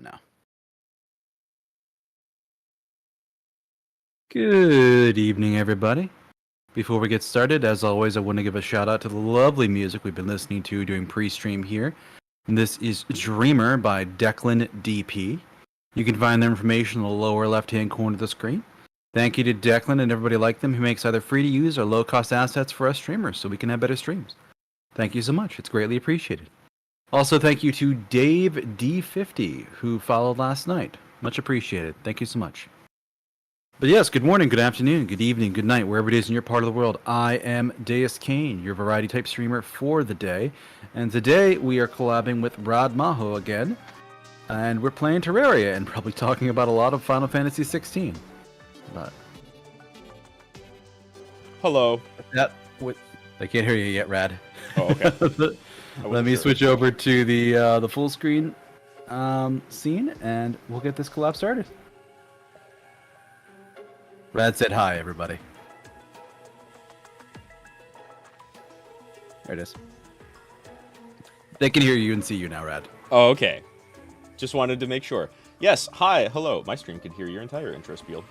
on now. Good evening, everybody. Before we get started, as always, I want to give a shout out to the lovely music we've been listening to during pre-stream here. And this is Dreamer by Declan DP. You can find their information in the lower left-hand corner of the screen. Thank you to Declan and everybody like them who makes either free-to-use or low-cost assets for us streamers so we can have better streams. Thank you so much. It's greatly appreciated. Also, thank you to Dave D50, who followed last night. Much appreciated. Thank you so much. But yes, good morning, good afternoon, good evening, good night, wherever it is in your part of the world. I am Deus Kane, your variety-type streamer for the day. And today we are collabing with Rad Mahou again. And we're playing Terraria and probably talking about a lot of Final Fantasy 16. Hello. I can't hear you yet, Rad. Oh, okay. Let me switch over to the full screen scene, and we'll get this collab started. Rad said hi, everybody. There it is. They can hear you and see you now, Rad. Oh, okay. Just wanted to make sure. Yes, hi, hello. My stream could hear your entire intro spiel.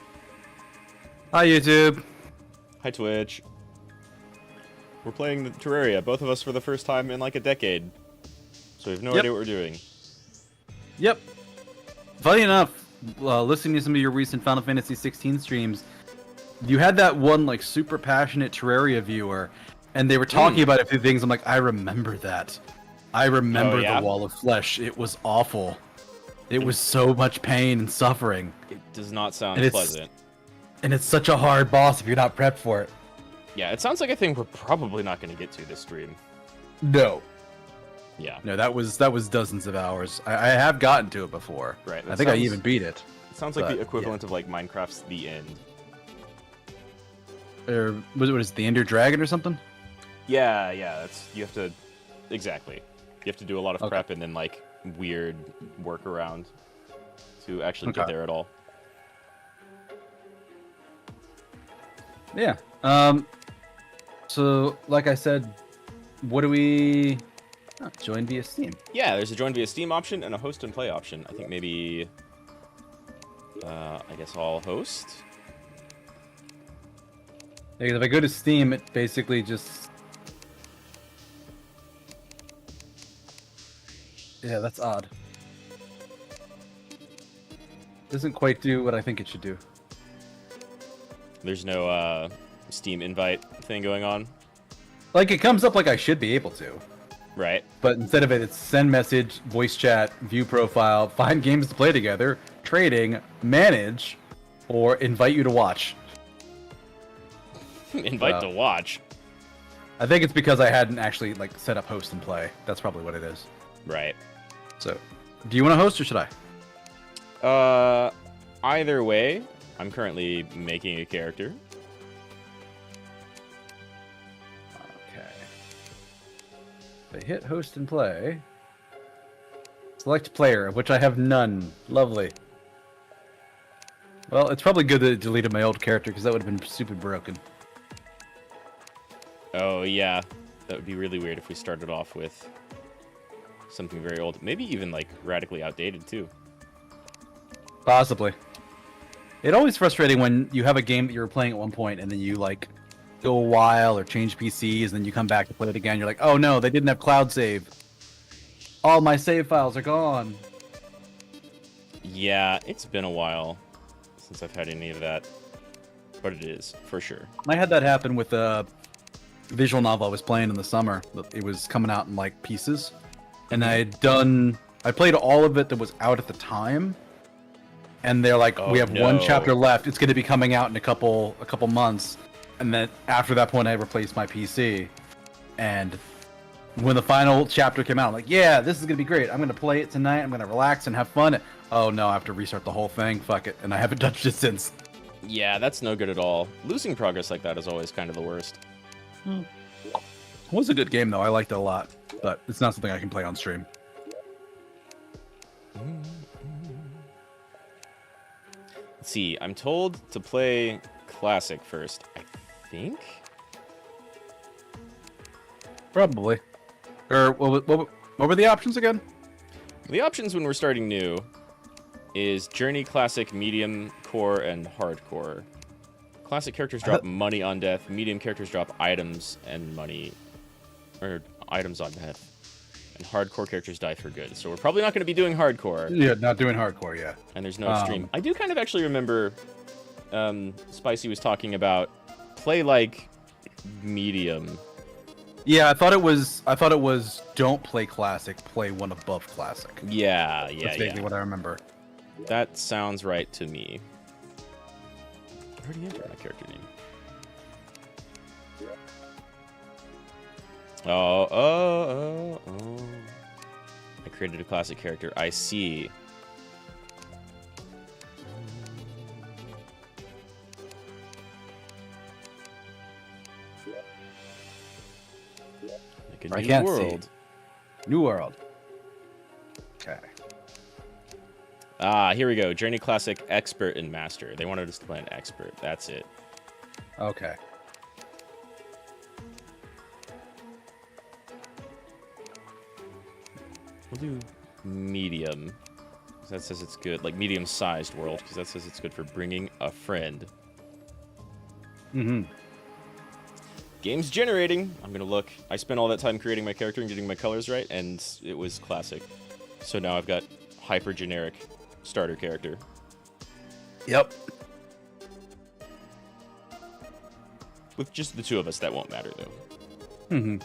Hi, YouTube. Hi, Twitch. We're playing the Terraria, both of us for the first time in like a decade. So we have no idea what we're doing. Yep. Funny enough, listening to some of your recent Final Fantasy 16 streams, you had that one like super passionate Terraria viewer, and they were talking about a few things. I'm like, I remember that. I remember the Wall of Flesh. It was awful. It was so much pain and suffering. It does not sound pleasant. And it's such a hard boss if you're not prepped for it. Yeah, it sounds like a thing we're probably not going to get to this stream. No. Yeah. No, that was dozens of hours. I have gotten to it before. Right. I think I even beat it. It sounds like the equivalent of like Minecraft's The End. Or what is it, the Ender Dragon or something? Yeah, that's exactly. You have to do a lot of prep and then like weird workaround to actually get there at all. Yeah. So, like I said, what do we... join via Steam. Yeah, there's a join via Steam option and a host and play option. I think maybe... I guess I'll host. Because if I go to Steam, it basically just... Yeah, that's odd. Doesn't quite do what I think it should do. There's no Steam invite thing going on? Like, it comes up like I should be able to. Right. But instead of it, it's send message, voice chat, view profile, find games to play together, trading, manage, or invite you to watch. Invite to watch? I think it's because I hadn't actually like set up host and play. That's probably what it is. Right. So, do you want to host or should I? Either way, I'm currently making a character. Okay. If I hit host and play. Select player, of which I have none. Lovely. Well, it's probably good that it deleted my old character because that would have been stupid broken. Oh, yeah. That would be really weird if we started off with something very old. Maybe even, like, radically outdated, too. Possibly. It's always frustrating when you have a game that you were playing at one point and then you, like, go a while or change PCs and then you come back to play it again. You're like, oh, no, they didn't have cloud save. All my save files are gone. Yeah, it's been a while since I've had any of that. But it is, for sure. I had that happen with a visual novel I was playing in the summer. It was coming out in like pieces, and I played all of it that was out at the time, and they're like, we have one chapter left. It's going to be coming out in a couple months, and then after that point, I replaced my PC, and when the final chapter came out, I'm like, yeah, this is going to be great. I'm going to play it tonight. I'm going to relax and have fun. Oh no, I have to restart the whole thing. Fuck it, and I haven't touched it since. Yeah, that's no good at all. Losing progress like that is always kind of the worst. It was a good game, though. I liked it a lot, but it's not something I can play on stream. Let's see, I'm told to play Classic first, I think? Probably. Or what were the options again? The options when we're starting new is Journey, Classic, Medium, Core, and Hardcore. Classic characters drop money on death. Medium characters drop items and money, or items on death. And hardcore characters die for good. So we're probably not going to be doing hardcore. Yeah, not doing hardcore, yeah. And there's no stream. I do kind of actually remember Spicy was talking about play like medium. Yeah, I thought it was don't play classic, play one above classic. Yeah, That's basically what I remember. That sounds right to me. I already entered my character name. Oh. I created a classic character. I see. Like a new world. New world. Okay. Ah, here we go. Journey Classic, Expert, and Master. They wanted us to play an Expert. That's it. Okay. We'll do medium. That says it's good. Like medium-sized world, because that says it's good for bringing a friend. Mm-hmm. Game's generating. I'm gonna look. I spent all that time creating my character and getting my colors right, and it was classic. So now I've got hyper-generic starter character. Yep. With just the two of us, that won't matter, though. Mm-hmm.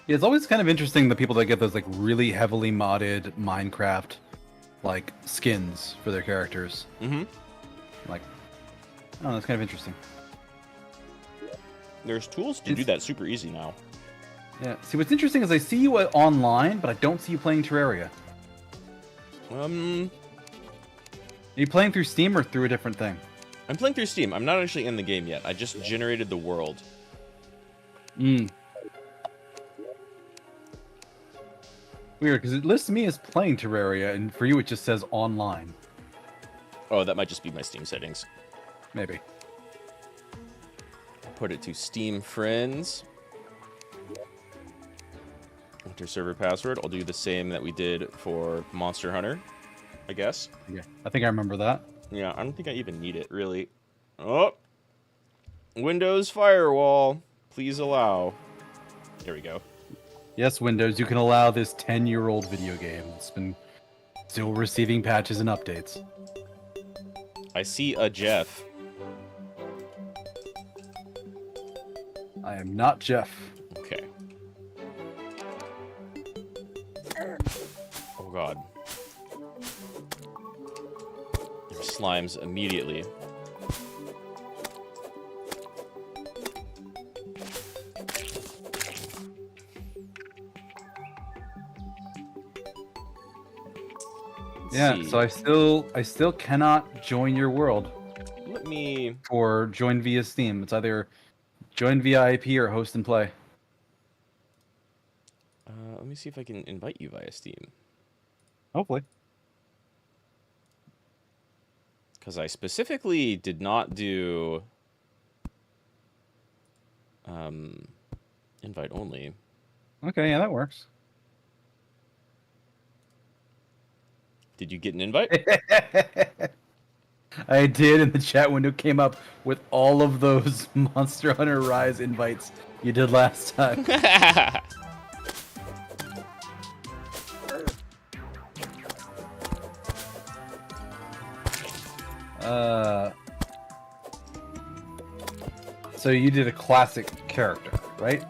Yeah, it's always kind of interesting the people that get those like really heavily modded Minecraft like skins for their characters. Mm-hmm. Like, oh, that's kind of interesting. There's tools to do that super easy now. Yeah. See, what's interesting is I see you online, but I don't see you playing Terraria. Are you playing through Steam or through a different thing? I'm playing through Steam. I'm not actually in the game yet. I just generated the world. Weird, because it lists me as playing Terraria, and for you it just says online. Oh, that might just be my Steam settings. Maybe. Put it to Steam Friends. Enter server password. I'll do the same that we did for Monster Hunter, I guess. Yeah, I think I remember that. Yeah, I don't think I even need it, really. Oh! Windows Firewall. Please allow. There we go. Yes, Windows, you can allow this 10-year-old video game. It's been still receiving patches and updates. I see a Jeff. I am not Jeff. Okay. Oh god. There's slimes immediately. Yeah, so I still cannot join your world. Let me... Or join via Steam. It's either join via IP or host and play. Let me see if I can invite you via Steam. Hopefully. Because I specifically did not do... invite only. Okay, yeah, that works. Did you get an invite? I did, and the chat window came up with all of those Monster Hunter Rise invites you did last time. So you did a classic character, right?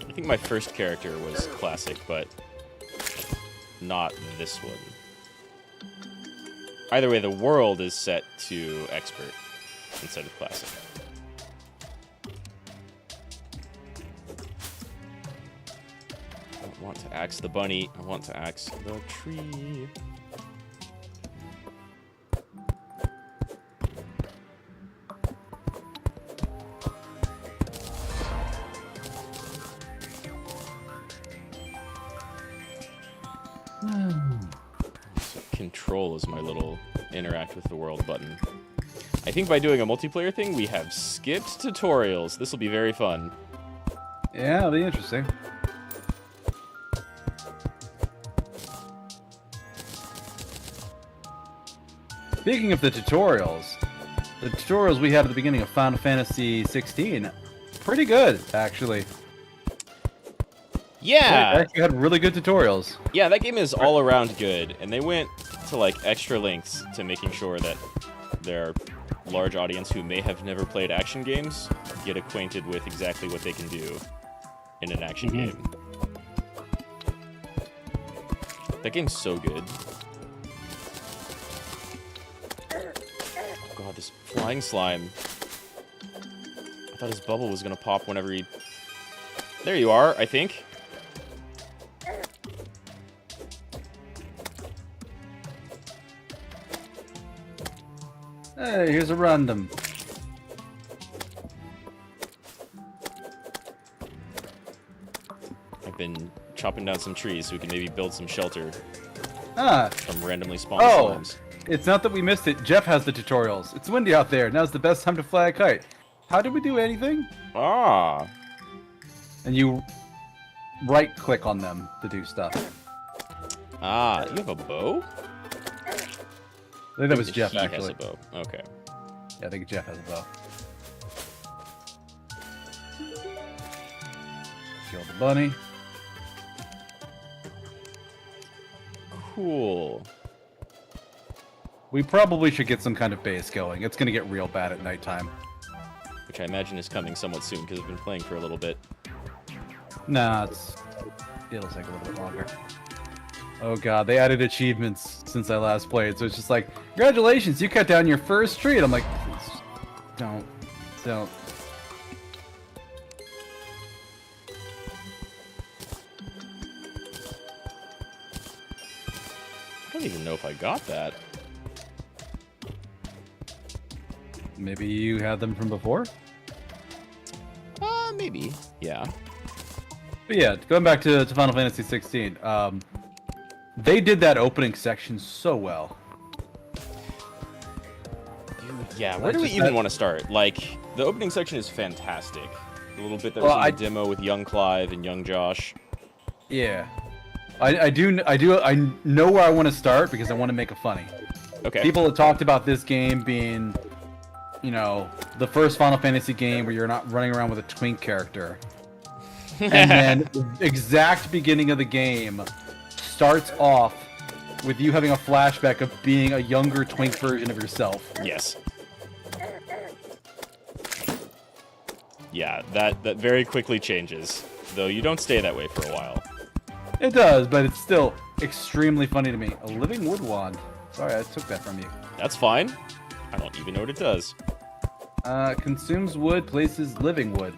I think my first character was classic, but not this one. Either way, the world is set to expert instead of classic. I don't want to axe the bunny. I want to axe the tree. Control is my little interact with the world button. I think by doing a multiplayer thing, we have skipped tutorials. This will be very fun. Yeah, it'll be interesting. Speaking of the tutorials we had at the beginning of Final Fantasy 16, pretty good, actually. Yeah! They actually had really good tutorials. Yeah, that game is all around good, and they went to like extra lengths to making sure that their large audience who may have never played action games get acquainted with exactly what they can do in an action game. That game's so good. Oh god, this flying slime. I thought his bubble was gonna pop whenever he... There you are, I think. Hey, here's a random. I've been chopping down some trees so we can maybe build some shelter Ah, from randomly spawning oh, slimes. it's not that we missed it. Jeff has the tutorials. It's windy out there. Now's the best time to fly a kite. How did we do anything? Ah! And you right-click on them to do stuff. Ah, you have a bow? I think that was Jeff, He actually. has a bow. Okay. Yeah, I think Jeff has a bow. Kill the bunny. Cool. We probably should get some kind of base going. It's gonna get real bad at nighttime. Which I imagine is coming somewhat soon, because I've been playing for a little bit. Nah, it'll take a little bit longer. Oh god, they added achievements since I last played, so it's just like, congratulations, you cut down your first tree, and I'm like, please, don't. I don't even know if I got that. Maybe you had them from before? Maybe. Yeah. But yeah, going back to Final Fantasy 16, they did that opening section so well. Yeah, where do we even want to start? Like, the opening section is fantastic. The little bit that was in the demo with young Clive and young Josh. Yeah. I know where I want to start because I want to make it funny. Okay. People have talked about this game being, you know, the first Final Fantasy game where you're not running around with a twink character. And then the exact beginning of the game starts off with you having a flashback of being a younger twink version of yourself. Yes. Yeah, that very quickly changes. Though you don't stay that way for a while. It does, but it's still extremely funny to me. A living wood wand. Sorry, I took that from you. That's fine. I don't even know what it does. Consumes wood, places living wood.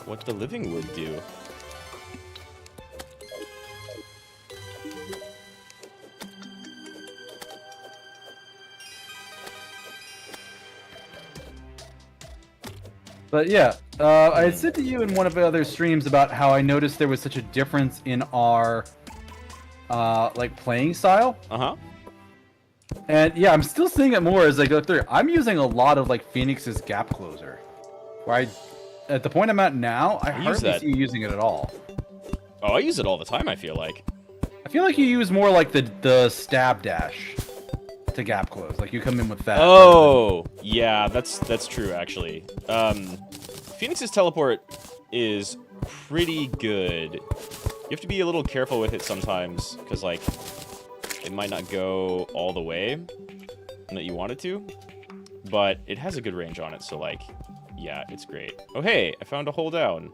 What the living wood do? But yeah, I had said to you in one of the other streams about how I noticed there was such a difference in our like playing style. Uh-huh. And yeah, I'm still seeing it more as I go through. I'm using a lot of like Phoenix's gap closer. Where at the point I'm at now, I hardly see you using it at all. Oh, I use it all the time, I feel like. I feel like you use more like the stab dash to gap close. Like you come in with that. Oh, yeah, that's true actually. Phoenix's teleport is pretty good. You have to be a little careful with it sometimes, because like it might not go all the way that you want it to, but it has a good range on it, so like, yeah, it's great. Oh hey, I found a hole down.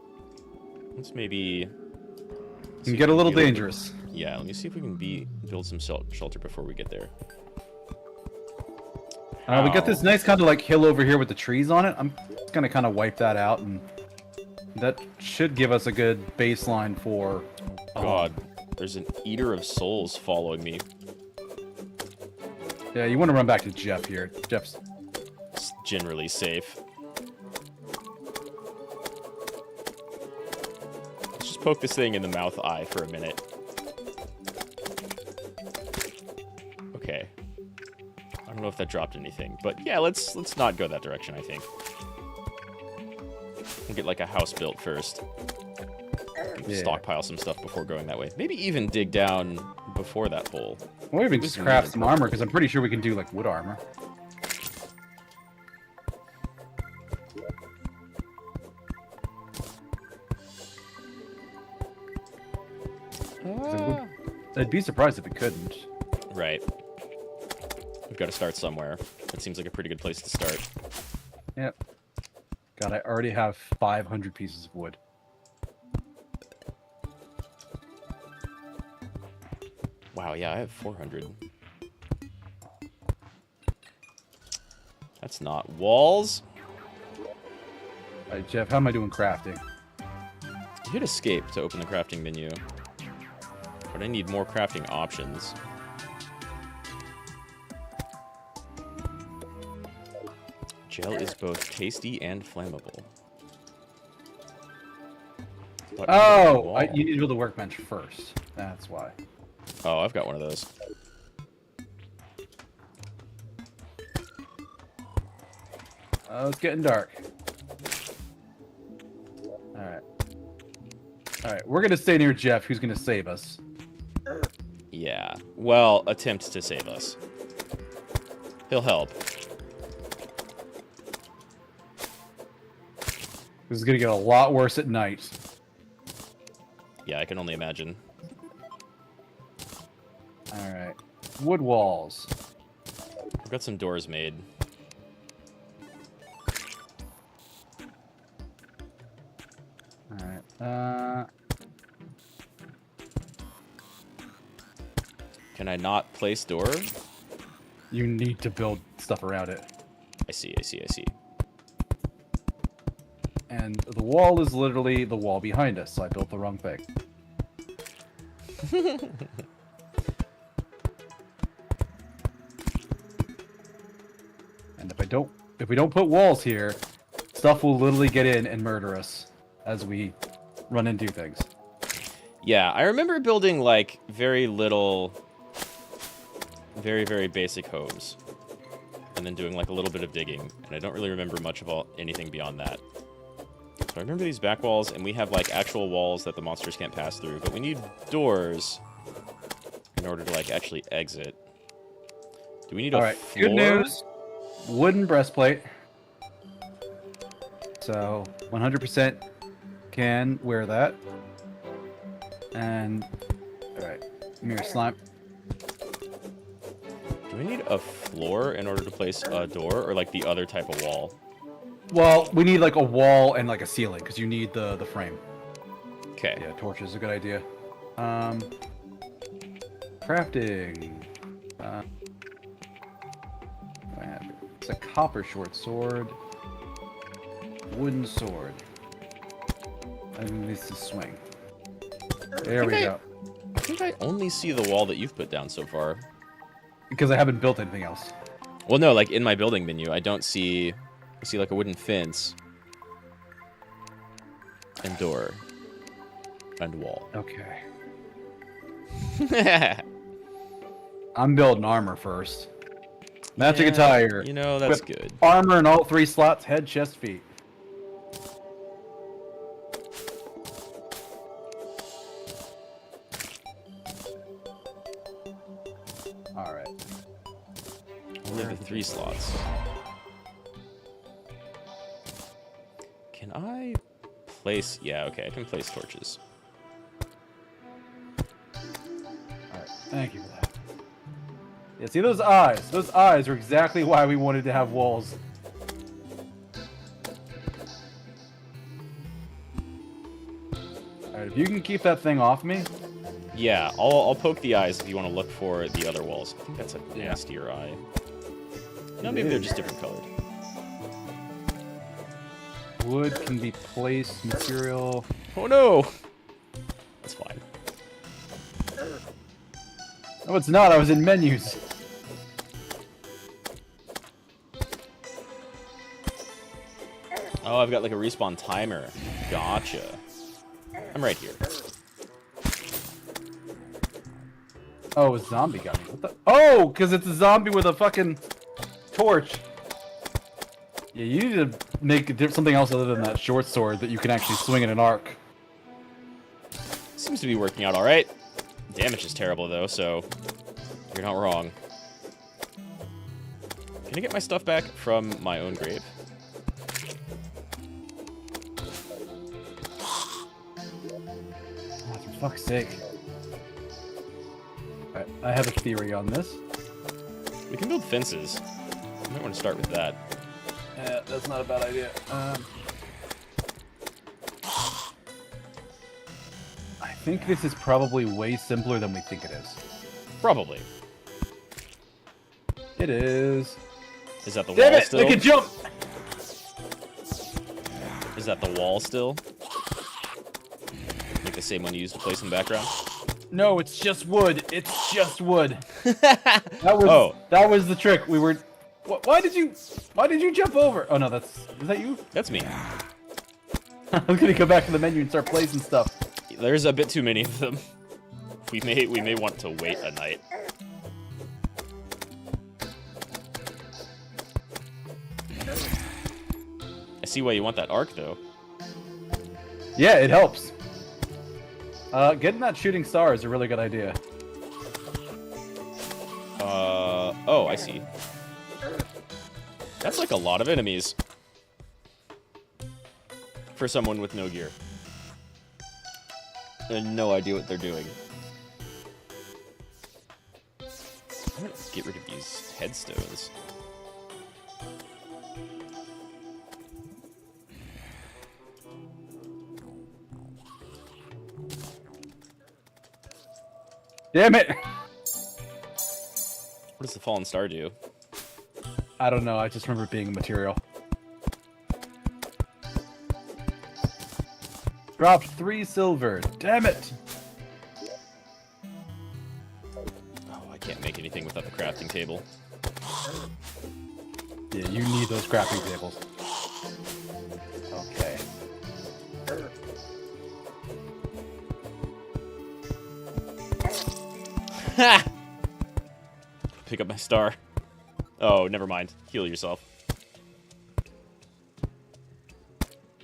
Let's maybe... It can get a little dangerous. Yeah, let me see if we can build some shelter before we get there. We got this nice kind of like hill over here with the trees on it. I'm gonna kind of wipe that out, and that should give us a good baseline for... God, there's an Eater of Souls following me. Yeah, you want to run back to Jeff here. Jeff's generally safe. Let's just poke this thing in the mouth eye for a minute. Okay. I don't know if that dropped anything, but yeah, let's not go that direction, I think. We'll get like a house built first. Yeah. Stockpile some stuff before going that way. Maybe even dig down before that hole. We'll even just craft some armor, because I'm pretty sure we can do, like, wood armor. I'd be surprised if we couldn't. Right. We've got to start somewhere. That seems like a pretty good place to start. Yep. God, I already have 500 pieces of wood. Wow, yeah, I have 400. That's not walls. Alright, Jeff, how am I doing crafting? You hit escape to open the crafting menu. But I need more crafting options. Gel is both tasty and flammable. But Oh! You need to build a workbench first. That's why. Oh, I've got one of those. Oh, it's getting dark. Alright. Alright, we're gonna stay near Jeff, who's gonna save us. Yeah. Well, attempt to save us. He'll help. This is gonna get a lot worse at night. Yeah, I can only imagine. Alright. Wood walls. I've got some doors made. Alright. Can I not place door? You need to build stuff around it. I see, I see, I see. And the wall is literally the wall behind us, so I built the wrong thing. And if we don't put walls here, stuff will literally get in and murder us as we run and do things. Yeah, I remember building, like, very little, very, very basic homes. And then doing, like, a little bit of digging. And I don't really remember much of anything beyond that. So I remember these back walls, and we have, like, actual walls that the monsters can't pass through. But we need doors in order to, like, actually exit. Do we need a floor? Good news. Wooden breastplate. So, 100% can wear that. And, alright, mirror slime. Do we need a floor in order to place a door, or, like, the other type of wall? Well, we need, like, a wall and, like, a ceiling, because you need the frame. Okay. Yeah, torch is a good idea. Crafting. It's a copper short sword. Wooden sword. I think this is swing. There we go. I think I only see the wall that you've put down so far. Because I haven't built anything else. Well, no, like in my building menu, I don't see. I see like a wooden fence and door and wall. Okay. I'm building armor first. Magic attire. You know, that's good. Armor in all 3 slots, head, chest, feet. Alright. Only the 3 slots. Can I place... Yeah, okay, I can place torches. Alright, thank you for that. Yeah, see those eyes? Those eyes are exactly why we wanted to have walls. Alright, if you can keep that thing off me. Yeah, I'll poke the eyes if you want to look for the other walls. I think that's a nastier eye. No, maybe they're just different colored. Wood can be placed, material. Oh no! That's fine. No, it's not. I was in menus. Oh, I've got like a respawn timer. Gotcha. I'm right here. Oh, a zombie got me. What the? Oh, because it's a zombie with a fucking torch. Yeah, you need to make something else other than that short sword that you can actually swing in an arc. Seems to be working out alright. Damage is terrible, though, so you're not wrong. Can I get my stuff back from my own grave? Oh, for fuck's sake. Alright, I have a theory on this. We can build fences. I might want to start with that. Yeah, that's not a bad idea. I think this is probably way simpler than we think it is. Probably. It is. Is that the Damn wall it! still? They can jump! Is that the wall still? Like the same one you used to place in the background? No, it's just wood. It's just wood. That was the trick. We were. Why did you jump over? Oh no, is that you? That's me. I was gonna go back to the menu and start placing stuff. There's a bit too many of them. We may want to wait a night. I see why you want that arc, though. Yeah, it helps. Getting that shooting star is a really good idea. Oh, I see. That's like a lot of enemies. For someone with no gear. And no idea what they're doing. I'm gonna get rid of these headstones. Damn it! What does the fallen star do? I don't know. I just remember it being a material. Dropped 3 silver. Damn it! Oh, I can't make anything without the crafting table. Yeah, you need those crafting tables. Okay. Ha! Pick up my star. Oh, never mind. Heal yourself.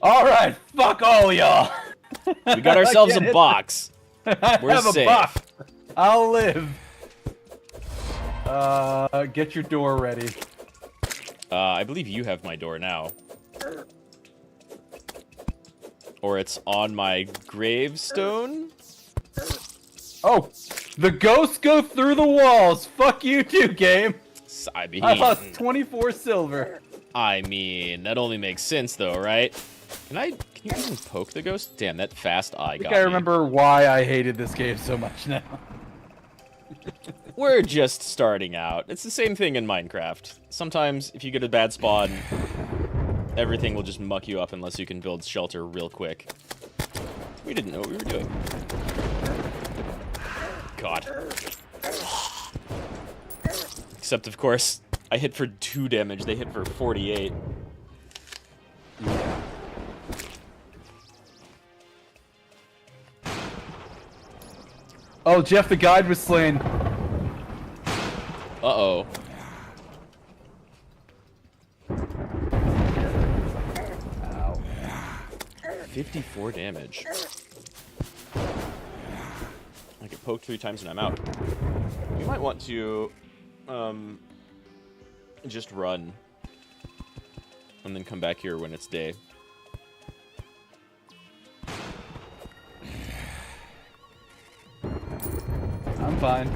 Alright, fuck all y'all! We got ourselves a box. I We're have safe. a box. I'll live. Get your door ready. I believe you have my door now. Or it's on my gravestone? Oh! The ghosts go through the walls! Fuck you too, game! I mean, I lost 24 silver. I mean, that only makes sense though, right? Can you even poke the ghost? Damn, that fast eye I got think I me. remember why I hated this game so much now. We're just starting out. It's the same thing in Minecraft. Sometimes, if you get a bad spawn, everything will just muck you up unless you can build shelter real quick. We didn't know what we were doing. God. Except, of course, I hit for 2 damage. They hit for 48. Oh, Jeff the guide was slain. Uh-oh. Ow. 54 damage. I get poked 3 times and I'm out. You might want to, just run. And then come back here when it's day. I'm fine.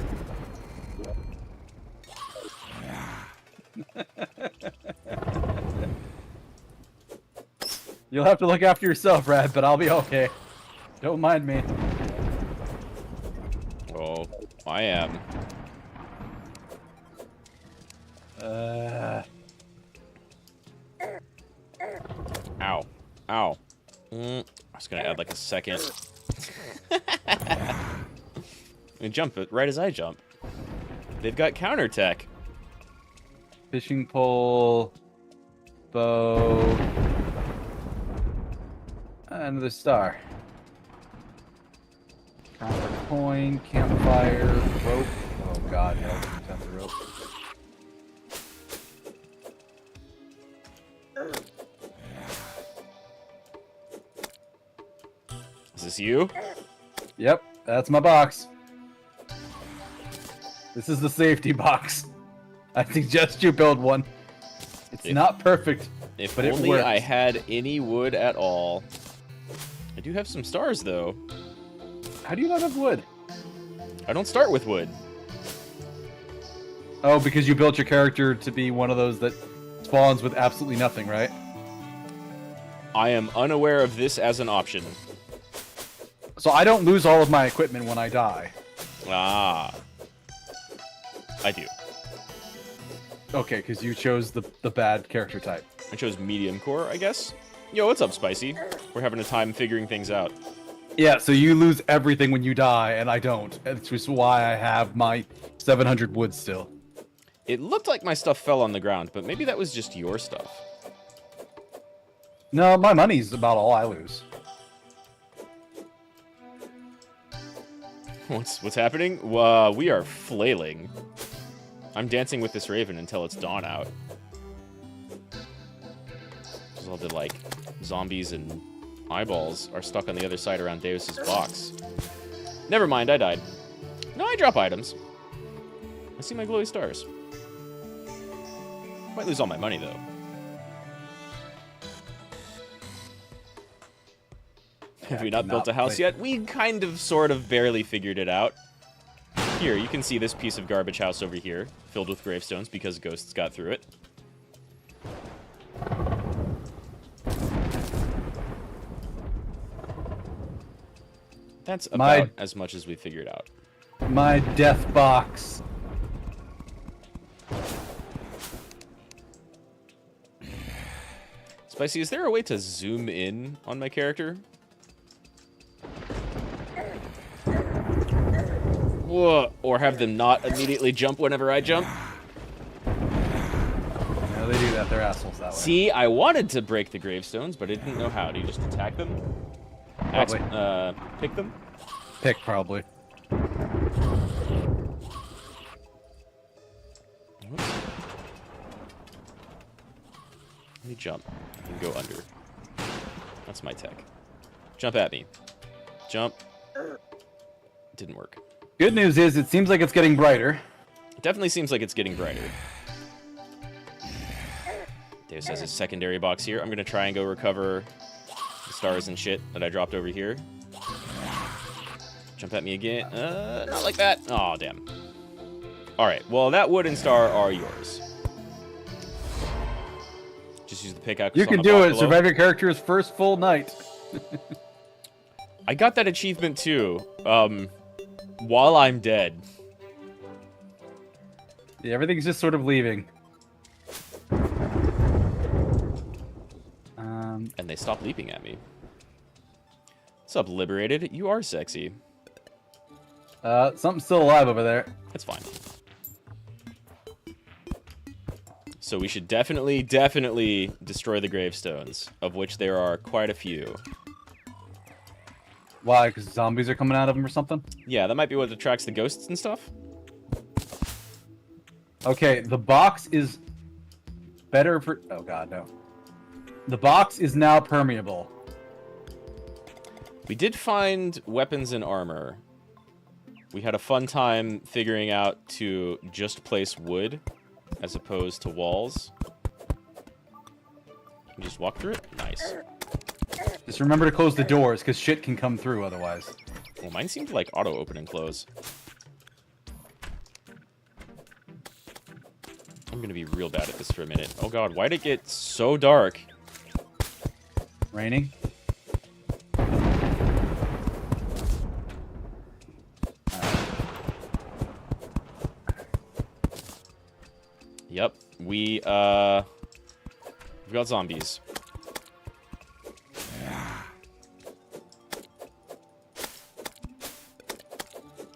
You'll have to look after yourself, Rad, but I'll be okay. Don't mind me. Oh, I am. Ow. Ow. I was gonna add like a second. And jump it right as I jump. They've got counter tech. Fishing pole, bow, another star. Copper coin, campfire, rope. Oh god, no, that's a rope. Is this you? Yep, that's my box. This is the safety box. I suggest you build one. It's not perfect, If but it only works. I had any wood at all. I do have some stars, though. How do you not have wood? I don't start with wood. Oh, because you built your character to be one of those that spawns with absolutely nothing, right? I am unaware of this as an option. So I don't lose all of my equipment when I die. Ah. I do. Okay, because you chose the bad character type. I chose medium core, I guess. Yo, what's up, Spicy? We're having a time figuring things out. Yeah, so you lose everything when you die, and I don't. That's just why I have my 700 wood still. It looked like my stuff fell on the ground, but maybe that was just your stuff. No, my money's about all I lose. What's happening? We are flailing. I'm dancing with this raven until it's dawn out. Because all the, like, zombies and eyeballs are stuck on the other side around Deus's box. Never mind, I died. No, I drop items. I see my glowy stars. Might lose all my money, though. Have we not built a house yet? We kind of, sort of, barely figured it out. Here, you can see this piece of garbage house over here, filled with gravestones because ghosts got through it. That's about as much as we figured out. My death box. Spicy, is there a way to zoom in on my character? Whoa, or have them not immediately jump whenever I jump? Yeah, they do that. They're assholes that way. See, I wanted to break the gravestones, but I didn't know how. Do you just attack them? Probably. Pick them? Pick, probably. Whoops. Let me jump and go under. That's my tech. Jump at me. Jump. Didn't work. Good news is it seems like it's getting brighter. It definitely seems like it's getting brighter. Deus has his secondary box here. I'm going to try and go recover the stars and shit that I dropped over here. Jump at me again. Not like that. Oh, damn. Alright, well, that wood and star are yours. Just use the pickaxe. You can do it. Survive your character's first full night. I got that achievement, too. While I'm dead. Yeah, everything's just sort of leaving. And they stop leaping at me. What's up, Liberated? You are sexy. Something's still alive over there. That's fine. So we should definitely destroy the gravestones, of which there are quite a few. Why? Because zombies are coming out of them or something? Yeah, that might be what attracts the ghosts and stuff. Okay, the box is better for... Oh god, no. The box is now permeable. We did find weapons and armor. We had a fun time figuring out to just place wood as opposed to walls. You just walk through it? Nice. Just remember to close the doors, because shit can come through otherwise. Well, mine seemed to like auto-open and close. I'm gonna be real bad at this for a minute. Oh god, why'd it get so dark? Raining? Yep, we've got zombies.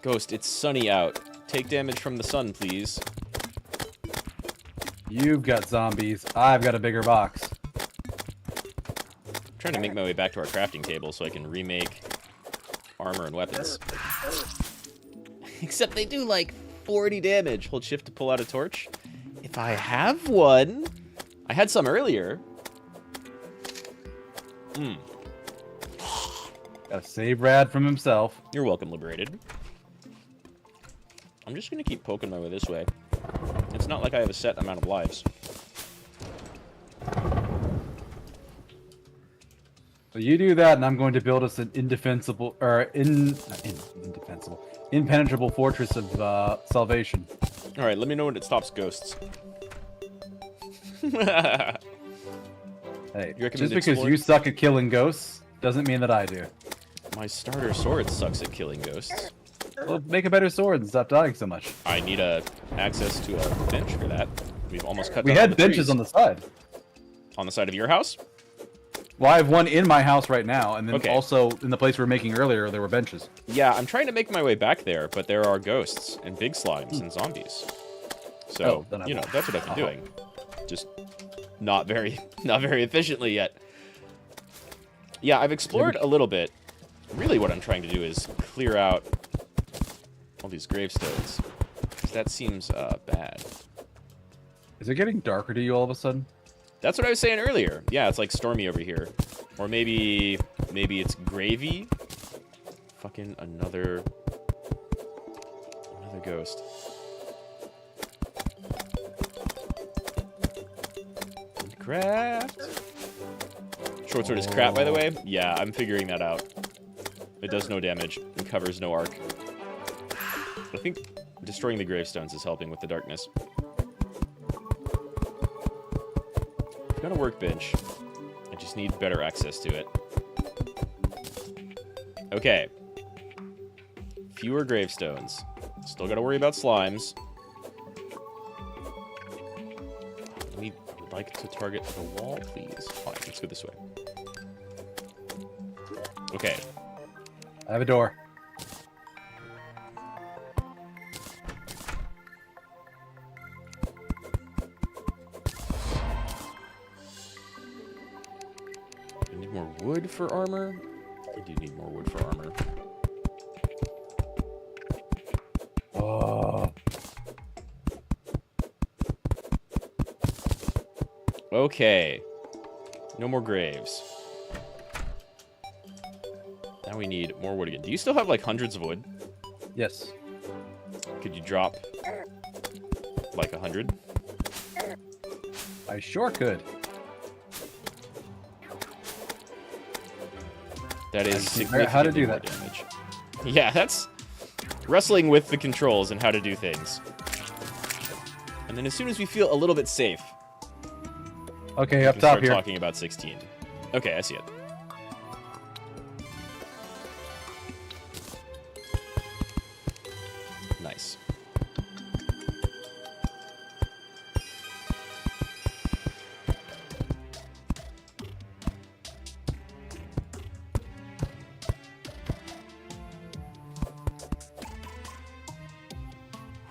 Ghost, it's sunny out. Take damage from the sun, please. You've got zombies. I've got a bigger box. I'm trying to make my way back to our crafting table so I can remake armor and weapons. Except they do like 40 damage. Hold shift to pull out a torch. If I have one... I had some earlier. Gotta save Rad from himself. You're welcome, Liberated. I'm just gonna keep poking my way this way. It's not like I have a set amount of lives. So you do that, and I'm going to build us an indefensible, or impenetrable fortress of salvation. All right, let me know when it stops ghosts. Hey, You recommend just because exploring? you suck at killing ghosts doesn't mean that I do. My starter sword sucks at killing ghosts. Well, make a better sword and stop dying so much. I need access to a bench for that. We've almost cut We down all had the benches trees. on the side. On the side of your house? Well, I have one in my house right now, and then Okay. also in the place we were making earlier, there were benches. Yeah, I'm trying to make my way back there, but there are ghosts and big slimes and zombies. So, then I you know, won't. that's what I've been doing. Just not very efficiently yet. Yeah, I've explored a little bit. Really what I'm trying to do is clear out all these gravestones. 'Cause that seems bad. Is it getting darker to you all of a sudden? That's what I was saying earlier. Yeah, it's like stormy over here. Or maybe it's gravy. Fucking another ghost. Craft. Short sword is crap, by the way. Yeah, I'm figuring that out. It does no damage and covers no arc. I think destroying the gravestones is helping with the darkness. Got a workbench. I just need better access to it. Okay. Fewer gravestones. Still gotta worry about slimes. We would like to target the wall, please. Fine, let's go this way. Okay. I have a door. I need more wood for armor. I do need more wood for armor. Oh. Okay. No more graves. Now we need more wood again. Do you still have like hundreds of wood? Yes. Could you drop like 100? I sure could. That is I can figure significantly out how to do more that. damage. Yeah, that's wrestling with the controls and how to do things. And then as soon as we feel a little bit safe, Okay, we up can top start here. talking about 16. Okay, I see it. Nice.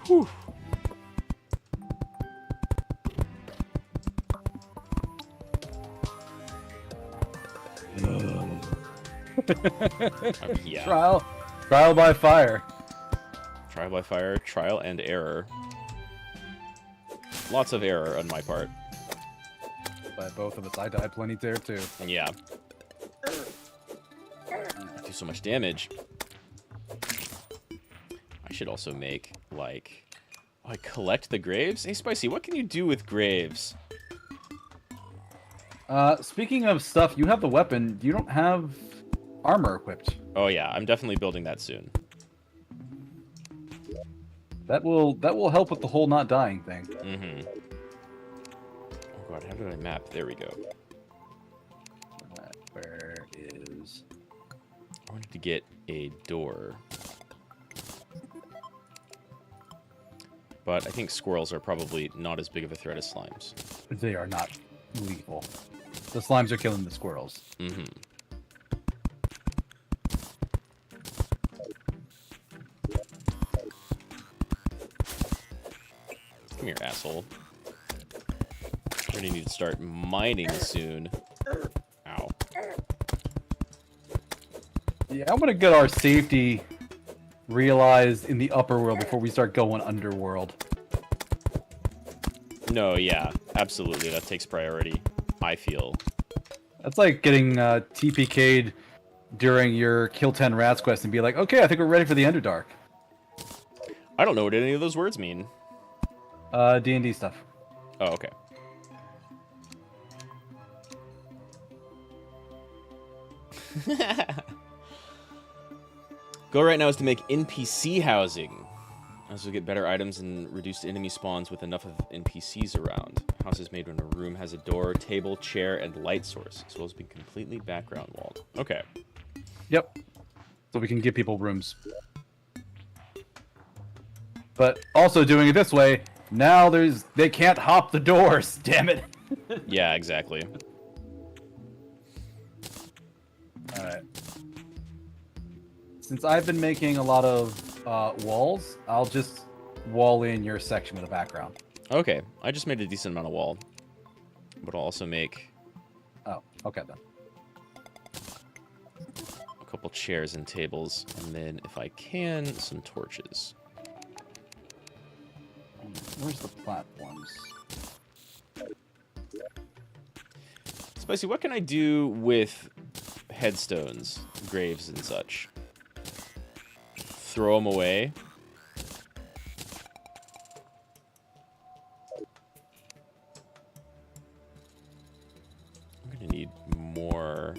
Whew. Yeah. Trial by fire. Trial by fire, trial and error. Lots of error on my part. By both of us. I died plenty there too. Yeah. I do so much damage. I should also make, like... Oh, I collect the graves? Hey, Spicy, what can you do with graves? Speaking of stuff, you have the weapon. You don't have armor equipped. Oh, yeah, I'm definitely building that soon. That will help with the whole not dying thing. Mm-hmm. Oh, God, how did I map? There we go. Where is... I wanted to get a door. But I think squirrels are probably not as big of a threat as slimes. They are not lethal. The slimes are killing the squirrels. Mm-hmm. Come here, asshole. We're gonna need to start mining soon. Ow. Yeah, I'm gonna get our safety realized in the upper world before we start going underworld. No, yeah, absolutely. That takes priority, I feel. That's like getting TPK'd during your Kill 10 Rats quest and be like, okay, I think we're ready for the Underdark. I don't know what any of those words mean. D&D stuff. Oh, okay. Goal right now is to make NPC housing. As we get better items and reduced enemy spawns with enough of NPCs around. House is made when a room has a door, table, chair, and light source, as well as being completely background walled. Okay. Yep. So we can give people rooms. But also doing it this way, now they can't hop the doors, damn it. Yeah, exactly. Alright. Since I've been making a lot of walls, I'll just wall in your section with a background. Okay, I just made a decent amount of wall. But I'll also make... Oh, okay then. A couple chairs and tables, and then, if I can, some torches. Where's the platforms? Spicy, what can I do with headstones, graves, and such? Throw them away? I'm gonna need more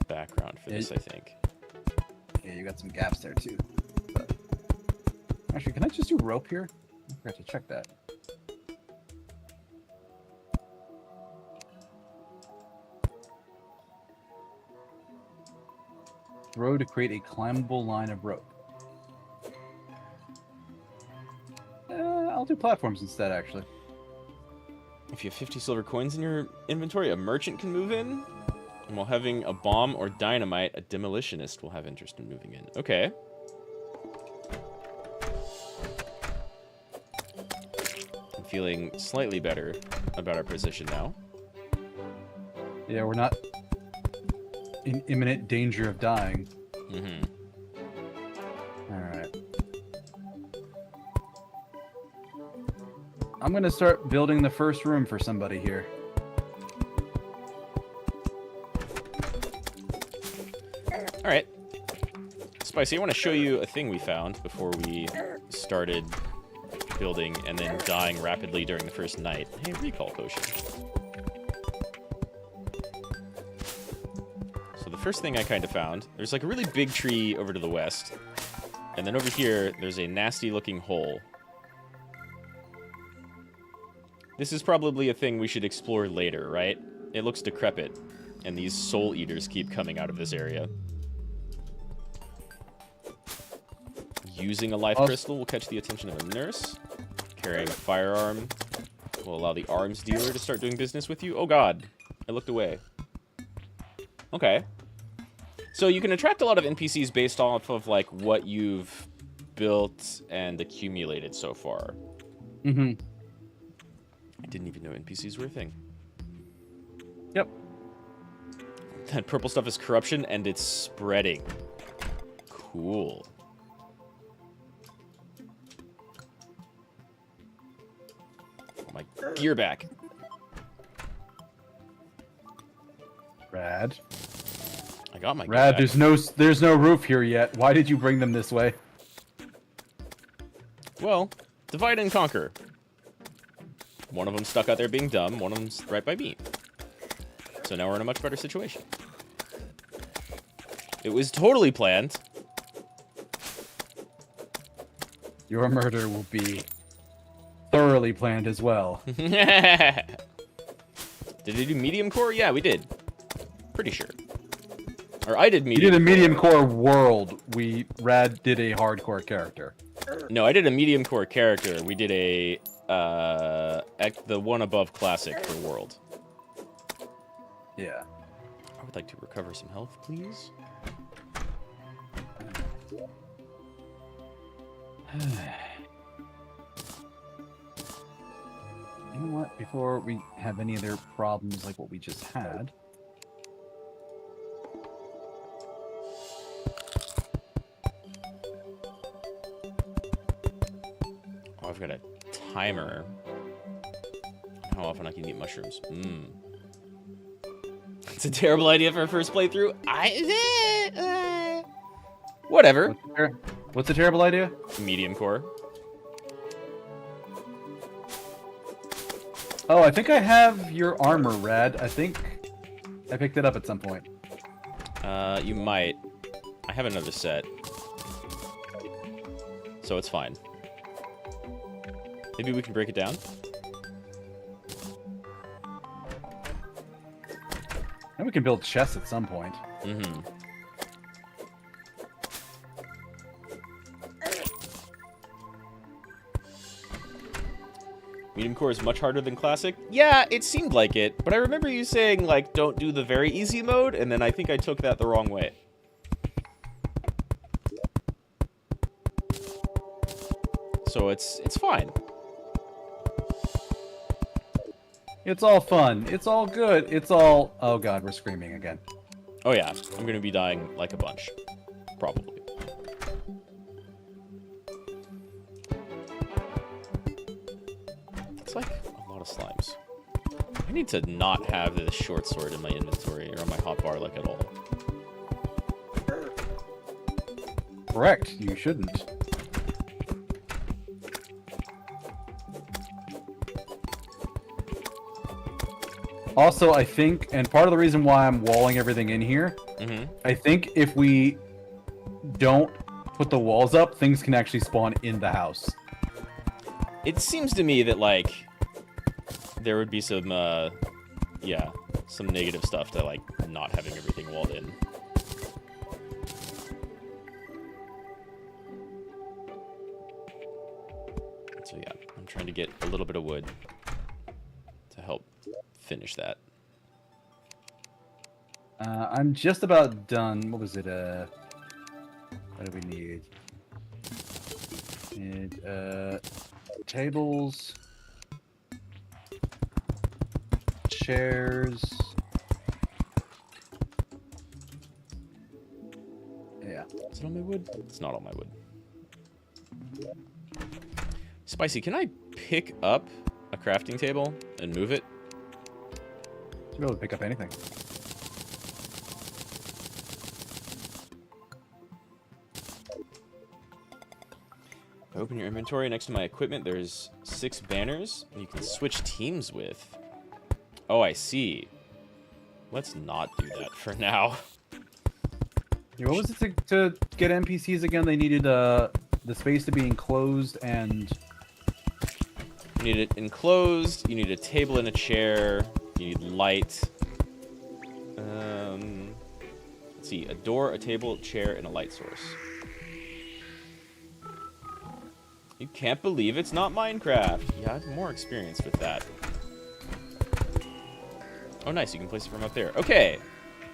background for this, I think. Yeah, you got some gaps there too. But... Actually, can I just do rope here? I forgot to check that. Throw to create a climbable line of rope. I'll do platforms instead, actually. If you have 50 silver coins in your inventory, a merchant can move in. And while having a bomb or dynamite, a demolitionist will have interest in moving in. Okay. I'm feeling slightly better about our position now. Yeah, we're not in imminent danger of dying. Mm-hmm. Alright. I'm gonna start building the first room for somebody here. Alright. Spicy, I want to show you a thing we found before we started building and then dying rapidly during the first night. Hey, recall potion. So the first thing I kind of found, there's like a really big tree over to the west. And then over here, there's a nasty looking hole. This is probably a thing we should explore later, right? It looks decrepit, and these soul eaters keep coming out of this area. Using a life crystal will catch the attention of a nurse. Carrying a firearm will allow the arms dealer to start doing business with you. Oh god, I looked away. Okay. So you can attract a lot of NPCs based off of like what you've built and accumulated so far. Mm-hmm. I didn't even know NPCs were a thing. Yep. That purple stuff is corruption and it's spreading. Cool. My gear back. Rad. I got my gear Rad, back. there's no roof here yet. Why did you bring them this way? Well, divide and conquer. One of them stuck out there being dumb, one of them's right by me. So now we're in a much better situation. It was totally planned. Your murder will be thoroughly planned as well. Did they do medium core? Yeah, we did. Pretty sure. Or I did medium. You did a medium core world. Rad did a hardcore character. No, I did a medium core character. We did a the one above classic for world. Yeah. I would like to recover some health, please. You know what? Before we have any other problems like what we just had. Oh, I've got a timer. How often I can eat mushrooms. It's a terrible idea for a first playthrough. Whatever. What's a terrible idea? Medium core. Oh, I think I have your armor, Rad. I think I picked it up at some point. You might. I have another set. So it's fine. Maybe we can break it down? And we can build chests at some point. Mm-hmm. Medium core is much harder than classic? Yeah, it seemed like it, but I remember you saying, like, don't do the very easy mode, and then I think I took that the wrong way. So it's fine. It's all fun. It's all good. It's all... Oh god, we're screaming again. Oh yeah, I'm gonna be dying like a bunch. Probably. It's like a lot of slimes. I need to not have this short sword in my inventory or on my hotbar like at all. Correct. You shouldn't. Also, I think, and part of the reason why I'm walling everything in here, I think if we don't put the walls up, things can actually spawn in the house. It seems to me that, like, there would be some, yeah, some negative stuff to, like, not having everything walled in. So, yeah, I'm trying to get a little bit of wood to help finish that. I'm just about done. What was it? What do we need? Need, tables, chairs. Yeah. Is it on my wood? It's not on my wood. Spicy, can I pick up a crafting table and move it? Should be able to pick up anything. Open your inventory. Next to my equipment, there's 6 banners you can switch teams with. Oh, I see. Let's not do that for now. Yeah, what was it to get NPCs again? They needed the space to be enclosed and... You need it enclosed, you need a table and a chair, you need light. Let's see, a door, a table, chair, and a light source. You can't believe it's not Minecraft. Yeah, I have more experience with that. Oh, nice, you can place it from up there. Okay.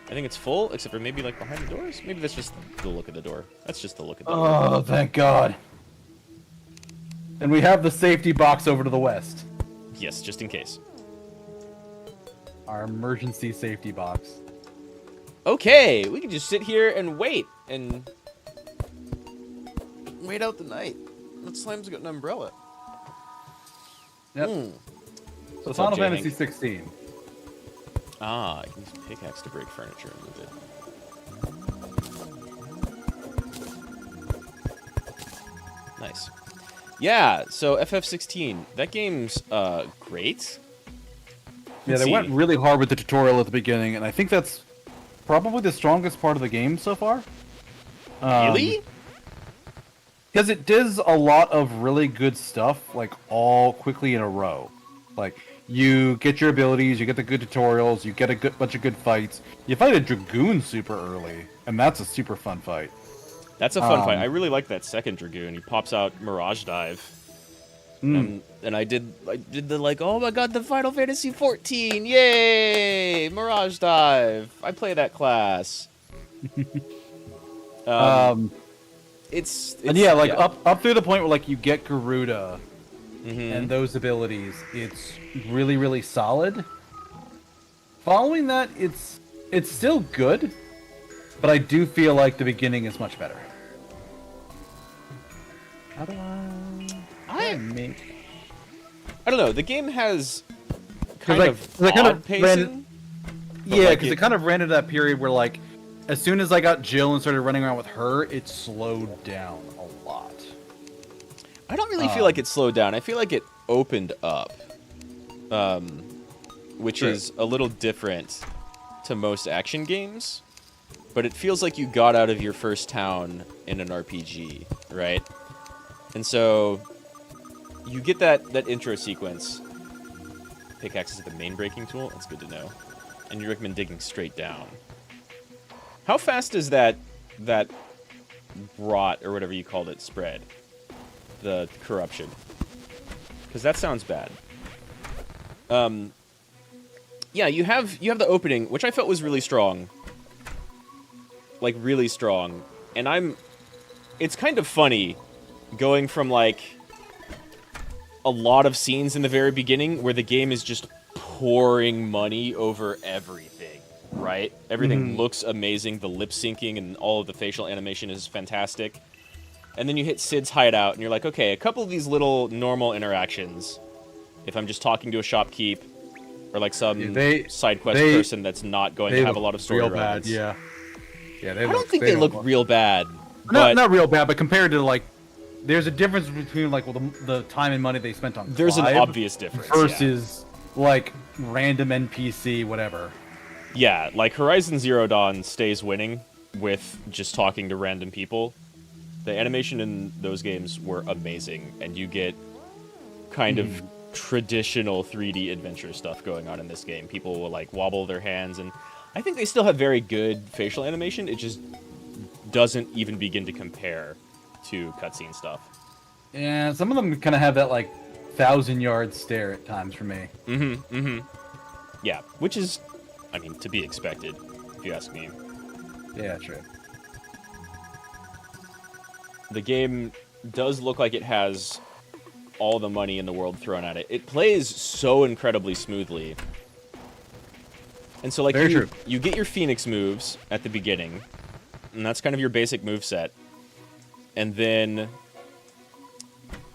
I think it's full, except for maybe, like, behind the doors? Maybe that's just the look of the door. That's just the look of the door. Oh, thank God. And we have the safety box over to the west. Yes, just in case. Our emergency safety box. Okay, we can just sit here and wait out the night. That slime's got an umbrella. Yep. So Final Fantasy 16. Ah, I can use a pickaxe to break furniture and move it. Nice. Yeah, so FF16, that game's great. Yeah, they went really hard with the tutorial at the beginning, and I think that's probably the strongest part of the game so far. Really? Because it does a lot of really good stuff, like, all quickly in a row. Like, you get your abilities, you get the good tutorials, you get a bunch of good fights. You fight a Dragoon super early, and that's a super fun fight. That's a fun fight. I really like that second Dragoon. He pops out Mirage Dive. And I did the, like, oh my god, the Final Fantasy 14! Yay! Mirage Dive! I play that class. It's and yeah, like up through the point where like you get Garuda and those abilities, it's really, really solid. Following that, it's still good, but I do feel like the beginning is much better. How do I make? I don't know. The game has kind of odd pacing. Yeah, because it kind of ran into that period where like as soon as I got Jill and started running around with her, it slowed down a lot. I don't really feel like it slowed down. I feel like it opened up, which is a little different to most action games. But it feels like you got out of your first town in an RPG, right? And so you get that intro sequence. Pickaxe is the main breaking tool. That's good to know. And you recommend digging straight down. How fast does that rot, or whatever you called it, spread? The corruption. Because that sounds bad. Yeah, you have the opening, which I felt was really strong. Like, really strong. And it's kind of funny going from, like, a lot of scenes in the very beginning where the game is just pouring money over everything, right? Everything looks amazing. The lip syncing and all of the facial animation is fantastic. And then you hit Sid's hideout, and you're like, okay, a couple of these little normal interactions, if I'm just talking to a shopkeep, or like some side quest person that's not going to have a lot of story lines. Yeah. Yeah, I don't think they look real bad. Not real bad, but compared to, like, there's a difference between, like, the time and money they spent on There's Clive an obvious difference. versus, like, random NPC, whatever. Yeah, like, Horizon Zero Dawn stays winning with just talking to random people. The animation in those games were amazing, and you get kind of traditional 3D adventure stuff going on in this game. People will, like, wobble their hands, and I think they still have very good facial animation. It just doesn't even begin to compare to cutscene stuff. Yeah, some of them kind of have that, like, 1,000-yard stare at times for me. Yeah, which is, I mean, to be expected, if you ask me. Yeah, true. The game does look like it has all the money in the world thrown at it. It plays so incredibly smoothly. And so, like, you get your Phoenix moves at the beginning, and that's kind of your basic move set. And then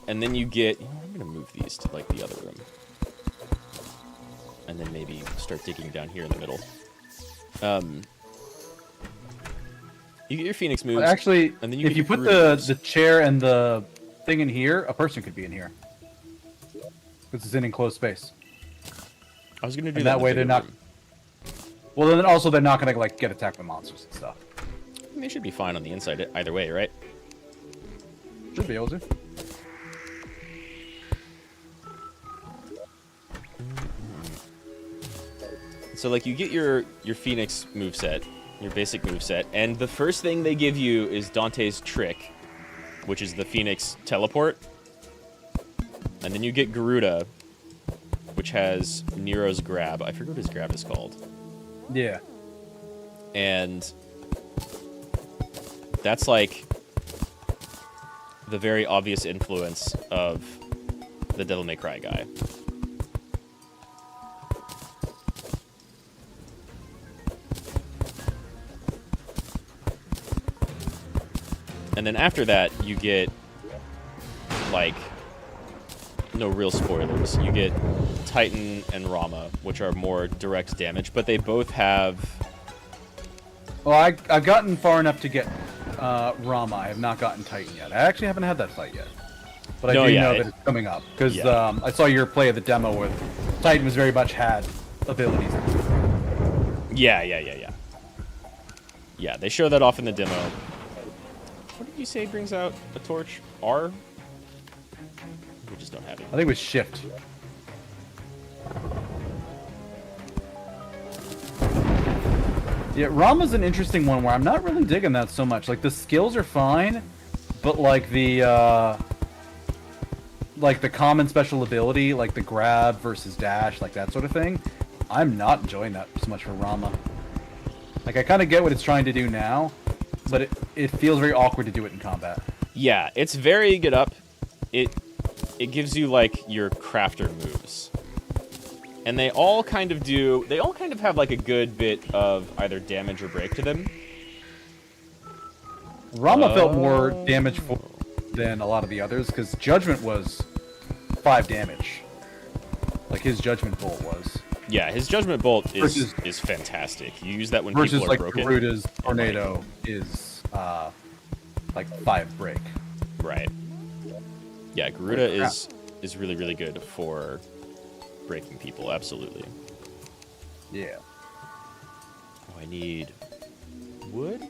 you get... You know, I'm going to move these to, like, the other room. And then maybe start digging down here in the middle. You get your Phoenix moves. Actually, and then if you put the chair and the thing in here, a person could be in here. This is an enclosed space. I was going to do and that. That way they're not... Well, then also they're not going to, like, get attacked by monsters and stuff. They should be fine on the inside either way, right? Should be able to. So, like, you get your Phoenix moveset, your basic moveset, and the first thing they give you is Dante's Trick, which is the Phoenix teleport. And then you get Garuda, which has Nero's Grab. I forget what his grab is called. Yeah. And that's, like, the very obvious influence of the Devil May Cry guy. And then after that, you get, like, no real spoilers. You get Titan and Rama, which are more direct damage, but they both have... Well, I've gotten far enough to get Rama. I have not gotten Titan yet. I actually haven't had that fight yet. But I do know that it's coming up. Because I saw your play of the demo where Titan was very much had abilities. Yeah. Yeah, they show that off in the demo. What did you say brings out a torch? R? We just don't have it. I think it was Shift. Yeah, Rama's an interesting one where I'm not really digging that so much. Like, the skills are fine, but, like, the common special ability, like the grab versus dash, like that sort of thing, I'm not enjoying that so much for Rama. Like, I kind of get what it's trying to do now, but it feels very awkward to do it in combat. Yeah, it's very get up. It gives you, like, your crafter moves. And they all kind of have, like, a good bit of either damage or break to them. Rama felt more damage than a lot of the others, because Judgment was 5 damage. Like, his Judgment Bolt was. Yeah, his Judgment Bolt Versus- is fantastic. You use that when Versus people are like broken. Garuda's and, like, tornado is like 5 break. Right. Yeah, Garuda Holy crap. is really, really good for breaking people, absolutely. Yeah. Oh, I need wood?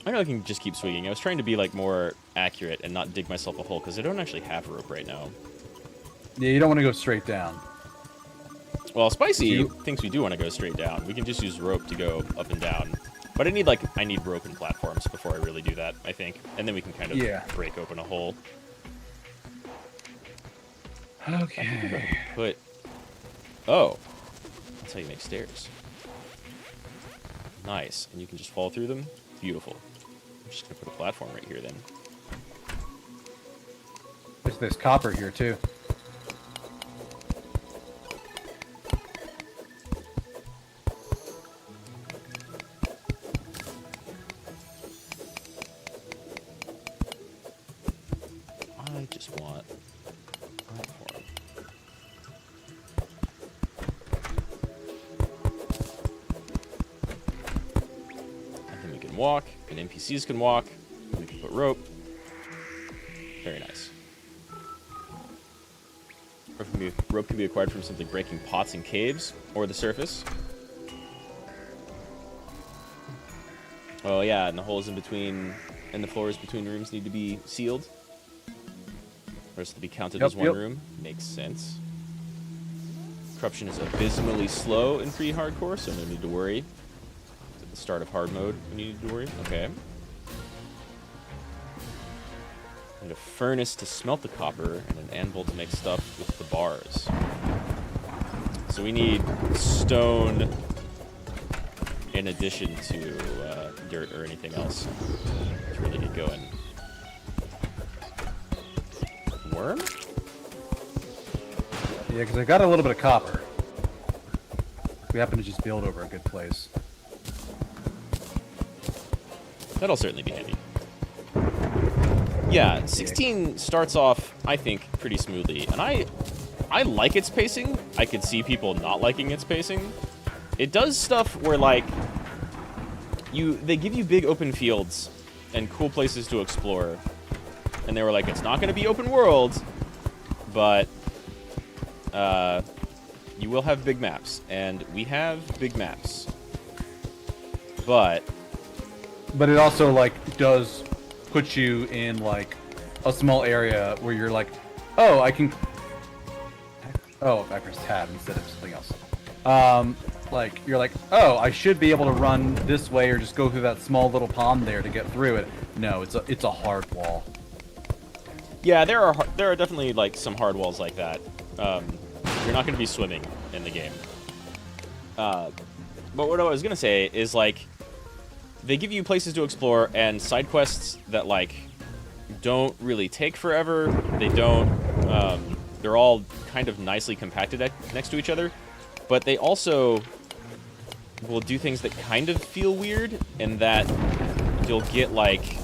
I know I can just keep swinging. I was trying to be like more accurate and not dig myself a hole, because I don't actually have rope right now. Yeah, you don't want to go straight down. Well, Spicy thinks we do want to go straight down. We can just use rope to go up and down. But I need rope and platforms before I really do that, I think. And then we can kind of break open a hole. Okay. Oh. That's how you make stairs. Nice. And you can just fall through them. Beautiful. I'm just going to put a platform right here then. There's copper here too. I just want a platform. And then we can walk, and NPCs can walk, and we can put rope. Very nice. Rope can be acquired from simply breaking pots in caves or the surface. Oh yeah, and the holes in between and the floors between rooms need to be sealed. Or else to be counted as one room. Makes sense. Corruption is abysmally slow in pre-hardcore, so no need to worry. At the start of hard mode, we need to worry. Okay. Need a furnace to smelt the copper, and an anvil to make stuff with the bars. So we need stone in addition to dirt or anything else to really get going. Worm? Yeah, because I got a little bit of copper. We happen to just build over a good place. That'll certainly be handy. Yeah, 16 starts off, I think, pretty smoothly. And I like its pacing. I could see people not liking its pacing. It does stuff where, like, they give you big open fields and cool places to explore. And they were like, it's not going to be open world, but you will have big maps. And we have big maps. But it also, like, does put you in, like, a small area where you're like, oh, I can... Oh, I pressed tab instead of something else. Like, you're like, oh, I should be able to run this way or just go through that small little pond there to get through it. No, it's a hard wall. Yeah, there are definitely, like, some hard walls like that. You're not going to be swimming in the game. But what I was going to say is, like, they give you places to explore and side quests that, like, don't really take forever. They don't... they're all kind of nicely compacted next to each other. But they also will do things that kind of feel weird, in that you'll get, like...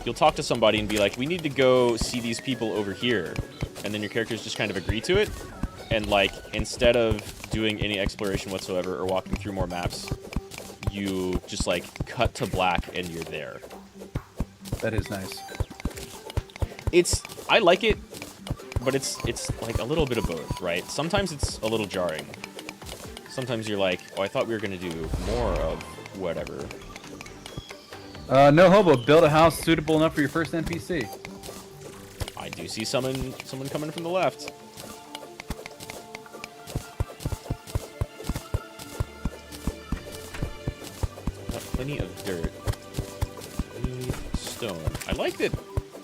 You'll talk to somebody and be like, we need to go see these people over here. And then your characters just kind of agree to it. And, like, instead of doing any exploration whatsoever or walking through more maps, you just, like, cut to black and you're there. That is nice. I like it, but it's like a little bit of both, right? Sometimes it's a little jarring. Sometimes you're like, oh, I thought we were going to do more of whatever. No hobo, build a house suitable enough for your first NPC. I do see someone coming from the left. Got plenty of dirt. Need stone. I like that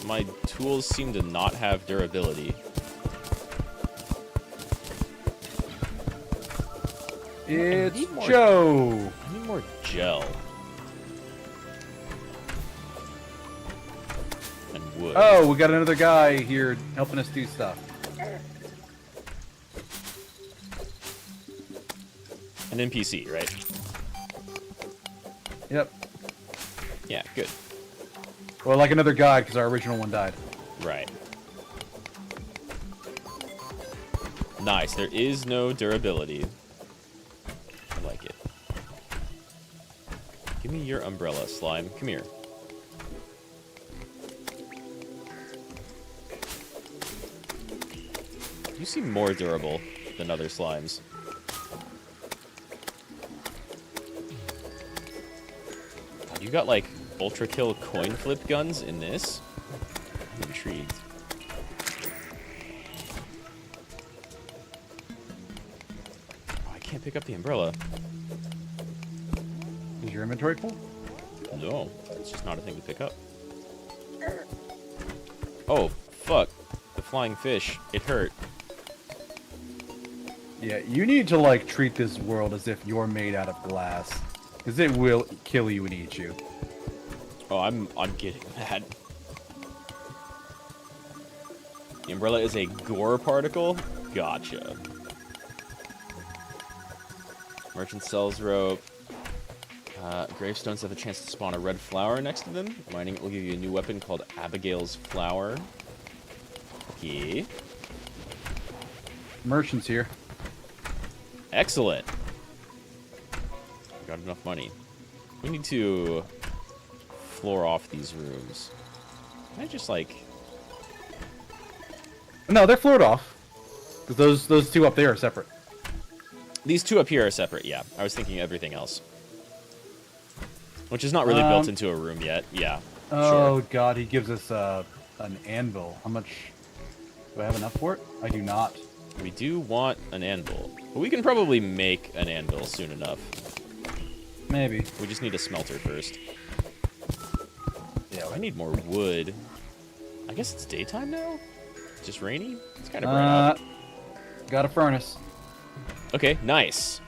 my tools seem to not have durability. It's Joe! I need more gel. And wood. Oh, we got another guy here helping us do stuff. An NPC, right? Yep. Yeah, good. Well, like another guide, because our original one died. Right. Nice. There is no durability. I like it. Give me your umbrella, slime. Come here. You seem more durable than other slimes. God, you got, like, ultra kill coin flip guns in this? I'm intrigued. Oh, I can't pick up the umbrella. Is your inventory full? No, it's just not a thing to pick up. Oh, fuck. The flying fish. It hurt. Yeah, you need to, like, treat this world as if you're made out of glass. Because it will kill you and eat you. Oh, I'm getting that. The umbrella is a gore particle? Gotcha. Merchant sells rope. Gravestones have a chance to spawn a red flower next to them. Mining it will give you a new weapon called Abigail's Flower. Okay. Merchants here. Excellent. Got enough money. We need to floor off these rooms. Can I just, like... No, they're floored off. Because those two up there are separate. These two up here are separate, yeah. I was thinking everything else. Which is not really built into a room yet. Yeah, Oh, sure. God, he gives us an anvil. How much... Do I have enough for it? I do not. We do want an anvil. But we can probably make an anvil soon enough. Maybe. We just need a smelter first. Yeah, I need more wood. I guess it's daytime now? It's just rainy? It's kind of bright out. Got a furnace. Okay, nice.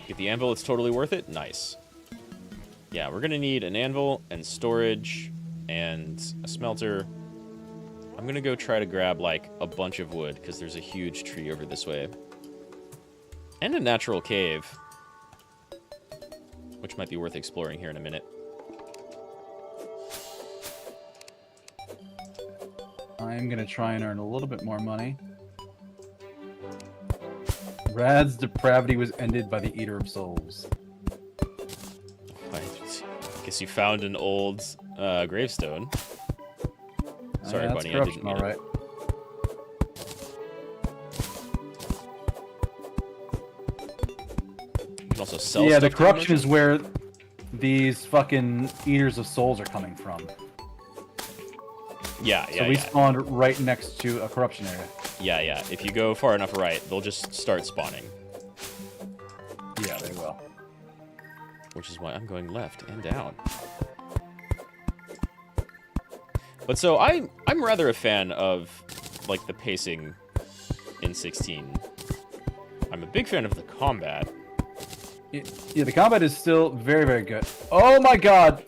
Get the anvil, it's totally worth it? Nice. Yeah, we're gonna need an anvil and storage and a smelter. I'm gonna go try to grab, like, a bunch of wood, because there's a huge tree over this way. And a natural cave. Which might be worth exploring here in a minute. I'm gonna try and earn a little bit more money. Rad's depravity was ended by the Eater of Souls. I guess you found an old gravestone. Sorry, that's Bunny, I didn't mean all right. You can also sell Yeah, stuff the to corruption merchant. is where these fucking Eaters of Souls are coming from. Yeah, So we spawned right next to a corruption area. Yeah. If you go far enough right, they'll just start spawning. Yeah, they will. Which is why I'm going left and down. But so I'm rather a fan of, like, the pacing in 16. I'm a big fan of the combat. Yeah, the combat is still very, very good. Oh my god!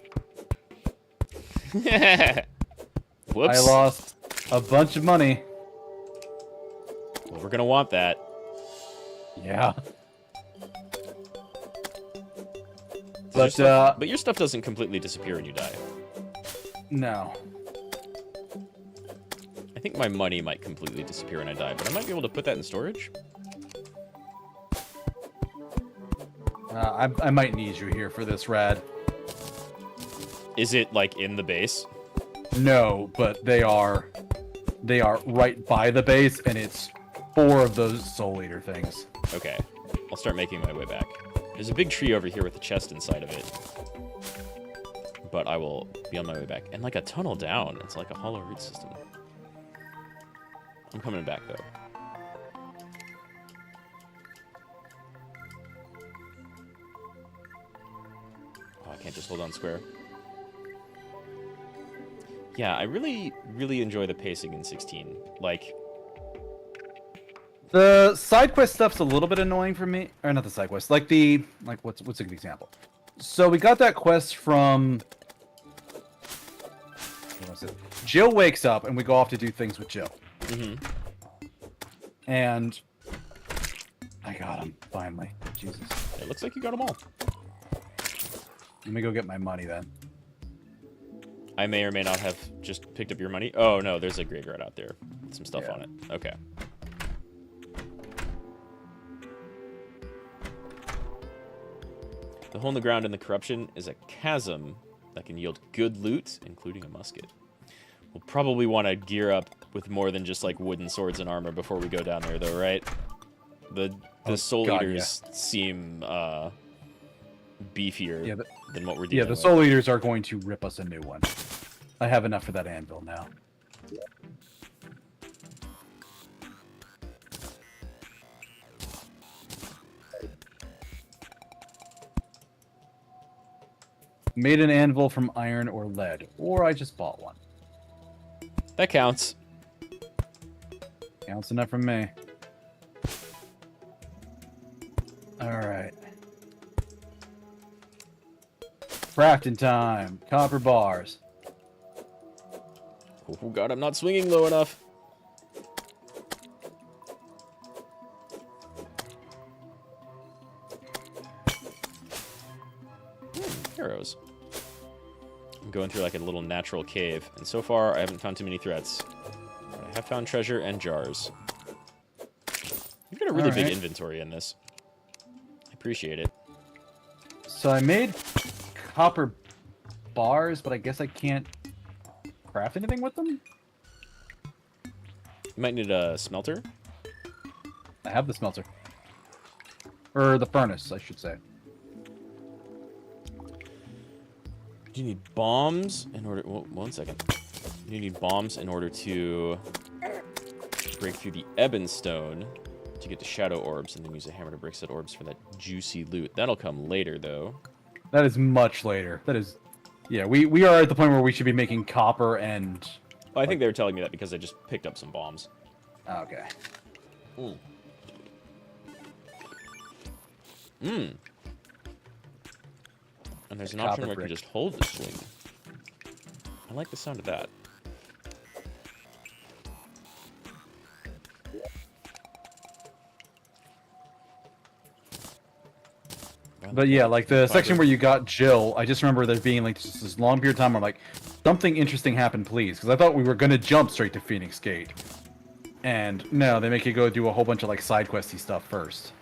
Whoops. I lost a bunch of money. Well, we're gonna want that. Yeah. But your stuff doesn't completely disappear when you die. No. I think my money might completely disappear when I die, but I might be able to put that in storage. I might need you here for this, Rad. Is it, like, in the base? No, but they are right by the base, and it's 4 of those Soul Eater things. Okay. I'll start making my way back. There's a big tree over here with a chest inside of it. But I will be on my way back. And, like, a tunnel down. It's like a hollow root system. I'm coming back, though. Oh, I can't just hold on square. Yeah, I really, really enjoy the pacing in 16. Like... The side quest stuff's a little bit annoying for me. Or not the side quest. Like, what's a good example? So we got that quest from... What was it? Jill wakes up, and we go off to do things with Jill. Mm-hmm. And... I got him, finally. Jesus. It looks like you got them all. Let me go get my money, then. I may or may not have just picked up your money. Oh, no, there's a graveyard out there with some stuff Yeah. on it. Okay. The hole in the ground in the corruption is a chasm that can yield good loot, including a musket. We'll probably want to gear up with more than just like wooden swords and armor before we go down there, though, right? The Soul Eaters seem beefier than what we're dealing with. Yeah, the Soul Eaters are going to rip us a new one. I have enough for that anvil now. Made an anvil from iron or lead, or I just bought one. That counts. Counts enough from me. Alright. Crafting time. Copper bars. Oh god, I'm not swinging low enough. Arrows. I'm going through like a little natural cave, and so far I haven't found too many threats. But I have found treasure and jars. You've got a really big inventory in this. I appreciate it. So I made copper bars, but I guess I can't craft anything with them? You might need a smelter. I have the smelter. Or the furnace, I should say. You need bombs in order... Well, one second. You need bombs in order to break through the ebon stone to get the shadow orbs, and then use a hammer to break said orbs for that juicy loot. That'll come later, though. That is much later. That is... Yeah, we are at the point where we should be making copper and... Well, I think they were telling me that because I just picked up some bombs. Okay. And there's an option where I can just hold the swing. I like the sound of that. But yeah, like the section where you got Jill, I just remember there being like just this long period of time where I'm like, something interesting happen, please. Because I thought we were going to jump straight to Phoenix Gate. And no, they make you go do a whole bunch of like side questy stuff first.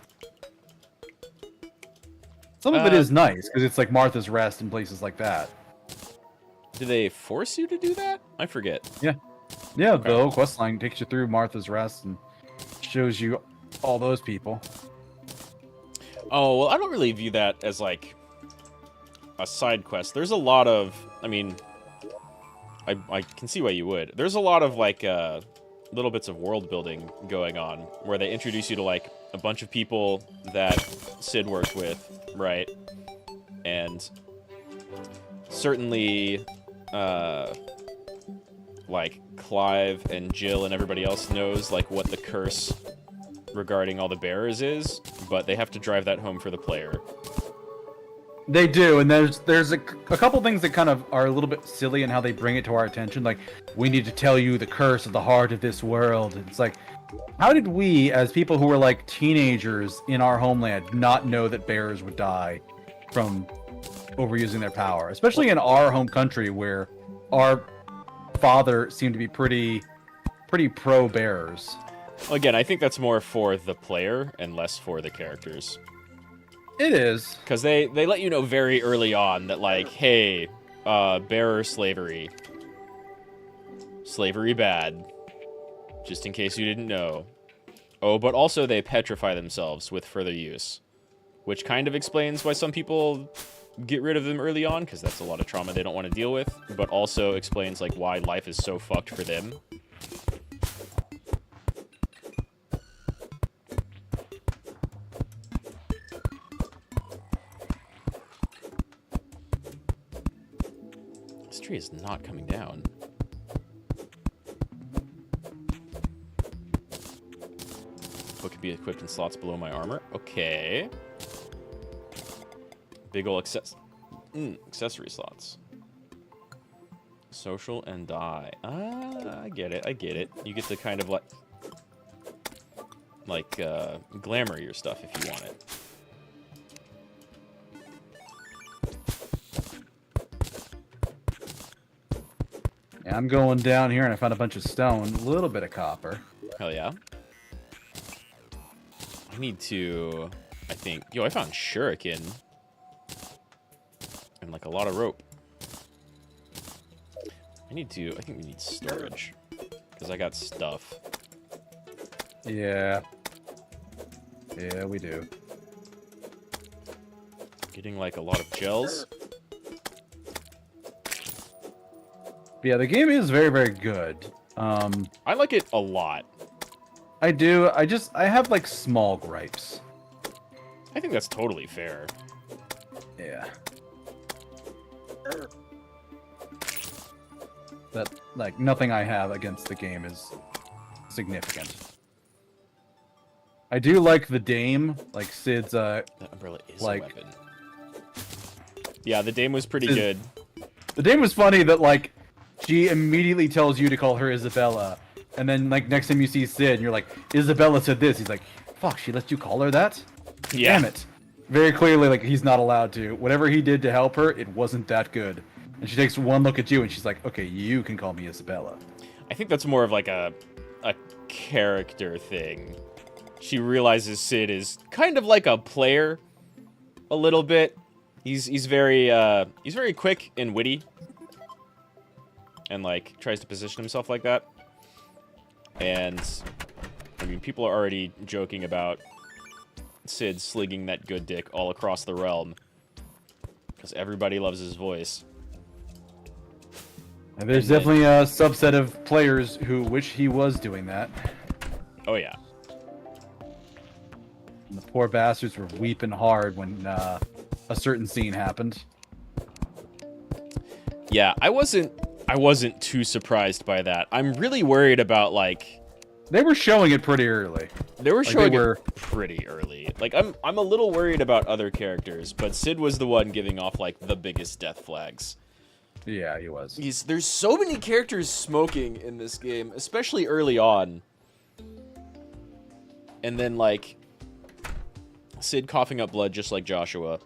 Some of it is nice, because it's like Martha's Rest and places like that. Do they force you to do that? I forget. Yeah. Yeah, okay. The whole quest line takes you through Martha's Rest and shows you all those people. Oh, well, I don't really view that as, like, a side quest. There's a lot of... I mean, I can see why you would. There's a lot of, like, little bits of world building going on, where they introduce you to, like, a bunch of people that Sid worked with, right? And certainly, like, Clive and Jill and everybody else knows, like, what the curse regarding all the bearers is, but they have to drive that home for the player. They do, and there's a couple things that kind of are a little bit silly in how they bring it to our attention. Like, we need to tell you the curse of the heart of this world. It's like, how did we, as people who were like teenagers in our homeland, not know that bearers would die from overusing their power? Especially in our home country, where our father seemed to be pretty pro-bearers. Well, again, I think that's more for the player and less for the characters. It is. Because they let you know very early on that, like, hey, bearer slavery. Slavery bad. Just in case you didn't know. Oh, but also they petrify themselves with further use. Which kind of explains why some people get rid of them early on, because that's a lot of trauma they don't want to deal with. But also explains, like, why life is so fucked for them. This tree is not coming down. What could be equipped in slots below my armor? Okay. Big ol' accessory slots. Social and die. Ah, I get it. I get it. You get to kind of like glamour your stuff if you want it. Yeah, I'm going down here and I found a bunch of stone, a little bit of copper. Hell yeah. I need to, I think... Yo, I found shuriken. And like a lot of rope. I think we need storage. Because I got stuff. Yeah. Yeah, we do. Getting like a lot of gels. Yeah, the game is very, very good. I like it a lot. I do. I have like small gripes. I think that's totally fair. Yeah. That, like, nothing I have against the game is significant. I do like the Dame, like Sid's, That umbrella is like, a weapon. Yeah, the Dame was pretty good. The Dame was funny that, like, she immediately tells you to call her Isabella, and then, like, next time you see Sid, and you're like, Isabella said this. He's like, fuck, she let you call her that? Yeah. Damn it. Very clearly, like, he's not allowed to. Whatever he did to help her, it wasn't that good. And she takes one look at you, and she's like, okay, you can call me Isabella. I think that's more of like a character thing. She realizes Sid is kind of like a player, a little bit. He's very quick and witty, and like tries to position himself like that. And I mean, people are already joking about Sid slinging that good dick all across the realm because everybody loves his voice. And there's definitely a subset of players who wish he was doing that. Oh yeah. And the poor bastards were weeping hard when a certain scene happened. Yeah, I wasn't too surprised by that. I'm really worried about like they were showing it pretty early. They were showing it pretty early. Like I'm a little worried about other characters, but Sid was the one giving off like the biggest death flags. Yeah, he was. There's so many characters smoking in this game, especially early on. And then, like, Sid coughing up blood just like Joshua.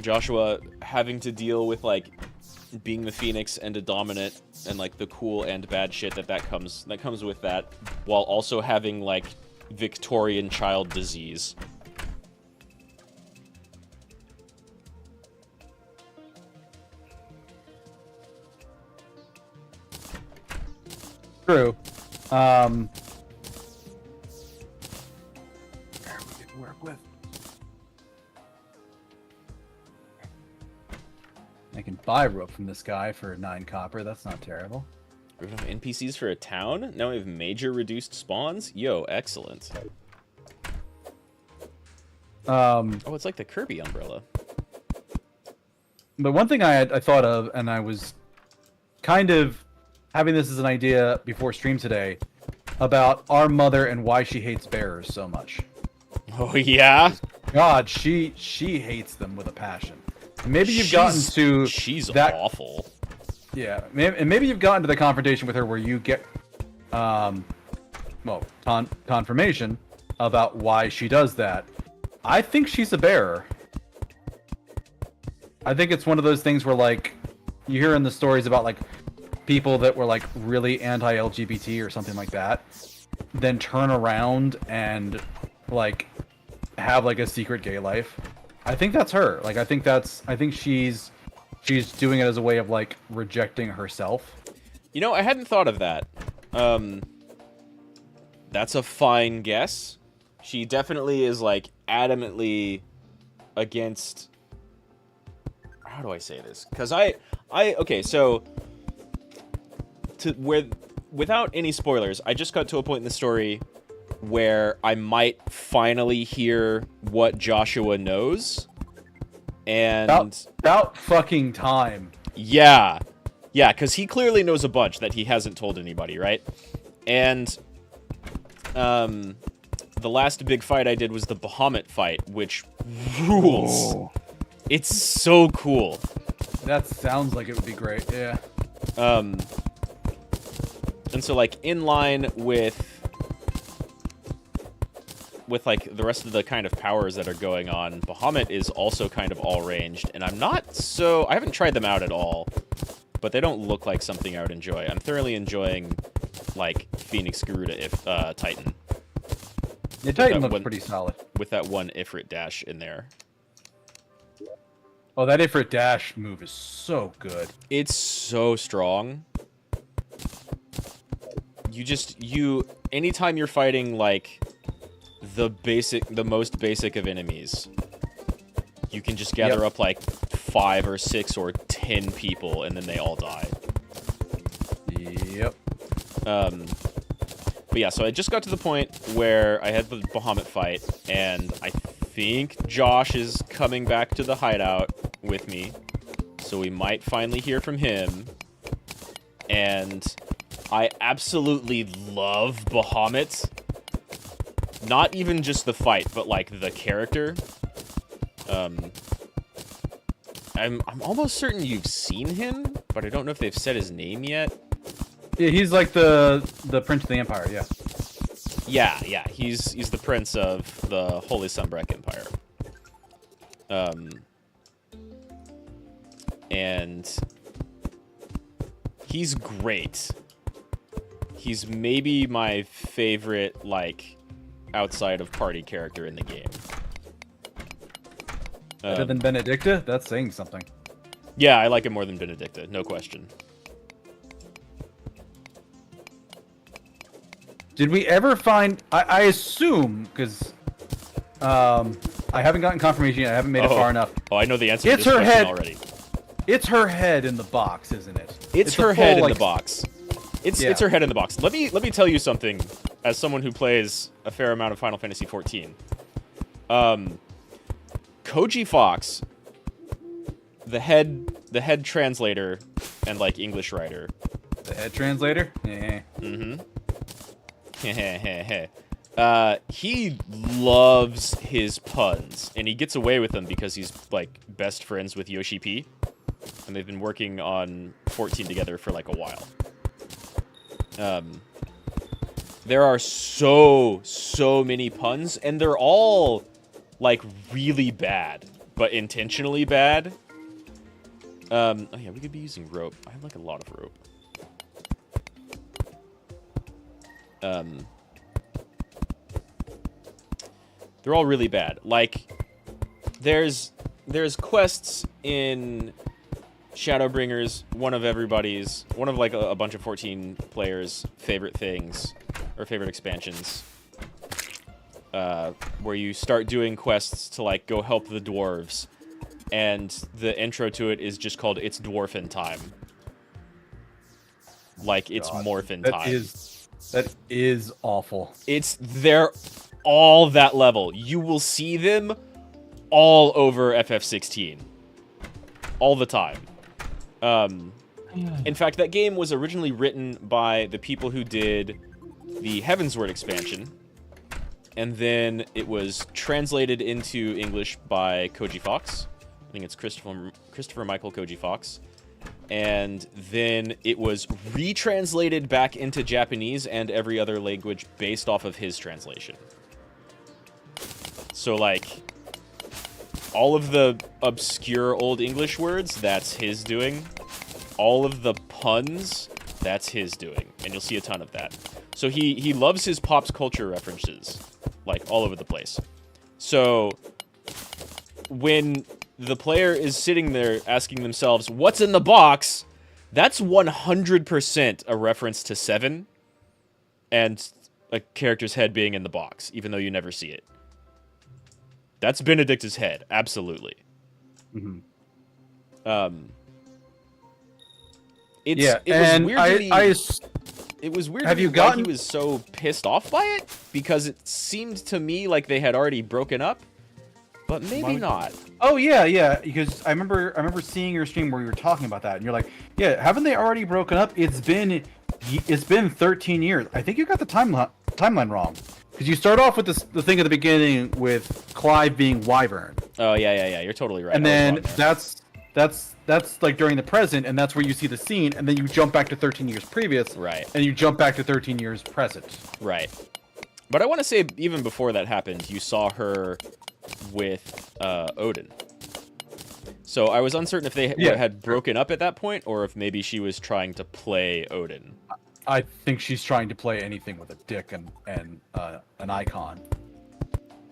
Joshua having to deal with, like, being the Phoenix and a dominant and, like, the cool and bad shit that comes with that, while also having, like, Victorian child disease. True. Work with. I can buy rope from this guy for 9 copper. That's not terrible. We have NPCs for a town. Now we have major reduced spawns. Yo, excellent. Oh, it's like the Kirby umbrella. But one thing I thought of, and I was kind of having this as an idea before stream today, about our mother and why she hates bearers so much. Oh yeah? God, she hates them with a passion. Maybe you've gotten to she's that, awful. Yeah, and maybe you've gotten to the confrontation with her where you get, confirmation about why she does that. I think she's a bearer. I think it's one of those things where, like, you hear in the stories about, like, people that were, like, really anti-LGBT or something like that, then turn around and, like, have, like, a secret gay life. I think that's her. Like, I think she's doing it as a way of, like, rejecting herself. You know, I hadn't thought of that. That's a fine guess. She definitely is, like, adamantly against... How do I say this? Because okay, so... without any spoilers, I just got to a point in the story where I might finally hear what Joshua knows. And... About fucking time. Yeah. Yeah, because he clearly knows a bunch that he hasn't told anybody, right? And... the last big fight I did was the Bahamut fight, which rules. Oh. It's so cool. That sounds like it would be great, yeah. And so, like, in line with like the rest of the kind of powers that are going on, Bahamut is also kind of all ranged, and I haven't tried them out at all, but they don't look like something I would enjoy. I'm thoroughly enjoying, like, Phoenix Garuda Titan. The Titan looks pretty solid. With that one Ifrit dash in there. Oh, that A for a dash move is so good. It's so strong. Anytime you're fighting, like, the most basic of enemies, you can just gather up, like, 5 or 6 or 10 people, and then they all die. Yep. But yeah, so I just got to the point where I had the Bahamut fight, and I think Josh is coming back to the hideout with me, so we might finally hear from him. And I absolutely love Bahamut. Not even just the fight, but like the character. I'm almost certain you've seen him, but I don't know if they've said his name yet. Yeah, he's like the Prince of the Empire, yeah. Yeah, he's the prince of the Holy Sunbreak Empire. And he's great. He's maybe my favorite, like, outside of party character in the game. Better than Benedicta? That's saying something. Yeah, I like him more than Benedicta, no question. Did we ever find... I assume, because I haven't gotten confirmation yet. I haven't made it far enough. Oh, I know the answer to It's this her question head. already. It's her head in the box, isn't it? It's her head in the box. It's her head in the box. Let me tell you something, as someone who plays a fair amount of Final Fantasy XIV. Koji Fox, the head translator and like English writer. The head translator? Yeah. He loves his puns, and he gets away with them because he's like best friends with Yoshi P, and they've been working on 14 together for like a while. There are so many puns, and they're all like really bad, but intentionally bad. Oh yeah, we could be using rope. I have like a lot of rope. They're all really bad. Like, there's quests in Shadowbringers, one of like a bunch of 14 players' favorite things, or favorite expansions, where you start doing quests to like go help the dwarves, and the intro to it is just called "It's Dwarfin' Time." Like, it's morphin' time. That is awful. They're all that level. You will see them all over FF16. All the time. In fact, that game was originally written by the people who did the Heavensward expansion. And then it was translated into English by Koji Fox. I think it's Christopher Michael Koji Fox. And then it was retranslated back into Japanese and every other language based off of his translation. So, like, all of the obscure Old English words, that's his doing. All of the puns, that's his doing. And you'll see a ton of that. So he loves his pop culture references, like, all over the place. So when the player is sitting there asking themselves, what's in the box? That's 100% a reference to 7 and a character's head being in the box, even though you never see it. That's Benedicta's head, absolutely. Mm-hmm. It was weird to me why he was so pissed off by it, because it seemed to me like they had already broken up, but maybe not. Oh yeah, because I remember seeing your stream where you were talking about that, and you're like, yeah, haven't they already broken up? It's been 13 years. I think you got the timeline wrong, because you start off with the thing at the beginning with Clive being Wyvern. Oh yeah, you're totally right. And then that's like during the present, and that's where you see the scene, and then you jump back to 13 years previous, right? And you jump back to 13 years present, right? But I want to say, even before that happened, you saw her with Odin. So I was uncertain if they had broken up at that point, or if maybe she was trying to play Odin. I think she's trying to play anything with a dick and an icon.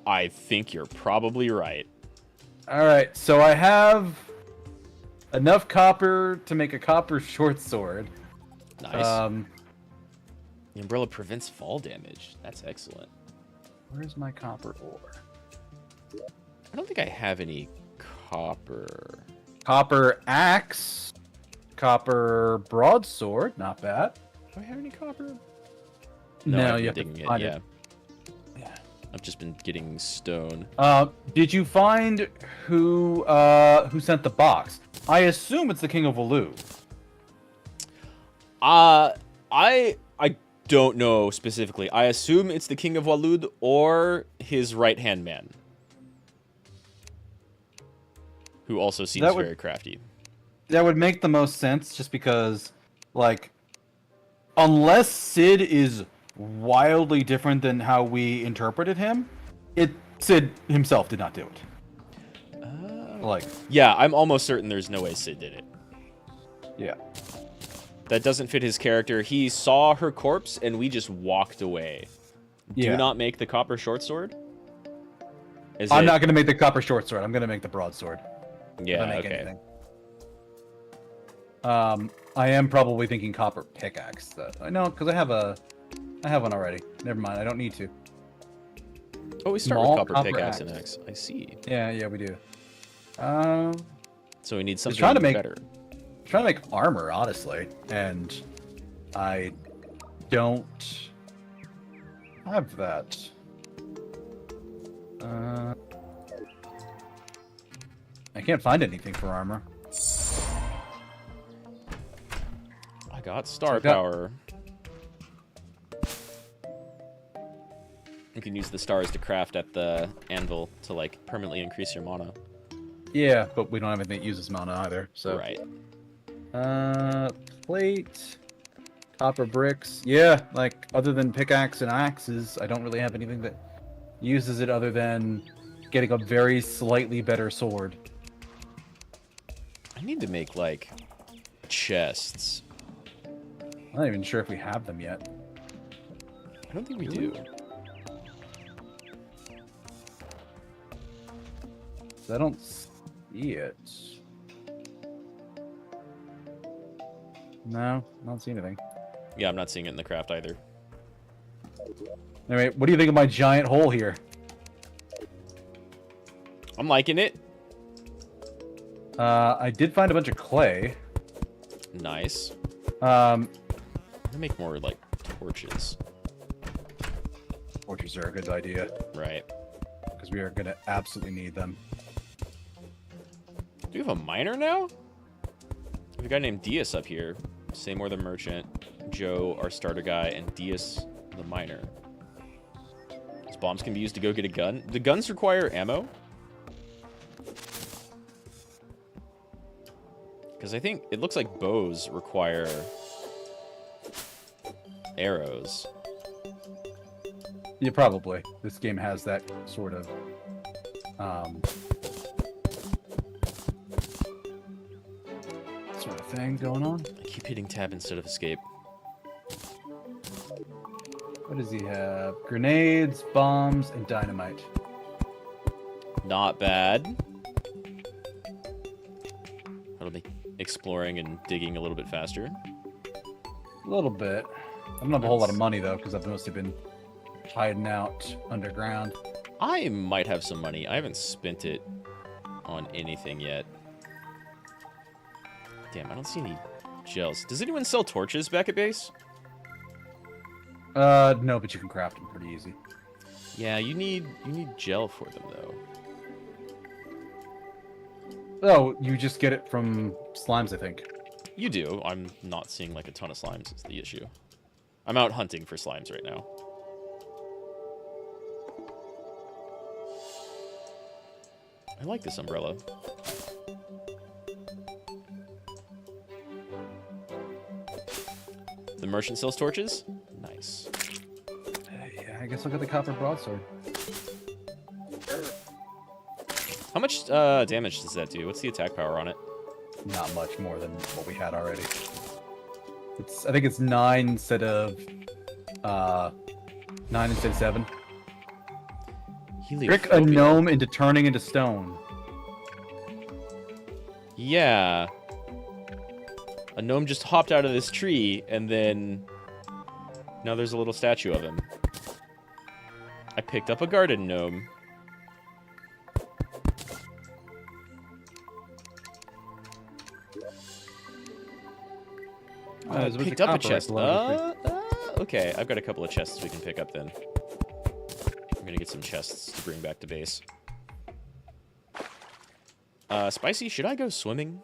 I think you're probably right. All right, so I have enough copper to make a copper short sword. Nice. The umbrella prevents fall damage. That's excellent. Where's my copper ore? I don't think I have any copper. Copper axe, copper broadsword, not bad. Do I have any copper? No, I've you been have to digging find it. it. Yeah. I've just been getting stone. Did you find who sent the box? I assume it's the King of Waloo. I don't know specifically. I assume it's the King of Walud or his right-hand man, who also seems very crafty. That would make the most sense, just because, like, unless Sid is wildly different than how we interpreted him, Sid himself did not do it. Yeah, I'm almost certain there's no way Sid did it. Yeah. That doesn't fit his character. He saw her corpse, and we just walked away. Yeah. Do not make the copper short sword? I'm not going to make the copper short sword. I'm going to make the broadsword. Yeah, If I make okay. anything. I am probably thinking copper pickaxe, though. I know, because I have one already. Never mind, I don't need to. Oh, we start Small with copper copper pickaxe and axe. axe. I see. Yeah, we do. So we need something trying to make- better. I'm trying to make armor, honestly, and I don't have that. I can't find anything for armor. I got star Check out- power. You can use the stars to craft at the anvil to, like, permanently increase your mana. Yeah, but we don't have anything that uses mana either, so. Right. Plate, copper bricks. Yeah, like, other than pickaxe and axes, I don't really have anything that uses it other than getting a very slightly better sword. I need to make, like, chests. I'm not even sure if we have them yet. I don't think we do. I don't see it. No, I don't see anything. Yeah, I'm not seeing it in the craft either. Anyway, what do you think of my giant hole here? I'm liking it. I did find a bunch of clay. Nice. Um, I'm gonna make more, like, torches. Torches are a good idea, Right. because we are going to absolutely need them. Do we have a miner now? We have a guy named Dias up here. Seymour the merchant, Joe, our starter guy, and Dias the miner. These bombs can be used to go get a gun. Do guns require ammo? Because I think it looks like bows require arrows. Yeah, probably. This game has that sort of thing going on. I keep hitting tab instead of escape. What does he have? Grenades, bombs, and dynamite. Not bad. That'll be exploring and digging a little bit faster. A little bit. I don't have a whole lot of money, though, because I've mostly been hiding out underground. I might have some money. I haven't spent it on anything yet. Damn, I don't see any gels. Does anyone sell torches back at base? No, but you can craft them pretty easy. Yeah, you need gel for them though. Oh, you just get it from slimes, I think. You do. I'm not seeing like a ton of slimes is the issue. I'm out hunting for slimes right now. I like this umbrella. The merchant sells torches? Nice. Yeah, I guess I'll get the copper broadsword. How much damage does that do? What's the attack power on it? Not much more than what we had already. I think it's 9 instead of 7. Trick a gnome into turning into stone. Yeah. A gnome just hopped out of this tree, and then now there's a little statue of him. I picked up a garden gnome. I picked up a chest. Okay, I've got a couple of chests we can pick up then. I'm gonna get some chests to bring back to base. Spicy, should I go swimming?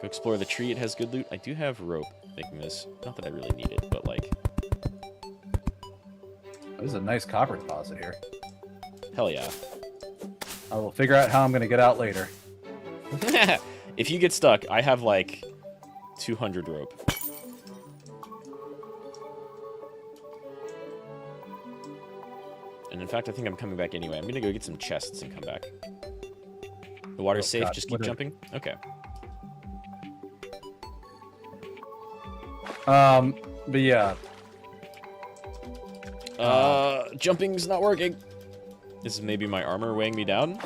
Go explore the tree, it has good loot. I do have rope making this. Not that I really need it, but like... This is a nice copper deposit here. Hell yeah. I will figure out how I'm gonna get out later. If you get stuck, I have like 200 rope. And in fact, I think I'm coming back anyway. I'm gonna go get some chests and come back. The water's safe, just keep jumping? Okay. But yeah. Jumping's not working. This is maybe my armor weighing me down.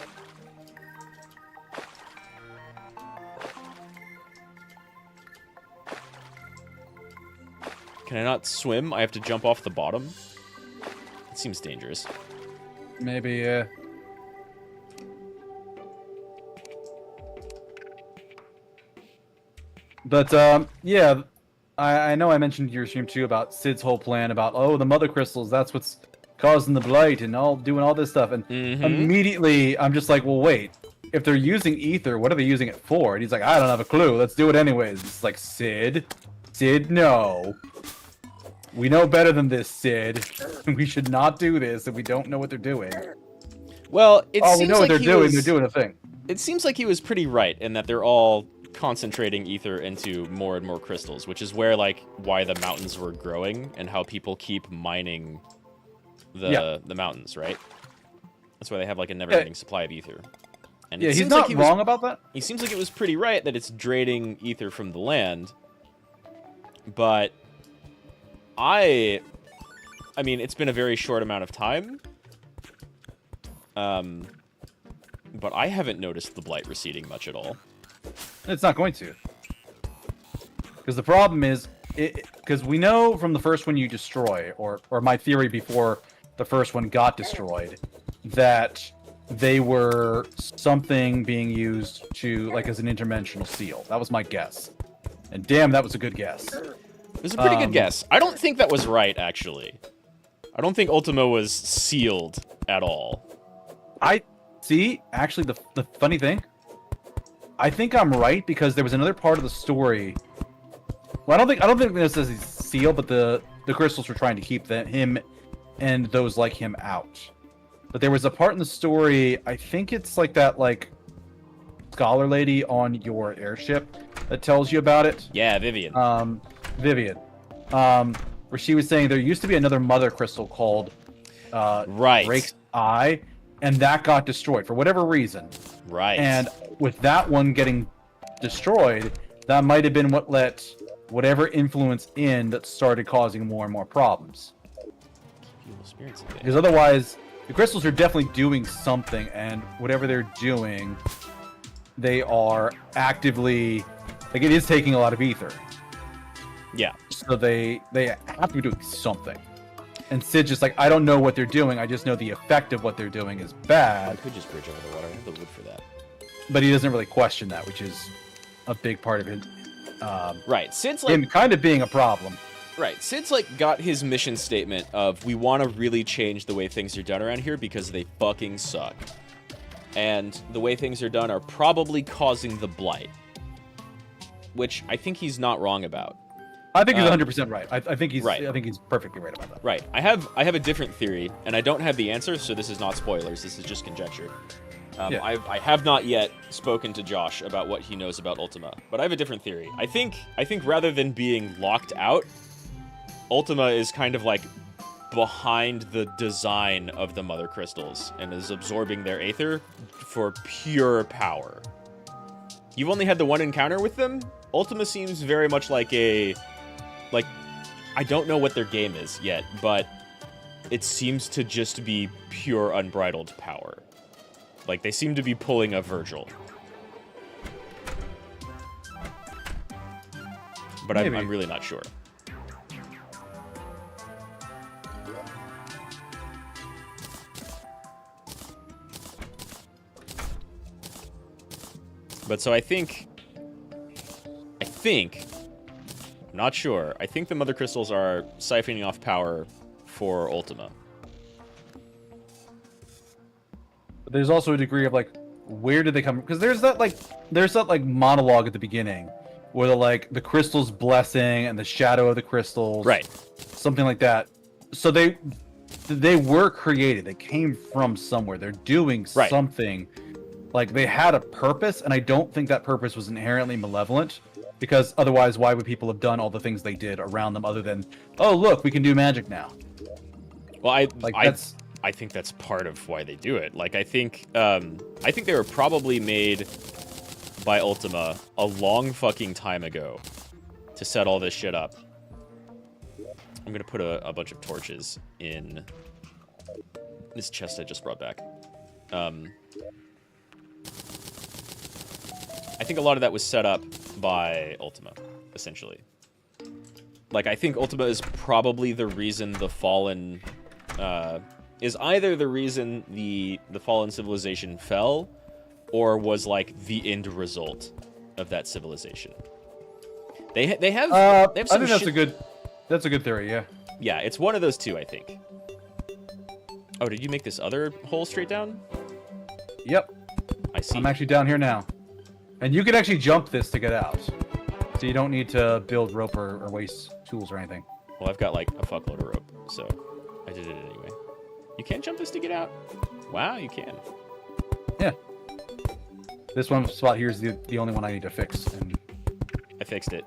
Can I not swim? I have to jump off the bottom? It seems dangerous. Maybe, But, yeah, I know I mentioned your stream too about Sid's whole plan about, oh, the mother crystals, that's what's causing the blight and doing all this stuff. And immediately I'm just like, well, wait, if they're using ether, what are they using it for? And he's like, I don't have a clue. Let's do it anyways. It's like, Sid, no. We know better than this, Sid. We should not do this if we don't know what they're doing. Well, it seems we know like what they're doing. They're doing a thing. It seems like he was pretty right in that they're all concentrating ether into more and more crystals, which is where, like, why the mountains were growing and how people keep mining the mountains, right? That's why they have, like, a never-ending supply of ether. And yeah, he's not wrong about that. He seems like it was pretty right that it's draining ether from the land, but I mean, it's been a very short amount of time, but I haven't noticed the blight receding much at all. It's not going to. Because the problem is, because we know from the first one you destroy, or my theory before the first one got destroyed, that they were something being used to, like, as an interdimensional seal. That was my guess. And damn, that was a good guess. It was a pretty good guess. I don't think that was right, actually. I don't think Ultima was sealed at all. Actually, the funny thing, I think I'm right because there was another part of the story. Well, I don't think this is sealed, but the crystals were trying to keep him and those like him out. But there was a part in the story, I think it's like that, like, scholar lady on your airship that tells you about it. Yeah, Vivian. Vivian. Where she was saying there used to be another mother crystal called Drake's Eye, and that got destroyed for whatever reason. Right. And with that one getting destroyed, that might have been what let whatever influence in that started causing more and more problems. Because otherwise, the crystals are definitely doing something, and whatever they're doing, they are actively, like, it is taking a lot of ether. Yeah. So they have to be doing something. And Sid's just like, I don't know what they're doing, I just know the effect of what they're doing is bad. I could just bridge over the water. I have the wood for that. But he doesn't really question that, which is a big part of it. Right. Sid's like, him kind of being a problem. Right. Sid's like got his mission statement of, we want to really change the way things are done around here because they fucking suck. And the way things are done are probably causing the blight. Which I think he's not wrong about. I think he's 100% right. I think he's right. I think he's perfectly right about that. Right. I have a different theory, and I don't have the answer, so this is not spoilers. This is just conjecture. Yeah. I have not yet spoken to Josh about what he knows about Ultima, but I have a different theory. I think rather than being locked out, Ultima is kind of like behind the design of the mother crystals and is absorbing their aether for pure power. You've only had the one encounter with them. Ultima seems very much like I don't know what their game is yet, but it seems to just be pure unbridled power. Like, they seem to be pulling a Virgil. but I'm really not sure. But so I think, I'm not sure. I think the Mother Crystals are siphoning off power for Ultima. But there's also a degree of like, where did they come? Because there's that like monologue at the beginning, where the crystal's blessing and the shadow of the crystals, right? Something like that. So they were created. They came from somewhere. They're doing something. Like they had a purpose, and I don't think that purpose was inherently malevolent. Because otherwise, why would people have done all the things they did around them, other than, oh look, we can do magic now? Well, I think that's part of why they do it. Like I think they were probably made by Ultima a long fucking time ago to set all this shit up. I'm gonna put a bunch of torches in this chest I just brought back. I think a lot of that was set up by Ultima, essentially. Like, I think Ultima is probably the reason the Fallen... is either the reason the Fallen civilization fell, or was, like, the end result of that civilization. They have I some think that's a good theory, yeah. Yeah, it's one of those two, I think. Oh, did you make this other hole straight down? Yep. I see. I'm actually down here now. And you can actually jump this to get out. So you don't need to build rope or waste tools or anything. Well, I've got like a fuckload of rope, so I did it anyway. You can jump this to get out? Wow, you can. Yeah. This one spot here is the only one I need to fix. And... I fixed it.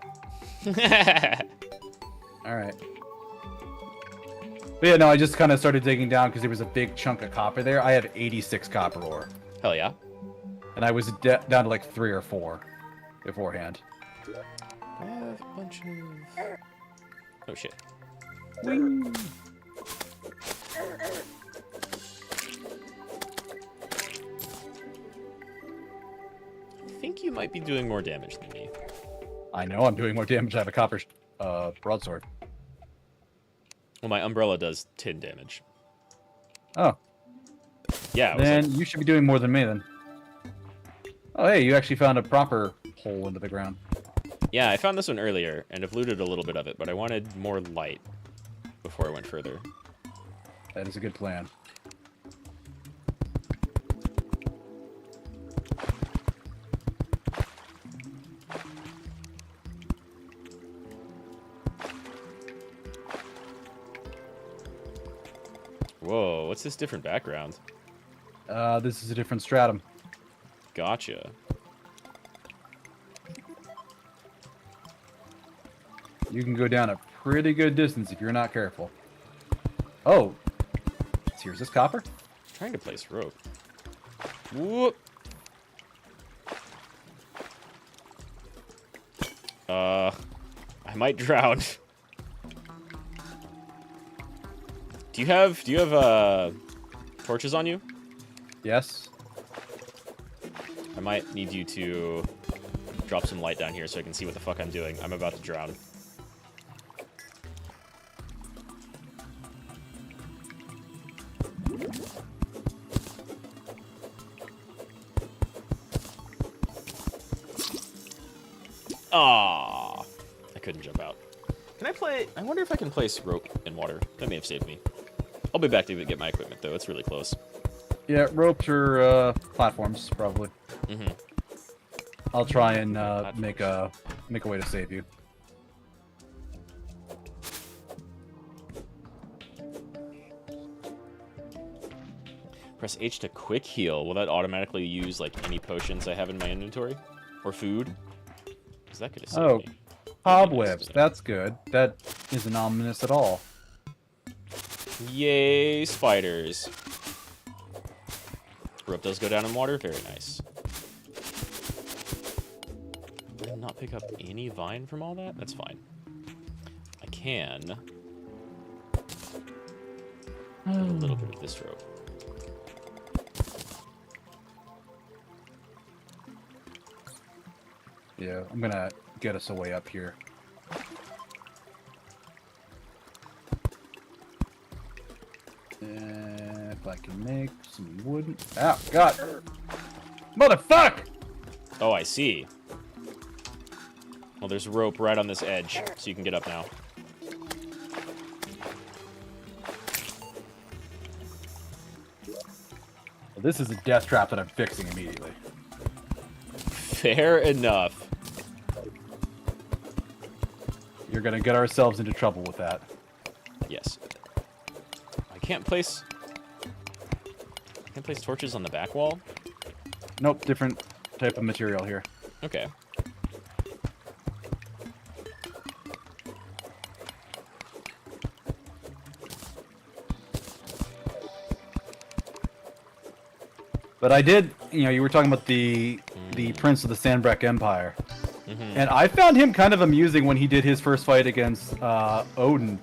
Alright. But yeah, no, I just kind of started digging down because there was a big chunk of copper there. I have 86 copper ore. Hell yeah. And I was down to like 3 or 4 beforehand. I have a bunch of... Oh shit. Wing. I think you might be doing more damage than me. I know I'm doing more damage. I have a copper broadsword. Well, my umbrella does 10 damage. Oh. Yeah. Then you should be doing more than me then. Oh, hey, you actually found a proper hole into the ground. Yeah, I found this one earlier, and I've looted a little bit of it, but I wanted more light before I went further. That is a good plan. Whoa, what's this different background? This is a different stratum. Gotcha. You can go down a pretty good distance if you're not careful. Oh. Here's this copper. I'm trying to place rope. Whoop. I might drown. Do you have torches on you? Yes. I might need you to drop some light down here so I can see what the fuck I'm doing. I'm about to drown. Ah, I couldn't jump out. Can I play? I wonder if I can place rope in water. That may have saved me. I'll be back to get my equipment though. It's really close. Yeah, ropes or platforms probably. Mm-hmm. I'll try and make a way to save you. Press H to quick heal. Will that automatically use like any potions I have in my inventory or food? Because that could have saved me. Cobwebs. That's good. That isn't ominous at all. Yay, spiders. Rope does go down in water. Very nice. Did I not pick up any vine from all that? That's fine. I can get a little bit of this rope. Yeah, I'm gonna get us a way up here. If I can make some wooden... Oh, God. Motherfuck! Oh, I see. Well, there's rope right on this edge, so you can get up now. Well, this is a death trap that I'm fixing immediately. Fair enough. You're gonna get ourselves into trouble with that. Yes. I can't place torches on the back wall? Nope, different type of material here. Okay. But I did, you know, you were talking about the Prince of the Sandbreck Empire. And I found him kind of amusing when he did his first fight against Odin.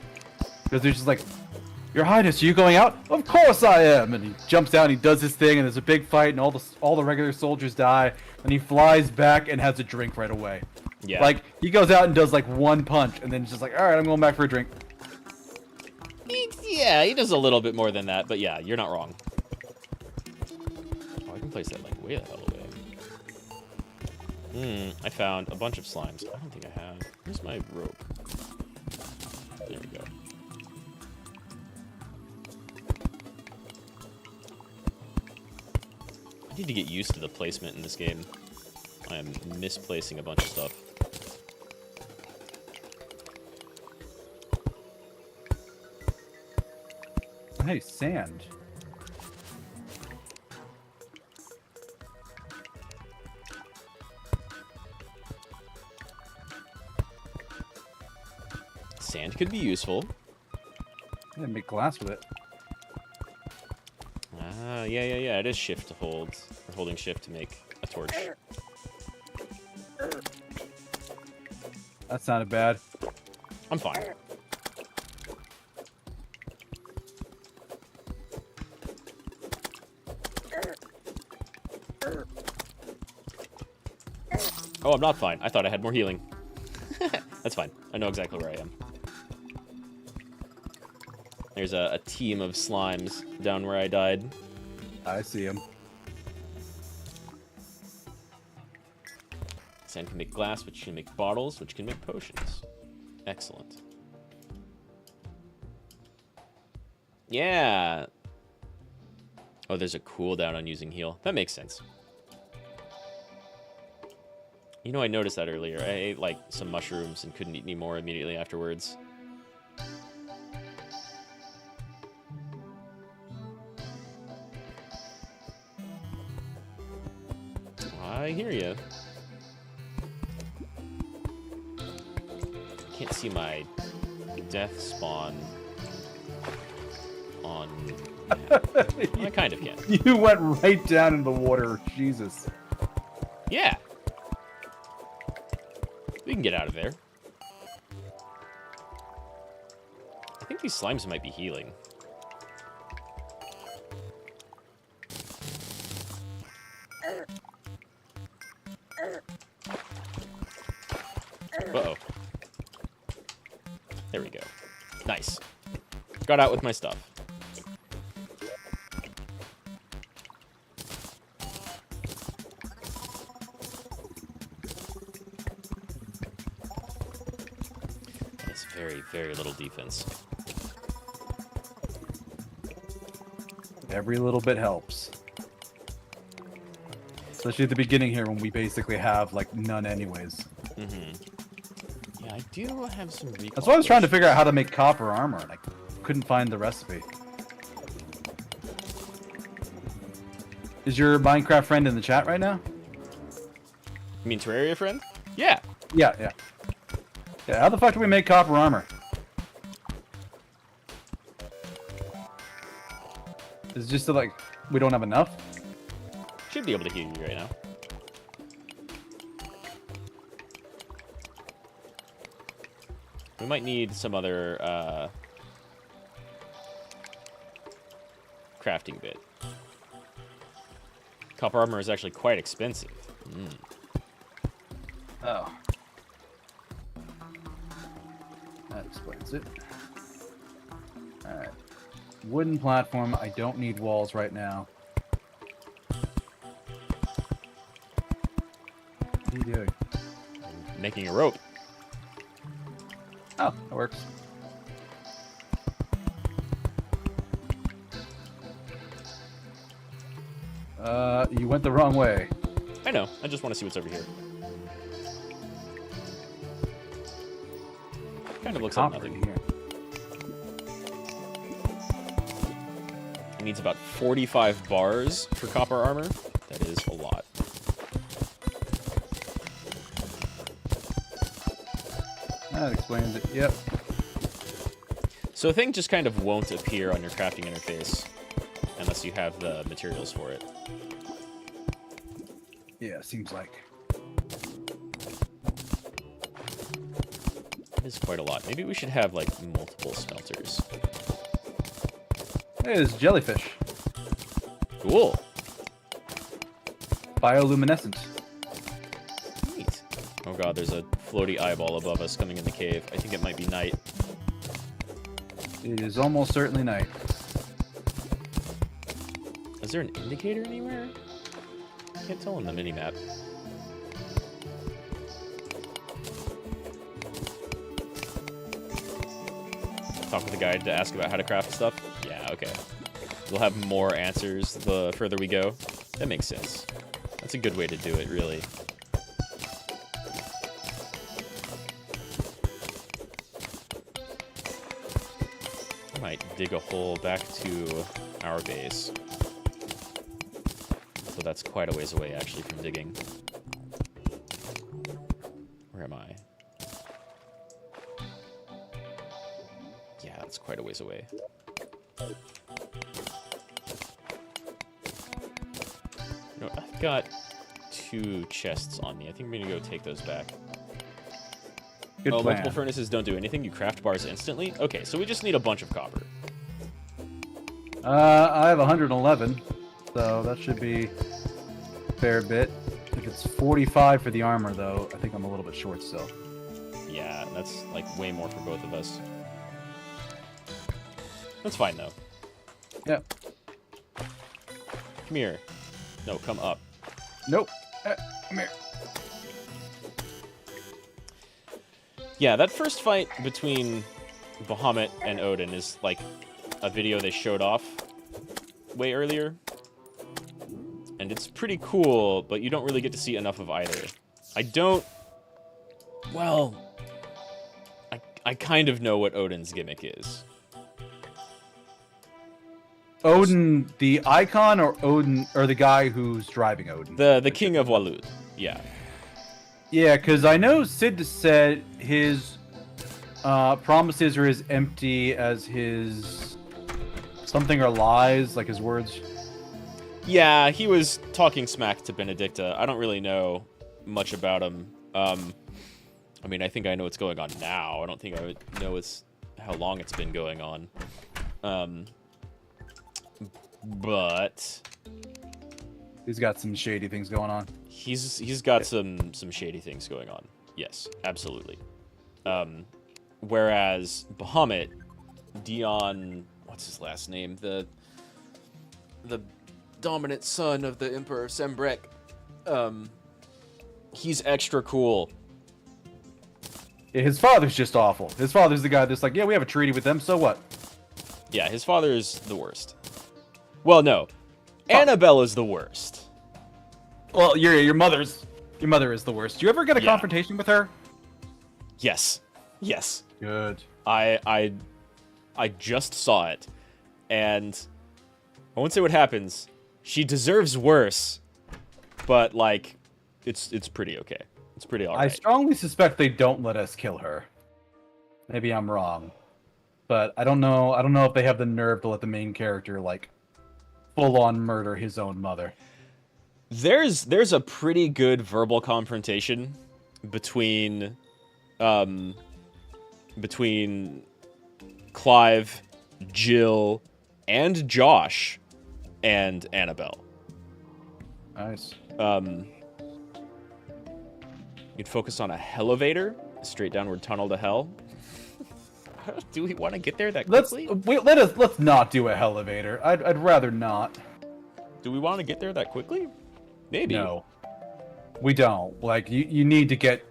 Because he's just like, Your Highness, are you going out? Of course I am! And he jumps out and he does his thing and there's a big fight and all the regular soldiers die. And he flies back and has a drink right away. Yeah. Like, he goes out and does like one punch and then he's just like, alright, I'm going back for a drink. Yeah, he does a little bit more than that, but yeah, you're not wrong. Oh, I can place that like way the hell away. I found a bunch of slimes. I don't think I have. Where's my rope? There we go. I need to get used to the placement in this game. I am misplacing a bunch of stuff. Hey, sand. Sand could be useful. Yeah, make glass with it. Ah, yeah. It is shift to hold. Or holding shift to make a torch. That sounded bad. I'm fine. Oh, I'm not fine. I thought I had more healing. That's fine. I know exactly where I am. There's a team of slimes down where I died. I see him. Sand can make glass, which can make bottles, which can make potions. Excellent. Yeah. Oh, there's a cooldown on using heal. That makes sense. You know, I noticed that earlier. I ate, like, some mushrooms and couldn't eat any more immediately afterwards. I hear you. Can't see my death spawn on... Well, I kind of can. You went right down in the water. Jesus. Yeah. We can get out of there. I think these slimes might be healing. Uh-oh. There we go. Nice. Got out with my stuff. That's very, very little defense. Every little bit helps. Especially at the beginning here when we basically have, like, none anyways. Yeah, I do have some recall. That's why I was trying to figure out how to make copper armor, and I couldn't find the recipe. Is your Minecraft friend in the chat right now? You mean Terraria friend? Yeah. Yeah. Yeah, how the fuck do we make copper armor? Is it just that, like, we don't have enough? Should be able to heal you right now. We might need some other crafting bit. Copper armor is actually quite expensive. Oh. That explains it. Alright. Wooden platform. I don't need walls right now. What are you doing? Making a rope. Oh, that works. You went the wrong way. I know. I just want to see what's over here. Kind of looks like nothing. Here. It needs about 45 bars for copper armor. That is a lot. That explains it. Yep. So a thing just kind of won't appear on your crafting interface unless you have the materials for it. Yeah, seems like. It is quite a lot. Maybe we should have, like, multiple smelters. Hey, there's jellyfish. Cool. Bioluminescent. Neat. Oh god, there's a floaty eyeball above us coming in the cave. I think it might be night. It is almost certainly night. Is there an indicator anywhere? I can't tell on the minimap. Talk with the guide to ask about how to craft stuff? Yeah, okay. We'll have more answers the further we go. That makes sense. That's a good way to do it, really. I might dig a hole back to our base. So that's quite a ways away, actually, from digging. Where am I? Yeah, that's quite a ways away. You know, I've got 2 chests on me. I think I'm gonna go take those back. Good plan. Multiple furnaces don't do anything. You craft bars instantly? Okay, so we just need a bunch of copper. I have 111, so that should be a fair bit. If it's 45 for the armor, though, I think I'm a little bit short still. Yeah, that's like way more for both of us. That's fine, though. Yep. Come here. No, come up. Nope. Come here. Yeah, that first fight between Bahamut and Odin is like a video they showed off way earlier. And it's pretty cool, but you don't really get to see enough of either. Well, I kind of know what Odin's gimmick is. Odin, the icon, or Odin, or the guy who's driving Odin? The king of Walud, yeah. Yeah, because I know Sid said his promises are as empty as his something or lies, like his words. Yeah, he was talking smack to Benedicta. I don't really know much about him. I mean, I think I know what's going on now. I don't think I would know how long it's been going on. But He's got some shady things going on. he's got some shady things going on. Yes, absolutely. Whereas Bahamut, Dion, what's his last name? The dominant son of the Emperor Sembrek. He's extra cool. Yeah, his father's just awful. His father's the guy that's like, yeah, we have a treaty with them, so what? Yeah, his father is the worst. Well, no. Annabelle is the worst. Well, your mother is the worst. Do you ever get a confrontation with her? Yes. Yes. Good. I just saw it, and I won't say what happens. She deserves worse, but like, it's pretty okay. It's pretty alright. I strongly suspect they don't let us kill her. Maybe I'm wrong, but I don't know. I don't know if they have the nerve to let the main character like full on murder his own mother. There's a pretty good verbal confrontation between Clive, Jill, and Josh and Annabelle. Nice. You'd focus on a elevator, straight downward tunnel to hell. Do we want to get there that Let's quickly? let's not do a elevator. I'd rather not. Do we want to get there that quickly? Maybe. No, we don't. Like you need to get.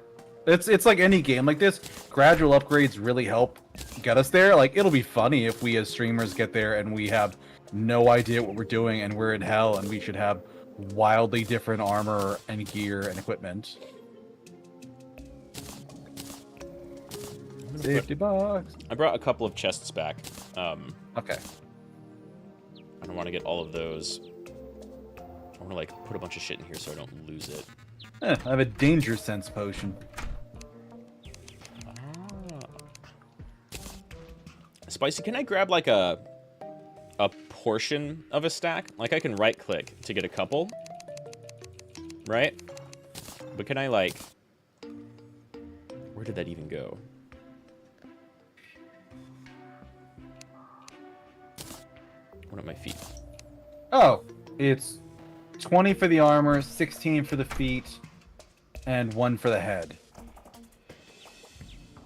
It's like any game like this. Gradual upgrades really help get us there. Like it'll be funny if we as streamers get there and we have no idea what we're doing and we're in hell and we should have wildly different armor and gear and equipment. Safety box. I brought a couple of chests back. Okay. I don't want to get all of those. I want to like put a bunch of shit in here so I don't lose it. I have a danger sense potion. Spicy, can I grab like a portion of a stack? Like I can right click to get a couple, right? But can I like, where did that even go? One at my feet. Oh, it's 20 for the armor, 16 for the feet, and 1 for the head.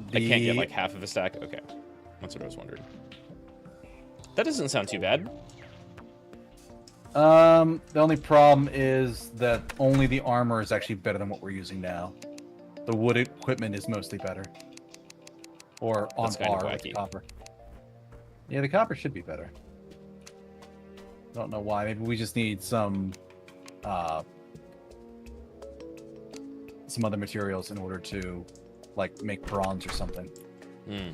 I can't get like half of a stack? Okay. That's what I was wondering. That doesn't sound too bad. The only problem is that only the armor is actually better than what we're using now. The wood equipment is mostly better. Or on That's kind of par with wacky. copper. Yeah, the copper should be better. Don't know why. Maybe we just need some other materials in order to, like, make bronze or something. Hmm.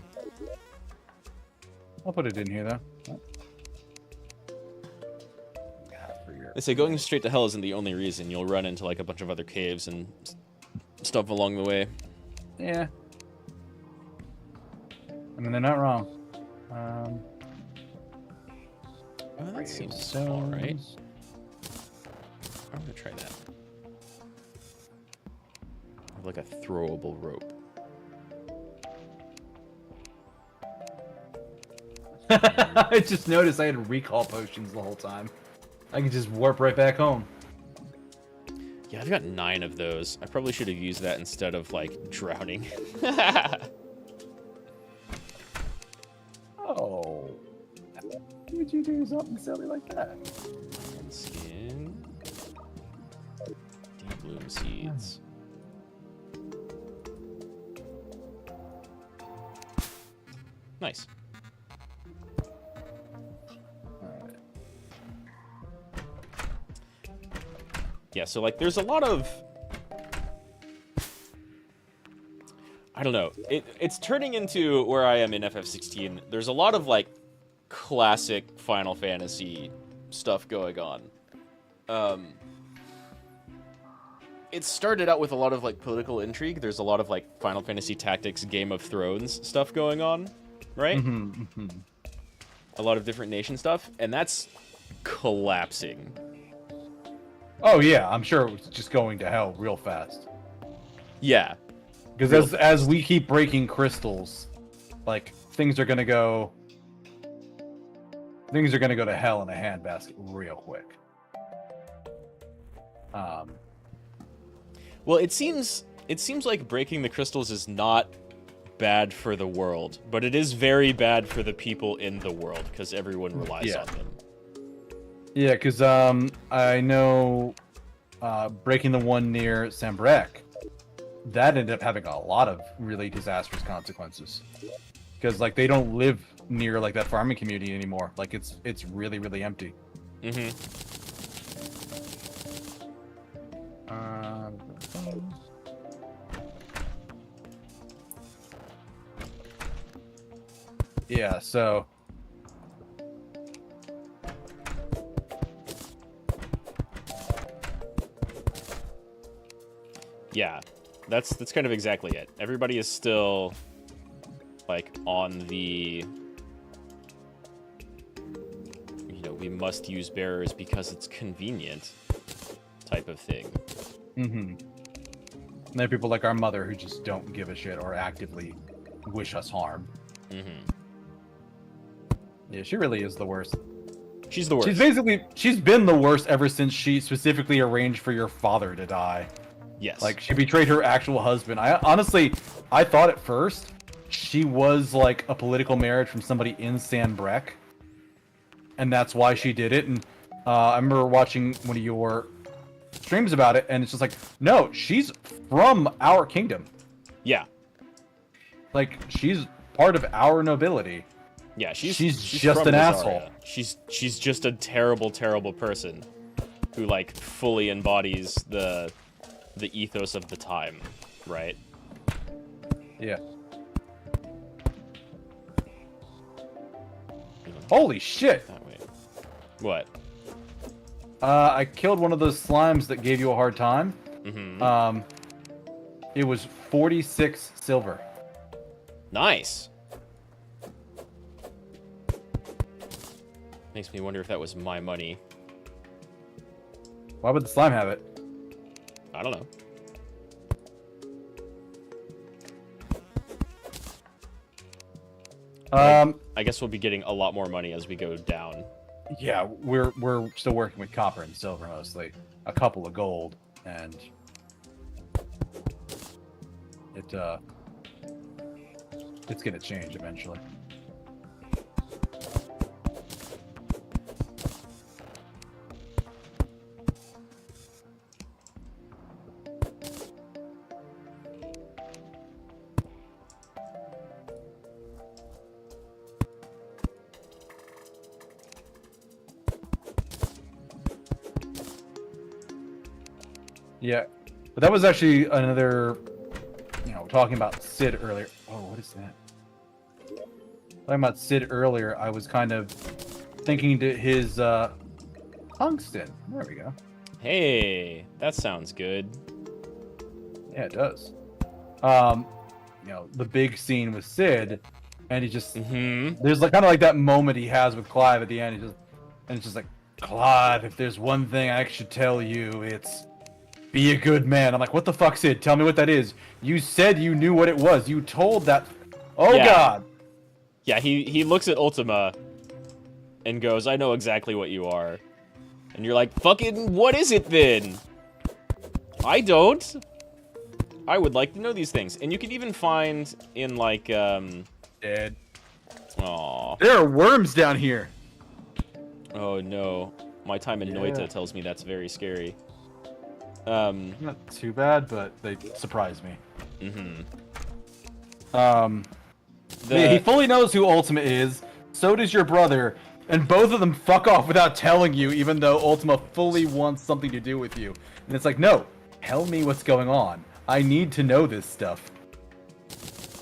I'll put it in here, though. They say going straight to hell isn't the only reason. You'll run into like a bunch of other caves and stuff along the way. Yeah. I mean, they're not wrong. Oh, that seems so alright. I'm gonna try that. I have like a throwable rope. I just noticed I had recall potions the whole time. I could just warp right back home. Yeah, I've got 9 of those. I probably should have used that instead of like drowning. Oh. Why would you do something silly like that? Lion skin. Deep bloom seeds. Nice. Yeah, so like there's a lot of, I don't know. It's turning into where I am in FF16. There's a lot of like classic Final Fantasy stuff going on. It started out with a lot of like political intrigue. There's a lot of like Final Fantasy Tactics, Game of Thrones stuff going on, right? A lot of different nation stuff, and that's collapsing. Oh yeah, I'm sure it was just going to hell real fast. Yeah. Because as we keep breaking crystals, like things are gonna go to hell in a handbasket real quick. Well, it seems like breaking the crystals is not bad for the world, but it is very bad for the people in the world because everyone relies on them. Yeah, because I know breaking the one near Sambrek, that ended up having a lot of really disastrous consequences. Because like they don't live near like that farming community anymore. Like it's really, really empty. Yeah, so yeah, that's kind of exactly it. Everybody is still like on the, you know, we must use bearers because it's convenient type of thing. And there are people like our mother who just don't give a shit or actively wish us harm. Yeah, she really is the worst. She's the worst. She's been the worst ever since she specifically arranged for your father to die. Yes. Like, she betrayed her actual husband. I thought at first she was like a political marriage from somebody in San Brec, and that's why she did it. And I remember watching one of your streams about it, and it's just like, no, she's from our kingdom. Yeah. Like, she's part of our nobility. Yeah, she's just from an Rosaria. asshole. She's just a terrible, terrible person who like fully embodies the ethos of the time, right? Yeah. Holy shit! That way. What? I killed one of those slimes that gave you a hard time. Mm-hmm. It was 46 silver. Nice. Makes me wonder if that was my money. Why would the slime have it? I don't know. I guess we'll be getting a lot more money as we go down. Yeah, we're still working with copper and silver mostly. A couple of gold, and it's gonna change eventually. Yeah, but that was actually another, talking about Sid earlier. Oh, what is that? Talking about Sid earlier, I was kind of thinking to his tungsten. There we go. Hey, that sounds good. Yeah, it does. The big scene with Sid, and he just there's like kind of like that moment he has with Clive at the end. It's just like, Clive, if there's one thing I should tell you, it's be a good man. I'm like, what the fuck, Sid? Tell me what that is. You said you knew what it was. You told that. Oh, yeah. God. Yeah, he looks at Ultima and goes, I know exactly what you are. And you're like, fucking, what is it then? I don't. I would like to know these things. And you can even find in, like, Dead. Aww. There are worms down here. Oh, no. My time in Noita tells me that's very scary. Not too bad, but they surprised me. He fully knows who Ultima is. So does your brother, and both of them fuck off without telling you, even though Ultima fully wants something to do with you. And it's like, no, tell me what's going on. I need to know this stuff.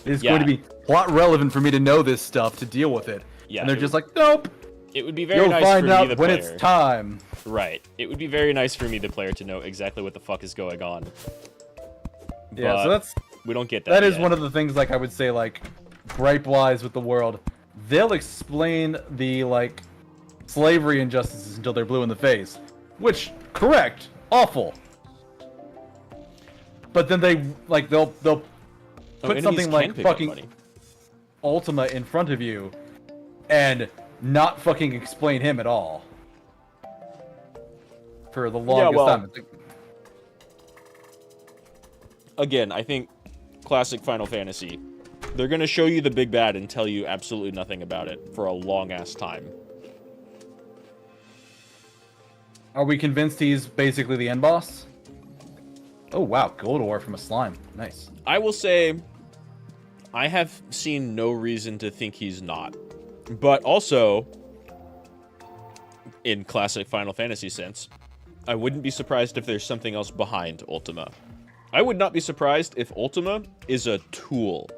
It's going to be plot relevant for me to know this stuff to deal with it. Yeah, and they're just like, nope. It would be very nice for me, the player. You'll find out when it's time. Right. It would be very nice for me, the player, to know exactly what the fuck is going on. Yeah, but so that's... we don't get that That yet. is one of the things, like, I would say, like, gripe-wise with the world. They'll explain the, like, slavery injustices until they're blue in the face. Which, correct. Awful. But then they, like, they'll put something like fucking Ultima in front of you and not fucking explain him at all. For the longest time. Again, I think classic Final Fantasy, they're gonna show you the big bad and tell you absolutely nothing about it for a long-ass time. Are we convinced he's basically the end boss? Oh wow, gold ore from a slime. Nice. I will say, I have seen no reason to think he's not. But also, in classic Final Fantasy sense, I wouldn't be surprised if there's something else behind Ultima. I would not be surprised if Ultima is a tool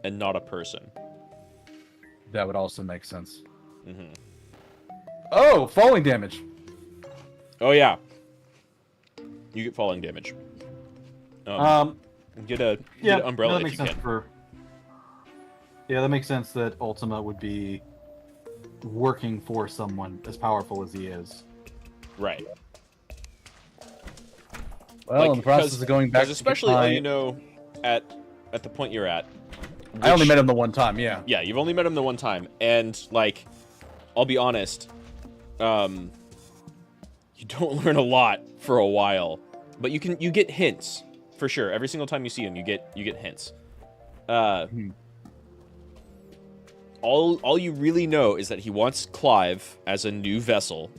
and not a person. That would also make sense. Oh, falling damage. Oh yeah, you get falling damage. Get an umbrella if you can. Yeah, that makes sense that Ultima would be working for someone as powerful as he is. Right. Well, in the process of going back, especially at the point you're at. I only met him the one time. Yeah. Yeah, you've only met him the one time, and like, I'll be honest, you don't learn a lot for a while, but you get hints for sure. Every single time you see him, you get hints. all you really know is that he wants Clive as a new vessel,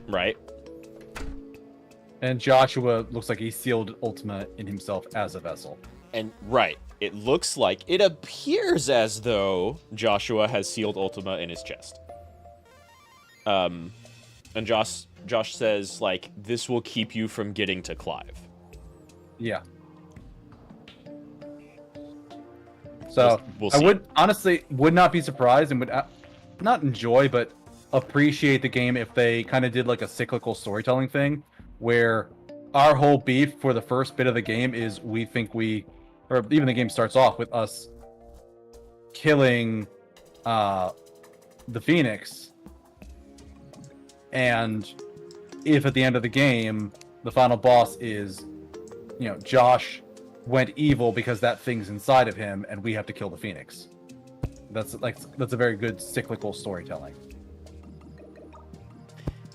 right? And Joshua looks like he sealed Ultima in himself as a vessel. And right, it looks like, it appears as though Joshua has sealed Ultima in his chest. And Josh says, like, this will keep you from getting to Clive. Yeah. So We'll see. I would honestly would not be surprised and would not enjoy, but appreciate the game if they kind of did like a cyclical storytelling thing, where our whole beef for the first bit of the game is we think or even the game starts off with us killing the Phoenix, and if at the end of the game the final boss is, Josh went evil because that thing's inside of him and we have to kill the Phoenix. That's a very good cyclical storytelling.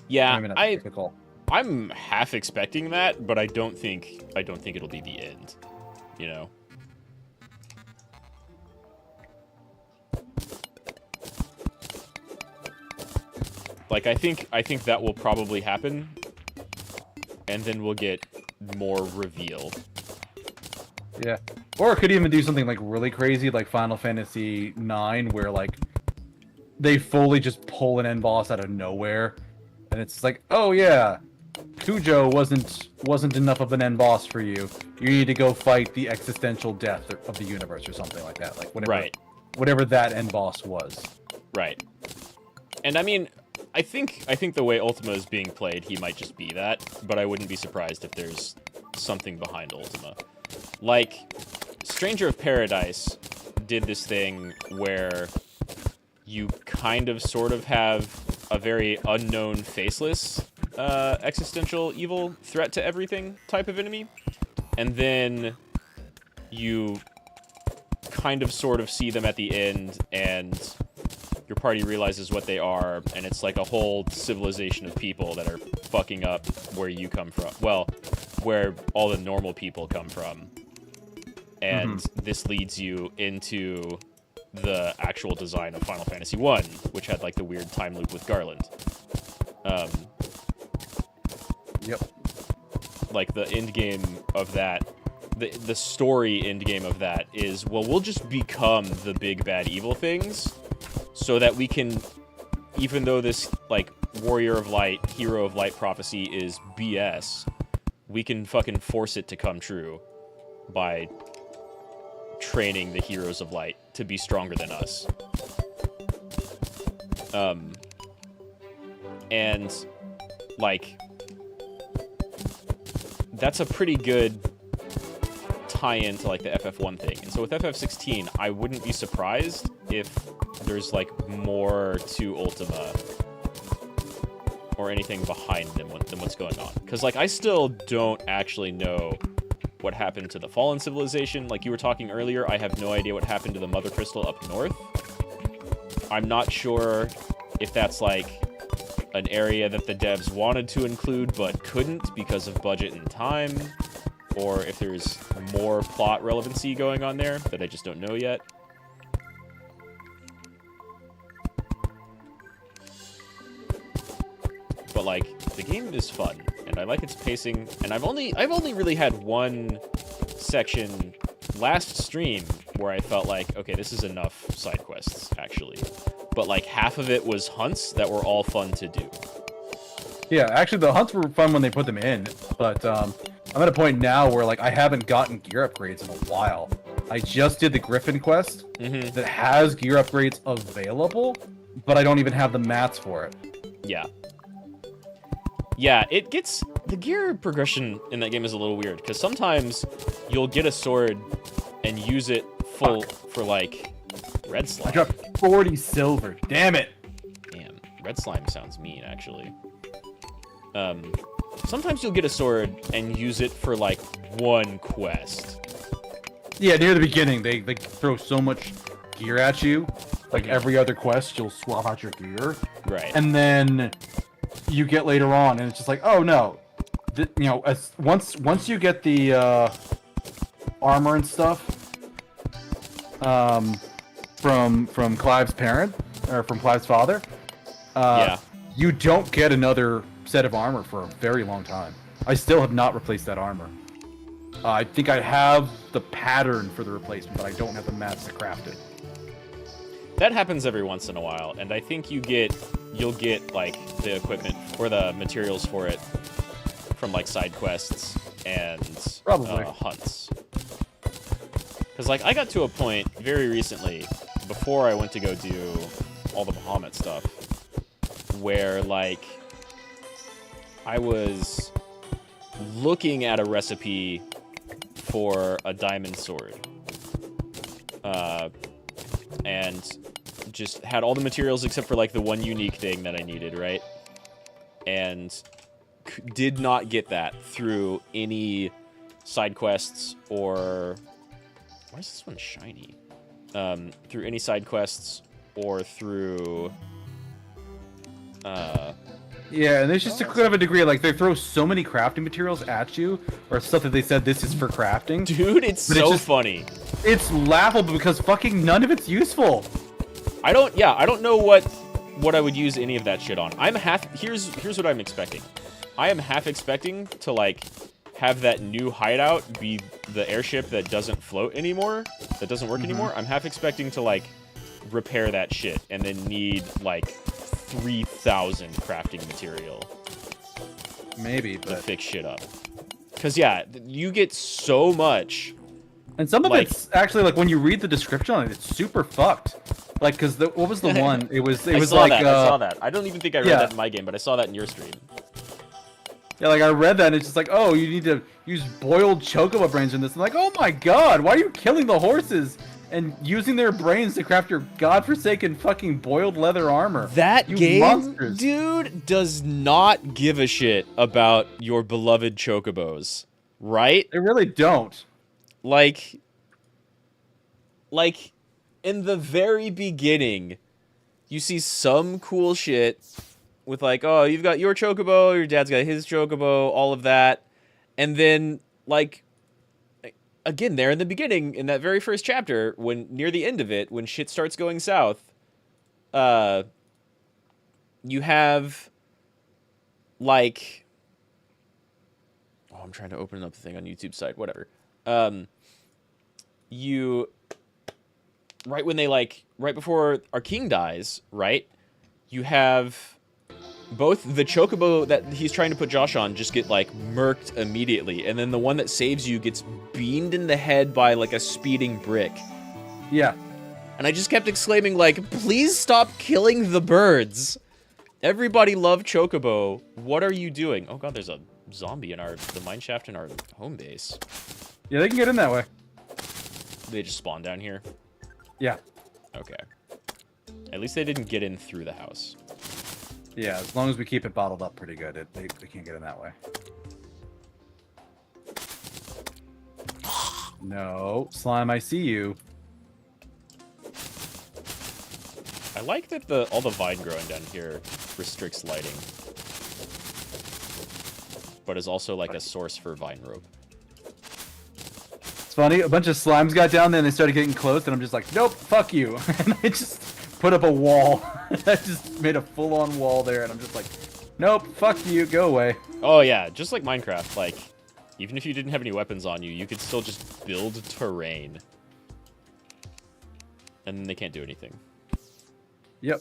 Yeah, Maybe not cyclical. I'm half expecting that, but I don't think it'll be the end. Like, I think that will probably happen, and then we'll get more reveal. Yeah. Or it could even do something like really crazy, like Final Fantasy IX, where like they fully just pull an end boss out of nowhere, and it's like, oh yeah, Kujo wasn't enough of an end boss for you. You need to go fight the existential death of the universe or something like that. Like whatever that end boss was. Right. And I mean, I think the way Ultima is being played, he might just be that, but I wouldn't be surprised if there's something behind Ultima. Like, Stranger of Paradise did this thing where you kind of sort of have a very unknown, faceless, existential evil threat to everything type of enemy, and then you kind of sort of see them at the end, and your party realizes what they are, and it's like a whole civilization of people that are fucking up where you come from. Well, where all the normal people come from. And this leads you into the actual design of Final Fantasy I, which had like the weird time loop with Garland. Yep. Like the end game of that, the story end game of that is, well, we'll just become the big bad evil things, so that we can, even though this like Warrior of Light, Hero of Light prophecy is BS, we can fucking force it to come true by training the Heroes of Light to be stronger than us. And like, that's a pretty good tie-in to like the FF1 thing. And so with FF16, I wouldn't be surprised if there's like more to Ultima or anything behind them than what's going on. Because like, I still don't actually know what happened to the Fallen Civilization. Like you were talking earlier, I have no idea what happened to the Mother Crystal up north. I'm not sure if that's like an area that the devs wanted to include but couldn't because of budget and time, or if there's more plot relevancy going on there that I just don't know yet. But like, the game is fun, and I like its pacing, and I've only really had one section last stream where I felt like, okay, this is enough side quests, actually. But like, half of it was hunts that were all fun to do. Yeah, actually the hunts were fun when they put them in, but I'm at a point now where like I haven't gotten gear upgrades in a while. I just did the Griffin quest that has gear upgrades available, but I don't even have the mats for it. Yeah. Yeah, the gear progression in that game is a little weird, because sometimes you'll get a sword and use it full for, like, red slime. I dropped 40 silver, damn it! Damn, red slime sounds mean, actually. Sometimes you'll get a sword and use it for, like, one quest. Yeah, near the beginning, they throw so much gear at you. Like, every other quest, you'll swap out your gear. Right. And then you get later on, and it's just like, oh no, once you get the armor and stuff, from Clive's parent or from Clive's father, Yeah. you don't get another set of armor for a very long time. I still have not replaced that armor. I think I have the pattern for the replacement, but I don't have the mats to craft it. That happens every once in a while, and I think you'll get like the equipment or the materials for it from like side quests and Probably. hunts. Because like I got to a point very recently, before I went to go do all the Bahamut stuff, where like I was looking at a recipe for a diamond sword, and just had all the materials except for like the one unique thing that I needed, right? And did not get that through any side quests or why is this one shiny? Through any side quests or through Yeah, and there's just a kind of a degree, like, they throw so many crafting materials at you, or stuff that they said this is for crafting. dude, it's so funny. It's laughable because fucking none of it's useful. I don't know what I would use any of that shit on. Here's what I'm expecting. I am half expecting to like have that new hideout be the airship that doesn't float anymore, that doesn't work anymore. I'm half expecting to like repair that shit and then need like 3,000 crafting material. Maybe, to but fix shit up. Cause yeah, you get so much. and some of like- it's actually like when you read the description on it, it's super fucked. Like, cause what was the one? It was I saw like that. I saw that. I don't even think I read yeah. that in my game, but I saw that in your stream. Yeah, like I read that and it's just like, oh, you need to use boiled chocobo brains in this. I'm like, oh my god, why are you killing the horses and using their brains to craft your godforsaken fucking boiled leather armor? That You game, monsters. dude, does not give a shit about your beloved chocobos, right? They really don't. Like in the very beginning, you see some cool shit with like, oh, you've got your chocobo, your dad's got his chocobo, all of that. And then like again, there in the beginning, in that very first chapter, when near the end of it, when shit starts going south, you have like, oh, I'm trying to open up the thing on YouTube site, whatever. You right when they like right before our king dies, right? You have both the chocobo that he's trying to put Josh on just get like murked immediately, and then the one that saves you gets beamed in the head by like a speeding brick. Yeah. And I just kept exclaiming like, please stop killing the birds. Everybody loved chocobo. What are you doing? Oh god, there's a zombie in the mine shaft in our home base. Yeah, they can get in that way. They just spawn down here. Yeah. Okay. At least they didn't get in through the house. Yeah, as long as we keep it bottled up pretty good, they can't get in that way. No, slime, I see you. I like that all the vine growing down here restricts lighting, but is also like a source for vine rope. It's funny, a bunch of slimes got down there and they started getting close, and I'm just like, nope, fuck you. And I just put up a wall. I just made a full-on wall there, and I'm just like, nope, fuck you, go away. Oh yeah, just like Minecraft, like, even if you didn't have any weapons on you, you could still just build terrain. And then they can't do anything. Yep.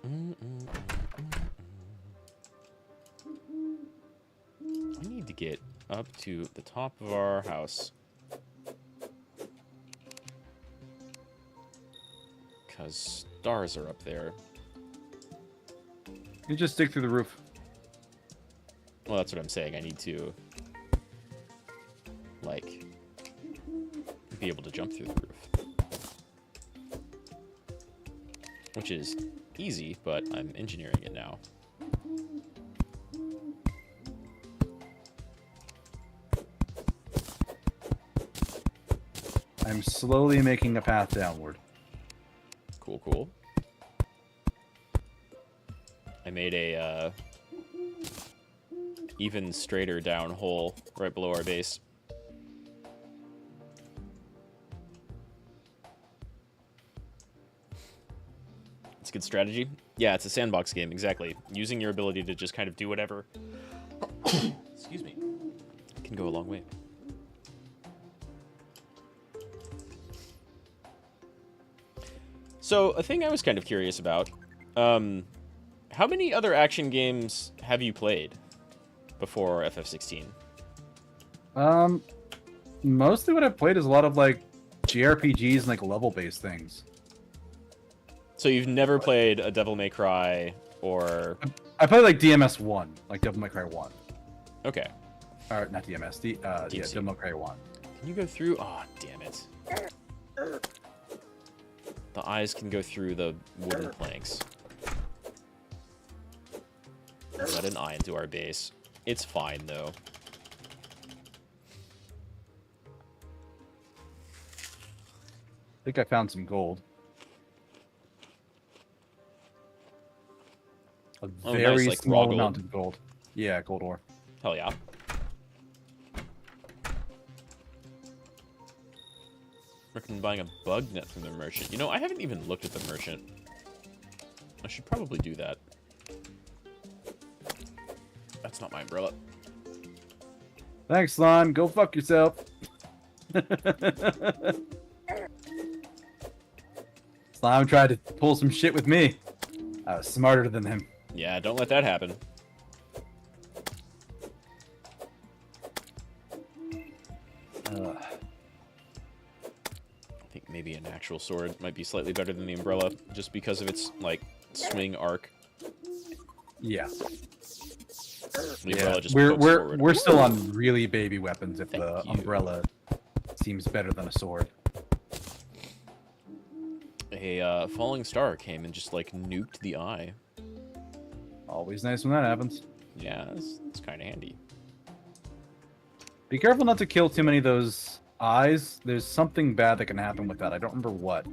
I need to get up to the top of our house. Because stars are up there. You just stick through the roof. Well, that's what I'm saying. I need to, like, be able to jump through the roof. Which is easy, but I'm engineering it now. I'm slowly making a path downward. Cool, cool. I made a even straighter down hole right below our base. It's a good strategy. Yeah, it's a sandbox game, exactly. Using your ability to just kind of do whatever. Excuse me. Can go a long way. So, a thing I was kind of curious about. How many other action games have you played before FF16? Mostly what I've played is a lot of like JRPGs and like level-based things. So you've never played a Devil May Cry or... I played like DMS1, like Devil May Cry 1. Okay. Or not DMS, yeah, Devil May Cry 1. Can you go through? Oh, damn it. The eyes can go through the wooden planks. Let an eye into our base. It's fine, though. I think I found some gold. A very nice, like small raw amount gold. of gold. Yeah, gold ore. Hell yeah. Recommend buying a bug net from the merchant. You know, I haven't even looked at the merchant. I should probably do that. That's not my umbrella. Thanks, Slime. Go fuck yourself. Slime tried to pull some shit with me. I was smarter than him. Yeah, don't let that happen. I think maybe an actual sword might be slightly better than the umbrella, just because of its, like, swing arc. Yeah. The umbrella just we're pokes forward. we're still on really baby weapons if Thank the you. umbrella seems better than a sword. A falling star came and just, like, nuked the eye. Always nice when that happens. Yeah, it's kind of handy. Be careful not to kill too many of those eyes. There's something bad that can happen with that. I don't remember what.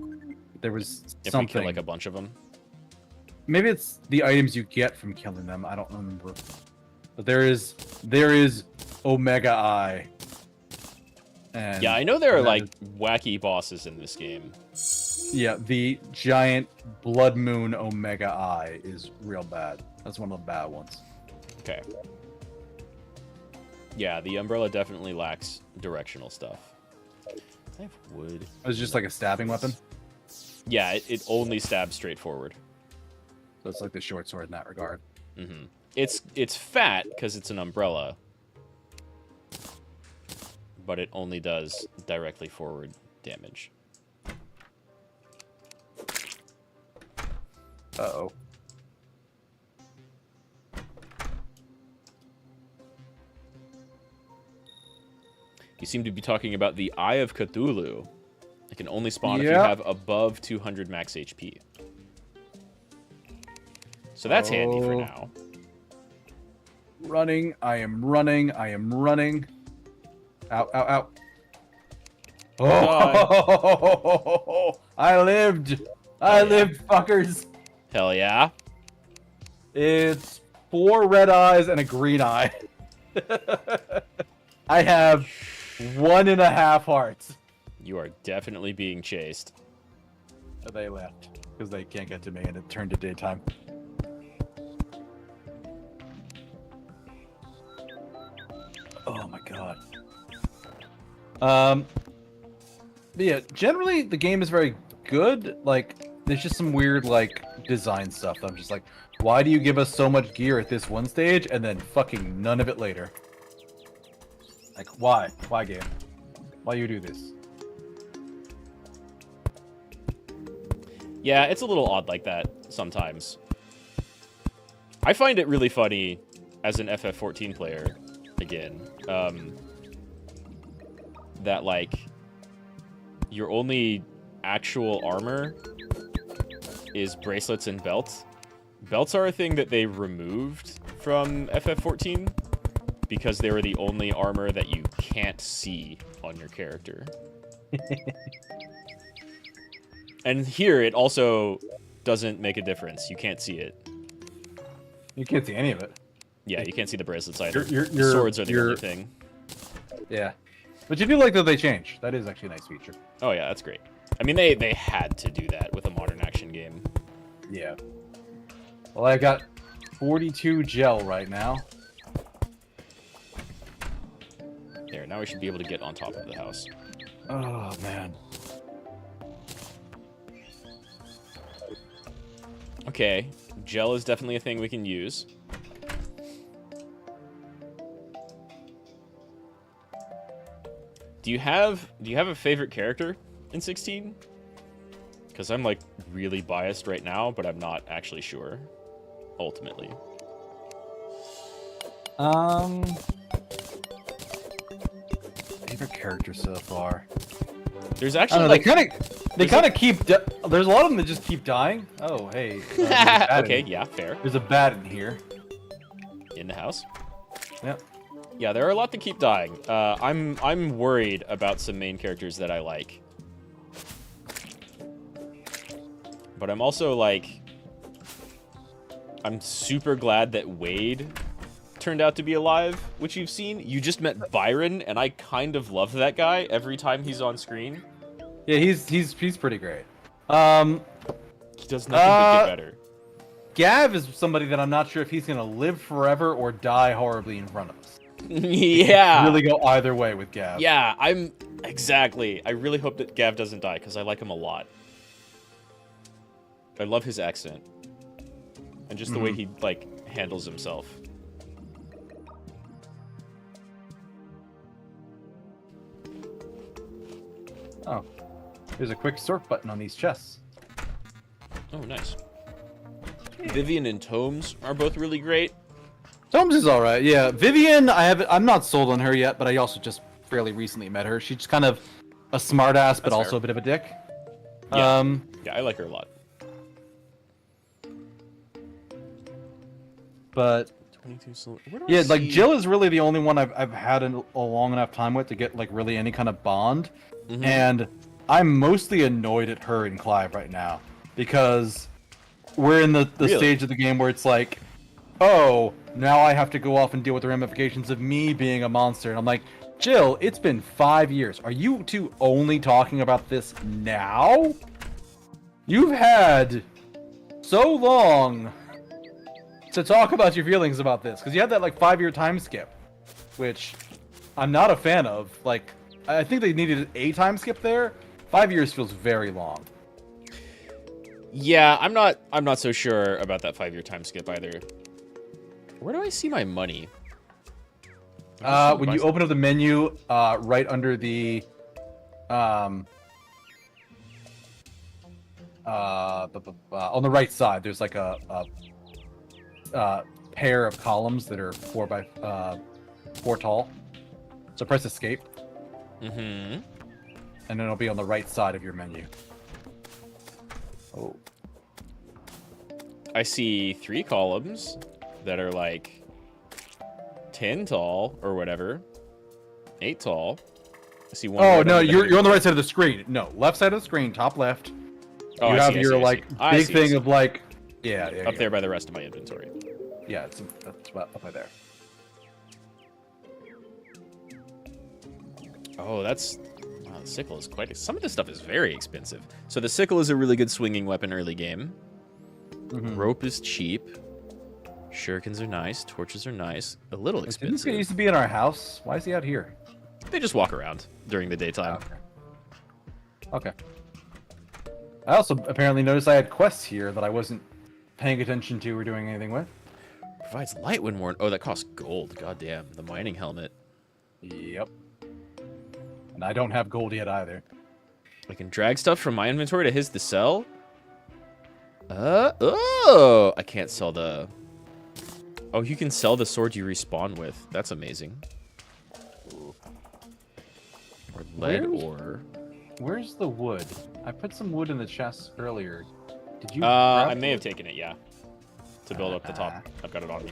There was If something. we kill, like, a bunch of them. Maybe it's the items you get from killing them. I don't remember. But there is Omega Eye. And Yeah, I know there are, that like, is- wacky bosses in this game. Yeah, the giant Blood Moon Omega Eye is real bad. That's one of the bad ones. Okay. Yeah, the umbrella definitely lacks directional stuff. I have wood. It was just like a stabbing weapon. Yeah, it only stabs straight forward. So it's like the short sword in that regard. Mm-hmm. It's fat because it's an umbrella, but it only does directly forward damage. Uh-oh. You seem to be talking about the Eye of Cthulhu. It can only spawn if you Yep. have above 200 max HP. So that's handy for Oh. now. Running. I am running. I am running. Ow, ow, ow. Oh, I lived. I yeah. lived, fuckers. Hell yeah. It's 4 red eyes and a green eye. I have 1.5 hearts. You are definitely being chased. They left because they can't get to me and it turned to daytime. Oh my god. But yeah, generally the game is very good. Like, there's just some weird like design stuff. I'm just like, why do you give us so much gear at this one stage and then fucking none of it later? Like, why? Why, game? Why you do this? Yeah, it's a little odd like that sometimes. I find it really funny as an FF14 player, again, that, like, your only actual armor is bracelets and belts. Belts are a thing that they removed from FF14 because they were the only armor that you can't see on your character. And here, it also doesn't make a difference. You can't see it. You can't see any of it. Yeah, you can't see the bracelets either. Your The swords are the only thing. Yeah. But you do like that they changed. That is actually a nice feature. Oh yeah, that's great. I mean, they had to do that with a modern action game. Yeah. Well, I got 42 gel right now. There, now we should be able to get on top of the house. Oh, man. Okay, gel is definitely a thing we can use. Do you have a favorite character in 16? Because I'm like really biased right now, but I'm not actually sure. Ultimately. Favorite character so far. There's actually Know, like, they kind of keep. There's a lot of them that just keep dying. Oh, hey. okay, yeah, fair. There's a bat in here. In the house. Yep. Yeah, there are a lot that keep dying. I'm worried about some main characters that I like. But I'm also like, I'm super glad that Wade turned out to be alive, which you've seen. You just met Byron, and I kind of love that guy every time he's on screen. Yeah, he's pretty great. He does nothing but get better. Gav is somebody that I'm not sure if he's gonna live forever or die horribly in front of us. Yeah. Really go either way with Gav. Yeah, exactly. I really hope that Gav doesn't die because I like him a lot. I love his accent. And just the way he, like, handles himself. Oh. There's a quick sort button on these chests. Oh, nice. Vivian and Tomes are both really great. Tomes is alright, yeah. Vivian, I'm not sold on her yet, but I also just fairly recently met her. She's just kind of a smartass, but also a bit of a dick. Yeah. Yeah, I like her a lot. But 22 yeah, like Jill is really the only one I've had a long enough time with to get like really any kind of bond, and I'm mostly annoyed at her and Clive right now because we're in the stage of the game where it's like, oh, now I have to go off and deal with the ramifications of me being a monster, and I'm like, Jill, it's been 5 years. Are you two only talking about this now? You've had so long to talk about your feelings about this, because you had that like 5-year time skip, which I'm not a fan of. Like, I think they needed a time skip there. 5 years feels very long. Yeah, I'm not so sure about that 5-year time skip either. Where do I see my money? When you open up the menu, right under the on the right side, there's like a pair of columns that are 4 by 4 tall. So press escape. And then it'll be on the right side of your menu. Oh. I see 3 columns that are like 10 tall or whatever. 8 tall. I see one. Oh no, you're on the right side of the screen. No, left side of the screen, top left. Oh, you I have see, your like big thing of like up there by the rest of my inventory. Yeah, that's up by there. Oh, that's... Wow, the sickle is quite... Some of this stuff is very expensive. So the sickle is a really good swinging weapon early game. Rope is cheap. Shurikens are nice. Torches are nice. A little expensive. Didn't this guy used to be in our house? Why is he out here? They just walk around during the daytime. Okay. I also apparently noticed I had quests here that I wasn't paying attention to or doing anything with. Provides light when worn. Oh, that costs gold. God damn. The mining helmet. Yep. And I don't have gold yet either. I can drag stuff from my inventory to his to sell. Oh, I can't sell the... Oh, you can sell the sword you respawn with. That's amazing. Or lead ore. Where's the wood? I put some wood in the chest earlier. Did you? I may have taken it, yeah. To build up the top. I've got it on me.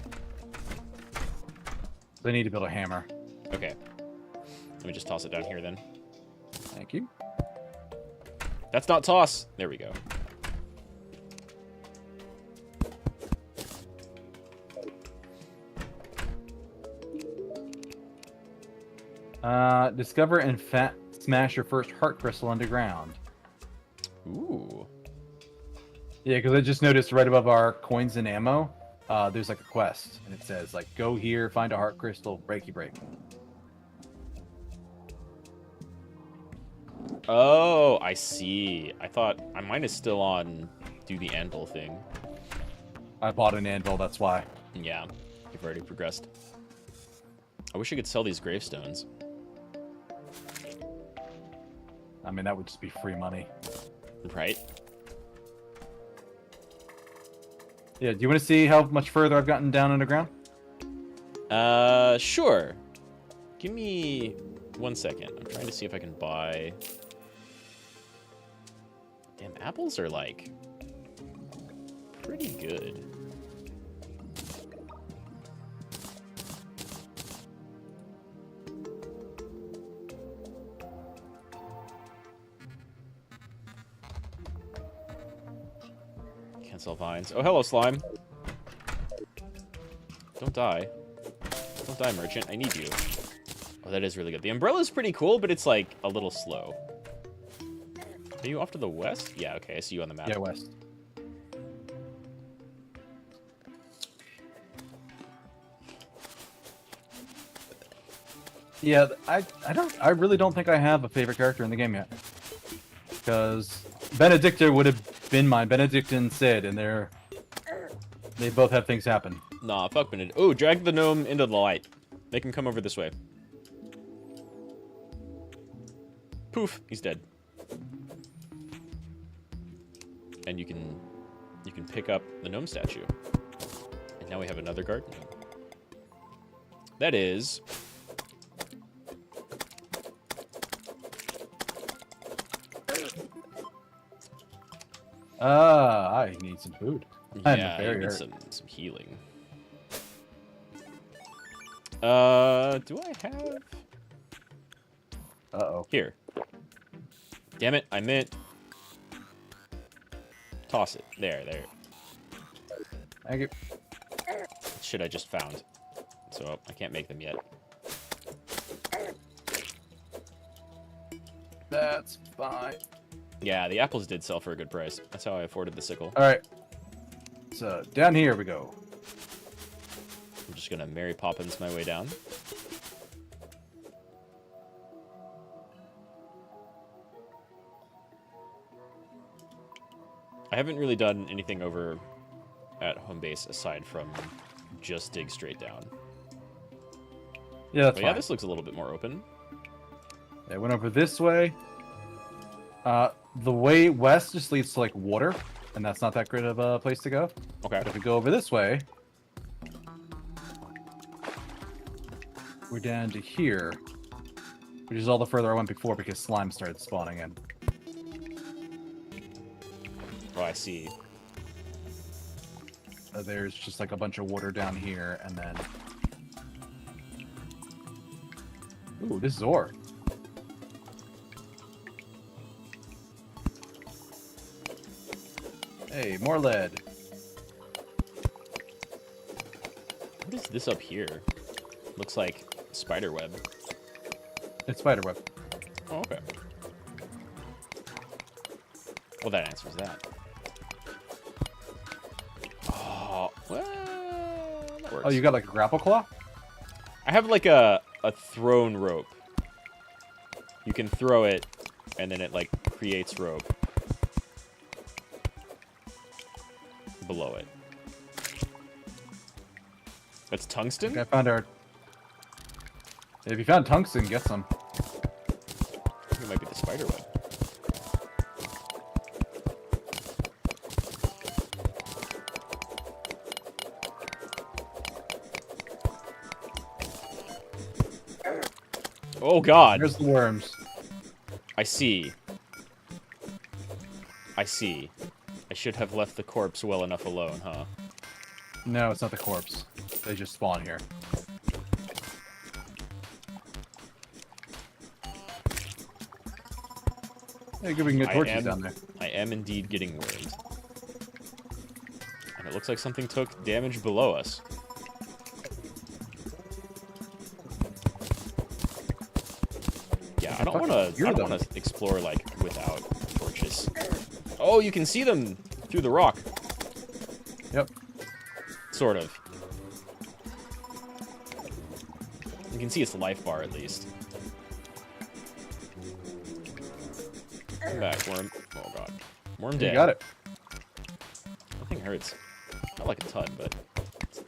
They need to build a hammer. Okay. Let me just toss it down here then. Thank you. That's not toss. There we go. Discover and smash your first heart crystal underground. Ooh. Yeah, because I just noticed right above our coins and ammo, there's like a quest, and it says like, go here, find a heart crystal, breaky break. Oh, I see. I thought mine is still on do the anvil thing. I bought an anvil, that's why. Yeah, you've already progressed. I wish I could sell these gravestones. I mean, that would just be free money. Right? Yeah, do you want to see how much further I've gotten down underground? Sure. Give me 1 second. I'm trying to see if I can buy... Damn, apples are, like, pretty good. Can't sell vines. Oh, hello, slime. Don't die. Don't die, merchant. I need you. Oh, that is really good. The umbrella's pretty cool, but it's, like, a little slow. Are you off to the west? Yeah, okay. I see you on the map. Yeah, west. Yeah, I really don't think I have a favorite character in the game yet. Because Benedicta would have been mine. Benedict and Sid, and they both have things happen. Nah, fuck Benedict. Oh, drag the gnome into the light. Make him come over this way. Poof, he's dead. And you can pick up the gnome statue. And now we have another garden gnome. That is... I need some food. Yeah, I need some healing. Do I have... Uh-oh. Here. Damn it, I meant... Toss it. There. Thank you. Shit I just found. So, I can't make them yet. That's fine. Yeah, the apples did sell for a good price. That's how I afforded the sickle. Alright. So, down here we go. I'm just gonna Mary Poppins my way down. I haven't really done anything over at home base aside from just dig straight down. Yeah, that's But fine. yeah, this looks a little bit more open. I went over this way. The way west just leads to, like, water, and that's not that great of a place to go. Okay. But if we go over this way, we're down to here, which is all the further I went before because slime started spawning in. Oh, I see. There's just, like, a bunch of water down here, and then... Ooh, this is ore. Hey, more lead. What is this up here? Looks like spider web. It's spiderweb. Oh, okay. Well, that answers that. Oh, well, that works. Oh, you got, like, a grapple claw? I have like a thrown rope. You can throw it, and then it like creates rope below it. That's tungsten? Okay, I found our... If you found tungsten, get some. I think it might be the spider web. Oh god. There's the worms. I see. I should have left the corpse well enough alone, huh? No, it's not the corpse. They just spawn here. Hey, good, we can get torches down there. I am indeed getting worried. And it looks like something took damage below us. I don't want to explore like without torches. Oh, you can see them through the rock. Yep. Sort of. You can see its life bar at least. Come back, worm. Oh god. Worm dead. You got it. Nothing hurts. Not like a ton, but it's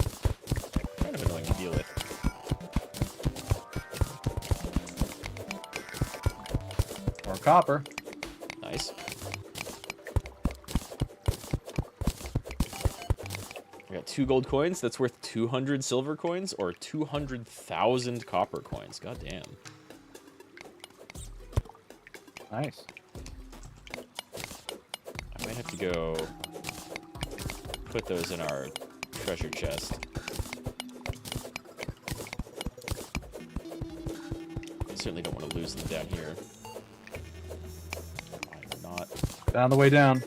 kind of annoying to deal with. Or copper. Nice. I got 2 gold coins. That's worth 200 silver coins or 200,000 copper coins. God damn. Nice. I might have to go put those in our treasure chest. I certainly don't want to lose them down here. I'm not. Down the way down.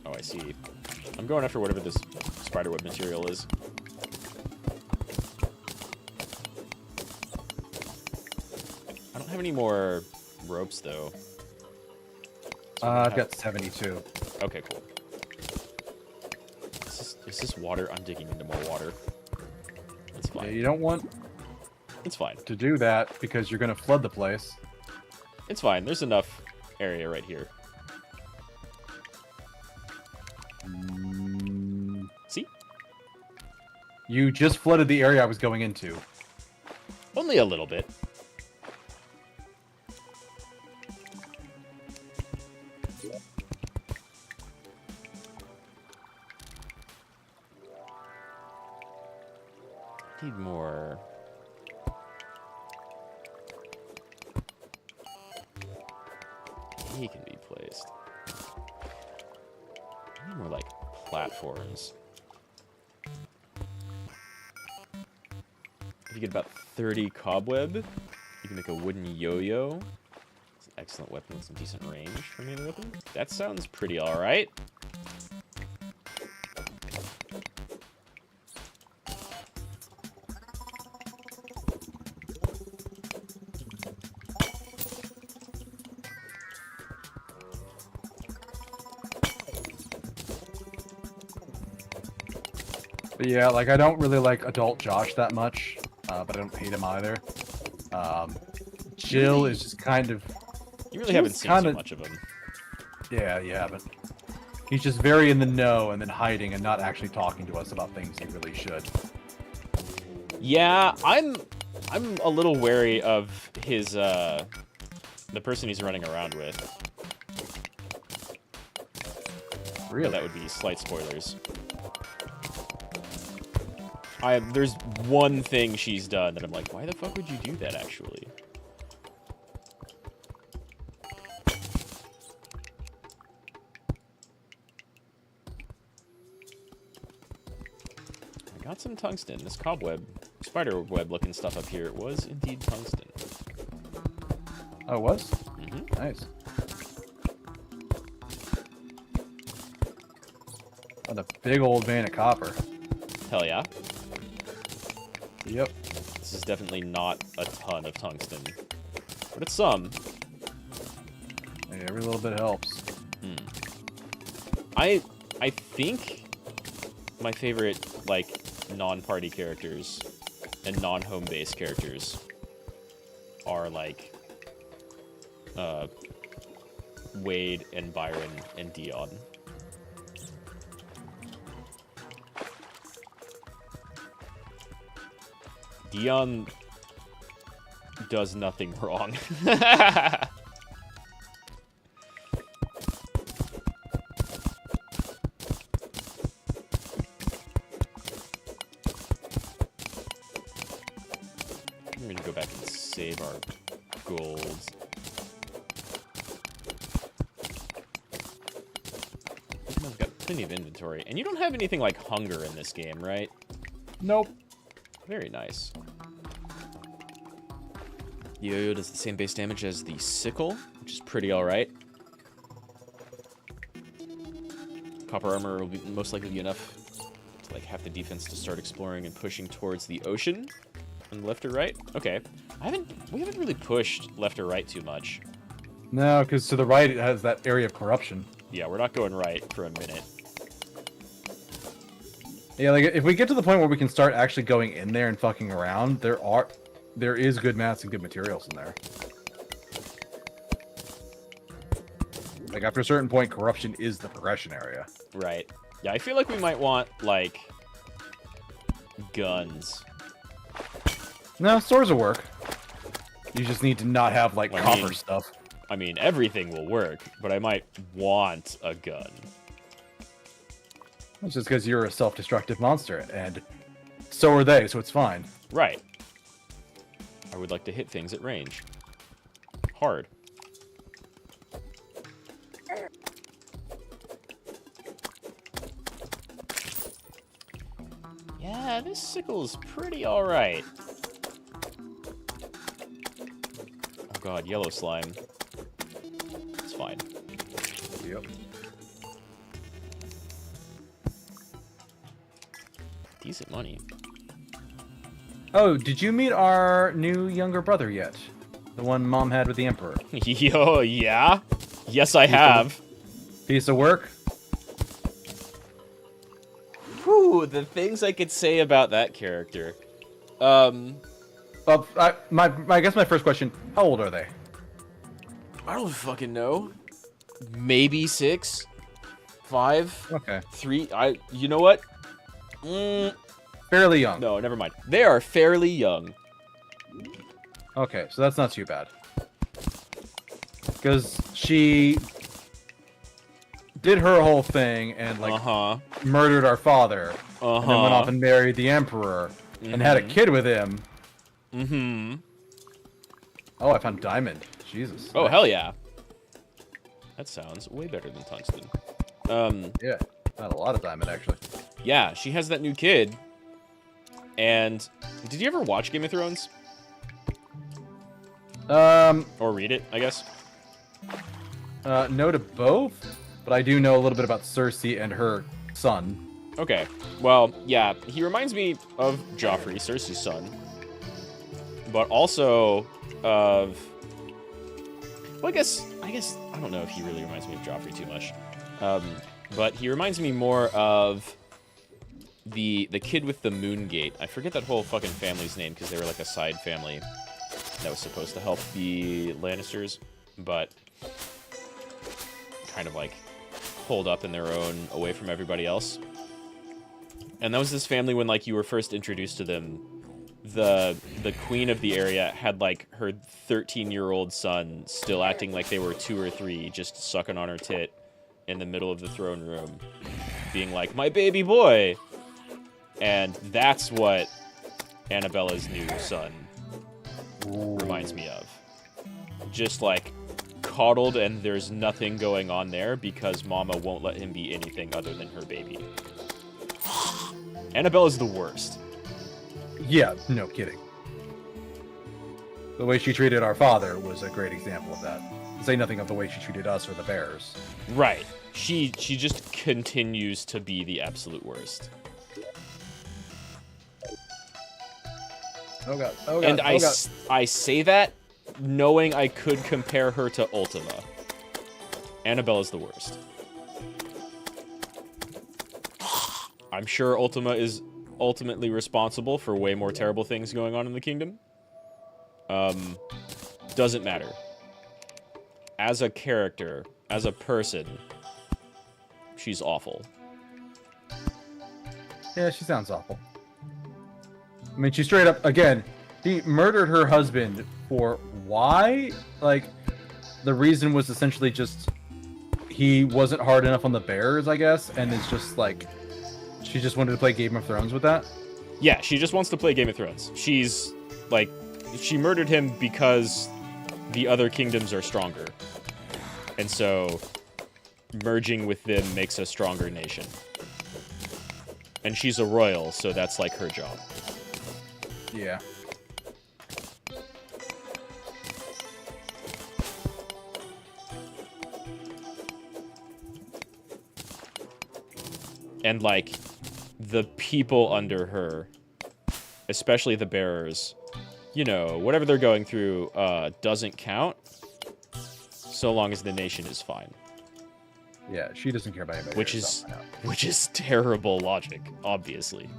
Oh, I see. I'm going after whatever this spiderweb material is. I don't have any more ropes, though. So I've got 72. Okay, cool. Is this water? I'm digging into more water. It's fine. Yeah, you don't want It's fine. to do that because you're going to flood the place. It's fine. There's enough area right here. See? You just flooded the area I was going into. Only a little bit. Need more. He can be placed. I need more like platforms. If you get about 30 cobweb, you can make a wooden yo-yo. It's an excellent weapon with some decent range for melee weapon. That sounds pretty alright. But yeah, like, I don't really like adult Josh that much, but I don't hate him either. Jill is just kind of... You really haven't seen so much of him. Yeah, you haven't. He's just very in the know and then hiding and not actually talking to us about things he really should. Yeah, I'm a little wary of his, the person he's running around with. Really? That would be slight spoilers. There's one thing she's done that I'm like, why the fuck would you do that, actually? I got some tungsten. This cobweb, spider web looking stuff up here was indeed tungsten. Oh, it was? Mm-hmm. Nice. Oh, the big old vein of copper. Hell yeah. Yep. This is definitely not a ton of tungsten, but it's some. Hey, every little bit helps. I think my favorite, like, non-party characters and non-home base characters are, like, Wade and Byron and Dion. Dion does nothing wrong. I'm gonna go back and save our gold. I've got plenty of inventory. And you don't have anything like hunger in this game, right? Nope. Very nice. The yo-yo does the same base damage as the sickle, which is pretty alright. Copper armor will most likely be enough to like half the defense to start exploring and pushing towards the ocean. And left or right? Okay. We haven't really pushed left or right too much. No, because to the right it has that area of corruption. Yeah, we're not going right for a minute. Yeah, like if we get to the point where we can start actually going in there and fucking around, there is good maths and good materials in there. Like after a certain point, corruption is the progression area. Right. Yeah, I feel like we might want, like, guns. No, swords will work. You just need to not have, like, copper stuff. I mean, everything will work, but I might want a gun. That's just because you're a self-destructive monster, and so are they, so it's fine. Right. I would like to hit things at range. Hard. Yeah, this sickle's pretty alright. Oh god, yellow slime. It's fine. Yep. Decent money. Oh, did you meet our new younger brother yet? The one Mom had with the Emperor. Yo, yeah? Yes, I have. Piece of work? Whew, the things I could say about that character. I guess my first question, how old are they? I don't fucking know. Maybe 6? 5? Okay. 3? You know what? Fairly young. No, never mind. They are fairly young. Okay, so that's not too bad. Because she did her whole thing and, like, murdered our father. And then went off and married the Emperor. And had a kid with him. Oh, I found diamond. Jesus. Oh, hell yeah. That sounds way better than tungsten. Yeah, found a lot of diamond, actually. Yeah, she has that new kid. And did you ever watch Game of Thrones? Or read it, I guess? No to both, but I do know a little bit about Cersei and her son. Okay. Well, yeah, he reminds me of Joffrey, Cersei's son. But also of... Well, I guess I don't know if he really reminds me of Joffrey too much. But he reminds me more of the kid with the moon gate. I forget that whole fucking family's name because they were like a side family that was supposed to help the Lannisters, but kind of like holed up in their own, away from everybody else. And that was this family when, like, you were first introduced to them. The queen of the area had, like, her 13-year-old son still acting like they were 2 or 3, just sucking on her tit in the middle of the throne room, being like, my baby boy! And that's what Annabella's new son reminds me of. Just, like, coddled and there's nothing going on there because Mama won't let him be anything other than her baby. Annabella's the worst. Yeah, no kidding. The way she treated our father was a great example of that. To say nothing of the way she treated us or the bears. Right. She just continues to be the absolute worst. Oh god. Oh god. And oh god. I say that knowing I could compare her to Ultima. Annabella's the worst. I'm sure Ultima is ultimately responsible for way more terrible things going on in the kingdom. Doesn't matter. As a character, as a person, she's awful. Yeah, she sounds awful. I mean, she straight up, again, she murdered her husband for why? Like, the reason was essentially just he wasn't hard enough on the bears, I guess, and it's just like she just wanted to play Game of Thrones with that? Yeah, she just wants to play Game of Thrones. She's, like, she murdered him because the other kingdoms are stronger. And so, merging with them makes a stronger nation. And she's a royal, so that's, like, her job. Yeah. And, like, the people under her, especially the bearers, you know, whatever they're going through doesn't count, so long as the nation is fine. Yeah, she doesn't care about anybody. Which is terrible logic, obviously.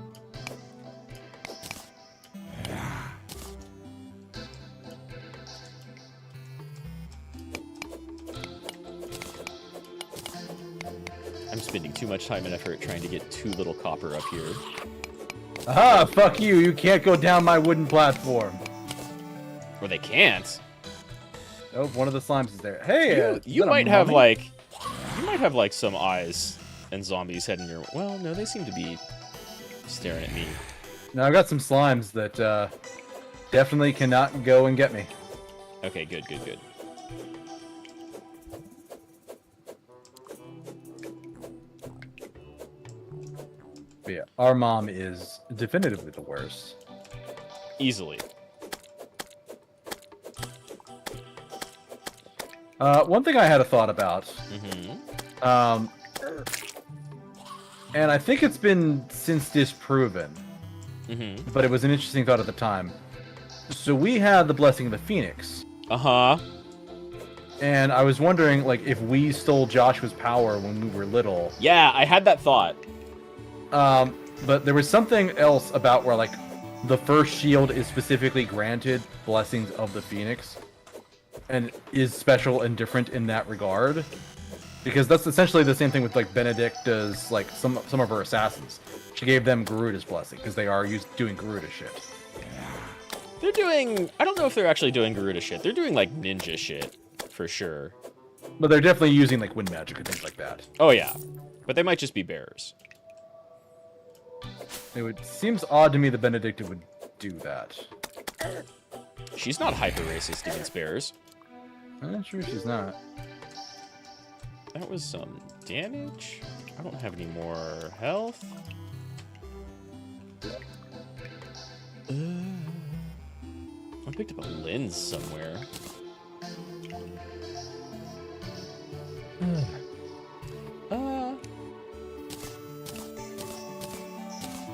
I'm spending too much time and effort trying to get too little copper up here. Aha! Fuck you! You can't go down my wooden platform. Or they can't. Oh, one of the slimes is there. Hey, you might have like, some eyes and zombies heading your. Well, no, they seem to be staring at me. Now I've got some slimes that definitely cannot go and get me. Okay, good. But yeah, our mom is definitively the worst. Easily. One thing I had a thought about, Mm-hmm. And I think it's been since disproven, Mm-hmm. but it was an interesting thought at the time. So we had the Blessing of the Phoenix, Uh-huh. and I was wondering, like, if we stole Joshua's power when we were little. Yeah, I had that thought. But there was something else about where, like, the first shield is specifically granted Blessings of the Phoenix, and is special and different in that regard. Because that's essentially the same thing with, like, Benedicta's, like, some of her assassins. She gave them Garuda's blessing, because they are doing Garuda shit. They're doing... I don't know if they're actually doing Garuda shit. They're doing, like, ninja shit, for sure. But they're definitely using, like, wind magic and things like that. Oh, yeah. But they might just be bearers. It seems odd to me that Benedicta would do that. She's not hyper-racist against bearers. I'm not sure she's not. That was some damage. I don't have any more health. I picked up a lens somewhere.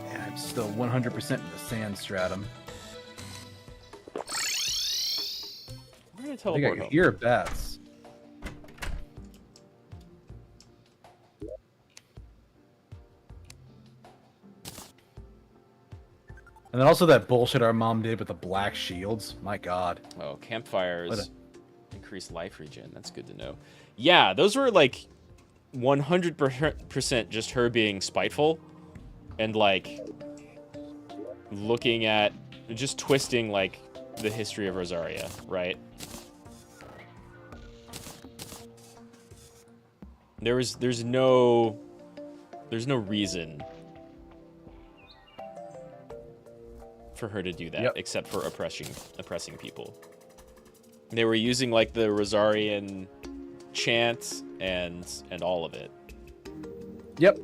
Yeah, I'm still 100% in the sand stratum. I'm gonna I think I teleport can home. hear bats. And then also that bullshit our mom did with the black shields. My god. Oh, campfires increase life regen. That's good to know. Yeah, those were like 100% just her being spiteful and like looking at just twisting like the history of Rosaria, right? There's no reason for her to do that, except for oppressing people. They were using like the Rosarian chant and all of it. Yep.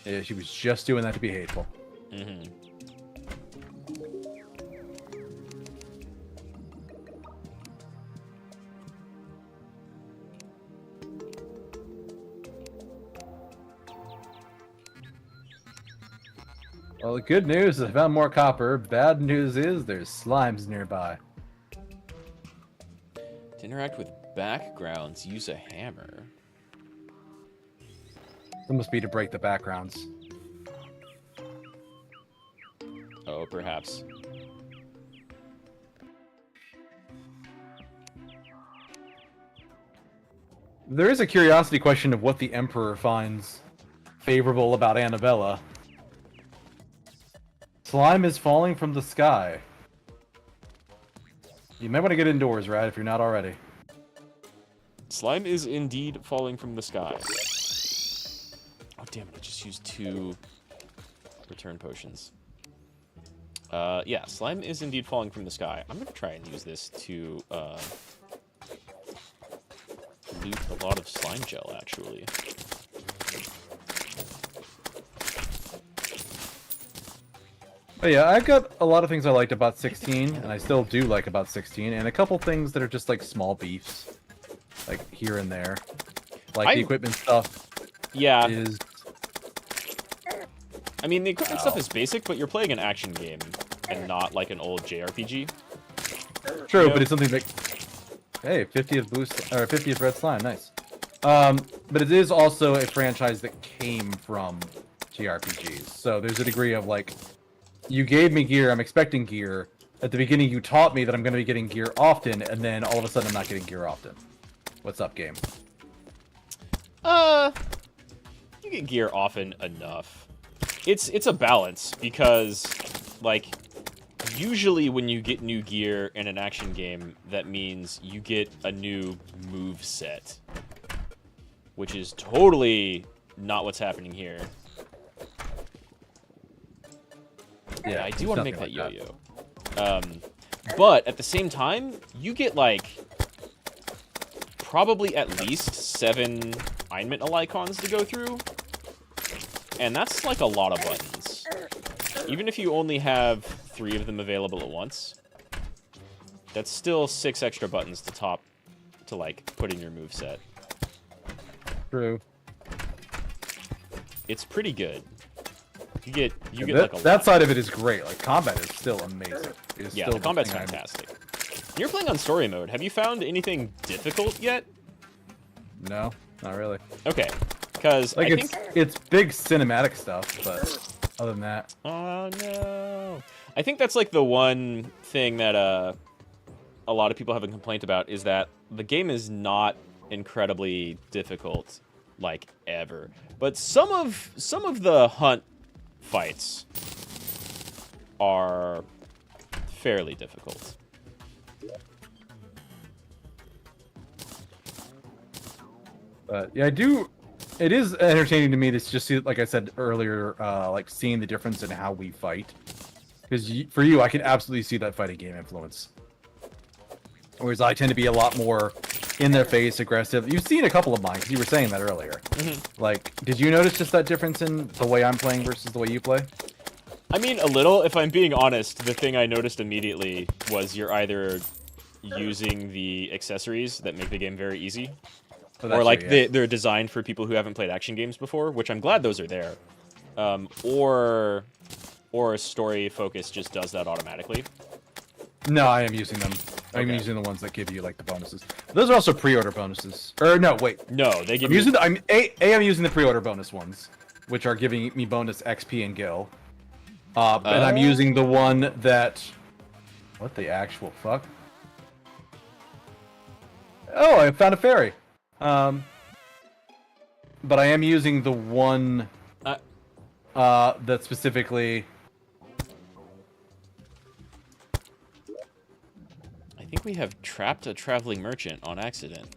Yeah, she was just doing that to be hateful. Mm-hmm. Well, the good news is I found more copper. Bad news is there's slimes nearby. To interact with backgrounds, use a hammer. It must be to break the backgrounds. Oh, perhaps. There is a curiosity question of what the Emperor finds favorable about Annabella. Slime is falling from the sky. You might want to get indoors, Rad, if you're not already. Slime is indeed falling from the sky. Oh, damn it. I just used 2 return potions. Yeah, slime is indeed falling from the sky. I'm going to try and use this to loot a lot of slime gel, actually. But yeah, I've got a lot of things I liked about 16, and I still do like about 16, and a couple things that are just like small beefs, like here and there. Like the equipment stuff. Yeah. Is... I mean, the equipment stuff is basic, but you're playing an action game, and not like an old JRPG. True, You know? but it's something that. Hey, 50th boost or 50th red slime, nice. But it is also a franchise that came from JRPGs, so there's a degree of like, you gave me gear, I'm expecting gear. At the beginning, you taught me that I'm going to be getting gear often, and then all of a sudden, I'm not getting gear often. What's up, game? You get gear often enough. It's a balance because, like, usually when you get new gear in an action game, that means you get a new move set, which is totally not what's happening here. Yeah, I do want to make that yo-yo. But at the same time, you get like probably at least 7 Anonyment icons to go through, and that's like a lot of buttons. Even if you only have 3 of them available at once, that's still 6 extra buttons to like put in your moveset. True. It's pretty good. You get like a that lot. side of it is great. Like, combat is still amazing. It is Yeah, still the combat's thing fantastic. You're playing on story mode. Have you found anything difficult yet? No, not really. Okay, because Like, I think... it's big cinematic stuff, but other than that... Oh, no. I think that's, like, the one thing that a lot of people have a complaint about, is that the game is not incredibly difficult, like, ever. But some of the hunt fights are fairly difficult. But yeah, it is entertaining to me to just see, like I said earlier, like seeing the difference in how we fight. Because for you, I can absolutely see that fighting game influence. Whereas I tend to be a lot more in their face, aggressive. You've seen a couple of mine, because you were saying that earlier. Like, did you notice just that difference in the way I'm playing versus the way you play? I mean, a little. If I'm being honest, the thing I noticed immediately was you're either using the accessories that make the game very easy, or like they're designed for people who haven't played action games before, which I'm glad those are there. Or a story focus just does that automatically. No, I am using them. I'm using the ones that give you like the bonuses. Those are also pre-order bonuses. Or no, wait. No, they give I'm you. using I'm using the pre-order bonus ones, which are giving me bonus XP and gil. And I'm using the one that. What the actual fuck? Oh, I found a fairy. But I am using the one that specifically. I think we have trapped a traveling merchant on accident.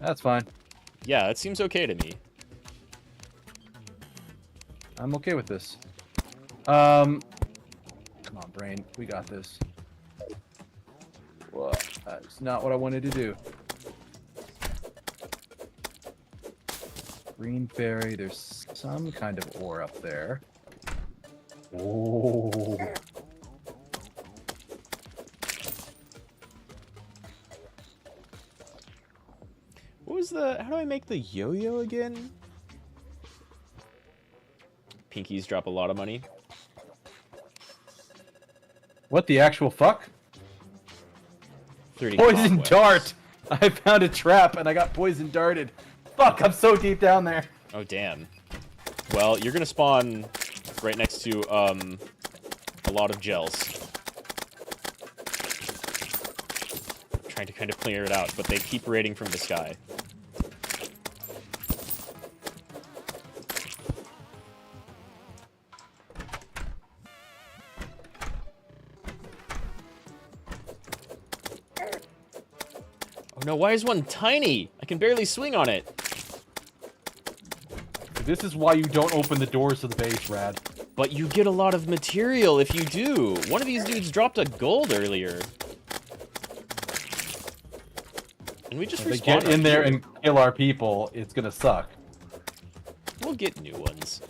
That's fine. Yeah, it seems okay to me. I'm okay with this. Come on, brain. We got this. Whoa, that's not what I wanted to do. Green fairy. There's some kind of ore up there. Oh. What was the... How do I make the yo-yo again? Pinkies drop a lot of money. What the actual fuck? 30 Poison conquests. dart! I found a trap and I got poison darted. Fuck, I'm so deep down there. Oh, damn. Well, you're gonna spawn right next to, a lot of gels. Trying to kind of clear it out, but they keep raiding from the sky. Oh no, why is one tiny? I can barely swing on it. This is why you don't open the doors to the base, Rad. But you get a lot of material if you do. One of these dudes dropped a gold earlier. And we just If they respawn get in there and kill our people, it's gonna suck. We'll get new ones.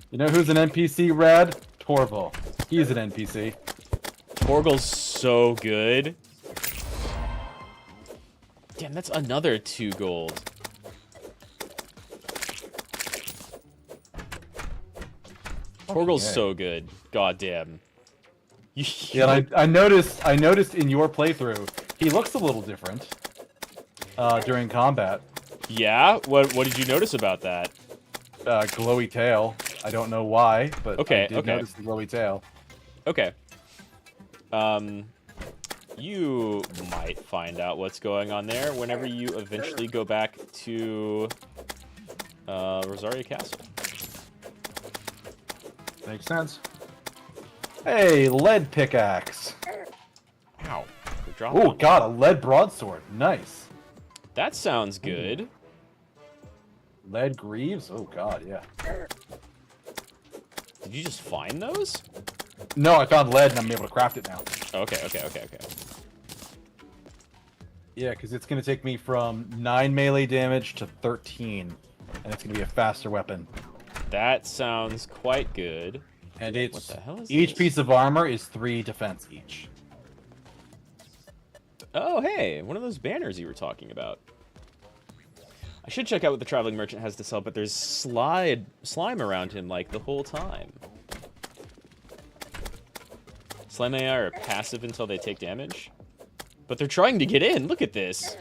You know who's an NPC, Rad? Torval. He's an NPC. Torgal's so good. Damn, that's another 2 gold. Torgal's Okay. so good. God damn. Yeah, and I noticed in your playthrough, he looks a little different during combat. Yeah? What did you notice about that? Glowy tail. I don't know why, but Okay, I did okay. notice the glowy tail. Okay. You might find out what's going on there whenever you eventually go back to Rosaria Castle. Makes sense. Hey, lead pickaxe. Ow. We're dropping. Oh god, a lead broadsword. Nice. That sounds good. Lead greaves? Oh god, yeah. Did you just find those? No, I found lead and I'm able to craft it now. Okay. Yeah, because it's going to take me from 9 melee damage to 13. And it's going to be a faster weapon. That sounds quite good. And What it's the hell is each this? piece of armor is 3 defense each. Oh, hey, one of those banners you were talking about. I should check out what the Traveling Merchant has to sell, but there's slime around him, like, the whole time. Slime AI are passive until they take damage. But they're trying to get in. Look at this.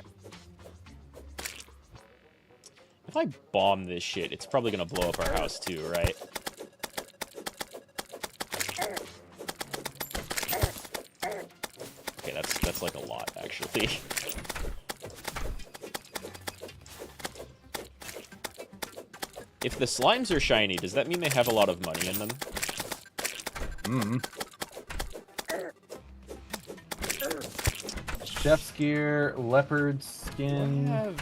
If I bomb this shit, it's probably gonna blow up our house too, right? Okay, that's like a lot, actually. If the slimes are shiny, does that mean they have a lot of money in them? Chef's gear, leopard skin, Have...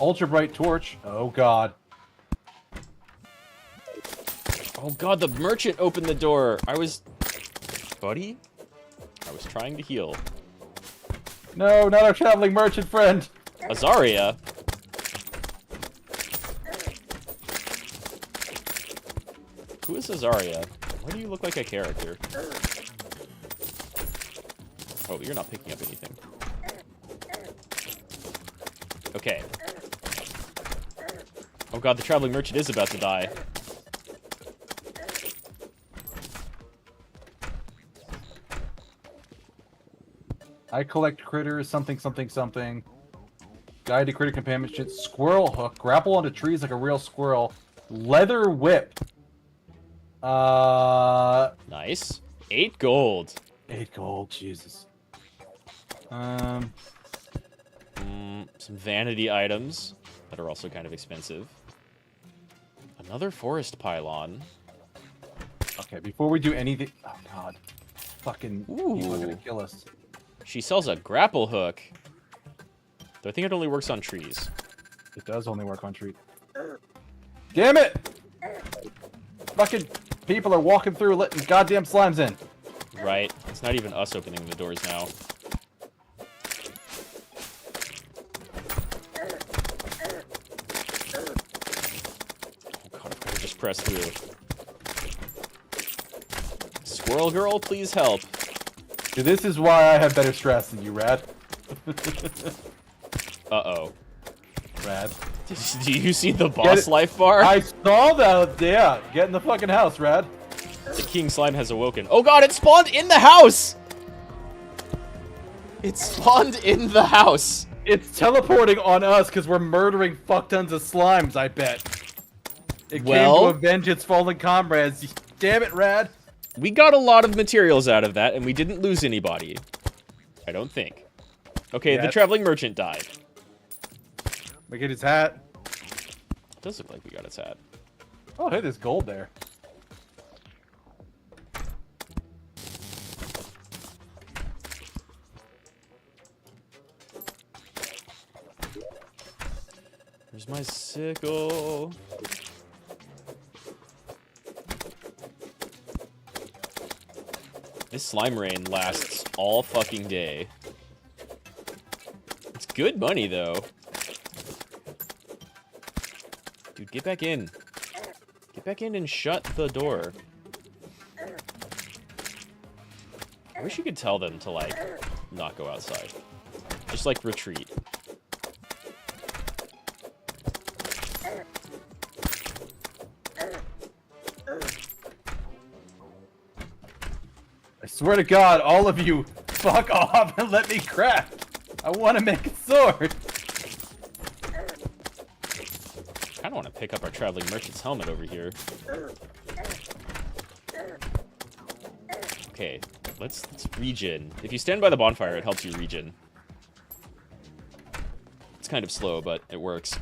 ultra bright torch. Oh god. Oh god, the merchant opened the door. Buddy? I was trying to heal. No, not our traveling merchant friend. Azaria? Who is Azaria? Why do you look like a character? Oh, you're not picking up anything. Okay. Oh god, the traveling merchant is about to die. I collect critters, something. Guide to critter companionship, squirrel hook, grapple onto trees like a real squirrel, leather whip. Nice. 8 gold. 8 gold, Jesus. Some vanity items that are also kind of expensive. Another forest pylon. Okay, before we do anything, oh god, fucking people are gonna Ooh. kill us. She sells a grapple hook. Though I think it only works on trees. It does only work on trees. Damn it! Fucking people are walking through letting goddamn slimes in. Right. It's not even us opening the doors now. Oh god, I've got to just press through. Squirrel girl, please help. Dude, this is why I have better stress than you, Rad. Uh-oh. Rad. Do you see the boss it. life bar? I saw that, yeah. Get in the fucking house, Rad. The king slime has awoken. Oh god, it spawned in the house! It spawned in the house! It's teleporting on us because we're murdering fuck tons of slimes, I bet. It came to avenge its fallen comrades. Damn it, Rad. We got a lot of materials out of that, and we didn't lose anybody. I don't think. Okay, Yeah. the traveling merchant died. We get his hat. It does look like we got its hat. Oh, hey, there's gold there. There's my sickle. This slime rain lasts all fucking day. It's good money, though. Dude, get back in. Get back in and shut the door. I wish you could tell them to, like, not go outside. Just, like, retreat. I swear to God, all of you, fuck off and let me craft. I want to make a sword. I don't want to pick up our traveling merchant's helmet over here. Okay, let's regen. If you stand by the bonfire, it helps you regen. It's kind of slow, but it works.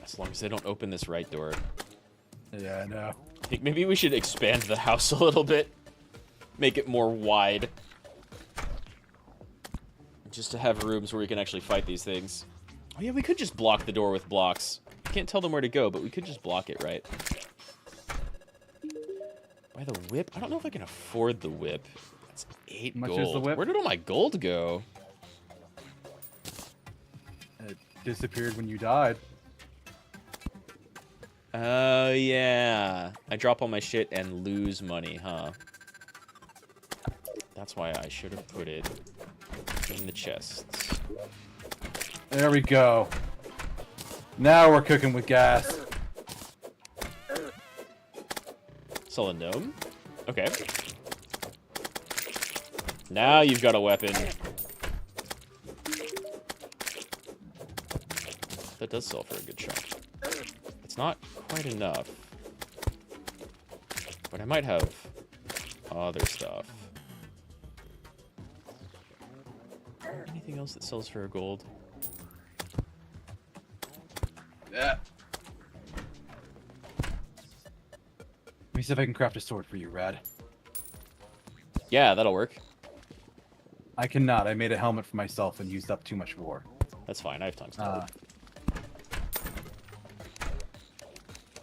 As long as they don't open this right door. Yeah, I know. I think maybe we should expand the house a little bit. Make it more wide. Just to have rooms where we can actually fight these things. Oh yeah, we could just block the door with blocks. Can't tell them where to go, but we could just block it, right? Buy the whip? I don't know if I can afford the whip. That's 8 How much gold. is the whip? Where did all my gold go? It disappeared when you died. Oh, yeah. I drop all my shit and lose money, huh? That's why I should have put it in the chests. There we go. Now we're cooking with gas. Sell a gnome? Okay. Now you've got a weapon. That does sell for a good chunk. It's not quite enough. But I might have other stuff. Anything else that sells for a gold? Yeah. Let me see if I can craft a sword for you, Rad. Yeah, that'll work. I cannot. I made a helmet for myself and used up too much war. That's fine. I have tungsten.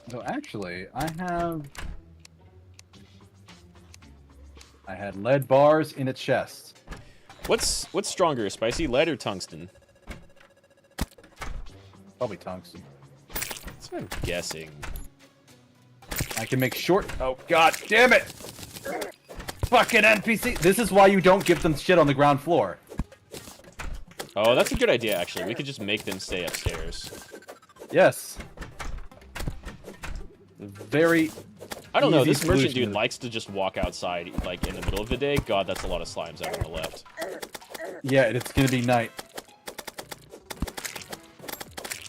So actually, I had lead bars in a chest. What's stronger, spicy lead or tungsten? Probably tungsten. That's what I'm guessing. I can make short. Oh God damn it! Fucking NPC. This is why you don't give them shit on the ground floor. Oh, that's a good idea, actually. We could just make them stay upstairs. Yes. Very. I don't know. easy This merchant solution. dude likes to just walk outside, like, in the middle of the day. God, that's a lot of slimes out on the left. Yeah, it's gonna be night.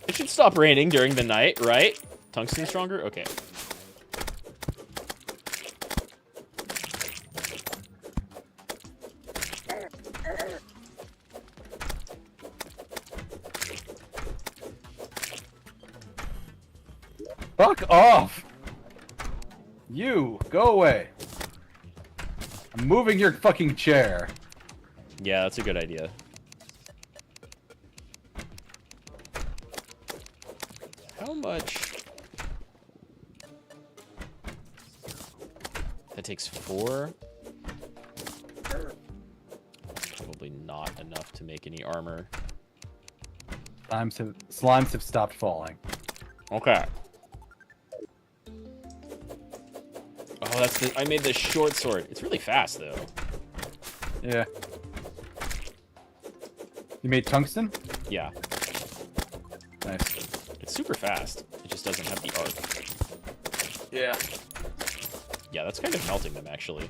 It should stop raining during the night, right? Tungsten stronger? Okay. Fuck off! You, go away. I'm moving your fucking chair. Yeah, that's a good idea. How much? That takes 4. Probably not enough to make any armor. Slimes have stopped falling. Okay. Oh, that's the. I made the short sword. It's really fast though. Yeah. You made tungsten? Yeah, Nice. it's super fast. It just doesn't have the arc. Yeah. Yeah, that's kind of melting them actually.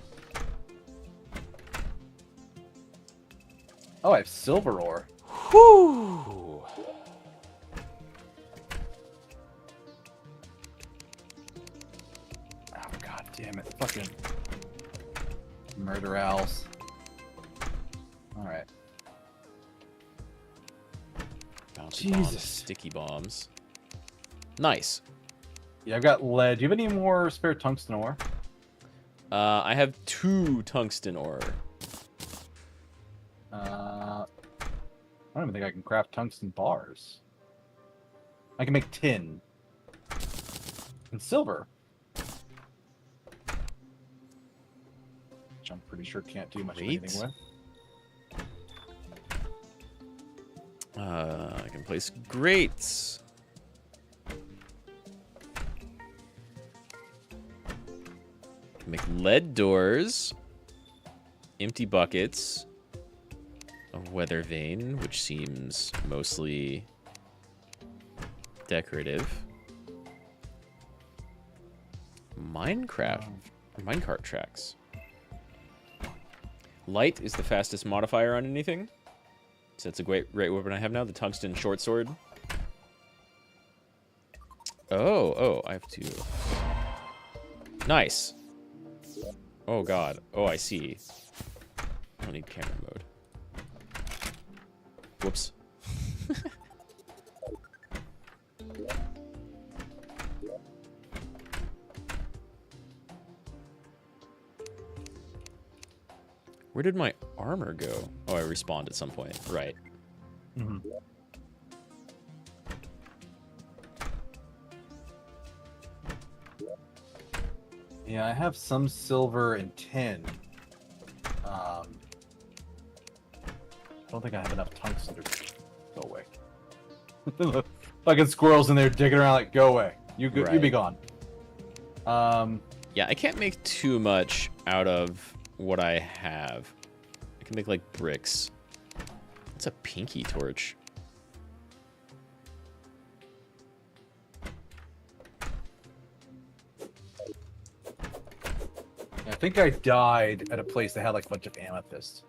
Oh, I have silver ore. Whew. Oh, God damn it. Fucking murder owls. Alright. Bouncy bombs, Jesus. sticky bombs. Nice. Yeah, I've got lead. Do you have any more spare tungsten ore? I have 2 tungsten ore. I don't even think I can craft tungsten bars. I can make tin. And silver. Which I'm pretty sure can't do much of Great. anything with. I can place grates. Make lead doors. Empty buckets. A weather vane, which seems mostly decorative. Minecart tracks. Light is the fastest modifier on anything. So that's a great weapon I have now, the tungsten short sword. Oh, I have to... Nice. Oh god. Oh, I see. I don't need camera mode. Whoops. Where did my armor go? Oh, I respawned at some point. Right. Mm-hmm. Yeah, I have some silver and tin. I don't think I have enough tungsten to go away. Fucking squirrels in there digging around like, go away. You be gone. Yeah, I can't make too much out of what I have. I can make like bricks. It's a pinky torch. I think I died at a place that had like a bunch of amethyst.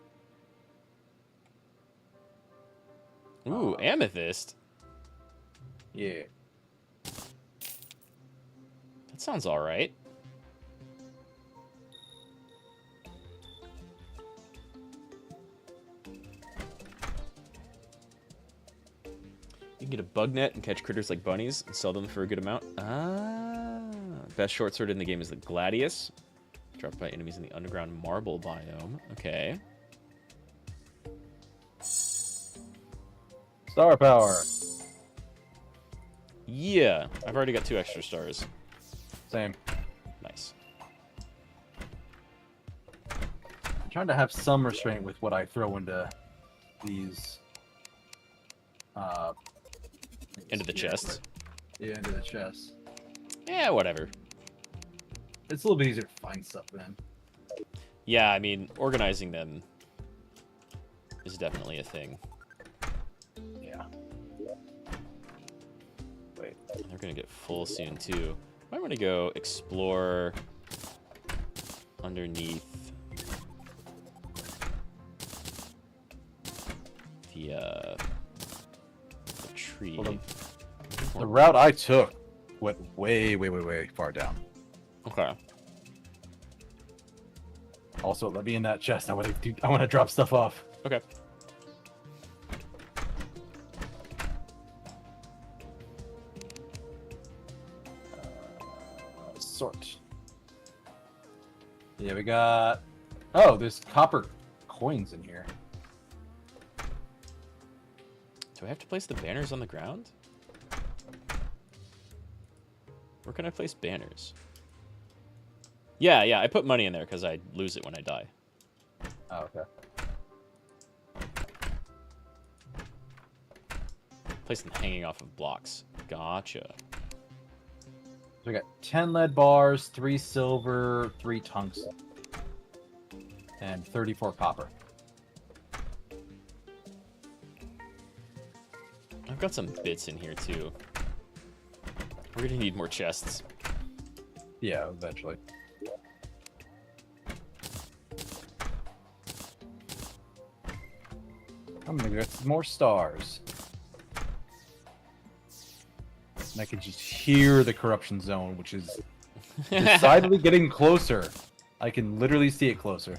Ooh, amethyst. Yeah. That sounds all right. You can get a bug net and catch critters like bunnies and sell them for a good amount. Ah, best short sword in the game is the Gladius. Dropped by enemies in the underground marble biome. Okay. Star power. Yeah, I've already got 2 extra stars. Same. Nice. I'm trying to have some restraint with what I throw into these. Into the chest. Yeah, into the chest. Yeah, whatever. It's a little bit easier to find stuff then. Yeah, I mean, organizing them is definitely a thing. Yeah. Wait. And they're gonna get full soon too. I want to go explore underneath the tree. Well, the route I took went way far down. Okay. Also, let me in that chest. I want to drop stuff off. Okay. Sort. Yeah, we got. Oh, there's copper coins in here. Do I have to place the banners on the ground? Where can I place banners? Yeah, I put money in there because I lose it when I die. Oh, okay. Place them hanging off of blocks. Gotcha. So we got 10 lead bars, 3 silver, 3 tungsten, and 34 copper. I've got some bits in here too. We're gonna need more chests. Yeah, eventually. I'm gonna get some more stars. And I can just hear the corruption zone, which is decidedly getting closer. I can literally see it closer.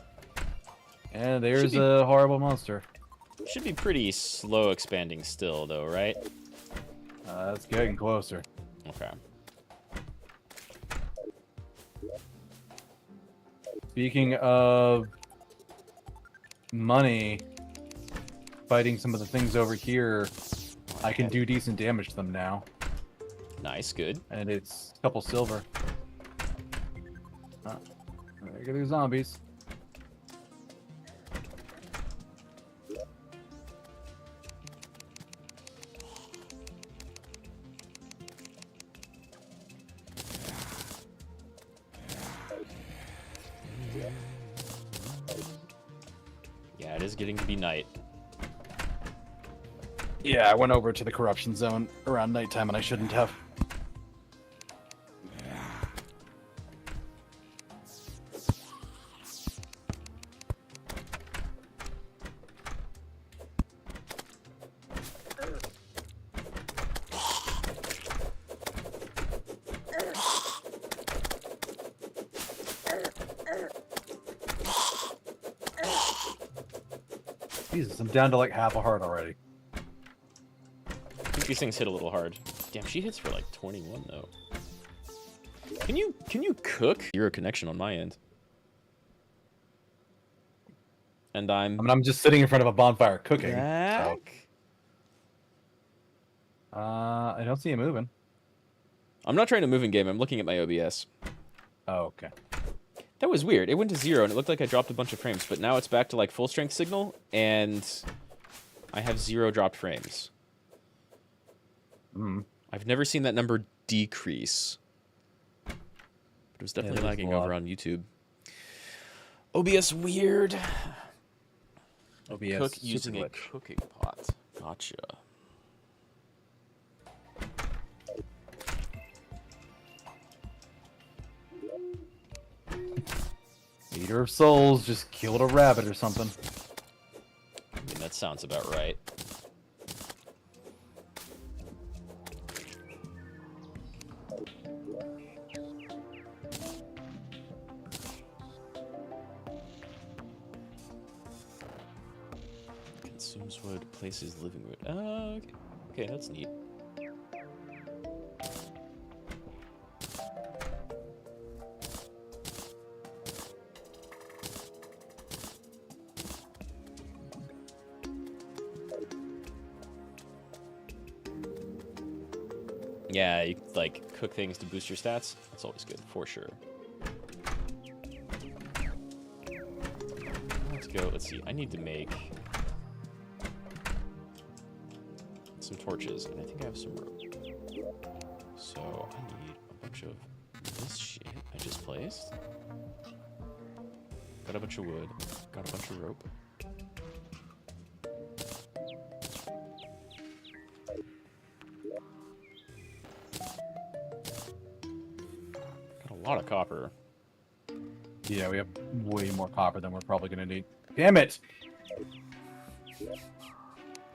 And there's a horrible monster. Should be pretty slow expanding still, though, right? It's getting closer. Okay. Speaking of money, fighting some of the things over here, I can do decent damage to them now. Nice, good. And it's a couple silver. There go the zombies. Yeah, it is getting to be night. Yeah, I went over to the corruption zone around nighttime and I shouldn't have. Jesus, I'm down to like half a heart already. I think these things hit a little hard. Damn, she hits for like 21 though. Can you cook? Zero connection on my end. And I mean, I'm just sitting in front of a bonfire cooking. back. So. I don't see it moving. I'm not trying to move in game. I'm looking at my OBS. Oh, okay. That was weird. It went to 0 and it looked like I dropped a bunch of frames, but now it's back to like full strength signal and I have 0 dropped frames. I've never seen that number decrease. But it was definitely lagging over on YouTube. OBS weird. OBS Cook using a cooking pot. Gotcha. Eater of souls just killed a rabbit or something. I mean, that sounds about right. Consumes wood, places living wood. Okay, that's neat. Yeah, you like cook things to boost your stats. That's always good, for sure. Let's go. Let's see. I need to make some torches, and I think I have some rope. So I need a bunch of this shit I just placed. Got a bunch of wood. Got a bunch of rope. A lot of copper. Yeah, we have way more copper than we're probably going to need. Damn it!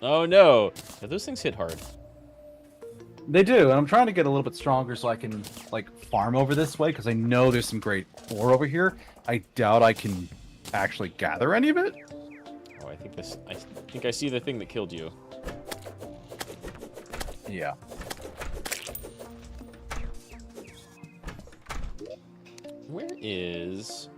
Oh no! Yeah, those things hit hard. They do, and I'm trying to get a little bit stronger so I can, like, farm over this way, because I know there's some great ore over here. I doubt I can actually gather any of it. Oh, I think I see the thing that killed you. Yeah. Where is...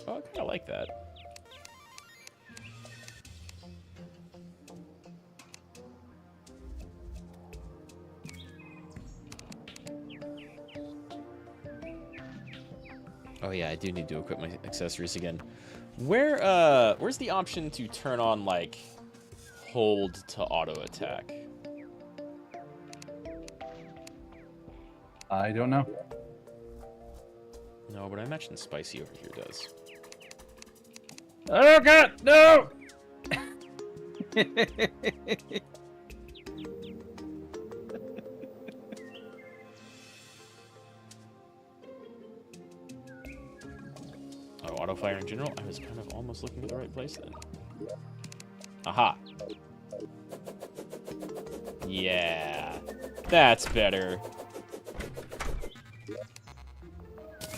Oh, I kind of like that. Oh yeah, I do need to equip my accessories again. Where's the option to turn on, like, hold to auto attack? I don't know. No, but I imagine Spicy over here does. Oh god, no! Oh, auto fire in general? I was kind of almost looking at the right place then. Aha! Yeah, that's better.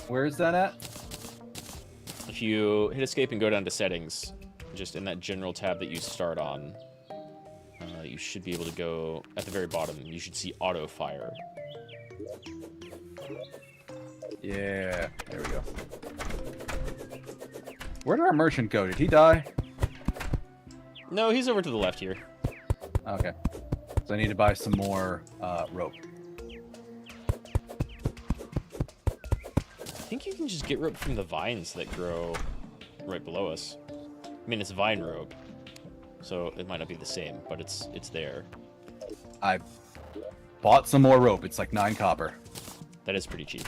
Where is that at? If you hit escape and go down to settings, just in that general tab that you start on, you should be able to go at the very bottom. You should see auto fire. Yeah, there we go. Where did our merchant go? Did he die? No, he's over to the left here. Okay. So I need to buy some more rope. I think you can just get rope from the vines that grow right below us. I mean, it's vine rope, so it might not be the same, but it's there. I bought some more rope. It's like 9 copper. That is pretty cheap.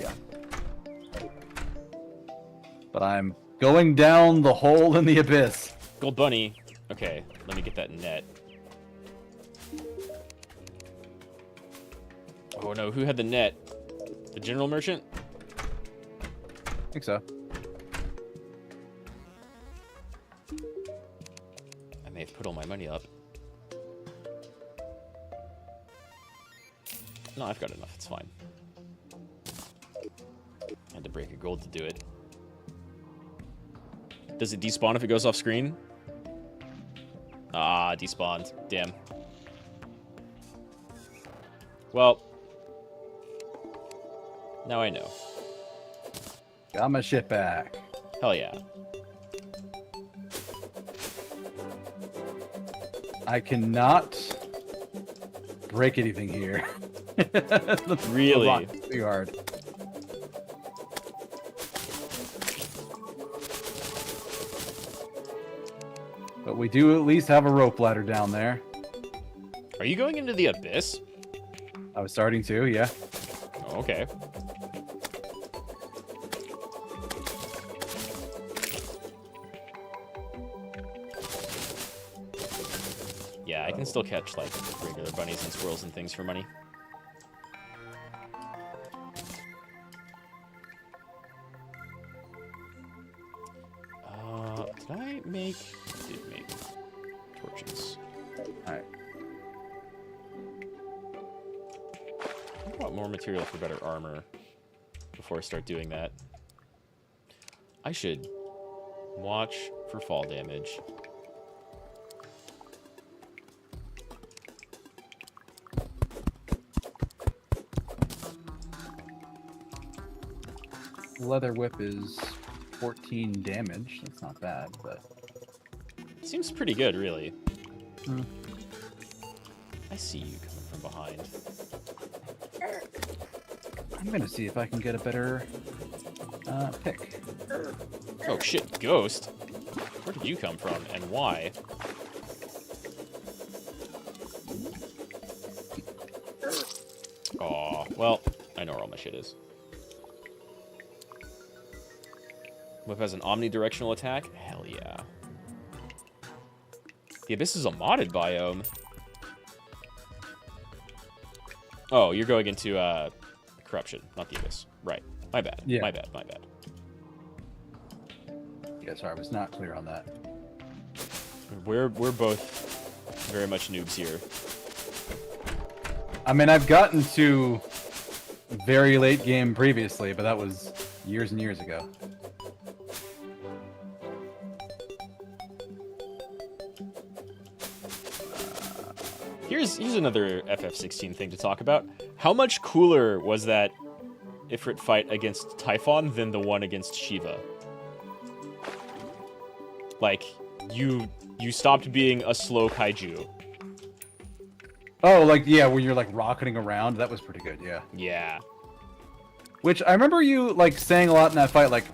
Yeah. But I'm going down the hole in the abyss. Gold bunny. Okay, let me get that net. Oh no, who had the net? The general merchant? I think so. I may have put all my money up. No, I've got enough. It's fine. I had to break a gold to do it. Does it despawn if it goes off screen? Ah, despawned. Damn. Well, now I know. Got my shit back. Hell yeah. I cannot break anything here. Really? Too hard. But we do at least have a rope ladder down there. Are you going into the abyss? I was starting to, yeah. Oh, okay. Yeah, I can still catch, like, regular bunnies and squirrels and things for money. Did I make... I did make torches. Alright. I want more material for better armor before I start doing that. I should watch for fall damage. Leather whip is 14 damage. That's not bad, but... Seems pretty good, really. Hmm. I see you coming from behind. I'm gonna see if I can get a better pick. Oh shit, ghost? Where did you come from, and why? Aw, well, I know where all my shit is. Whip has an omnidirectional attack? Hell yeah. The Abyss is a modded biome. Oh, you're going into Corruption, not the Abyss. Right. My bad. Yeah. My bad. My bad. Yeah, sorry, I was not clear on that. We're both very much noobs here. I mean, I've gotten to very late game previously, but that was years and years ago. Here's another FF16 thing to talk about. How much cooler was that Ifrit fight against Typhon than the one against Shiva? Like, you stopped being a slow kaiju. Oh, like, yeah, when you're, like, rocketing around. That was pretty good, yeah. Yeah. Which, I remember you, like, saying a lot in that fight, like,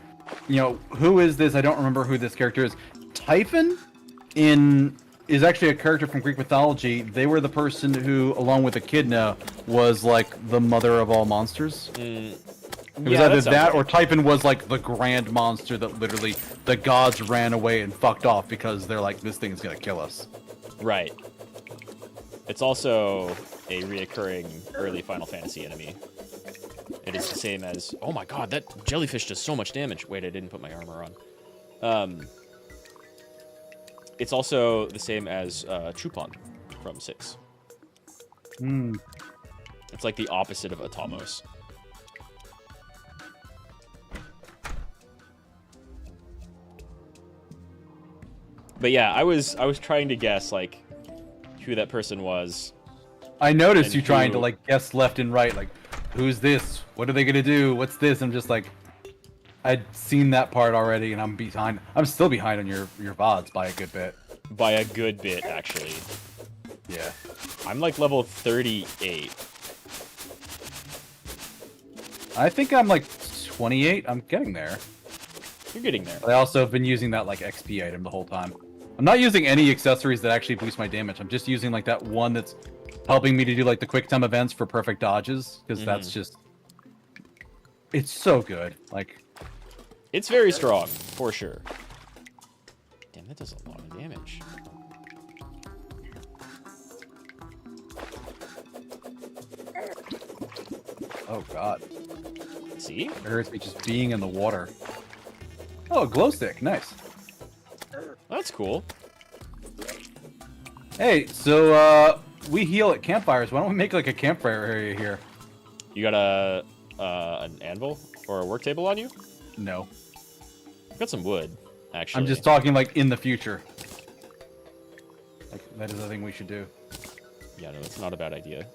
you know, who is this? I don't remember who this character is. Typhon is actually a character from Greek mythology. They were the person who, along with Echidna, was, like, the mother of all monsters. It was either that or Typhon was, like, the grand monster that literally the gods ran away and fucked off because they're like, this thing is gonna kill us. Right. It's also a reoccurring early Final Fantasy enemy. It is the same as... Oh my god, that jellyfish does so much damage. Wait, I didn't put my armor on. It's also the same as Chupon from 6. Hmm. It's like the opposite of Atomos. But yeah, I was trying to guess, like, who that person was. I noticed you trying to, like, guess left and right, like, who's this? What are they gonna do? What's this? I'm just like, I'd seen that part already, and I'm behind. I'm still behind on your VODs by a good bit. By a good bit, actually. Yeah. I'm like level 38. I think I'm like 28. I'm getting there. You're getting there. But I also have been using that, like, XP item the whole time. I'm not using any accessories that actually boost my damage. I'm just using, like, that one that's helping me to do, like, the quick time events for perfect dodges, because that's just... It's so good. Like... It's very strong, for sure. Damn, that does a lot of damage. Oh, God. See? It hurts me just being in the water. Oh, a glow stick. Nice. That's cool. Hey, we heal at campfires. Why don't we make like a campfire area here? You got an anvil or a work table on you? No. I've got some wood, actually. I'm just talking like in the future. Like that is the thing we should do. Yeah, no, that's not a bad idea.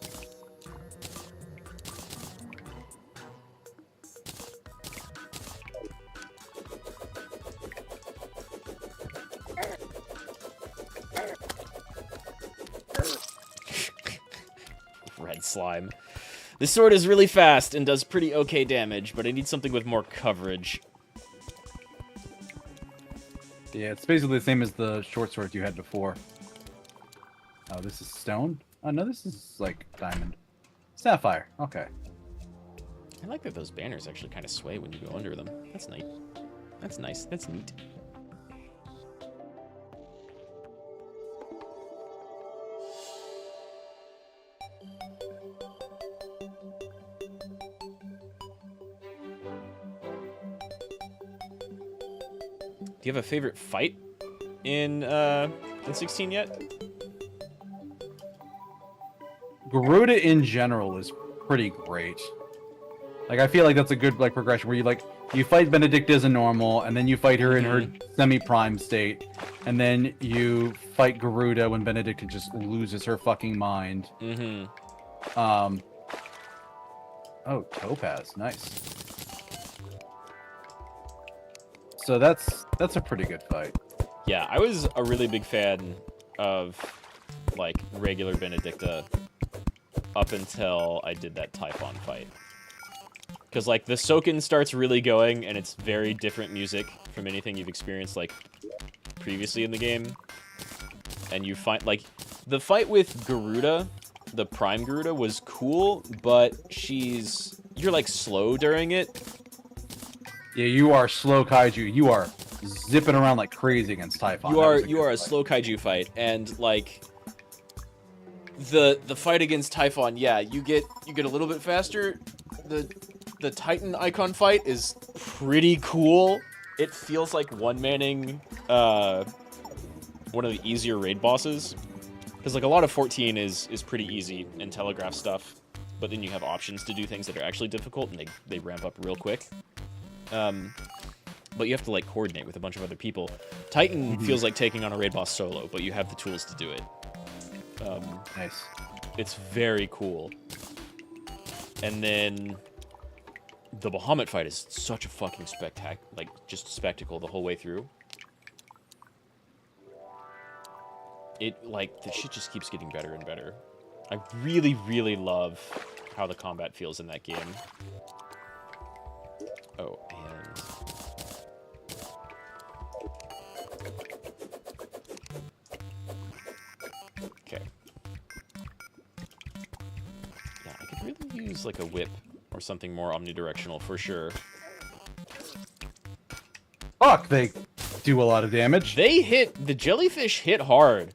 Red slime. This sword is really fast and does pretty okay damage, but I need something with more coverage. Yeah, it's basically the same as the short sword you had before. Oh, this is stone? Oh, no, this is like diamond. Sapphire. Okay. I like that those banners actually kind of sway when you go under them. That's neat. That's nice. That's neat. Do you have a favorite fight in 16 yet? Garuda in general is pretty great. Like, I feel like that's a good like progression where you fight Benedicta as a normal, and then you fight her in her semi-prime state, and then you fight Garuda when Benedicta just loses her fucking mind. Oh, Topaz, nice. So that's a pretty good fight. Yeah, I was a really big fan of like regular Benedicta up until I did that Typhon fight. Because like the Soken starts really going, and it's very different music from anything you've experienced like previously in the game. And you find like the fight with Garuda, the Prime Garuda, was cool, but you're like slow during it. Yeah, you are slow kaiju. You are zipping around like crazy against Typhon. You are a slow kaiju fight, and like the fight against Typhon, yeah, you get a little bit faster. The Titan icon fight is pretty cool. It feels like one-manning one of the easier raid bosses, because like a lot of 14 is pretty easy and telegraph stuff, but then you have options to do things that are actually difficult, and they ramp up real quick. But you have to like coordinate with a bunch of other people. Titan feels like taking on a raid boss solo, but you have the tools to do it. Nice. It's very cool. And then the Bahamut fight is such a fucking just spectacle the whole way through. The shit just keeps getting better and better. I really, really love how the combat feels in that game. Oh, and okay. Yeah, I could really use like a whip or something more omnidirectional for sure. Fuck, they do a lot of damage. The jellyfish hit hard.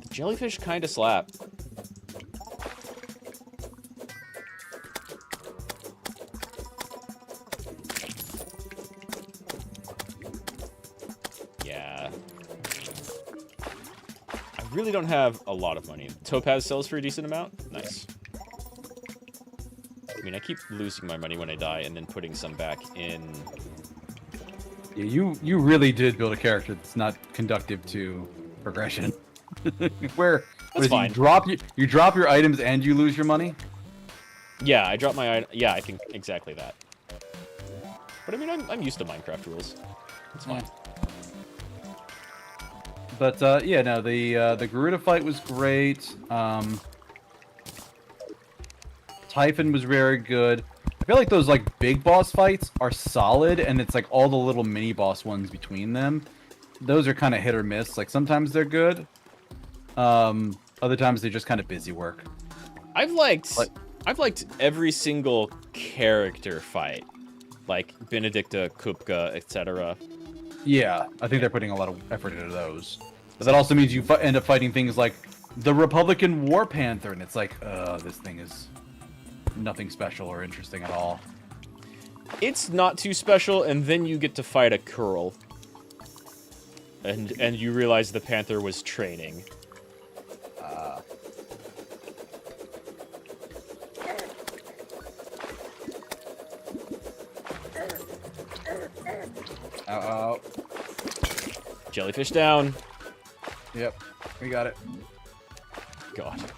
The jellyfish kind of slap. Yeah. I really don't have a lot of money. Topaz sells for a decent amount. Nice. I mean, I keep losing my money when I die and then putting some back in. Yeah, you really did build a character that's not conductive to progression. Where fine. You drop your items and you lose your money? Yeah, I dropped my item. Yeah, I think exactly that. But I mean, I'm used to Minecraft rules. It's fine. But yeah, no, the Garuda fight was great. Typhon was very good. I feel like those like big boss fights are solid, and it's like all the little mini boss ones between them. Those are kind of hit or miss. Like sometimes they're good, other times they're just kind of busy work. I've liked every single character fight, like Benedicta, Kupka, etc. Yeah, I think they're putting a lot of effort into those. But that also means you end up fighting things like the Republican War Panther, and it's like, this thing is nothing special or interesting at all. It's not too special, and then you get to fight a curl. And you realize the panther was training. Oh. Jellyfish down. Yep, we got it. God.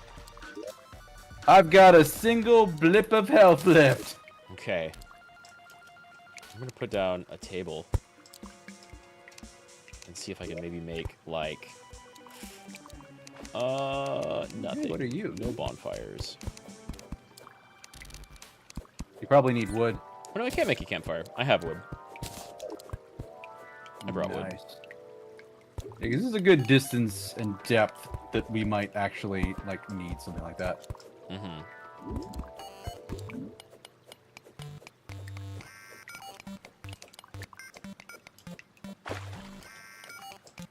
I've got a single blip of health left. Okay. I'm gonna put down a table. And see if I can maybe make, like... nothing. Hey, what are you? No bonfires. You probably need wood. Oh no, I can't make a campfire. I have wood. I brought wood. Yeah, 'cause this is a good distance and depth that we might actually, like, need something like that. Mm-hmm.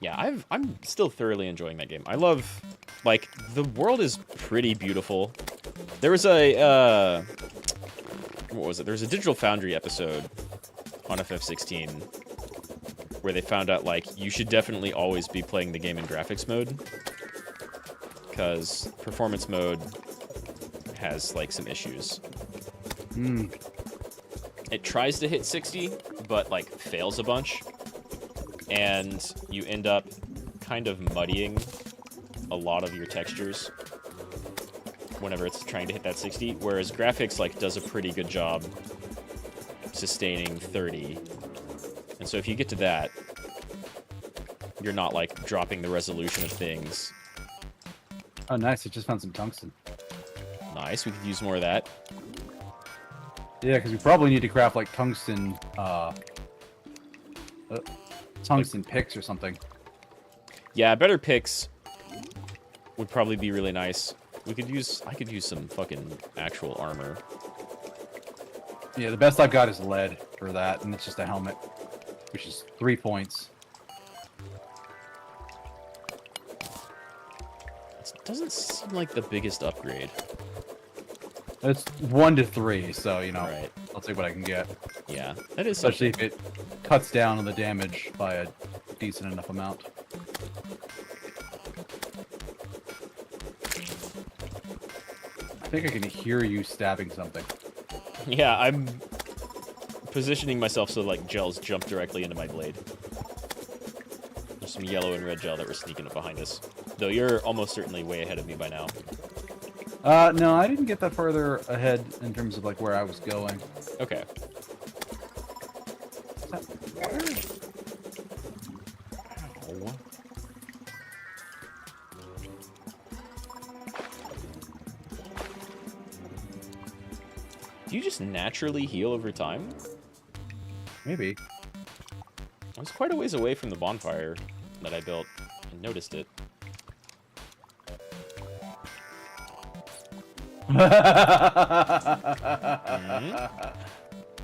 Yeah, I'm still thoroughly enjoying that game. I love, like, the world is pretty beautiful. There was a, what was it? There was a Digital Foundry episode on FF16 where they found out, like, you should definitely always be playing the game in graphics mode because performance mode has, like, some issues. It tries to hit 60, but, like, fails a bunch. And you end up kind of muddying a lot of your textures whenever it's trying to hit that 60, whereas graphics, like, does a pretty good job sustaining 30. And so if you get to that, you're not, like, dropping the resolution of things. Oh, nice. I just found some tungsten. Nice. We could use more of that. Yeah, because we probably need to craft, like, tungsten, tungsten picks or something. Yeah, better picks would probably be really nice. I could use some fucking actual armor. Yeah, the best I've got is lead for that, and it's just a helmet, which is 3 points. It doesn't seem like the biggest upgrade. It's 1 to 3, so, you know, Right. I'll take what I can get. Yeah, that is Especially something. if it cuts down on the damage by a decent enough amount. I think I can hear you stabbing something. Yeah, I'm positioning myself so, like, gels jump directly into my blade. There's some yellow and red gel that were sneaking up behind us. Though you're almost certainly way ahead of me by now. No, I didn't get that further ahead in terms of, like, where I was going. Okay. Ow. Do you just naturally heal over time? Maybe. I was quite a ways away from the bonfire that I built and noticed it.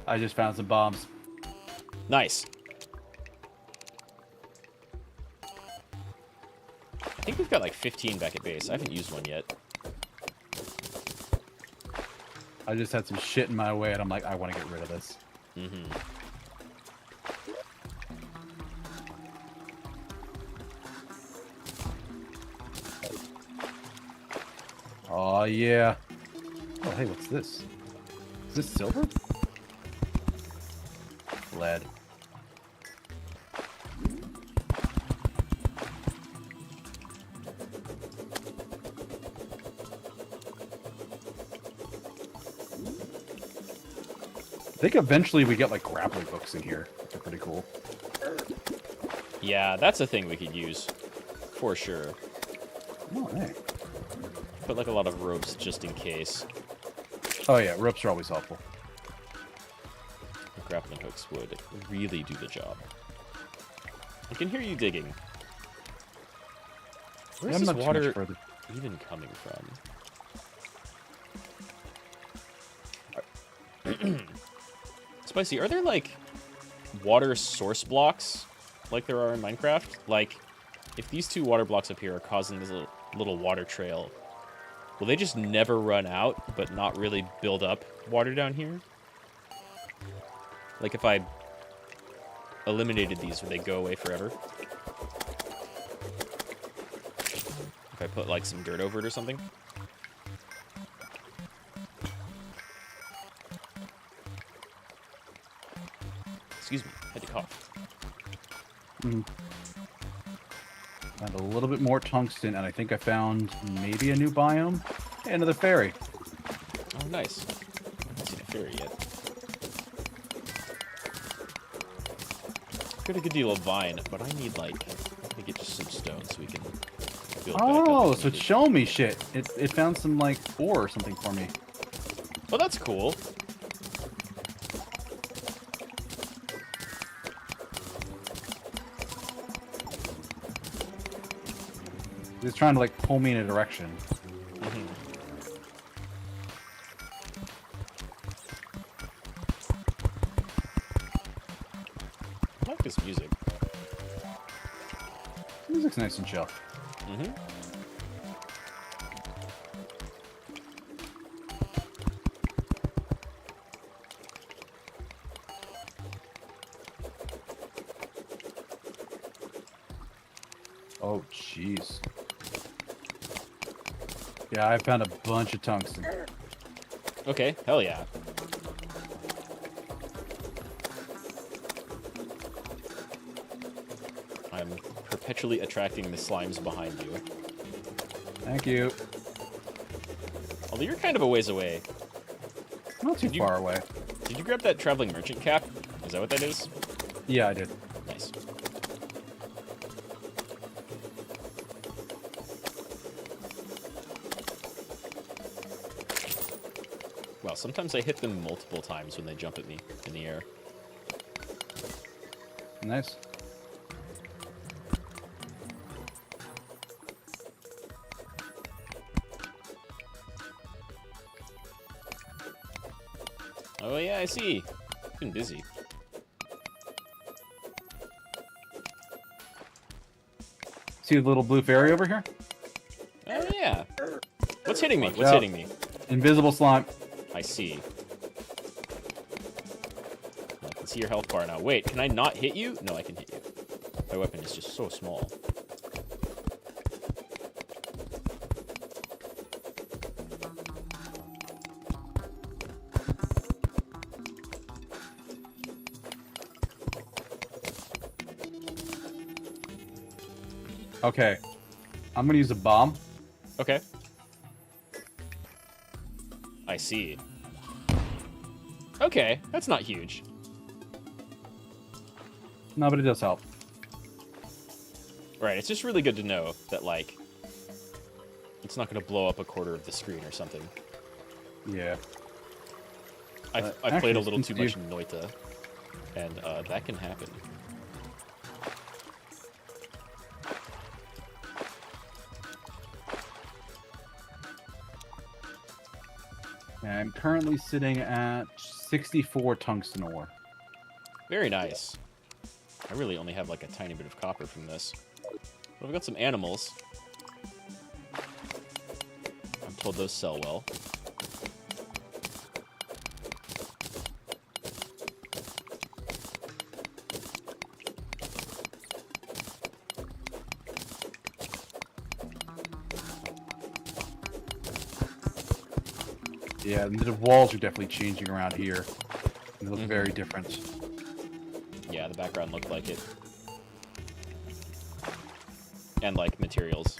I just found some bombs. Nice. I think we've got like 15 back at base. I haven't used one yet. I just had some shit in my way, and I'm like, I want to get rid of this. Mm-hmm. Oh, yeah. Oh, hey, what's this? Is this silver? Lead. I think eventually we get, like, grappling hooks in here. They're pretty cool. Yeah, that's a thing we could use. For sure. Oh, hey. Put like a lot of ropes just in case. Oh, yeah, ropes are always helpful. Grappling hooks would really do the job. I can hear you digging. Where's I'm this not too much water further. even coming from? Spicy, are there like water source blocks like there are in Minecraft? Like, if these two water blocks up here are causing this little water trail Will they just never run out, but not really build up water down here? Like, if I eliminated these, would they go away forever? If I put, like, some dirt over it or something? Excuse me, I had to cough. Found a little bit more tungsten, and I think I found maybe a new biome. Hey, another fairy. Oh, nice. I haven't seen a fairy yet. Got a good deal of vine, but I need, like, to get just some stone so we can build back up. Oh, so it's showing me shit. It found some, like, ore or something for me. Oh, that's cool. It's trying to, like, pull me in a direction. I like this music. Music's nice and chill. Oh, jeez. Yeah, I found a bunch of tungsten. Okay, hell yeah. I'm perpetually attracting the slimes behind you. Thank you. Although you're kind of a ways away. Not too far away. Did you grab that traveling merchant cap? Is that what that is? Yeah, I did. Nice. Wow, sometimes I hit them multiple times when they jump at me in the air. Nice. Oh yeah, I see. Been busy. See the little blue fairy over here? Oh yeah. What's hitting me? Watch What's out. hitting me? Invisible slime. I see. I can see your health bar now. Wait, can I not hit you? No, I can hit you. My weapon is just so small. Okay. I'm gonna use a bomb. Okay. I see. Okay, that's not huge. No, but it does help. Right, it's just really good to know that, like, it's not going to blow up a quarter of the screen or something. Yeah. I've actually, played a little since too much Noita, and that can happen. I'm currently sitting at 64 tungsten ore. Very nice. I really only have, like, a tiny bit of copper from this. But I've got some animals. I'm told those sell well. Yeah, the walls are definitely changing around here. They look very different. Yeah, the background looked like it. And, like, materials,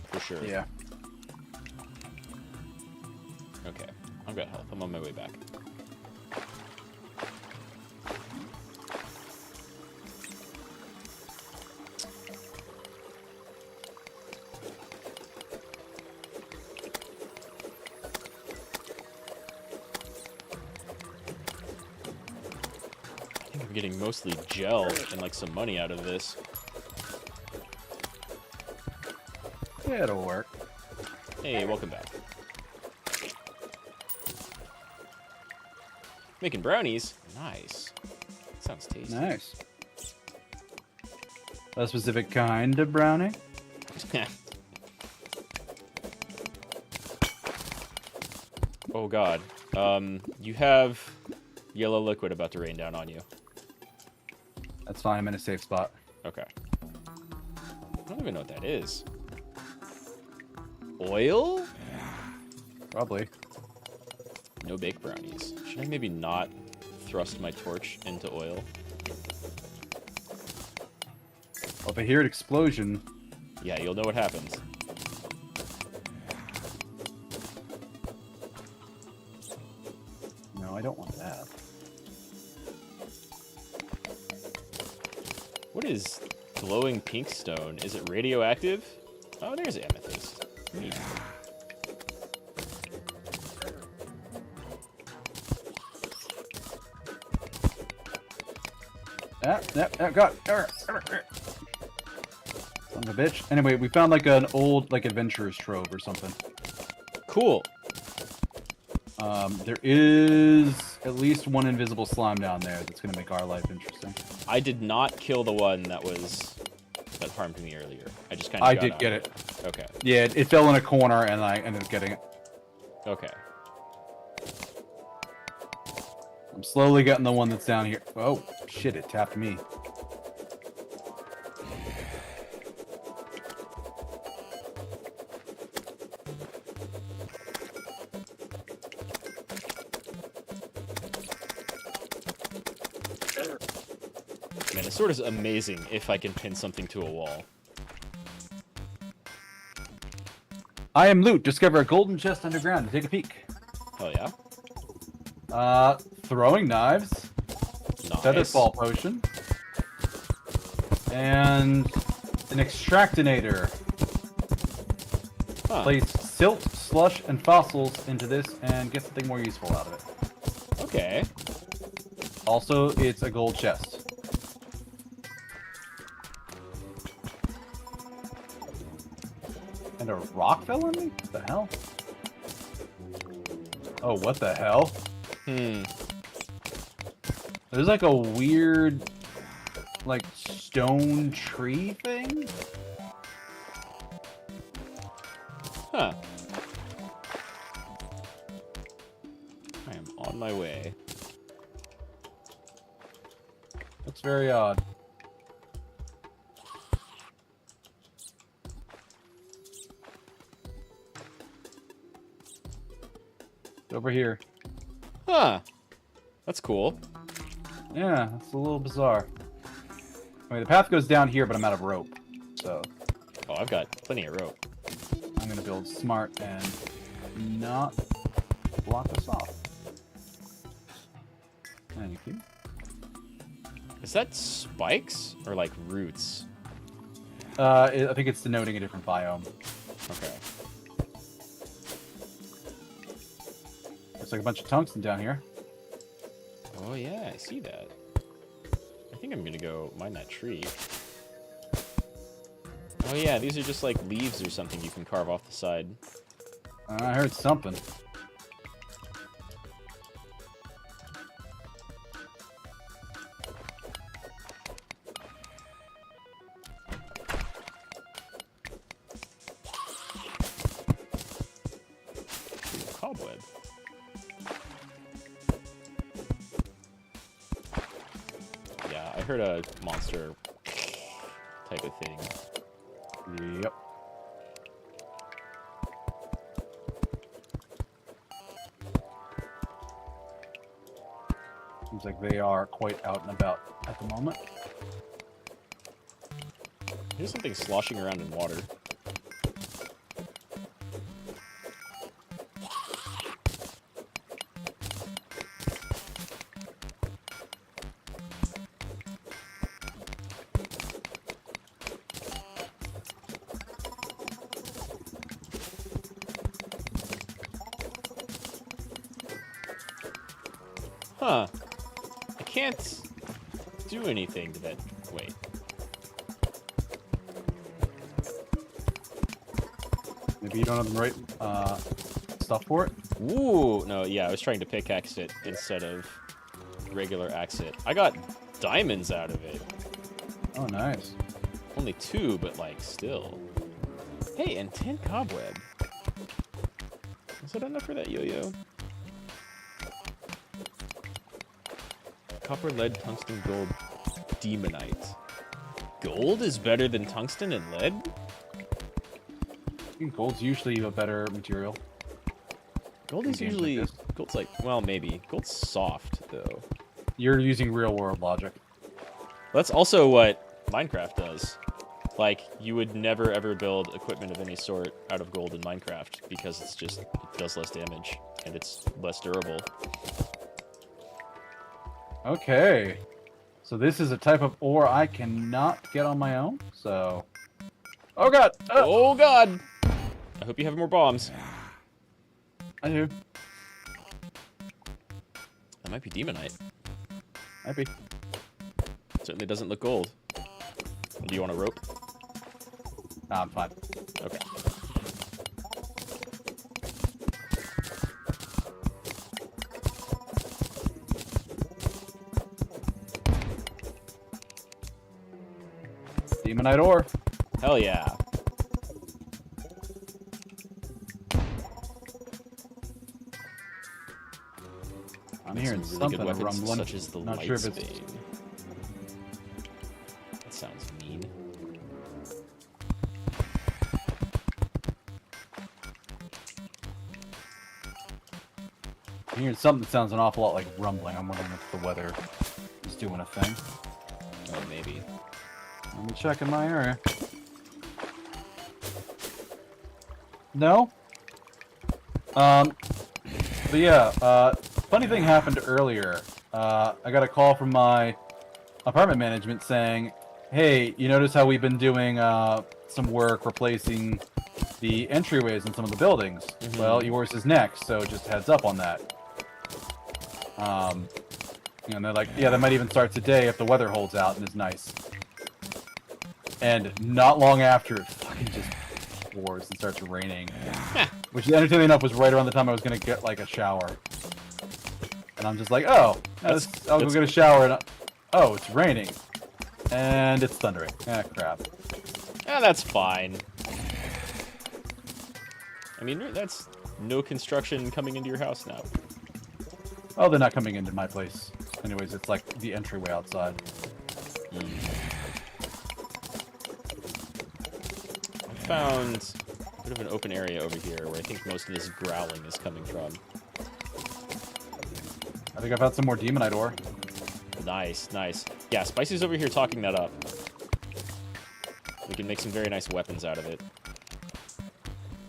for sure. Yeah. Okay, I've got health. I'm on my way back. I think I'm getting mostly gel and, like, some money out of this. Yeah, it'll work. Hey, welcome back. Making brownies? Nice. Sounds tasty. Nice. A specific kind of brownie? Oh god. You have yellow liquid about to rain down on you. That's fine. I'm in a safe spot. Okay. I don't even know what that is. Oil? Probably. No bake brownies. Should I maybe not thrust my torch into oil? Well, if I hear an explosion... Yeah, you'll know what happens. No, I don't want that. What is glowing pink stone? Is it radioactive? Oh, there's amethyst. Neat. God. Son of a bitch. Anyway, we found like an old like adventurer's trove or something. Cool. There is at least one invisible slime down there that's gonna make our life interesting. I did not kill the one that harmed me earlier. I just kind of. I did get it. Okay. Yeah, it fell in a corner and I ended up getting it. Okay. I'm slowly getting the one that's down here. Oh shit! It tapped me. Man, this sword is amazing if I can pin something to a wall. I am loot. Discover a golden chest underground. Take a peek. Hell yeah. Throwing knives. Nice. Featherfall potion. And an extractinator. Huh. Place silt, slush, and fossils into this and get something more useful out of it. Okay. Also, it's a gold chest. And a rock fell on me? What the hell? Oh, what the hell? There's like a weird, like, stone tree thing? Huh. I am on my way. Looks very odd. It's over here. Huh. That's cool. Yeah, it's a little bizarre. I mean, the path goes down here, but I'm out of rope. So, Oh, I've got plenty of rope. I'm gonna build smart and not block us off. Thank you. Is that spikes or like roots? I think it's denoting a different biome. Okay. Looks like a bunch of tungsten down here. Oh yeah, I see that. I think I'm gonna go mine that tree. Oh yeah, these are just like leaves or something you can carve off the side. I heard something. Ooh, cobweb. Yeah, I heard a monster type of thing. Yep. Seems like they are quite out and about at the moment. There's something sloshing around in water. Huh. I can't do anything to that. Wait. Maybe you don't have the right stuff for it? Ooh, no, yeah, I was trying to pickaxe it instead of regular axe it. I got diamonds out of it. Oh, nice. Only 2, but like still. Hey, and 10 cobweb. Is that enough for that yo-yo? Copper, lead, tungsten, gold, demonite. Gold is better than tungsten and lead? I think gold's usually a better material. Gold is usually... Gold's like... Well, maybe. Gold's soft, though. You're using real-world logic. That's also what Minecraft does. Like, you would never ever build equipment of any sort out of gold in Minecraft because it's just... It does less damage, and it's less durable. Okay. So this is a type of ore I cannot get on my own, so... Oh god! Oh god! I hope you have more bombs. I do. That might be demonite. Might be. Certainly doesn't look gold. Do you want a rope? Nah, I'm fine. Okay. Demonite ore. Hell yeah. I'm hearing Some really something good weapons, rumbling. such as the Not light sure if it's... spade. That sounds mean. I'm hearing something that sounds an awful lot like rumbling. I'm wondering if the weather is doing a thing. Oh, maybe. Let me check in my area. No? But yeah, funny thing happened earlier. I got a call from my apartment management saying, hey, you notice how we've been doing some work replacing the entryways in some of the buildings? Mm-hmm. Well, yours is next, so just heads up on that. You know, and they're like, yeah, that might even start today if the weather holds out and is nice. And not long after, it fucking just pours and starts raining. Which, entertaining enough, was right around the time I was going to get, like, a shower. And I'm just like, oh, I'll go get a shower, and oh, it's raining. And it's thundering. Ah, crap. Yeah, that's fine. I mean, that's no construction coming into your house now. Oh, they're not coming into my place. Anyways, it's like the entryway outside. I found a bit of an open area over here where I think most of this growling is coming from. I think I found some more demonite ore. Nice, nice. Yeah, Spicy's over here talking that up. We can make some very nice weapons out of it.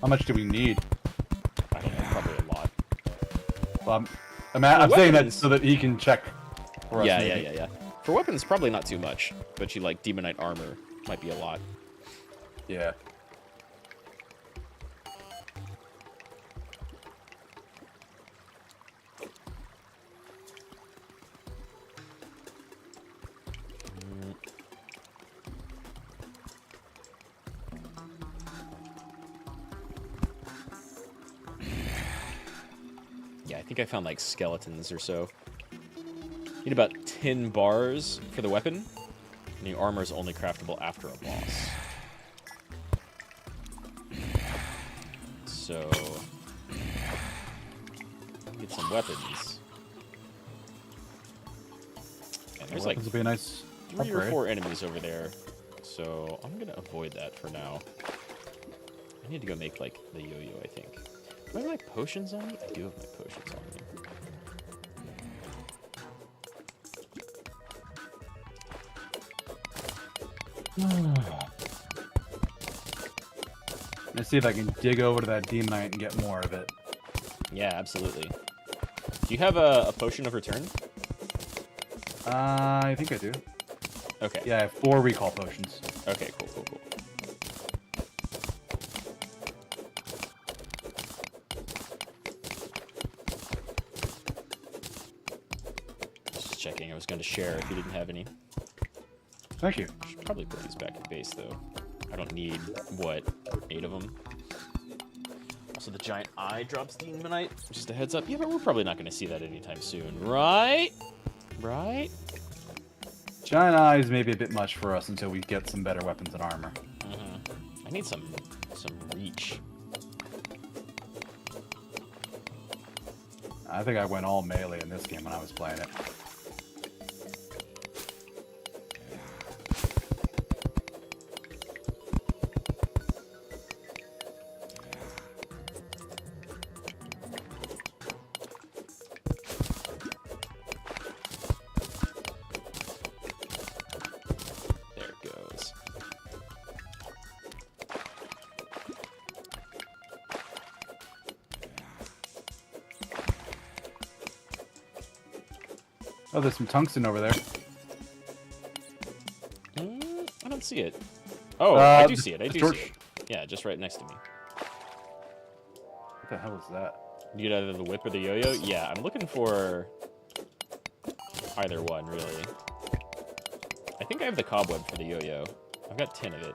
How much do we need? I don't know, probably a lot. Well, I'm saying that so that he can check for us. Yeah. For weapons, probably not too much. But you like demonite armor might be a lot. Yeah. Yeah, I think I found like skeletons or so. Need about 10 bars for the weapon, and the armor is only craftable after a boss. So, get some weapons. And there's like Weapons would be a nice 3 or upgrade. 4 enemies over there, so I'm gonna avoid that for now. I need to go make like the yo-yo, I think. Do I have my potions on me? I do have my potions on me. Let's see if I can dig over to that demonite and get more of it. Yeah, absolutely. Do you have a potion of return? I think I do. Okay. Yeah, I have 4 recall potions. Okay, cool. Just checking. I was going to share if you didn't have any. Thank you. I should probably put these back in base, though. I don't need, what, 8 of them? Also, the giant eye drops demonite. Just a heads up. Yeah, but we're probably not going to see that anytime soon, right? Right? Giant eyes may be a bit much for us until we get some better weapons and armor. I need some reach. I think I went all melee in this game when I was playing it. Oh, there's some tungsten over there. I don't see it. Oh, I do see it. I do torch. see it. Yeah, just right next to me. What the hell is that? You get either the whip or the yo-yo? Yeah, I'm looking for either one, really. I think I have the cobweb for the yo-yo. I've got 10 of it.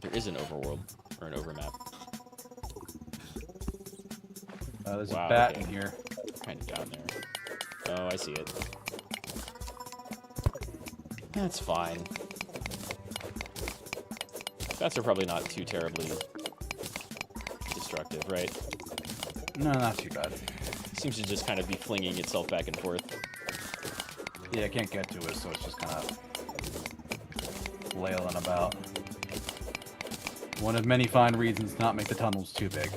There is an overworld, or an overmap. There's Wow, a bat okay. in here. Kind of down there. Oh, I see it. That's fine. Bats are probably not too terribly destructive, right? No, not too bad. Seems to just kind of be flinging itself back and forth. Yeah, I can't get to it, so it's just kind of flailing about. One of many fine reasons to not make the tunnels too big.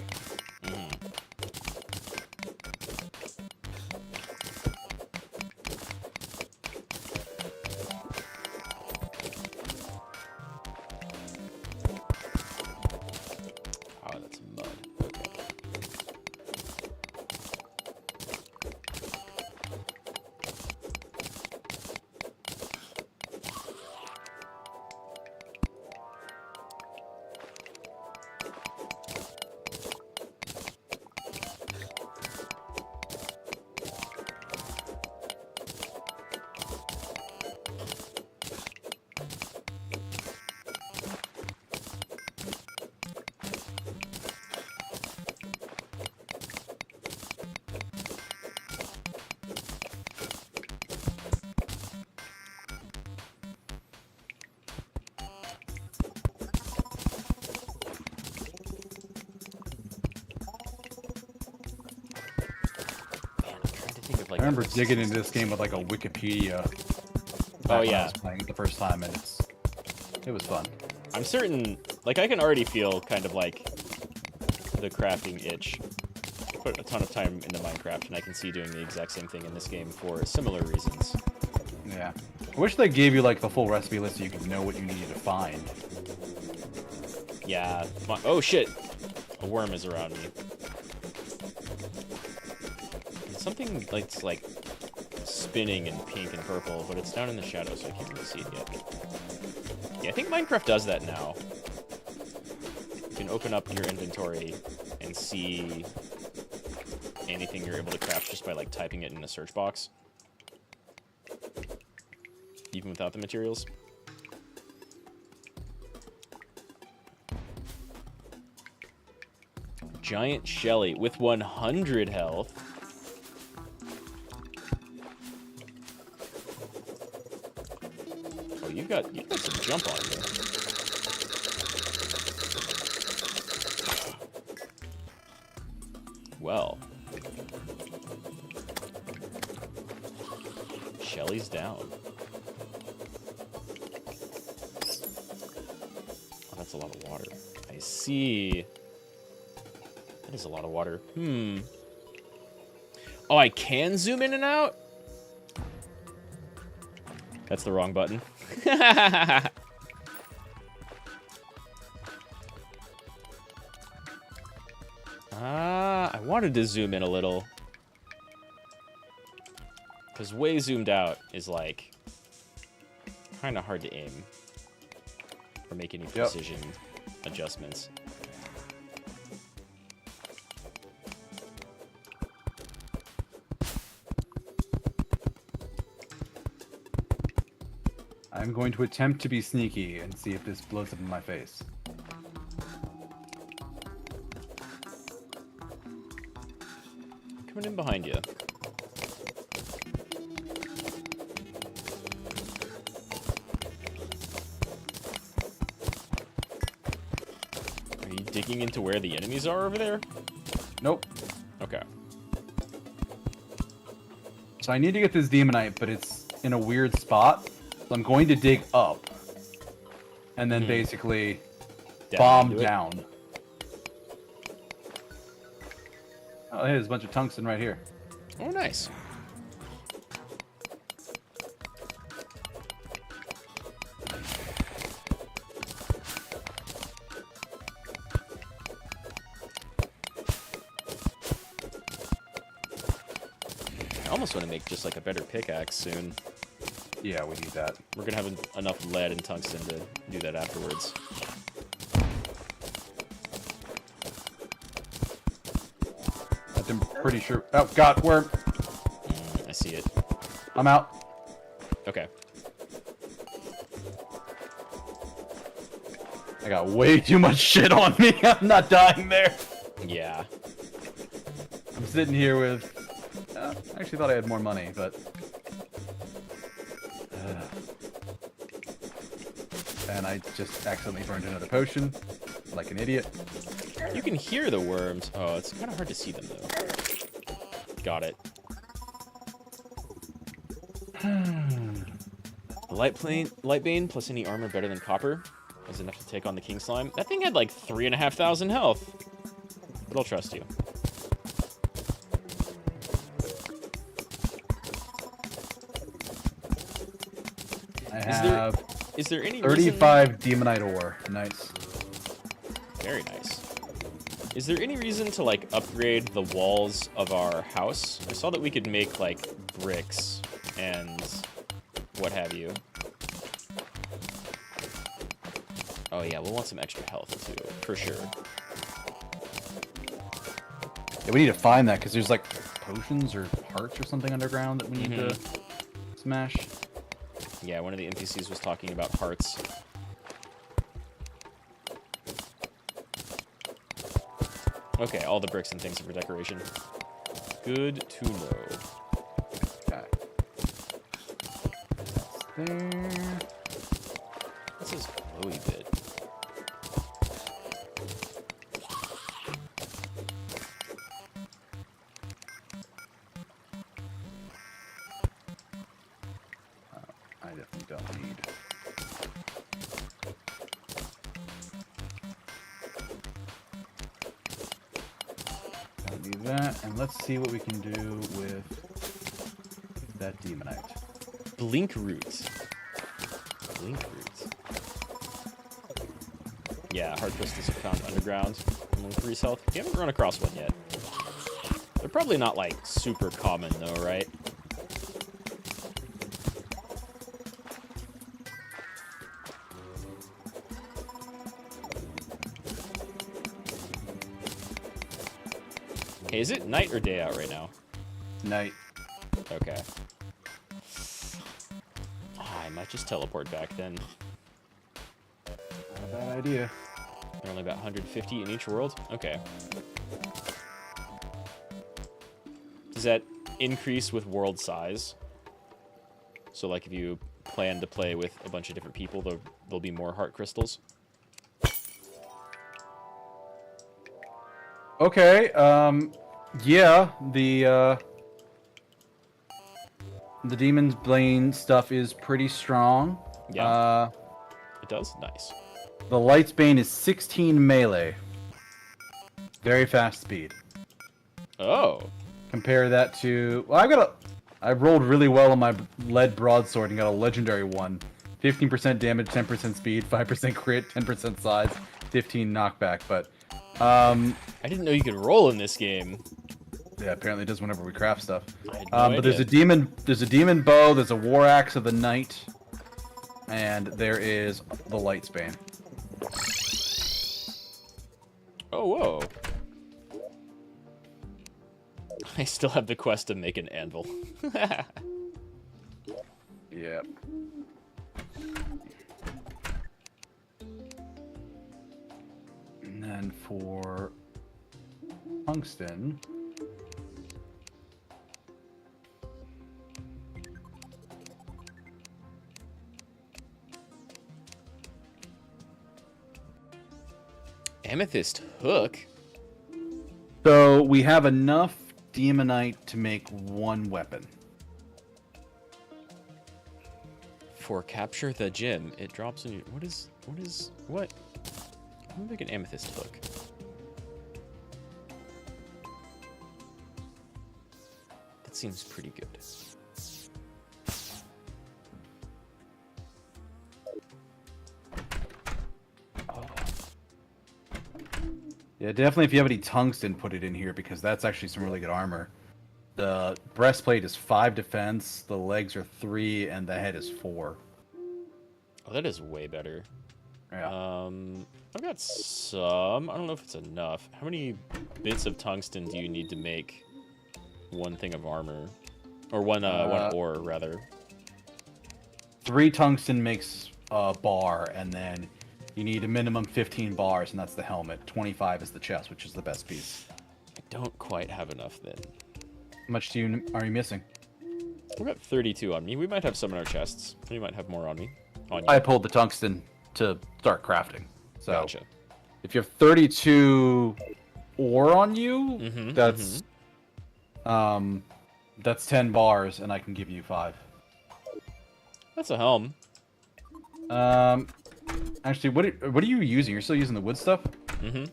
Oh, that's mud. Okay. I remember digging into this game with like a Wikipedia. Oh, When I yeah. was playing it the first time, and it was fun. I'm certain, like, I can already feel kind of like the crafting itch. I put a ton of time into Minecraft, and I can see doing the exact same thing in this game for similar reasons. Yeah. I wish they gave you like the full recipe list so you could know what you needed to find. Yeah. Oh, shit! A worm is around me. Something that's like spinning in pink and purple, but it's down in the shadows, so I can't really see it yet. Yeah, I think Minecraft does that now. You can open up your inventory and see anything you're able to craft just by like typing it in a search box. Even without the materials. Giant Shelly with 100 health. Oh, you've got some jump on you. Well. Shelly's down. Oh, that's a lot of water. I see. That is a lot of water. Oh, I can zoom in and out? That's the wrong button. I wanted to zoom in a little. Because way zoomed out is, like, kind of hard to aim. Or make any precision adjustments. I'm going to attempt to be sneaky and see if this blows up in my face. Coming in behind you. Are you digging into where the enemies are over there? Nope. Okay. So I need to get this demonite, but it's in a weird spot. So I'm going to dig up. And then basically bomb down. Oh, hey, there's a bunch of tungsten right here. Oh, nice. I almost want to make just like a better pickaxe soon. Yeah, we need that. We're gonna have enough lead and tungsten to do that afterwards. I'm pretty sure. Oh God, worm! I see it. I'm out. Okay. I got way too much shit on me. I'm not dying there. Yeah. I'm sitting here with. I actually thought I had more money, but. And I just accidentally burned another potion, like an idiot. You can hear the worms. Oh, it's kind of hard to see them though. Got it. Light Bane plus any armor better than copper is enough to take on the King Slime. That thing had like 3,500 health. But I'll trust you. Is there any 35 demonite ore. Nice. Very nice. Is there any reason to like upgrade the walls of our house? I saw that we could make like bricks and what have you. Oh yeah, we'll want some extra health too, for sure. Yeah, we need to find that because there's like potions or hearts or something underground that we need to smash. Yeah, one of the NPCs was talking about hearts. Okay, all the bricks and things are for decoration. Good to know. Okay. There. What's this glowy bit? I definitely don't need. Don't need that. And let's see what we can do with that demonite. Blink root. Blink root. Yeah, hard crystals are found underground. And increase health. You haven't run across one yet. They're probably not like super common though, right? Hey, is it night or day out right now? Night. Okay. I might just teleport back then. Not a bad idea. They're only about 150 in each world? Okay. Does that increase with world size? So, like, if you plan to play with a bunch of different people, there'll be more heart crystals? Okay, yeah, the Demon's Bane stuff is pretty strong. Yeah. It does? Nice. The Light's Bane is 16 melee. Very fast speed. Oh. Compare that to... Well, I rolled really well on my lead broadsword and got a legendary one. 15% damage, 10% speed, 5% crit, 10% size, 15 knockback, but... I didn't know you could roll in this game. Yeah, apparently it does whenever we craft stuff. I had no idea. But there's a demon bow, there's a war axe of the night, and there is the Light's Bane. Oh, whoa. I still have the quest to make an anvil. Yep. And then for tungsten... Amethyst hook? So we have enough demonite to make one weapon. For capture the gem, it drops in your... What? I'm gonna make an amethyst hook. That seems pretty good. Yeah, definitely if you have any tungsten, put it in here, because that's actually some really good armor. The breastplate is 5 defense, the legs are 3, and the head is 4. Oh, that is way better. Yeah. I've got some. I don't know if it's enough. How many bits of tungsten do you need to make one thing of armor? Or one ore, rather. 3 tungsten makes a bar, and then you need a minimum 15 bars, and that's the helmet. 25 is the chest, which is the best piece. I don't quite have enough then. How much are you missing? We've got 32 on me. We might have some in our chests. We might have more on me. On you. I pulled the tungsten to start crafting. So Gotcha. if you have 32 ore on you, that's 10 bars, and I can give you 5. That's a helm. Actually, what are you using? You're still using the wood stuff? Mm-hmm. You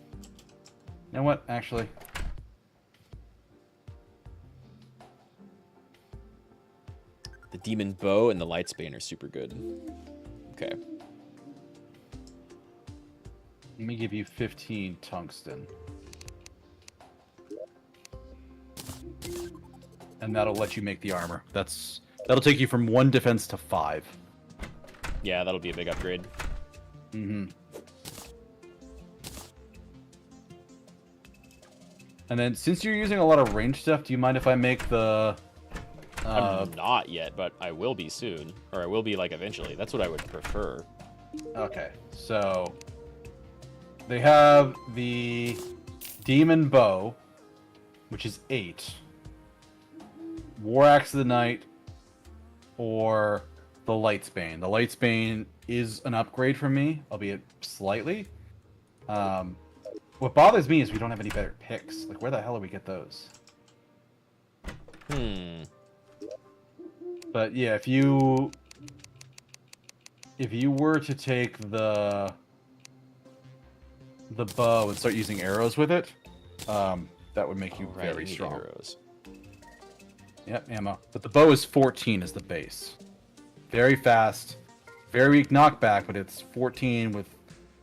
know what? Actually, The demon bow and the lightsbane are super good. Okay. let me give you 15 tungsten. And that'll let you make the armor. That'll take you from 1 defense to 5. Yeah, that'll be a big upgrade. Mm-hmm. And then, since you're using a lot of range stuff, do you mind if I make the... I'm not yet, but I will be soon. Or I will be, like, eventually. That's what I would prefer. Okay, so... They have the demon bow, which is 8. War Axe of the Night, or the Lightsbane. The Lightsbane is an upgrade for me, albeit slightly. What bothers me is we don't have any better picks. Like, where the hell do we get those? But yeah, if you were to take the bow and start using arrows with it, that would make you very strong. Arrows. Yep, ammo. But the bow is 14 as the base. Very fast, very weak knockback, but it's 14 with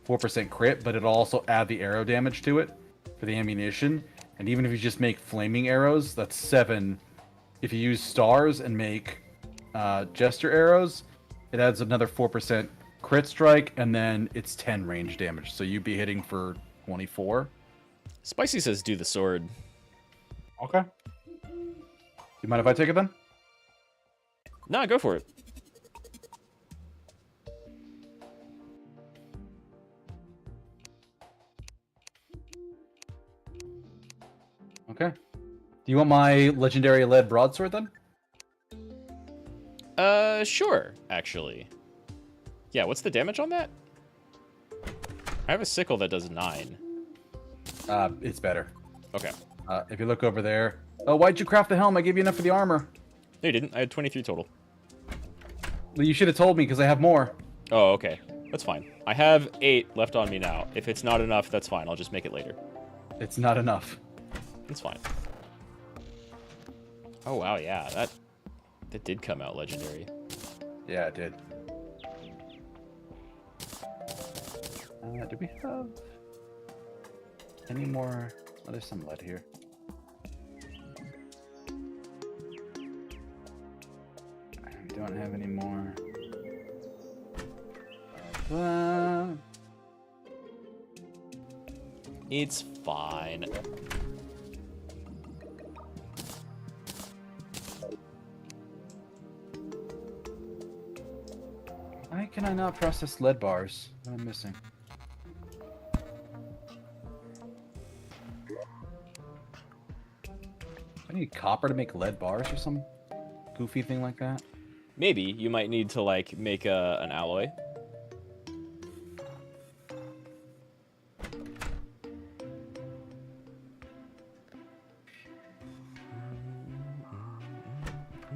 4% crit, but it'll also add the arrow damage to it for the ammunition. And even if you just make flaming arrows, that's 7. If you use stars and make jester arrows, it adds another 4% crit strike, and then it's 10 range damage. So you'd be hitting for 24. Spicy says do the sword. Okay. You mind if I take it then? Nah, go for it. Okay. Do you want my legendary lead broadsword then? Sure, actually. Yeah, what's the damage on that? I have a sickle that does 9. It's better. Okay. If you look over there. Oh, why'd you craft the helm? I gave you enough for the armor. No, you didn't. I had 23 total. Well, you should have told me, because I have more. Oh, okay. That's fine. I have 8 left on me now. If it's not enough, that's fine. I'll just make it later. It's not enough. It's fine. Oh, wow, yeah. That did come out legendary. Yeah, it did. Do we have any more? Oh, there's some lead here. I don't have any more. It's fine. Why can I not process lead bars? What am I missing? I need copper to make lead bars or some goofy thing like that. Maybe you might need to like make an alloy.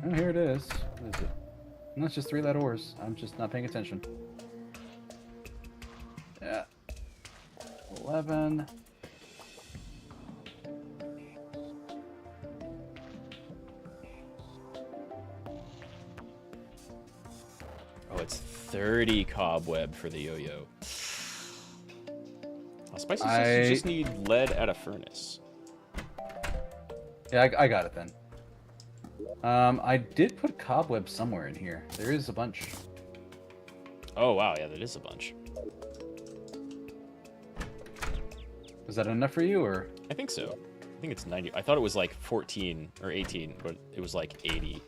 Oh, here it is. What is it? And that's just 3 lead ores. I'm just not paying attention. Yeah. 11. Oh, it's 30 cobweb for the yo-yo. Spicy says you just need lead at a furnace. Yeah, I got it then. I did put cobweb somewhere in here. There is a bunch. Oh, wow. Yeah, that is a bunch. Is that enough for you, or? I think so. I think it's 90. I thought it was like 14 or 18, but it was like 80.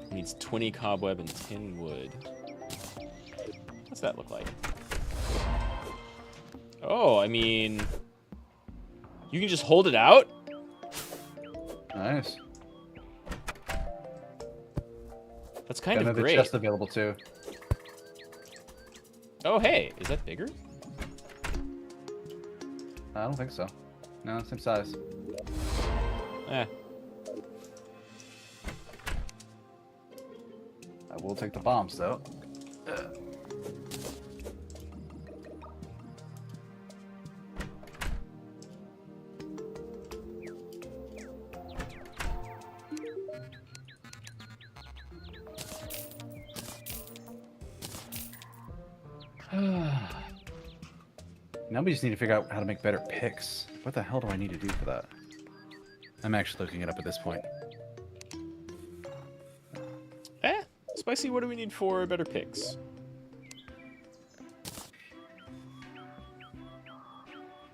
It needs 20 cobweb and 10 wood. What's that look like? Oh, I mean... You can just hold it out? Nice. That's kind Got of another great. chest available too. Oh, hey. Is that bigger? I don't think so. No, same size. Eh. I will take the bombs though. Now we just need to figure out how to make better picks. What the hell do I need to do for that? I'm actually looking it up at this point. Spicy, what do we need for better picks?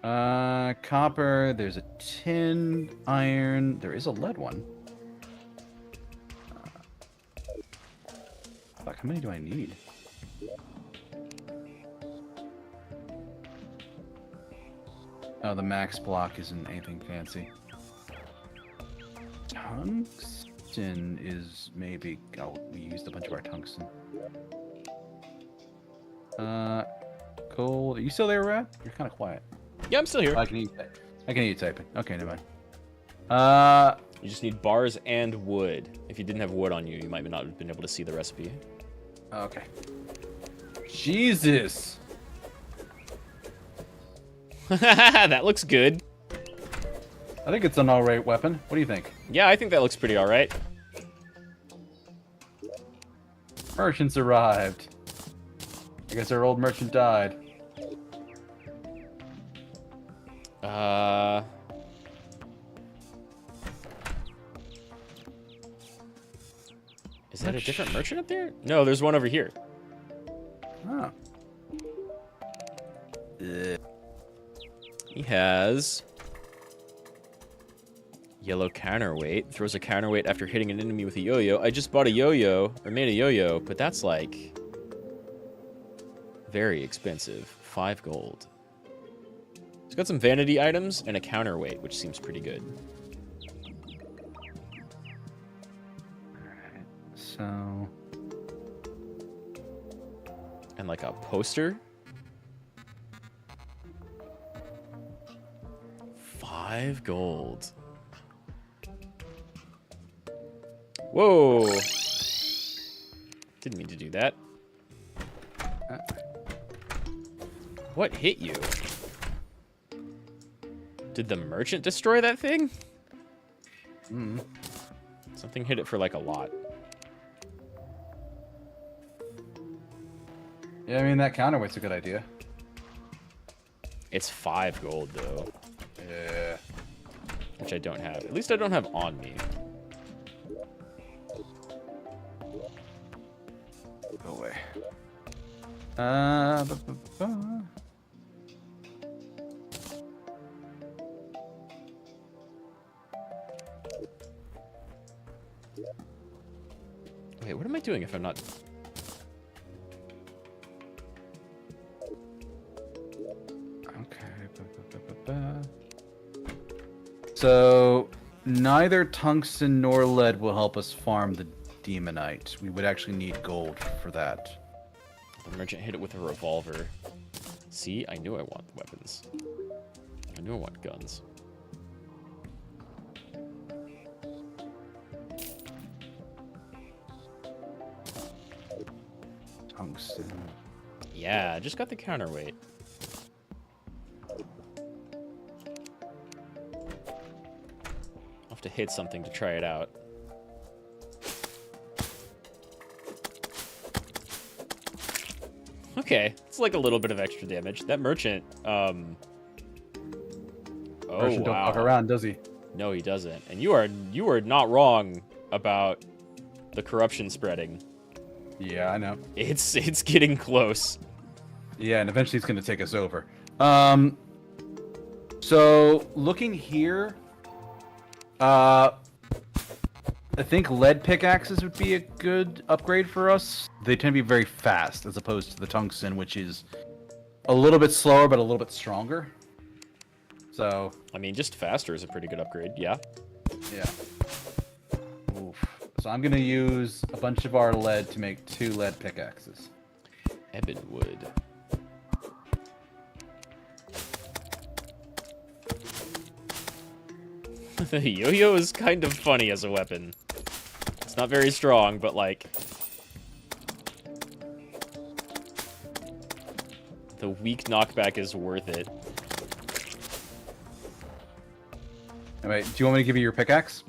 Copper, there's a tin, iron, there is a lead one. Fuck, how many do I need? Oh, the max block isn't anything fancy. Tungsten is maybe... Oh, we used a bunch of our tungsten. Gold. Are you still there, Rad? You're kind of quiet. Yeah, I'm still here. I can hear you typing. Okay, never mind. You just need bars and wood. If you didn't have wood on you, you might not have been able to see the recipe. Okay. Jesus! That looks good. I think it's an alright weapon. What do you think? Yeah, I think that looks pretty alright. Merchants arrived. I guess our old merchant died. Is that a different merchant up there? No, there's one over here. Oh. He has yellow counterweight. Throws a counterweight after hitting an enemy with a yo-yo. I just bought a yo-yo, or made a yo-yo, but that's like very expensive. 5 gold. He's got some vanity items and a counterweight, which seems pretty good. Alright, so... And like a poster. 5 gold. Whoa! Didn't mean to do that. What hit you? Did the merchant destroy that thing? Something hit it for like a lot. Yeah, I mean, that counterweight's a good idea. It's 5 gold, though. Yeah. Which I don't have. At least I don't have on me. Go away. Wait, what am I doing if I'm not... So, neither tungsten nor lead will help us farm the demonite. We would actually need gold for that. The merchant hit it with a revolver. See, I knew I want weapons. I knew I want guns. Tungsten. Yeah, just got the counterweight. I'll have to hit something to try it out. Okay, it's like a little bit of extra damage. That merchant, oh Merchant don't wow. fuck around, does he? No, he doesn't. And you are not wrong about the corruption spreading. Yeah, I know. It's getting close. Yeah, and eventually it's going to take us over. So looking here, I think lead pickaxes would be a good upgrade for us. They tend to be very fast as opposed to the tungsten, which is a little bit slower but a little bit stronger. So I mean, just faster is a pretty good upgrade. Yeah. yeah. Oof. So I'm going to use a bunch of our lead to make 2 lead pickaxes. Ebonwood. The yo-yo is kind of funny as a weapon. It's not very strong, but like... the weak knockback is worth it. Anyway, do you want me to give you your pickaxe?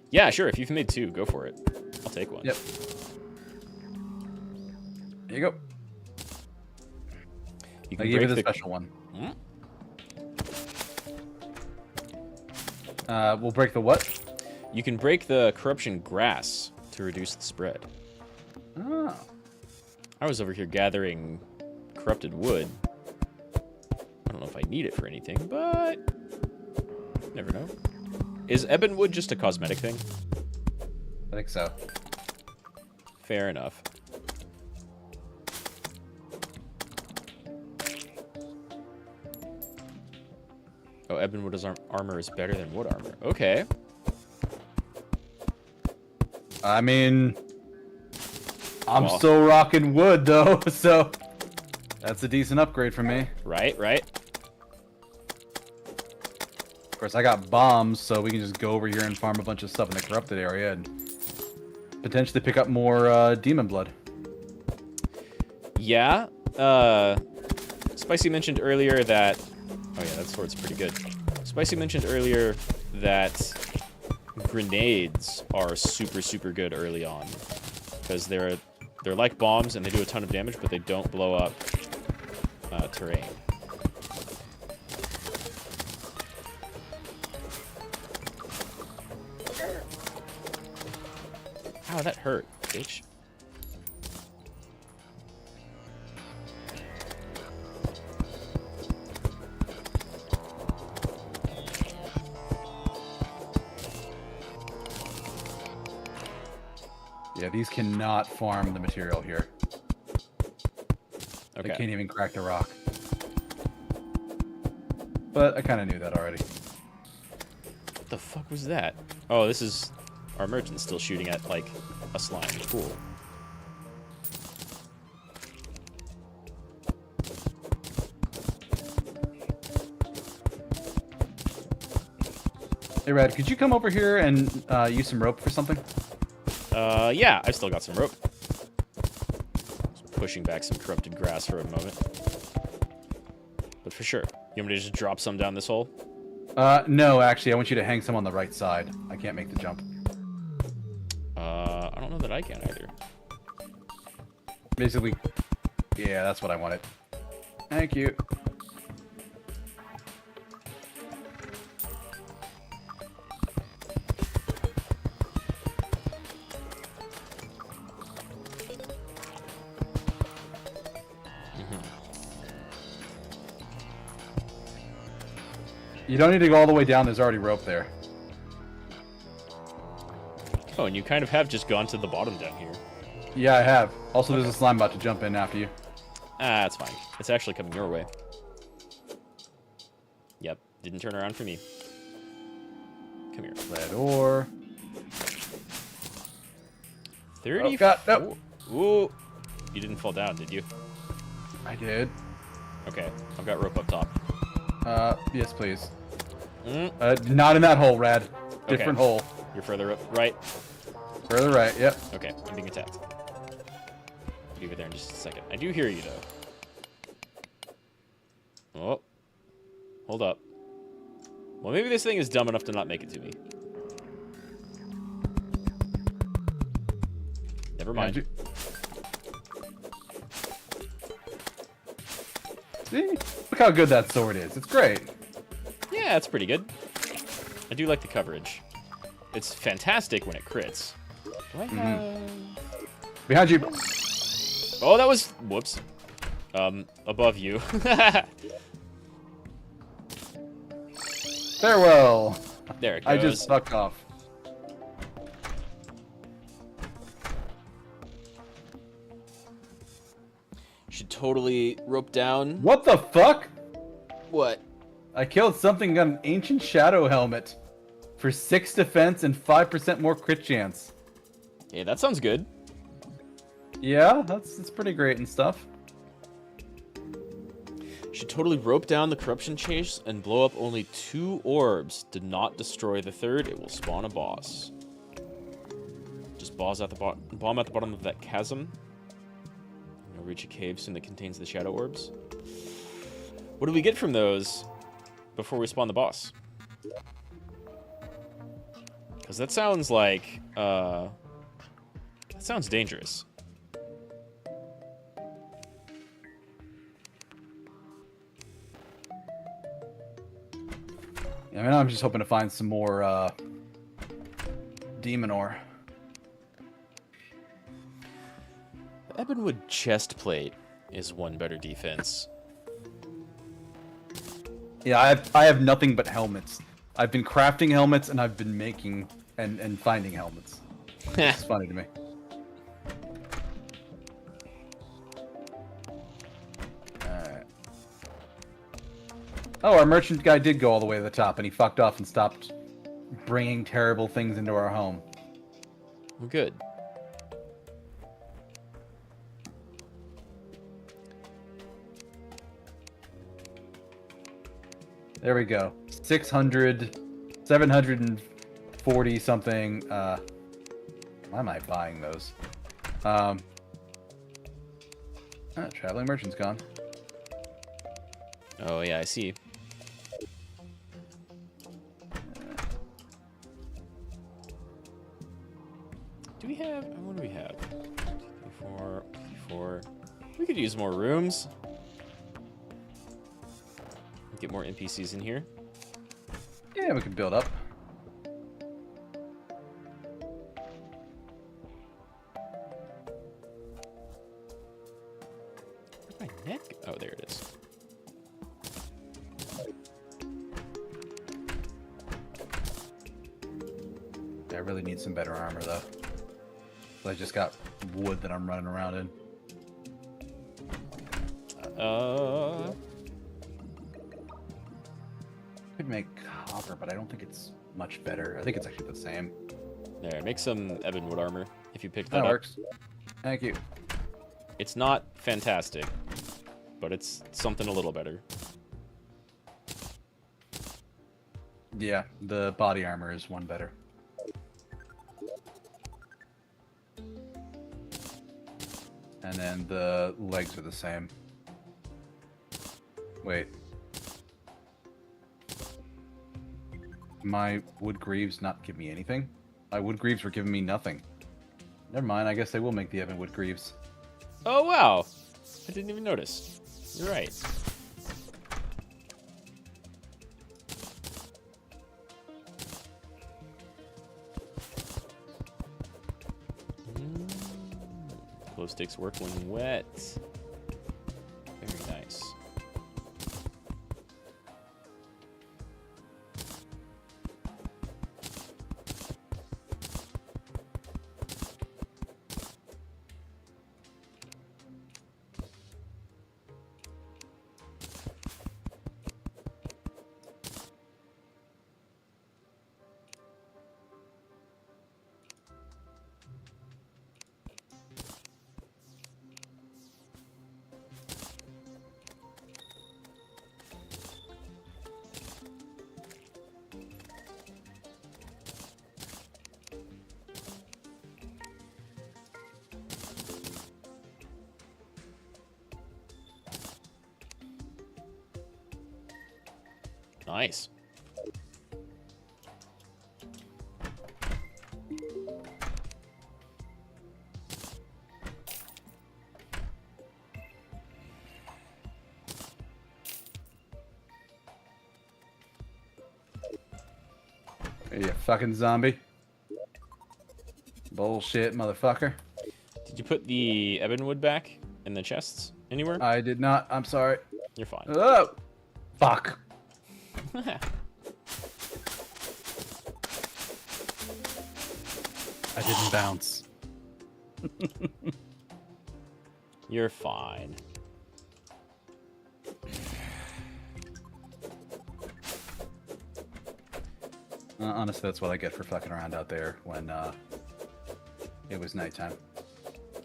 Yeah, sure. If you've made 2, go for it. I'll take one. Yep. There you go. You I can gave you break the special one. Hmm? We'll break the what? You can break the corruption grass to reduce the spread. Oh. I was over here gathering corrupted wood. I don't know if I need it for anything, but never know. Is ebonwood just a cosmetic thing? I think so. Fair enough. Oh, ebonwood's armor is better than wood armor. Okay. I mean, I'm Well. still rocking wood though, so that's a decent upgrade for me. Right, right. Of course, I got bombs, so we can just go over here and farm a bunch of stuff in the corrupted area and potentially pick up more demon blood. Yeah. Spicy mentioned earlier that... oh yeah, that sword's pretty good. Spicy mentioned earlier that grenades are super, super good early on. Because they're like bombs and they do a ton of damage, but they don't blow up terrain. Ow, that hurt, bitch. Yeah, these cannot farm the material here. Okay. They can't even crack the rock. But I kind of knew that already. What the fuck was that? Oh, this is our merchant still shooting at, like, a slime. Cool. Hey, Rad, could you come over here and use some rope for something? Yeah, I've still got some rope. Just pushing back some corrupted grass for a moment. But for sure. You want me to just drop some down this hole? No, actually, I want you to hang some on the right side. I can't make the jump. I don't know that I can either. Basically, yeah, that's what I wanted. Thank you. You don't need to go all the way down. There's already rope there. Oh, and you kind of have just gone to the bottom down here. Yeah, I have. Also, there's a slime about to jump in after you. Ah, that's fine. It's actually coming your way. Yep, didn't turn around for me. Come here. Lead ore. 30. Oh, God, no. Ooh. You didn't fall down, did you? I did. Okay, I've got rope up top. Yes, please. Mm. Not in that hole, Rad. Okay. Different hole. You're further up, right? Further right, yep. Okay, I'm being attacked. I'll be over there in just a second. I do hear you, though. Oh, hold up. Well, maybe this thing is dumb enough to not make it to me. Never mind. See? Look how good that sword is. It's great. Yeah, it's pretty good. I do like the coverage. It's fantastic when it crits. Do I have... Behind you. Oh, that was... Whoops. Above you. Farewell. There it goes. I just fucked off. Should totally rope down. What the fuck? What? I killed something on an ancient shadow helmet for 6 defense and 5% more crit chance. Hey, that sounds good. Yeah, that's pretty great and stuff. Should totally rope down the corruption chase and blow up only 2 orbs. Do not destroy the third. It will spawn a boss. Just bomb at the bottom of that chasm. You'll reach a cave soon that contains the shadow orbs. What do we get from those before we spawn the boss? Because that sounds like that sounds dangerous. I mean, I'm just hoping to find some more demon ore. The Ebonwood chest plate is one better defense. Yeah, I have nothing but helmets. I've been crafting helmets and I've been making and finding helmets. It's funny to me. Alright. Oh, our merchant guy did go all the way to the top and he fucked off and stopped bringing terrible things into our home. Well, good. There we go. 600, 740 something. Why am I buying those? Traveling merchant's gone. Oh, yeah, I see. Do we have... What do we have? 4. We could use more rooms. Get more NPCs in here. Yeah, we can build up. Where's my neck? Oh, there it is. I really need some better armor, though. I just got wood that I'm running around in. Could make copper, but I don't think it's much better. I think it's actually the same. There, make some Ebonwood armor if you pick that That up. works. Thank you. It's not fantastic, but it's something a little better. Yeah, the body armor is one better. And then the legs are the same. Wait. My wood greaves not give me anything? My wood greaves were giving me nothing. Never mind, I guess they will make the Ebonwood greaves. Oh, wow. I didn't even notice. You're right. Glow sticks work when wet. Very nice. Nice. You fucking zombie. Bullshit, motherfucker. Did you put the ebonwood back in the chests anywhere? I did not. I'm sorry. You're fine. Oh! Fuck. I didn't bounce. You're fine. Honestly, that's what I get for fucking around out there when it was nighttime.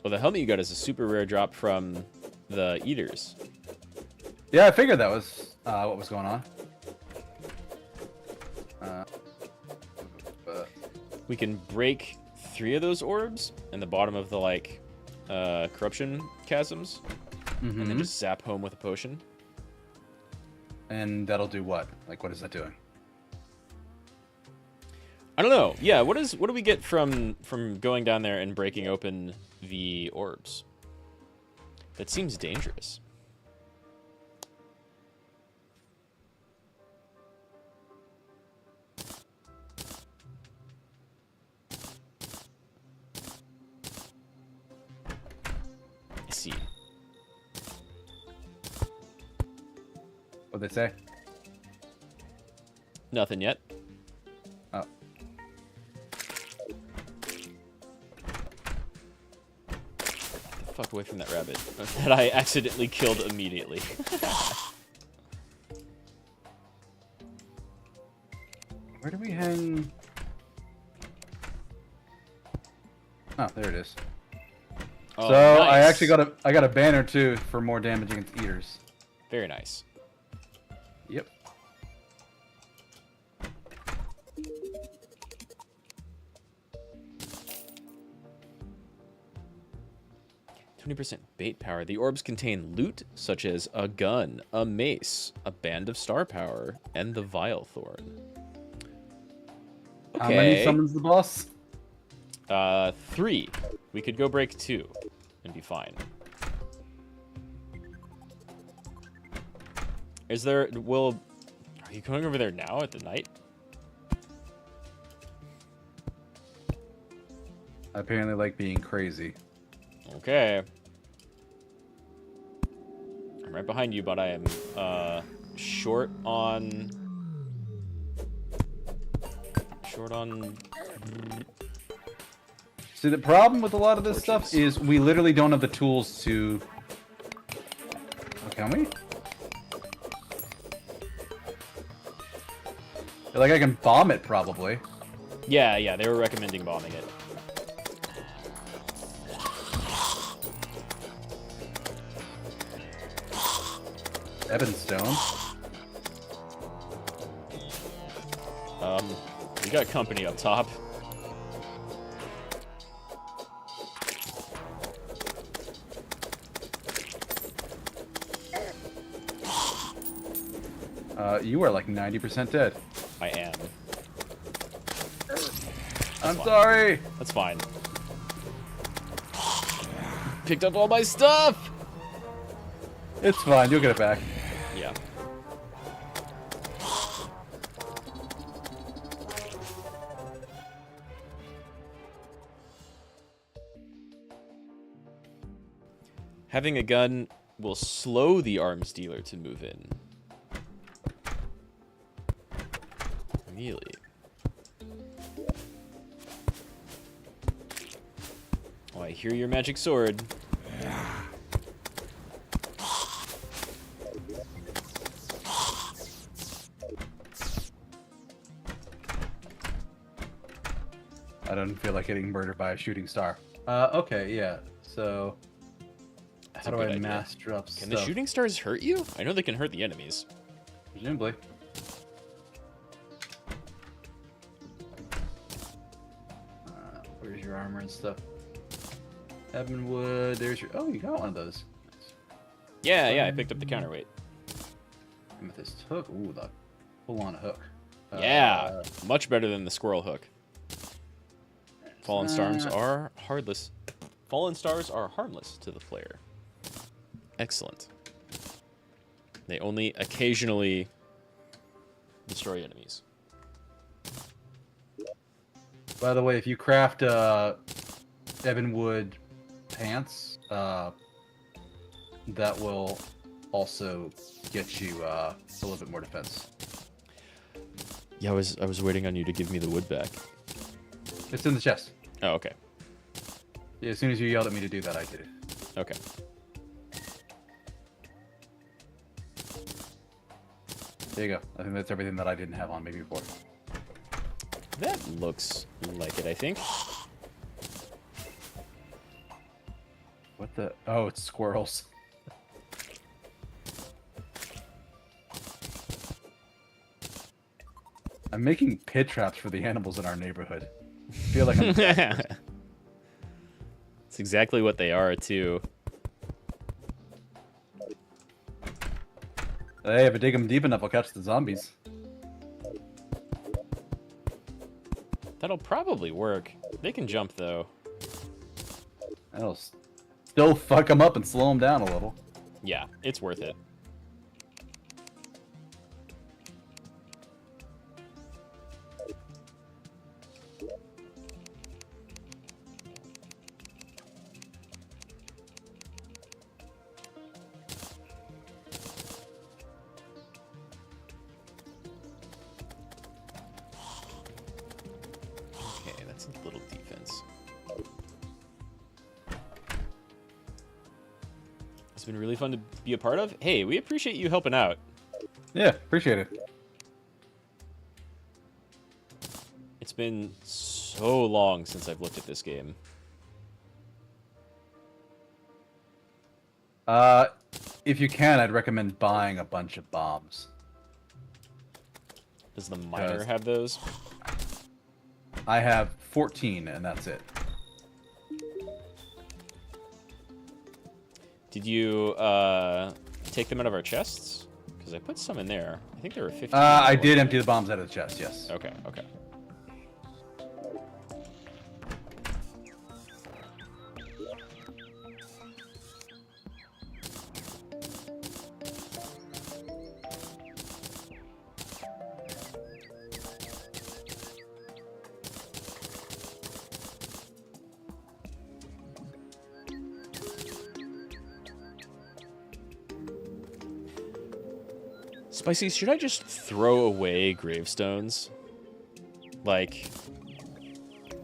Well, the helmet you got is a super rare drop from the eaters. Yeah, I figured that was what was going on. We can break 3 of those orbs in the bottom of the like corruption chasms, and then just zap home with a potion. And that'll do what? Like, what is that doing? I don't know. Yeah, what do we get from going down there and breaking open the orbs? That seems dangerous. I see. What'd they say? Nothing yet. Oh. Fuck away from that rabbit that I accidentally killed immediately. Where do we hang? Oh, there it is. Oh, So nice. I actually got a banner too for more damage against eaters. Very nice. Yep. 20% bait power. The orbs contain loot such as a gun, a mace, a band of star power, and the Vile Thorn. Okay. How many summons the boss? 3. We could go break 2 and be fine. Is there... Will... Are you going over there now at the night? I apparently like being crazy. Okay. I'm right behind you, but I am short on... See, the problem with a lot of this stuff is we literally don't have the tools to... Oh, can we? Like, I can bomb it, probably. Yeah, they were recommending bombing it. Ebonstone. We got company up top. You are like 90% dead. I am. I'm sorry! That's fine. Picked up all my stuff! It's fine, you'll get it back. Yeah. Having a gun will slow the arms dealer to move in. Really? Oh, I hear your magic sword. I don't feel like getting murdered by a shooting star. Okay, yeah. So, how do I master up stuff? Can the shooting stars hurt you? I know they can hurt the enemies. Presumably. Where's your armor and stuff? Ebonwood, there's your... Oh, you got one of those. Nice. Yeah, I picked up the counterweight. Amethyst hook. Ooh, the full-on hook. Yeah, much better than the squirrel hook. Fallen stars are heartless. Fallen stars are harmless to the player. Excellent. They only occasionally destroy enemies. By the way, if you craft Ebonwood pants, that will also get you a little bit more defense. Yeah, I was waiting on you to give me the wood back. It's in the chest. Oh, okay. Yeah, as soon as you yelled at me to do that, I did it. Okay. There you go. I think that's everything that I didn't have on me before. That looks like it, I think. What the? Oh, it's squirrels. I'm making pit traps for the animals in our neighborhood. I feel like I'm It's exactly what they are, too. Hey, if I dig them deep enough, I'll catch the zombies. That'll probably work. They can jump, though. That'll still fuck them up and slow them down a little. Yeah, it's worth it. Okay, that's a little defense. It's been really fun to be a part of. Hey, we appreciate you helping out. Yeah, appreciate it. It's been so long since I've looked at this game. If you can, I'd recommend buying a bunch of bombs. Does the miner have those? I have 14, and that's it. Did you take them out of our chests? Because I put some in there. I think there were 15. I did empty the bombs out of the chest, yes. Okay, okay. Spicy, should I just throw away gravestones? Like,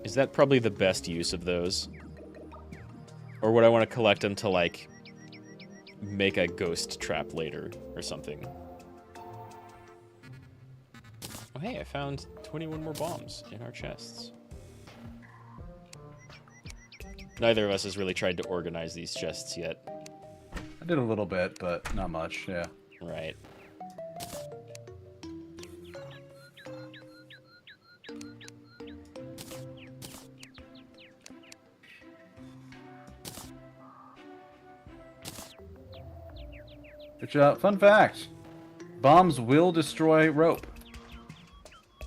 is that probably the best use of those? Or would I want to collect them to, like, make a ghost trap later or something? Oh, hey, I found 21 more bombs in our chests. Neither of us has really tried to organize these chests yet. I did a little bit, but not much, yeah. Right. Which, fun fact, bombs will destroy rope.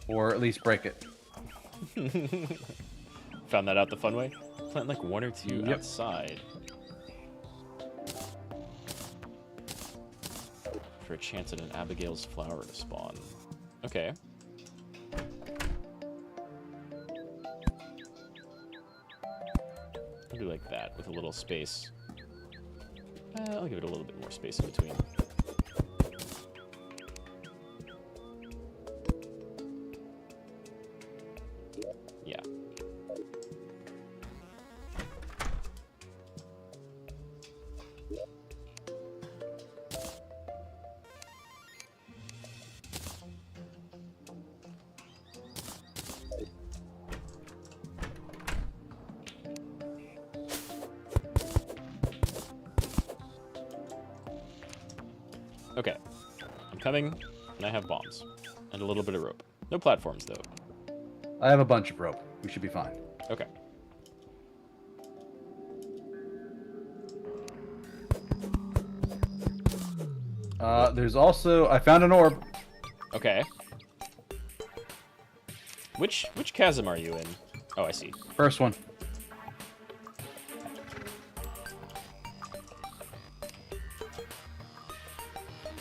Or at least break it. Found that out the fun way? Plant like one or two Yep. outside. For a chance at an Abigail's flower to spawn. Okay. I'll do like that with a little space. I'll give it a little bit more space in between. Yeah. Okay. I'm coming, and I have bombs. And a little bit of rope. No platforms, though. I have a bunch of rope. We should be fine. Okay. There's also... I found an orb. Okay. Which chasm are you in? Oh, I see. First one.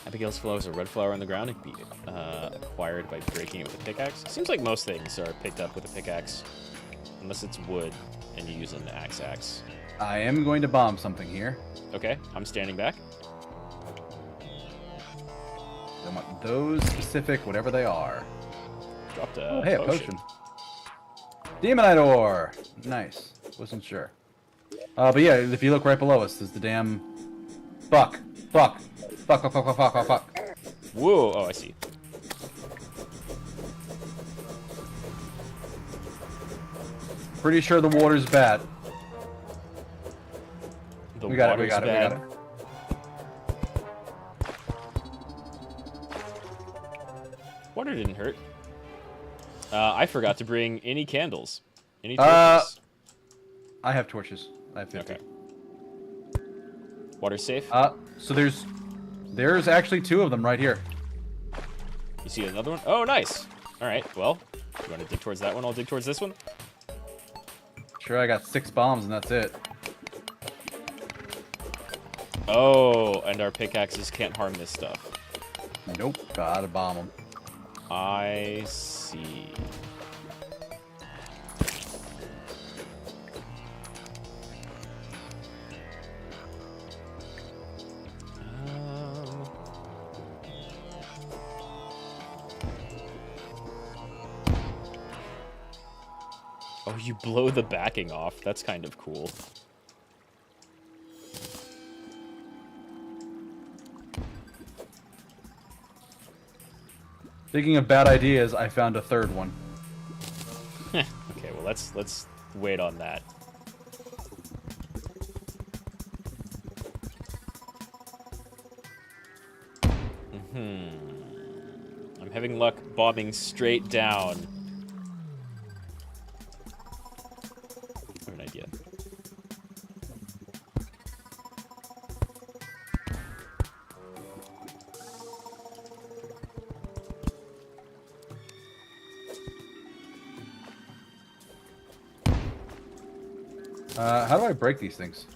Abigail's flow is a red flower on the ground. It can be acquired by breaking it with a pickaxe. Seems like most things are picked up with a pickaxe. Unless it's wood and you use an axe. I am going to bomb something here. Okay, I'm standing back. I want those specific, whatever they are. Dropped a Oh, hey, a potion. Demonite ore! Nice. Wasn't sure. But yeah, if you look right below us, there's the damn... Fuck. Fuck. Fuck, fuck, fuck, fuck, fuck, fuck, fuck. Whoa, oh, I see. Pretty sure the water's bad. We got it. Water didn't hurt. I forgot to bring any candles. Any torches? I have torches. I have 50. Okay. Water safe? So there's actually 2 of them right here. You see another one? Oh, nice. All right, well, you want to dig towards that one? I'll dig towards this one. Sure, I got 6 bombs and that's it. Oh, and our pickaxes can't harm this stuff. Nope, gotta bomb them. I see. Oh, you blow the backing off. That's kind of cool. Speaking of bad ideas, I found a 3rd one. Okay, well let's wait on that. I'm having luck bombing straight down. I have an idea. How do I break these things?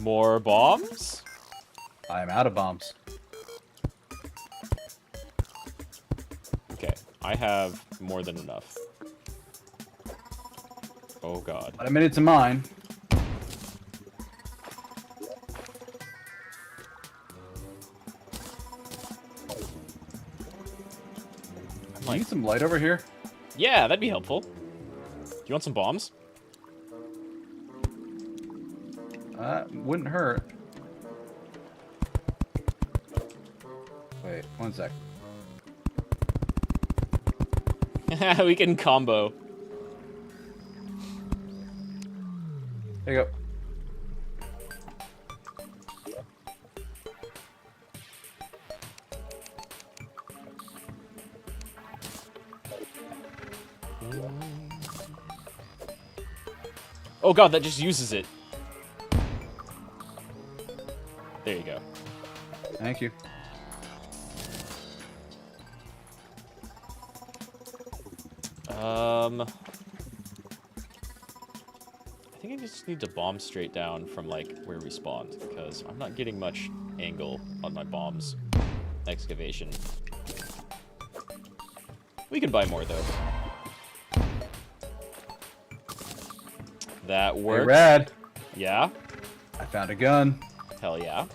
More bombs? I'm out of bombs. Okay, I have more than enough. Oh god. But I made it to mine. Do you need some light over here? Yeah, that'd be helpful. Do you want some bombs? Wouldn't hurt. Wait, 1 sec. We can combo. There you go. Oh god, that just uses it. There you go. Thank you. I think I just need to bomb straight down from like where we spawned because I'm not getting much angle on my bombs. Excavation. We can buy more though. That works. Hey, Rad. Yeah? I found a gun. Hell yeah.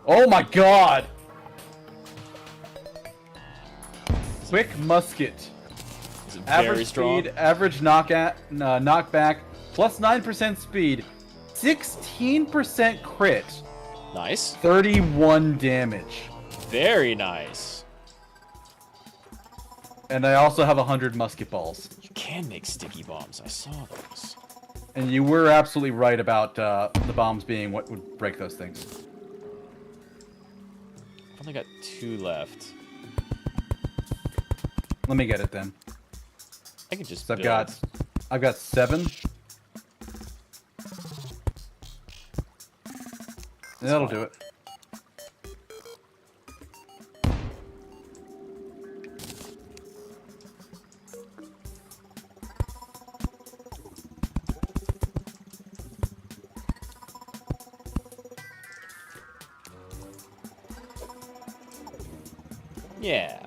Oh my god! Quick musket. Is it very Average strong? speed, average knockback, plus 9% speed, 16% crit, Nice. 31 damage. Very nice. And I also have 100 musket balls. You can make sticky bombs. I saw those. And you were absolutely right about the bombs being what would break those things. I've only got 2 left. Let me get it then. I could just So build. I've got 7. That'll fine. do it. Yeah.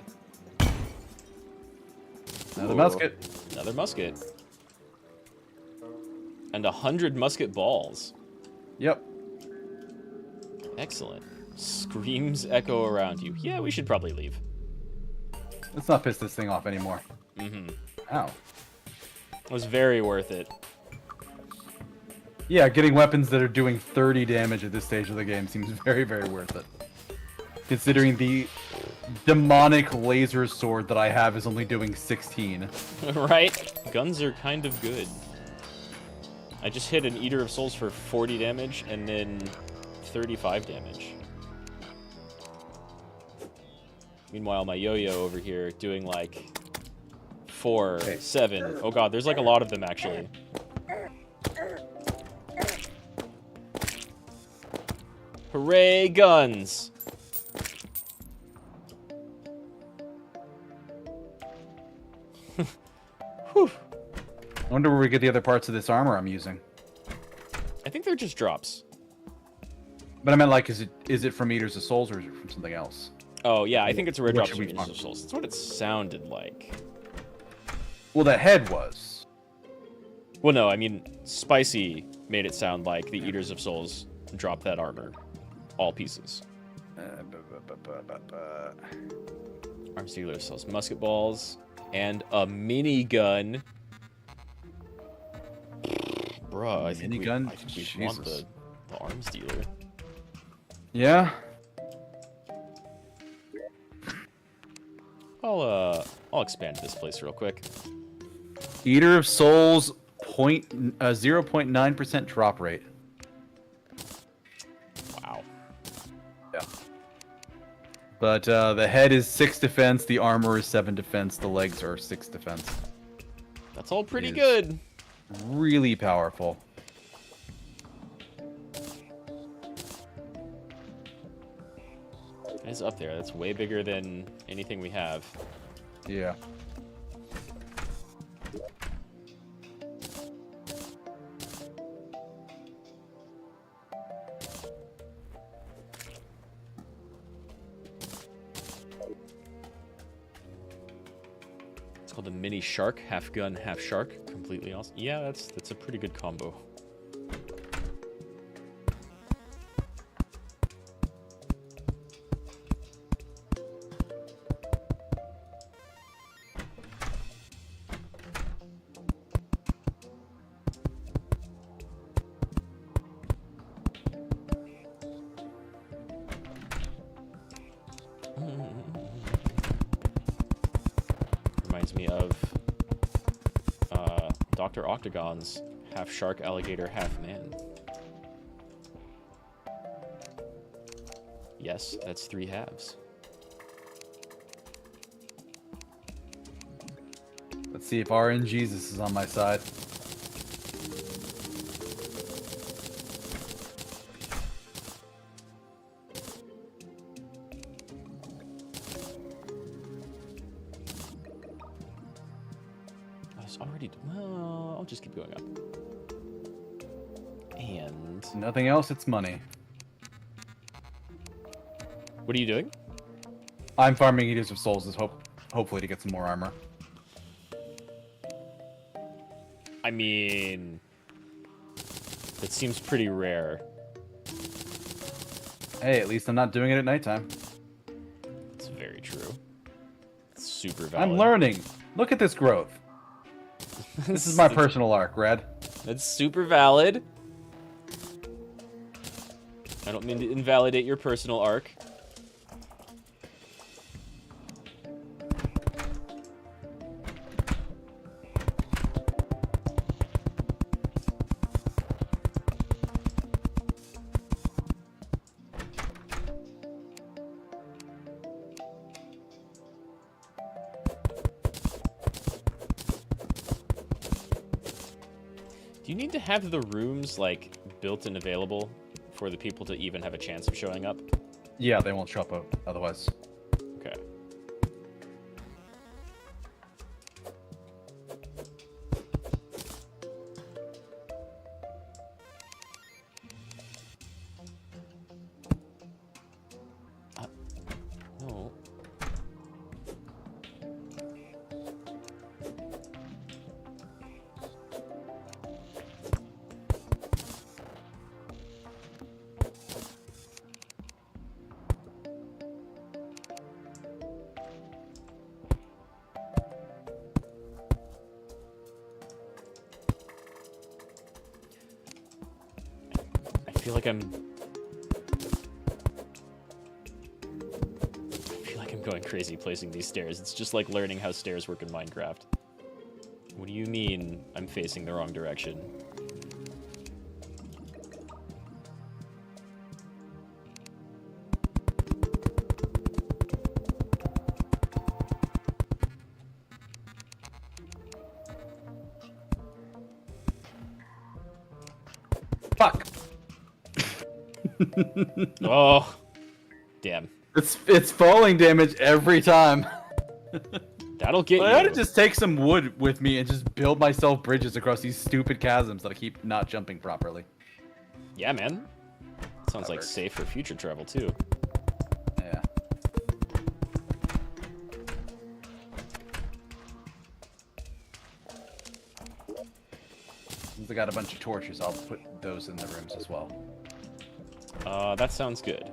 Another Ooh, musket. Another musket. And 100 musket balls. Yep. Excellent. Screams echo around you. Yeah, we should probably leave. Let's not piss this thing off anymore. Mm-hmm. Ow. It was very worth it. Yeah, getting weapons that are doing 30 damage at this stage of the game seems very, very worth it. Considering the demonic laser sword that I have is only doing 16. Right? Guns are kind of good. I just hit an Eater of Souls for 40 damage and then 35 damage. Meanwhile, my yo-yo over here doing like 4, 7. Oh god, there's like a lot of them actually. Hooray, guns! Whew. I wonder where we get the other parts of this armor I'm using. I think they're just drops. But I meant, like, is it from Eaters of Souls or is it from something else? Oh yeah, I think it's a rare What drop should from we Eaters farm? of Souls. That's what it sounded like. Well, the head was. Well, no, I mean, Spicy made it sound like the Eaters of Souls dropped that armor. All pieces. Arms dealer sells musket balls and a minigun. Bruh, I think we want Jesus. the arms dealer. Yeah. I'll expand this place real quick. Eater of Souls 0.9% drop rate. Wow. Yeah. But the head is 6 defense, the armor is 7 defense, the legs are 6 defense. That's all pretty Is- good. Really powerful. It is up there. That's way bigger than anything we have. Yeah. It's called a mini shark, half gun, half shark. Completely awesome. Yeah, that's a pretty good combo. Reminds me of Dr. Octagon's half shark, alligator, half man. Yes, that's 3 halves. Let's see if RN Jesus is on my side. I was already... Well, I'll just keep going up. And... Nothing else, it's money. What are you doing? I'm farming Eaters of Souls, hopefully to get some more armor. I mean... That seems pretty rare. Hey, at least I'm not doing it at nighttime. It's very true. It's super valid. I'm learning. Look at this growth. This is my personal arc, Rad. That's super valid. I don't mean to invalidate your personal arc. Do you need to have the rooms, like, built and available for the people to even have a chance of showing up? Yeah, they won't show up otherwise. Okay. No. feel like I'm going crazy placing these stairs. It's just like learning how stairs work in Minecraft. What do you mean I'm facing the wrong direction? Fuck. Oh, damn. It's falling damage every time. That'll get I you. ought to just take some wood with me and just build myself bridges across these stupid chasms that I keep not jumping properly. Yeah, man. Sounds like safe for future travel, too. Yeah. Since I got a bunch of torches, I'll put those in the rooms as well. That sounds good.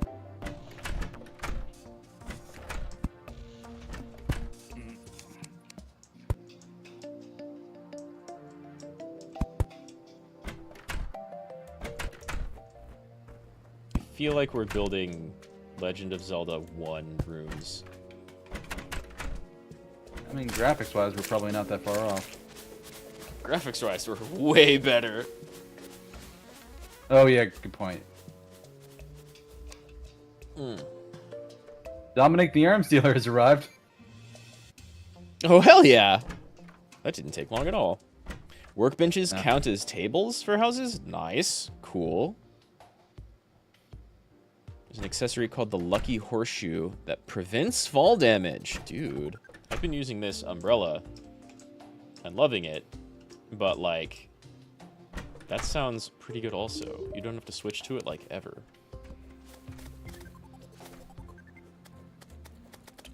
I feel like we're building Legend of Zelda 1 rooms. I mean, graphics-wise, we're probably not that far off. Graphics-wise, we're way better. Oh yeah, good point. Dominic the Arms Dealer has arrived. Oh, hell yeah! That didn't take long at all. Workbenches count as tables for houses? Nice. Cool. There's an accessory called the Lucky Horseshoe that prevents fall damage. Dude, I've been using this umbrella and loving it, but, like, that sounds pretty good also. You don't have to switch to it, like, ever.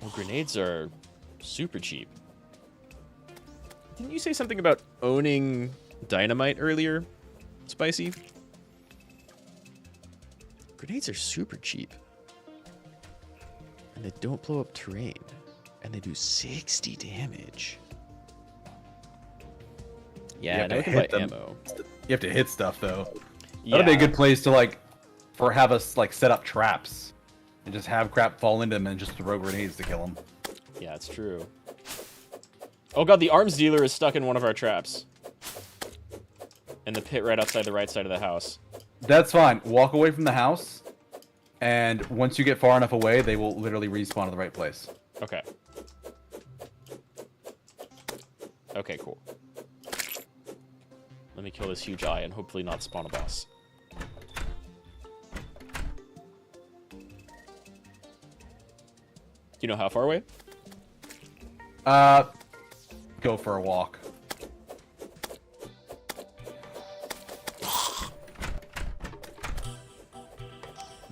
Well, grenades are super cheap. Didn't you say something about owning dynamite earlier, Spicy? Grenades are super cheap. And they don't blow up terrain. And they do 60 damage. Yeah, now we can buy ammo. You have to hit stuff, though. Yeah. That'd be a good place to, like, have us, like, set up traps. And just have crap fall into them and just throw grenades to kill them. Yeah, it's true. Oh god, the arms dealer is stuck in one of our traps. In the pit right outside the right side of the house. That's fine. Walk away from the house, and once you get far enough away, they will literally respawn in the right place. Okay. Okay, cool. Let me kill this huge eye and hopefully not spawn a boss. Do you know how far away? Go for a walk.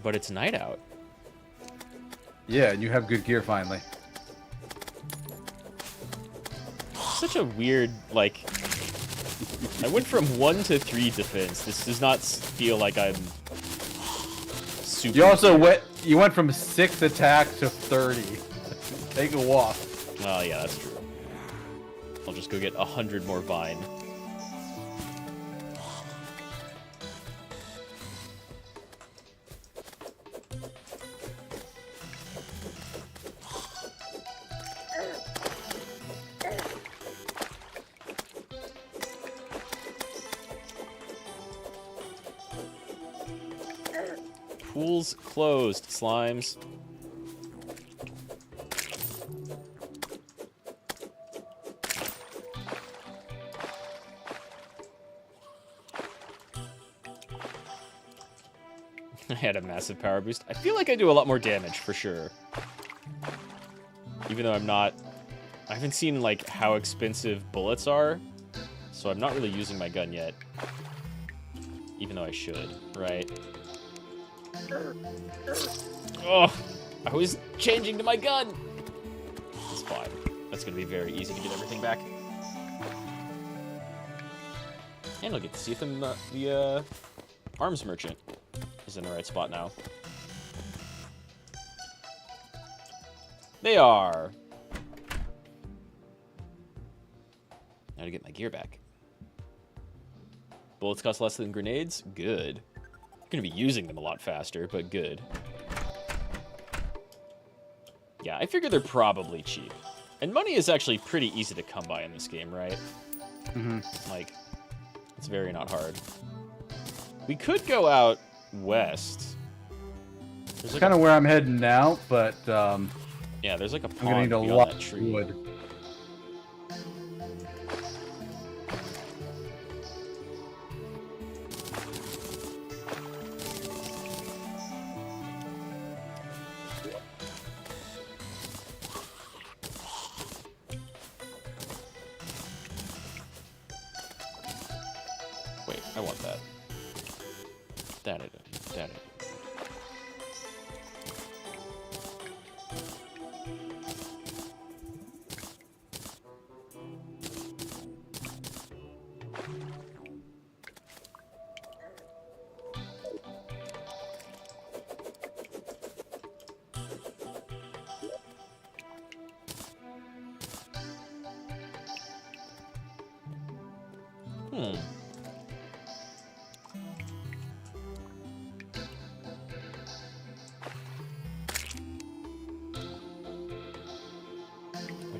But it's night out. Yeah, and you have good gear finally. Such a weird, like... I went from 1 to 3 defense. This does not feel like I'm... super... You went from 6 attack to 30. Take a walk. Oh, yeah, that's true. I'll just go get 100 more Vine. Pool's closed, slimes. I had a massive power boost. I feel like I do a lot more damage, for sure. Even though I haven't seen, like, how expensive bullets are, so I'm not really using my gun yet. Even though I should, right? Oh, I was changing to my gun. It's fine. That's gonna be very easy to get everything back. And I'll get to see if the arms merchant is in the right spot now. They are. Now to get my gear back. Bullets cost less than grenades? Good. Gonna be using them a lot faster, but good. Yeah, I figure they're probably cheap. And money is actually pretty easy to come by in this game, right? Mm-hmm. Like, it's very not hard. We could go out west. That's kind of where I'm heading now, but yeah, there's like a I'm pond gonna need a beyond lot that of tree. wood. Wait, I want that. That it. That it.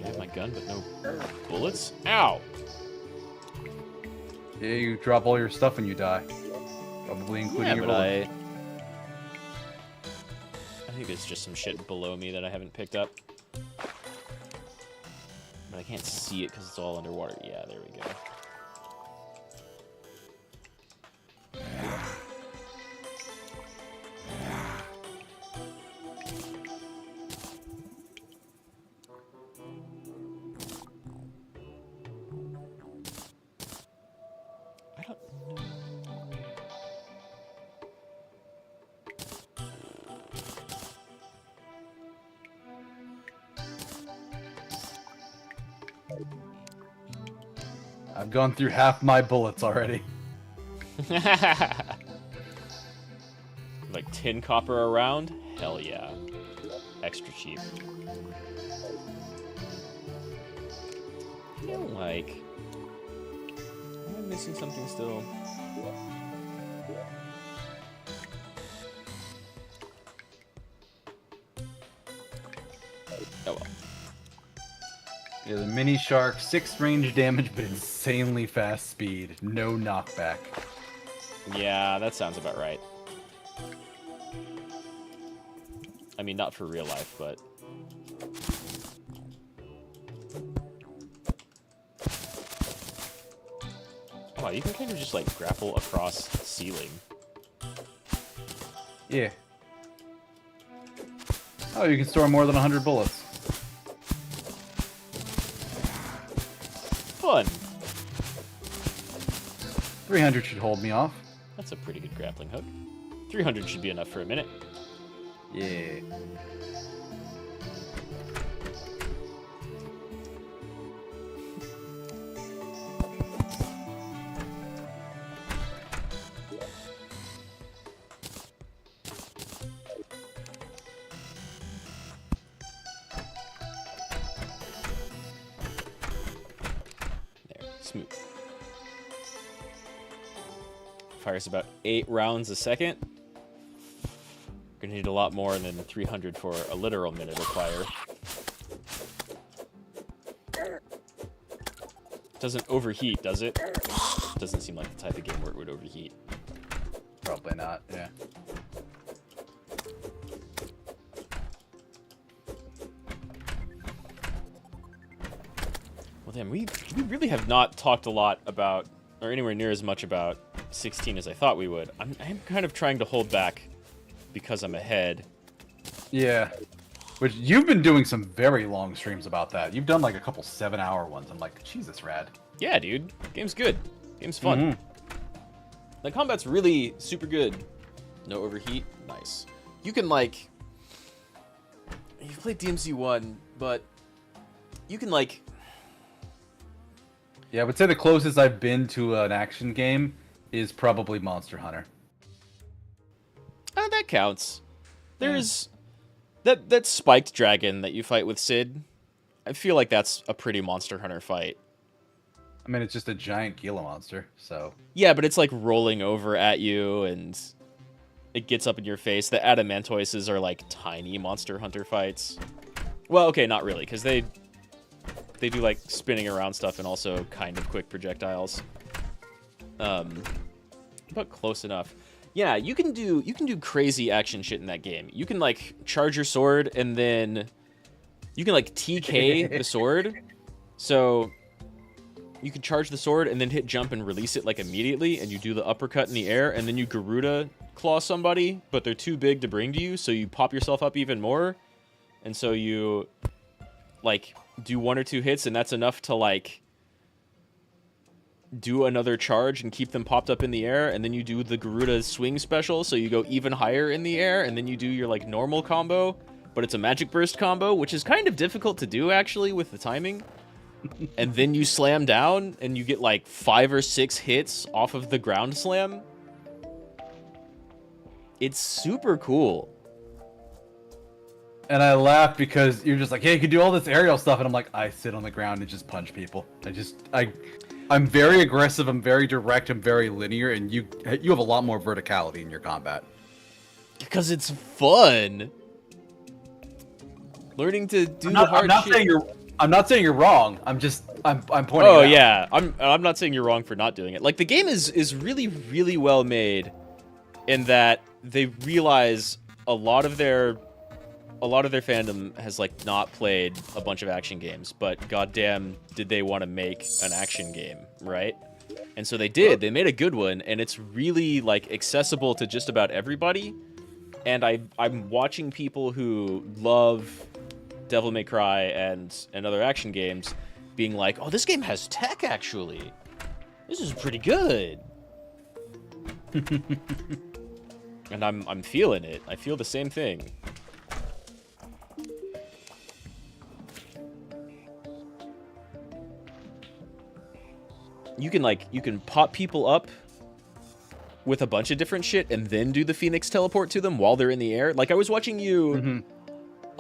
I have my gun, but no bullets? Ow! Yeah, you drop all your stuff and you die. Probably including Yeah, your but bullets. I think there's just some shit below me that I haven't picked up. But I can't see it because it's all underwater. Yeah, there we go. I don't know. I've gone through half my bullets already. Like tin copper around? Hell yeah. Extra cheap. I feel like... Am I missing something still? Oh well. Yeah, the mini shark, 6 range damage, but insanely fast speed. No knockback. Yeah, that sounds about right. I mean, not for real life, but... Oh, you can kind of just, like, grapple across the ceiling. Yeah. Oh, you can store more than 100 bullets. Fun! 300 should hold me off. That's a pretty good grappling hook. 300 should be enough for a minute. Yeah. There, smooth. Fires about 8 rounds a second. Gonna need a lot more than 300 for a literal minute of fire. Doesn't overheat, does it? Doesn't seem like the type of game where it would overheat. Probably not, yeah. Well, damn, we really have not talked a lot about, or anywhere near as much about 16 as I thought we would. I'm kind of trying to hold back because I'm ahead. Yeah. Which, you've been doing some very long streams about that. You've done like a couple 7-hour ones. I'm like, Jesus, Rad. Yeah, dude. Game's good. Game's fun. The combat's really super good. No overheat. Nice. You can, like... You've played DMZ 1, but... You can, like... Yeah, I would say the closest I've been to an action game is probably Monster Hunter. That counts. There's... That spiked dragon that you fight with Sid. I feel like that's a pretty Monster Hunter fight. I mean, it's just a giant Gila monster, so... Yeah, but it's like rolling over at you and... it gets up in your face. The adamantoises are like tiny Monster Hunter fights. Well, okay, not really, because they do like spinning around stuff and also kind of quick projectiles. But close enough. Yeah, you can do crazy action shit in that game. You can like charge your sword and then you can like TK the sword. So you can charge the sword and then hit jump and release it like immediately, and you do the uppercut in the air, and then you Garuda claw somebody, but they're too big to bring to you, so you pop yourself up even more. And so you like do 1 or 2 hits, and that's enough to like do another charge and keep them popped up in the air, and then you do the Garuda swing special, so you go even higher in the air, and then you do your like normal combo, but it's a magic burst combo, which is kind of difficult to do actually with the timing. And then you slam down and you get like 5 or 6 hits off of the ground slam. It's super cool. And I laugh because you're just like, hey, you can do all this aerial stuff, and I'm like, I sit on the ground and just punch people. I'm very aggressive, I'm very direct, I'm very linear, and you have a lot more verticality in your combat. Because it's fun. Learning to do the hard shit. I'm not saying you're wrong. I'm pointing. Oh it out. yeah, I'm not saying you're wrong for not doing it. Like the game is really really well made, in that they realize a lot of their fandom has like not played a bunch of action games, but goddamn did they want to make an action game, right? And so they did. They made a good one, and it's really like accessible to just about everybody. And I'm watching people who love Devil May Cry and other action games being like, oh, this game has tech actually. This is pretty good. And I'm feeling it. I feel the same thing. You can pop people up with a bunch of different shit and then do the Phoenix teleport to them while they're in the air. Like I was watching you. Mm-hmm.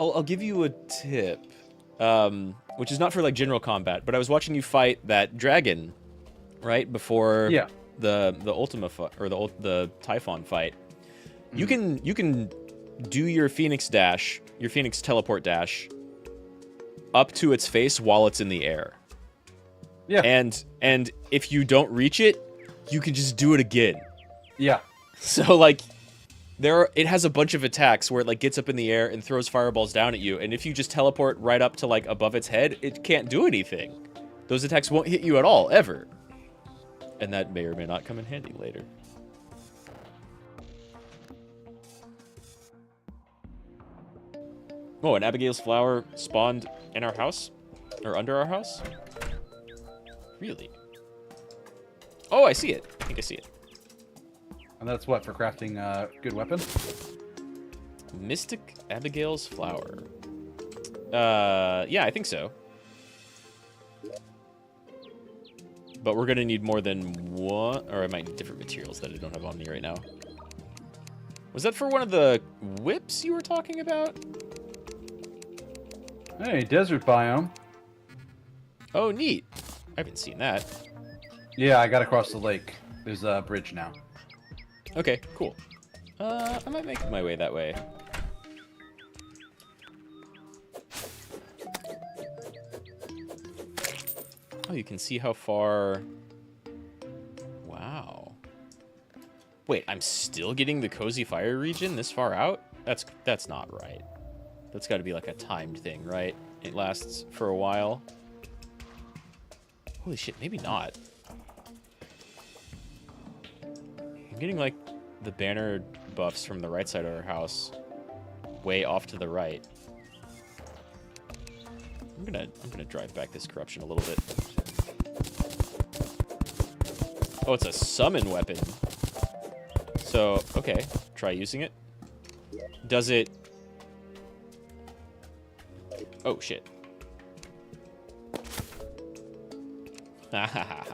I'll give you a tip, which is not for like general combat, but I was watching you fight that dragon, right before the Ultima fight, or the Typhon fight. Mm. You can do your Phoenix dash, your Phoenix teleport dash, up to its face while it's in the air. Yeah. And if you don't reach it, you can just do it again. Yeah. So like. It has a bunch of attacks where it like gets up in the air and throws fireballs down at you, and if you just teleport right up to like above its head, it can't do anything. Those attacks won't hit you at all, ever. And that may or may not come in handy later. Oh, and Abigail's flower spawned in our house? Or under our house? Really? Oh, I see it. I think I see it. And that's what, for crafting good weapons? Mystic Abigail's flower. Yeah, I think so. But we're gonna need more than one, or I might need different materials that I don't have on me right now. Was that for one of the whips you were talking about? Hey, desert biome. Oh, neat. I haven't seen that. Yeah, I got across the lake. There's a bridge now. Okay, cool. I might make my way that way. Oh, you can see how far... Wow. Wait, I'm still getting the Cozy Fire region this far out? That's not right. That's got to be like a timed thing, right? It lasts for a while. Holy shit, maybe not. I'm getting like the banner buffs from the right side of our house way off to the right. I'm gonna drive back this corruption a little bit. Oh, it's a summon weapon. So, okay, try using it. Does it... Oh, shit. Huh.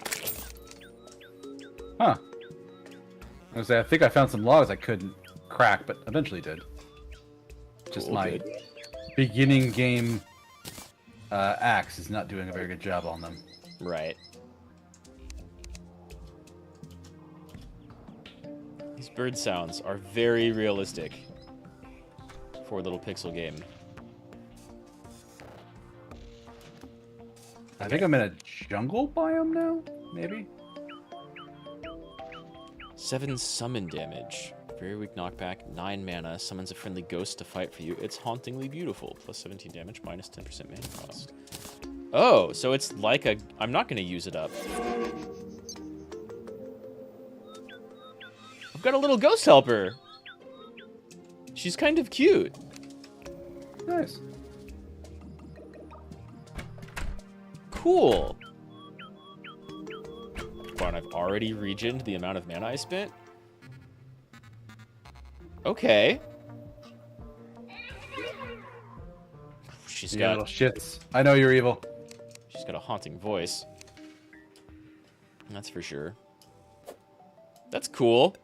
I think I found some logs I couldn't crack, but eventually did. Just cool, my good. Beginning game axe is not doing a very good job on them. Right. These bird sounds are very realistic for a little pixel game. I think I'm in a jungle biome now, maybe? 7 summon damage. Very weak knockback, 9 mana, summons a friendly ghost to fight for you. It's hauntingly beautiful. Plus 17 damage, minus 10% mana cost. Oh, so it's like a... I'm not going to use it up. I've got a little ghost helper. She's kind of cute. Nice. Cool. But I've already regened the amount of mana I spent. Okay. She's got little shits. I know you're evil. She's got a haunting voice. That's for sure. That's cool.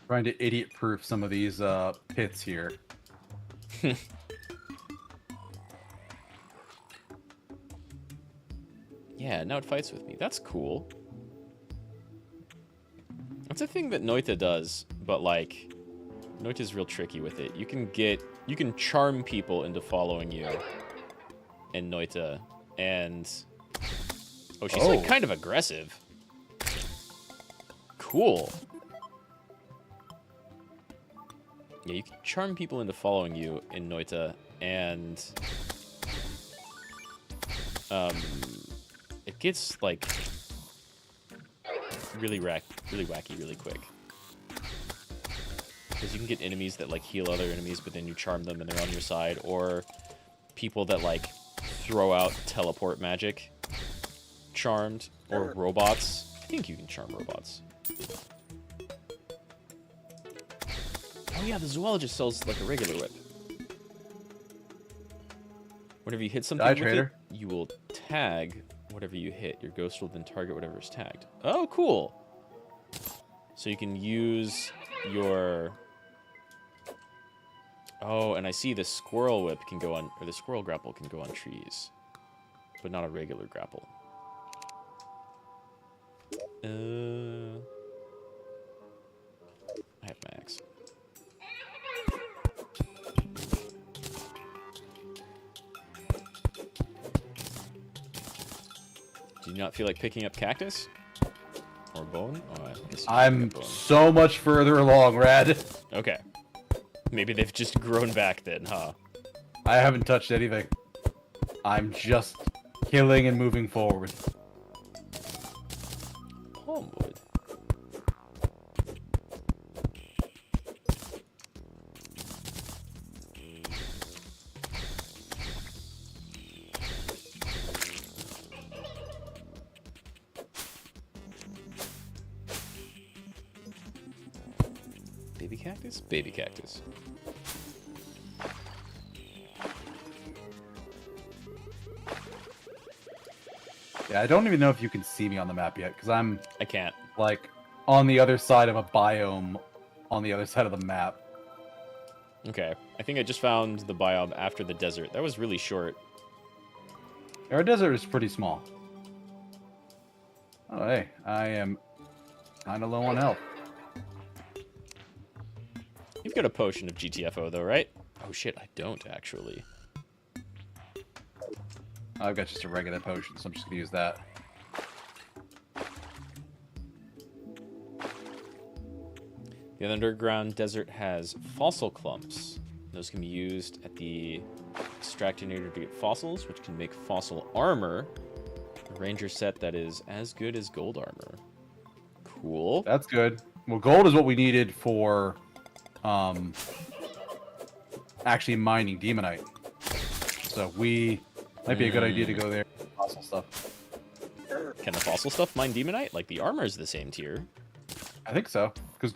Trying to idiot-proof some of these pits here. Yeah, now it fights with me. That's cool. That's a thing that Noita does, but like, Noita's real tricky with it. You can charm people into following you in Noita, and oh, she's like kind of aggressive. Cool. Yeah, you can charm people into following you in Noita, and it gets like really wacky really quick. Because you can get enemies that like heal other enemies, but then you charm them and they're on your side, or people that like throw out teleport magic charmed, or robots. I think you can charm robots. Oh yeah, the zoologist sells like a regular whip. Whenever you hit something with it, you will tag whatever you hit. Your ghost will then target whatever is tagged. Oh, cool. So you can use your... Oh, and I see the squirrel whip can go on, or the squirrel grapple can go on trees, but not a regular grapple. I have my axe. Do you not feel like picking up cactus? Or bone? Oh, I guess I'm so much further along, Rad. Okay. Maybe they've just grown back then, huh? I haven't touched anything. I'm just killing and moving forward. Palmwood. Baby cactus? Baby cactus. Yeah, I don't even know if you can see me on the map yet, because I can't. like on the other side of a biome on the other side of the map. Okay. I think I just found the biome after the desert. That was really short. Our desert is pretty small. Oh, hey, I am kind of low on health. You've got a potion of GTFO, though, right? Oh, shit, I don't, actually. I've got just a regular potion, so I'm just going to use that. The underground desert has fossil clumps. Those can be used at the extractinator to get fossils, which can make fossil armor. A ranger set that is as good as gold armor. Cool. That's good. Well, gold is what we needed for actually mining demonite. So we might be a good idea to go there. Fossil stuff. Can the fossil stuff mine demonite? Like the armor is the same tier. I think so. Because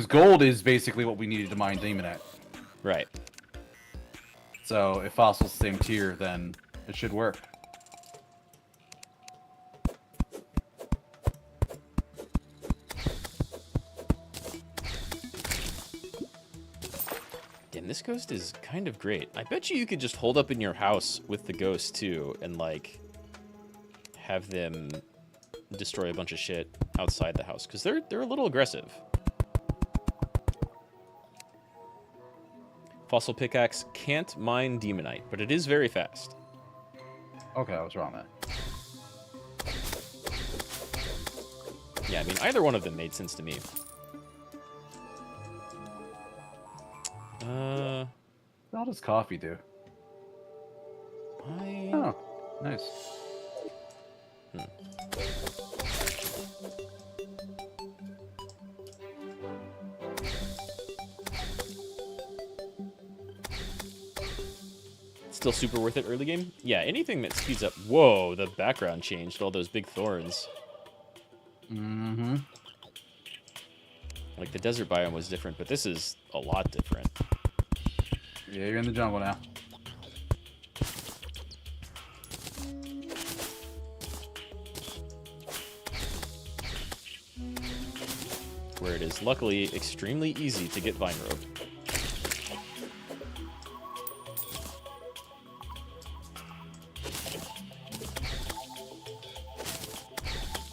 gold is basically what we needed to mine demonite. Right. So if fossil's the same tier, then it should work. Damn, this ghost is kind of great. I bet you could just hold up in your house with the ghost too, and like have them destroy a bunch of shit outside the house, because they're a little aggressive. Fossil pickaxe can't mine demonite, but it is very fast. Okay, I was wrong then. Yeah, I mean, either one of them made sense to me. How does coffee do? Oh, nice. Still super worth it early game? Yeah, anything that speeds up... Whoa, the background changed. All those big thorns. Mm-hmm. Like, the desert biome was different, but this is a lot different. Yeah, you're in the jungle now. Where it is, luckily, extremely easy to get vine rope.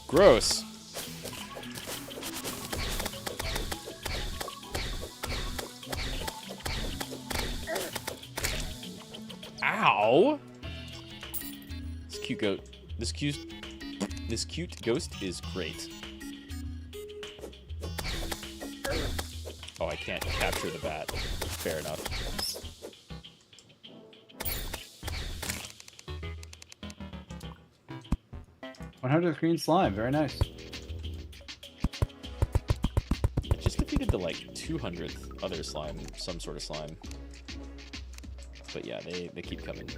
Gross. Ow! This cute goat. This cute ghost is great. Oh, I can't capture the bat. Fair enough. 100th green slime, very nice. I just defeated the, like, 200th other slime, some sort of slime. But yeah, they keep coming.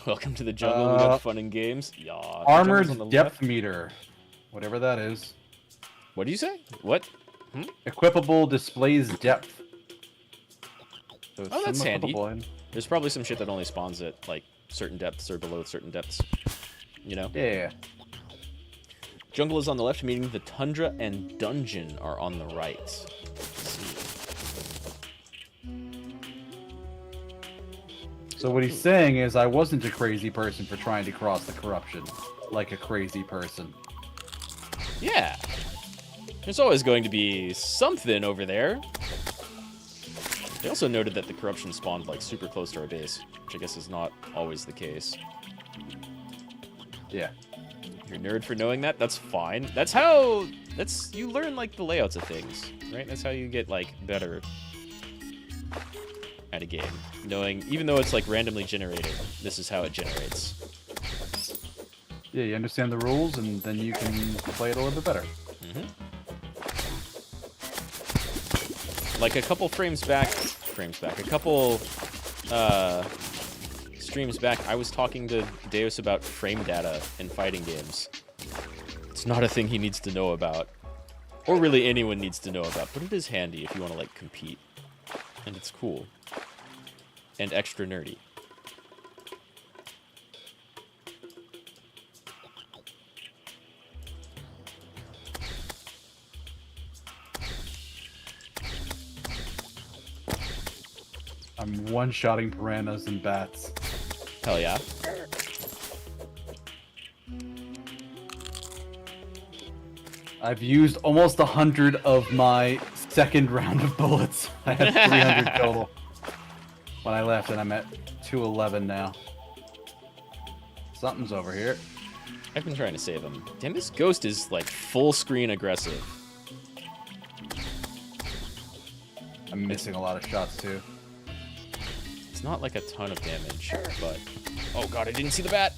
Welcome to the jungle, we got fun and games. Yeah. Armored depth meter. Whatever that is. What do you say? What? Equipable displays depth. So Oh, that's handy. in- There's probably some shit that only spawns at, like, certain depths or below certain depths. You know? Yeah. Jungle is on the left, meaning the tundra and dungeon are on the right. Let's see. So what he's saying is I wasn't a crazy person for trying to cross the corruption. Like a crazy person. Yeah. There's always going to be something over there. They also noted that the corruption spawned, like, super close to our base, which I guess is not always the case. Yeah. You're a nerd for knowing that? That's fine. That's how... You learn, like, the layouts of things, right? That's how you get, like, better at a game. Knowing, even though it's, like, randomly generated, this is how it generates. Yeah, you understand the rules, and then you can play it a little bit better. Mm-hmm. Like, a couple a couple, streams back, I was talking to Deus about frame data in fighting games. It's not a thing he needs to know about. Or really anyone needs to know about, but it is handy if you want to, like, compete. And it's cool. And extra nerdy. I'm one-shotting piranhas and bats. Hell yeah. I've used almost 100 of my second round of bullets. I had 300 total when I left, and I'm at 211 now. Something's over here. I've been trying to save him. Damn, this ghost is, like, full screen aggressive. I'm missing a lot of shots, too. It's not, like, a ton of damage, but... Oh god, I didn't see the bat!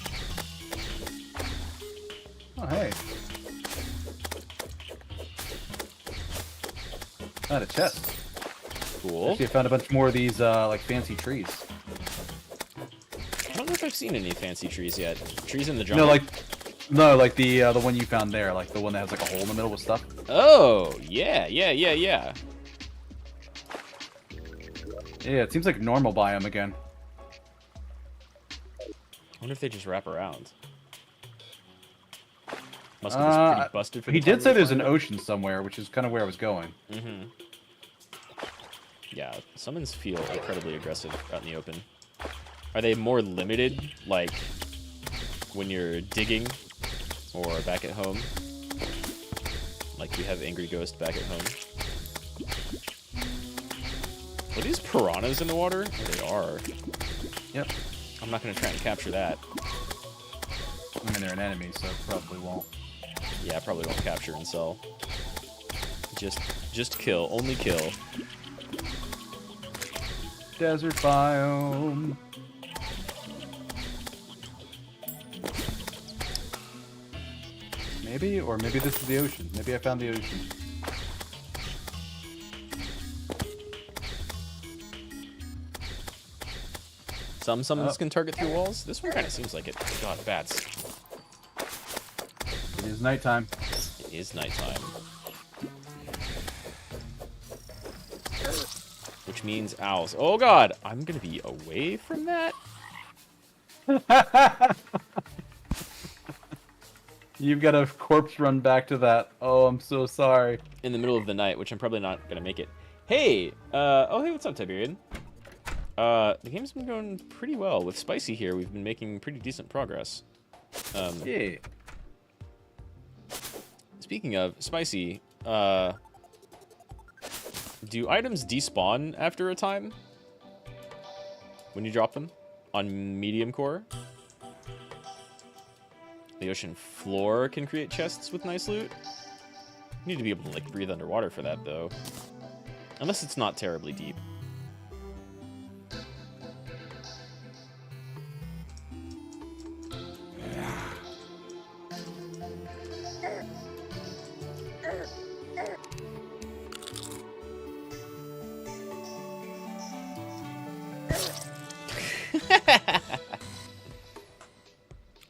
Oh, hey. Found a chest. Cool. Actually, I found a bunch more of these, like, fancy trees. I don't know if I've seen any fancy trees yet. Trees in the jungle? No, like the one you found there, like the one that has, like, a hole in the middle with stuff. Oh, yeah. Yeah, it seems like normal biome again. I wonder if they just wrap around. Must be pretty busted for the He did time say we there's an find it. ocean somewhere, which is kind of where I was going. Mm-hmm. Yeah, summons feel incredibly aggressive out in the open. Are they more limited, like, when you're digging or back at home. Like we have Angry Ghost back at home. Are these piranhas in the water? Oh, they are. Yep. I'm not going to try and capture that. I mean, they're an enemy, so probably won't. Yeah, I probably won't capture and sell. Just kill. Only kill. Desert biome. Maybe, or maybe this is the ocean. Maybe I found the ocean. Some summons can target through walls. This one kind of seems like it. God, bats. It is nighttime. It is nighttime. Which means owls. Oh god, I'm gonna be away from that? You've got a corpse run back to that. Oh, I'm so sorry. In the middle of the night, which I'm probably not gonna make it. Hey! Oh hey, what's up, Tiberian? The game's been going pretty well. With Spicy here, we've been making pretty decent progress. Yeah. Speaking of Spicy, do items despawn after a time? When you drop them? On medium core? The ocean floor can create chests with nice loot? You need to be able to, like, breathe underwater for that, though. Unless it's not terribly deep.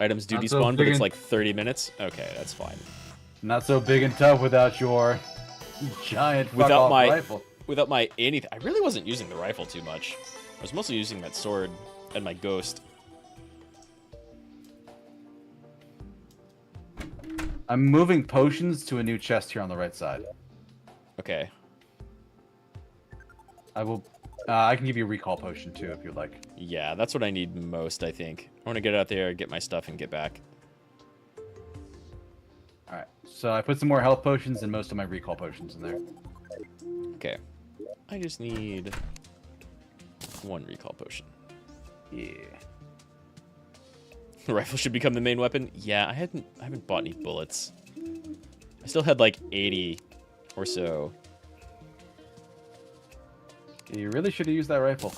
Items do despawn, but it's like 30 minutes? Okay, that's fine. Not so big and tough without your giant fuck-off rifle. Without my anything. I really wasn't using the rifle too much. I was mostly using that sword and my ghost. I'm moving potions to a new chest here on the right side. Okay. I will... I can give you a recall potion too if you'd like. Yeah, that's what I need most, I think. I want to get out there, get my stuff, and get back. Alright, so I put some more health potions and most of my recall potions in there. Okay. I just need one recall potion. Yeah. The rifle should become the main weapon? Yeah, I haven't bought any bullets. I still had like 80 or so. You really should have used that rifle.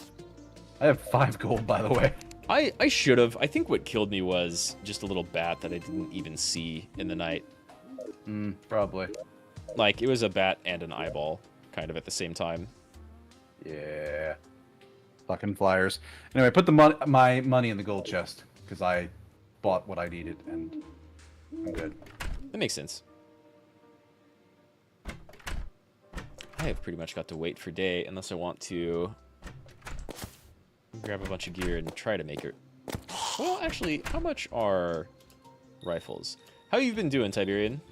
I have 5 gold, by the way. I should have. I think what killed me was just a little bat that I didn't even see in the night. Probably. Like, it was a bat and an eyeball, kind of at the same time. Yeah. Fucking flyers. Anyway, put the my money in the gold chest, because I bought what I needed, and I'm good. That makes sense. I have pretty much got to wait for day, unless I want to grab a bunch of gear and try to make it. Well, actually, how much are rifles? How you been doing, Tiberian?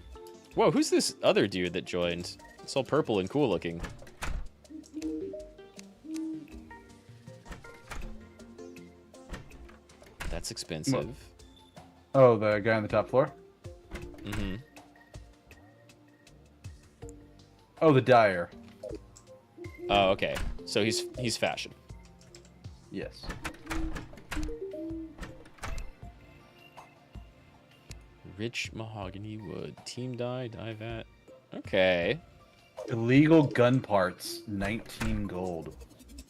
Whoa, who's this other dude that joined? It's all purple and cool looking. That's expensive. Oh, the guy on the top floor? Mm-hmm. Oh, the dyer. Oh, okay. So he's fashion. Yes. Rich mahogany wood. Team dye, dye vat. Okay. Illegal gun parts, 19 gold.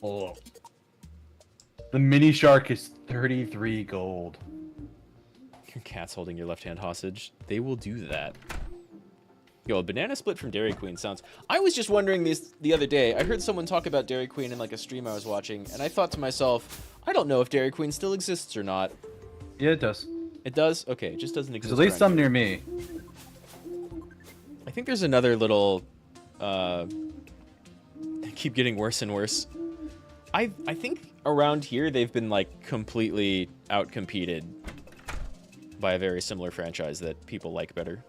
Oh. The mini shark is 33 gold. Your cat's holding your left hand hostage. They will do that. Yo, a banana split from Dairy Queen sounds... I was just wondering this the other day. I heard someone talk about Dairy Queen in like a stream I was watching, and I thought to myself, I don't know if Dairy Queen still exists or not. Yeah, it does. It does? Okay, it just doesn't exist. There's at least some near me. I think there's another little... They keep getting worse and worse. I think around here they've been like completely outcompeted by a very similar franchise that people like better.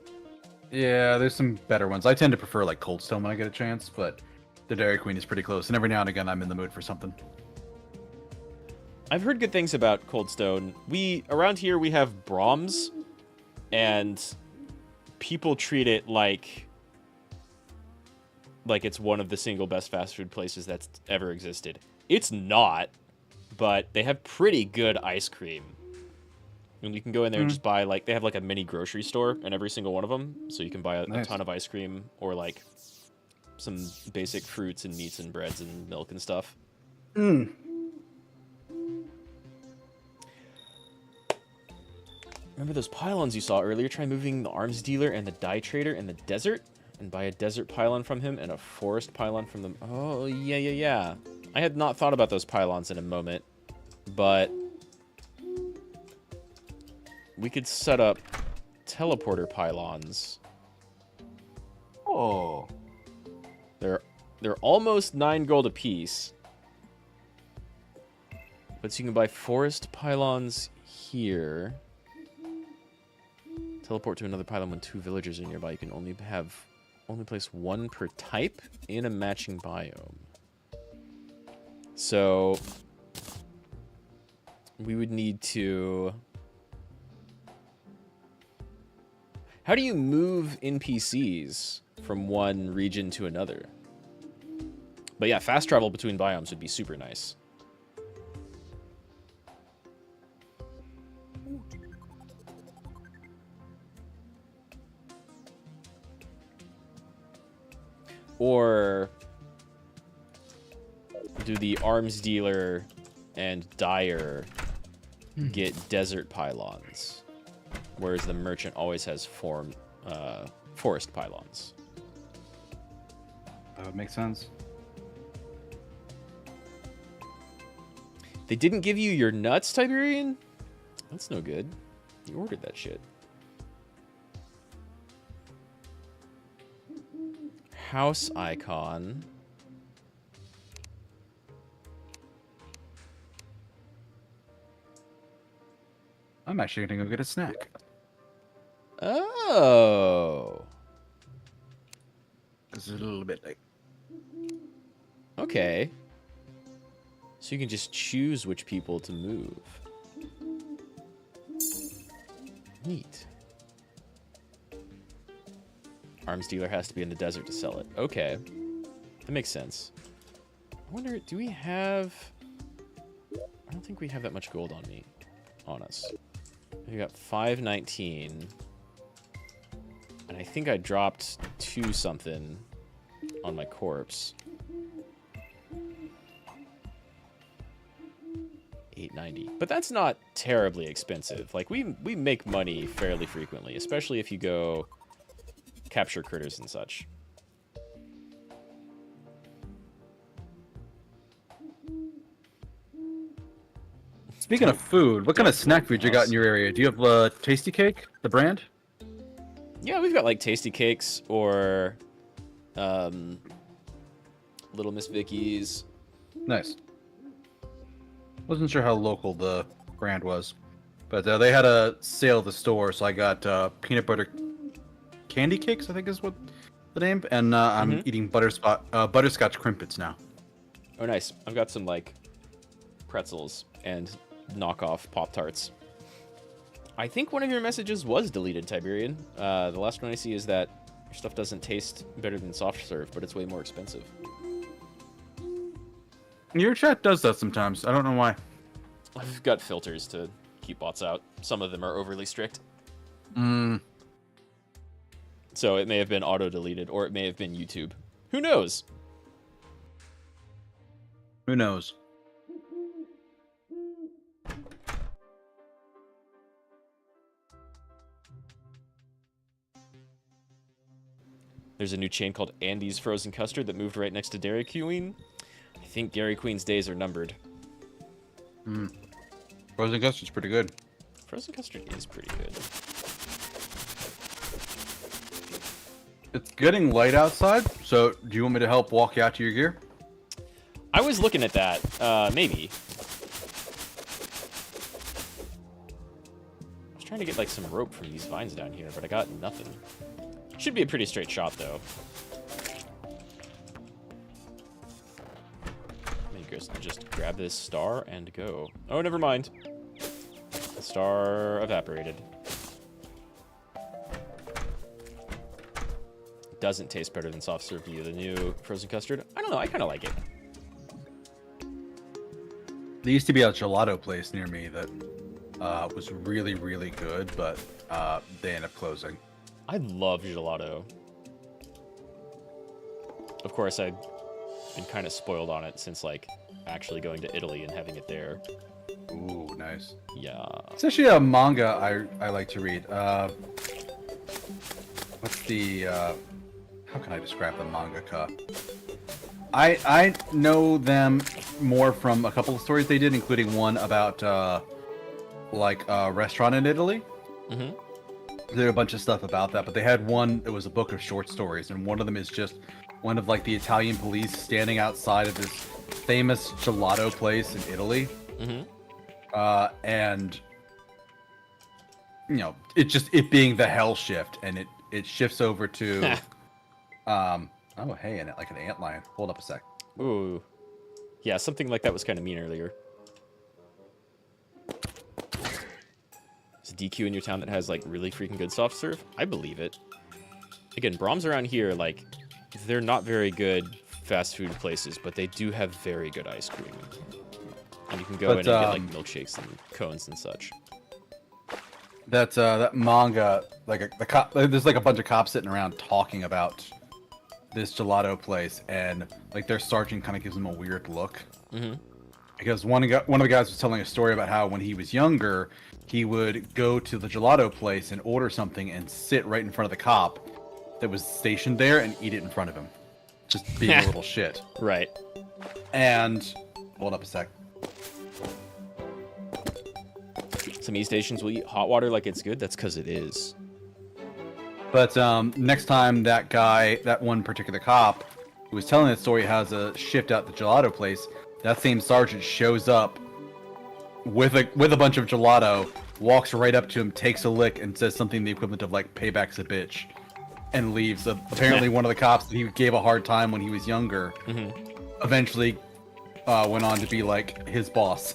Yeah, there's some better ones. I tend to prefer like Cold Stone when I get a chance, but the Dairy Queen is pretty close. And every now and again, I'm in the mood for something. I've heard good things about Coldstone. Around here we have Brahms, and people treat it like it's one of the single best fast food places that's ever existed. It's not, but they have pretty good ice cream. And you can go in there and just buy, like, they have like a mini grocery store in every single one of them, so you can buy a ton of ice cream or like some basic fruits and meats and breads and milk and stuff. Remember those pylons you saw earlier? Try moving the arms dealer and the dye trader in the desert and buy a desert pylon from him and a forest pylon from them. Oh, yeah. I had not thought about those pylons in a moment, but we could set up teleporter pylons. Oh. They're almost 9 gold apiece. But so you can buy forest pylons here. Teleport to another pylon when 2 villagers are nearby. You can only place 1 per type in a matching biome. So we would need to... How do you move NPCs from one region to another? But yeah, fast travel between biomes would be super nice. Or do the arms dealer and dyer get desert pylons, whereas the merchant always has forest pylons? That would make sense. They didn't give you your nuts, Tiberian? That's no good. You ordered that shit. House icon. I'm actually gonna go get a snack. Oh. It's a little bit late. Okay. So you can just choose which people to move. Neat. Arms dealer has to be in the desert to sell it. Okay. That makes sense. I wonder, do we have... I don't think we have that much gold on us. We got 519. And I think I dropped 2 something on my corpse. 890. But that's not terribly expensive. Like, we make money fairly frequently, especially if you go capture critters and such. Speaking of food, what kind of snack food you got in your area? Do you have Tasty Cake, the brand? Yeah, we've got like Tasty Cakes or Little Miss Vicky's. Nice. Wasn't sure how local the brand was, but they had a sale at the store, so I got peanut butter candy cakes, I think is what the name, and I'm eating butterscotch crimpets now. Oh, nice. I've got some like pretzels and knockoff Pop-Tarts. I think one of your messages was deleted, Tiberian. The last one I see is that your stuff doesn't taste better than soft serve, but it's way more expensive. Your chat does that sometimes. I don't know why. I've got filters to keep bots out. Some of them are overly strict. So it may have been auto-deleted, or it may have been YouTube. Who knows? Who knows? There's a new chain called Andy's Frozen Custard that moved right next to Dairy Queen. I think Dairy Queen's days are numbered. Frozen custard's pretty good. Frozen custard is pretty good. It's getting light outside, so do you want me to help walk you out to your gear? I was looking at that. Maybe. I was trying to get like some rope from these vines down here, but I got nothing. Should be a pretty straight shot, though. Let me just grab grab this star and go. Oh, never mind. The star evaporated. Doesn't taste better than soft serve you, the new frozen custard. I don't know, I kind of like it. There used to be a gelato place near me that was really, really good, but they ended up closing. I love gelato. Of course, I've been kind of spoiled on it since, like, actually going to Italy and having it there. Ooh, nice. Yeah. It's actually a manga I like to read. What's the... how can I describe the mangaka? I know them more from a couple of stories they did, including one about, like, a restaurant in Italy. Mm-hmm. There are a bunch of stuff about that, but they had one that was a book of short stories, and one of them is just one of, like, the Italian police standing outside of this famous gelato place in Italy. Mm-hmm. And, you know, it being the hell shift, and it shifts over to, oh, hey, and like an antlion. Hold up a sec. Ooh. Yeah, something like that was kind of mean earlier. Is a DQ in your town that has, like, really freaking good soft serve? I believe it. Again, Brahms around here, like, they're not very good fast food places, but they do have very good ice cream. And you can go in and get, like, milkshakes and cones and such. That manga, like, there's, like, a bunch of cops sitting around talking about this gelato place, and, like, their sergeant kind of gives them a weird look. Mm-hmm. Because one of the guys was telling a story about how when he was younger, he would go to the gelato place and order something and sit right in front of the cop that was stationed there and eat it in front of him. Just being a little shit. Right. And, hold up a sec. Some E-stations will eat hot water like it's good. That's because it is. But next time that one particular cop who was telling that story has a shift out the gelato place, that same sergeant shows up with a bunch of gelato, walks right up to him, takes a lick, and says something the equivalent of, like, "payback's a bitch," and leaves. Apparently, one of the cops that he gave a hard time when he was younger, eventually went on to be, like, his boss.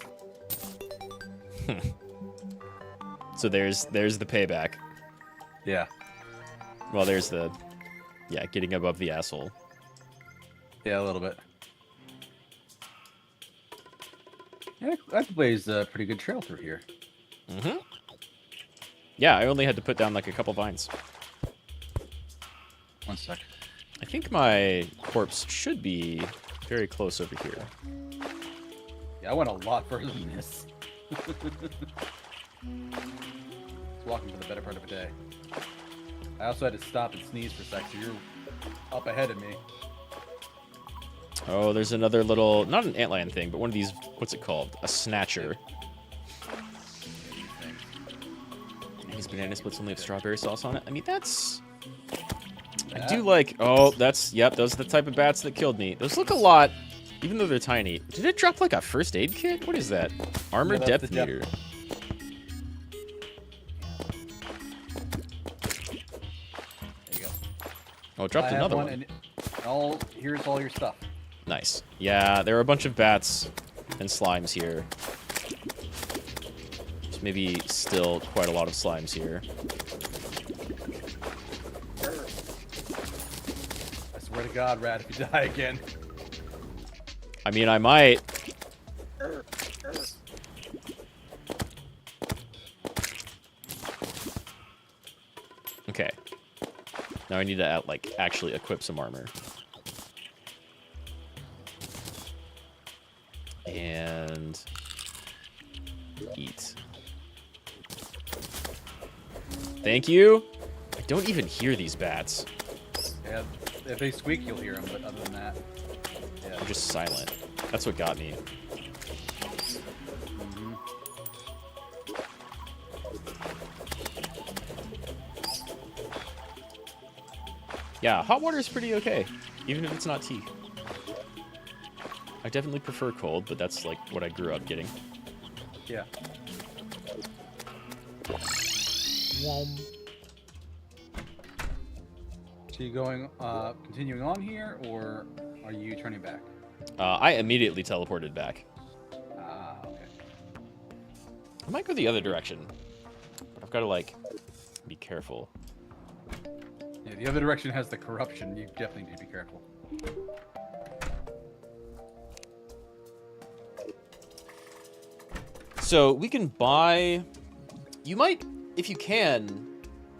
So there's the payback. Yeah. Well, there's the, yeah, getting above the asshole. Yeah, a little bit. Yeah, that plays a pretty good trail through here. Mm-hmm. Yeah, I only had to put down, like, a couple vines. One sec. I think my corpse should be very close over here. Yeah, I went a lot further than this. Walking for the better part of a day. I also had to stop and sneeze for a sec, so you're up ahead of me. Oh, there's another little, not an antlion thing, but one of these, what's it called? A snatcher. These banana splits only have strawberry sauce on it. I mean, that's... I do like... Oh, that's... Yep, those are the type of bats that killed me. Those look a lot, even though they're tiny. Did it drop, like, a first aid kit? What is that? Armor depth meter. There you go. Oh, it dropped another one. And here's all your stuff. Nice. Yeah, there are a bunch of bats and slimes here. There's maybe still quite a lot of slimes here. I swear to God, Rad, if you die again. I mean, I might. Okay. Now I need to, like, actually equip some armor. And eat. Thank you. I don't even hear these bats. Yeah, if they squeak, you'll hear them, but other than that, yeah. They're just silent. That's what got me. Yeah, hot water is pretty okay, even if it's not tea. I definitely prefer cold, but that's like what I grew up getting. Yeah. Wom. So you going, continuing on here, or are you turning back? I immediately teleported back. I might go the other direction. But I've got to, like, be careful. Yeah, the other direction has the corruption. You definitely need to be careful. So we can buy... You might, if you can...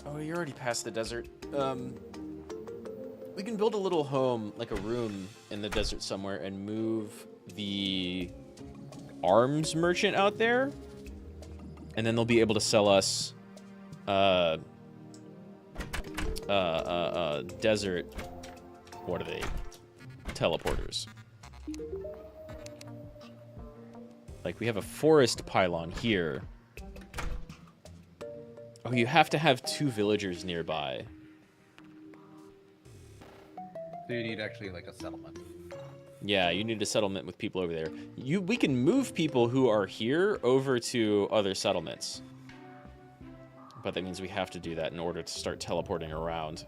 Oh, you're already past the desert. We can build a little home, like a room in the desert somewhere, and move the arms merchant out there. And then they'll be able to sell us desert... What are they? Teleporters. Like, we have a forest pylon here. Oh, you have to have 2 villagers nearby. So you need actually, like, a settlement. Yeah, you need a settlement with people over there. We can move people who are here over to other settlements. But that means we have to do that in order to start teleporting around.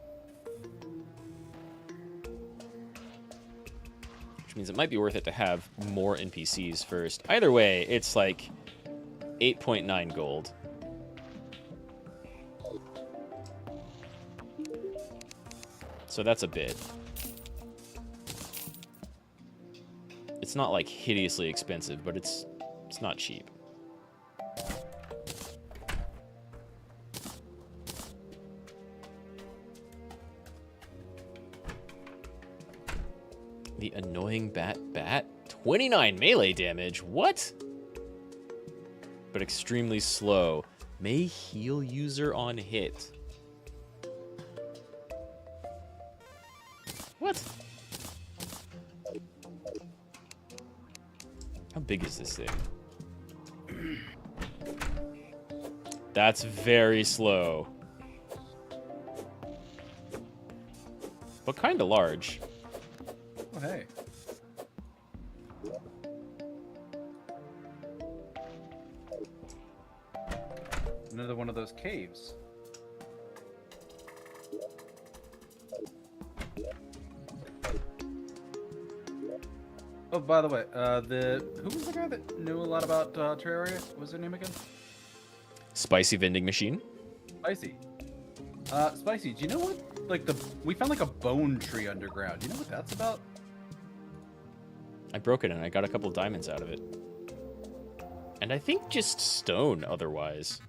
Which means it might be worth it to have more NPCs first. Either way, it's like 8.9 gold. So that's a bit. It's not like hideously expensive, but it's not cheap. The annoying bat. 29 melee damage? What? But extremely slow. May heal user on hit. What? How big is this thing? That's very slow. But kind of large. Oh, hey. Another one of those caves. Oh, by the way, who was the guy that knew a lot about Terraria? What was their name again? Spicy vending machine. Spicy. Spicy, do you know what, like, we found, like, a bone tree underground. Do you know what that's about? I broke it and I got a couple of diamonds out of it. And I think just stone otherwise.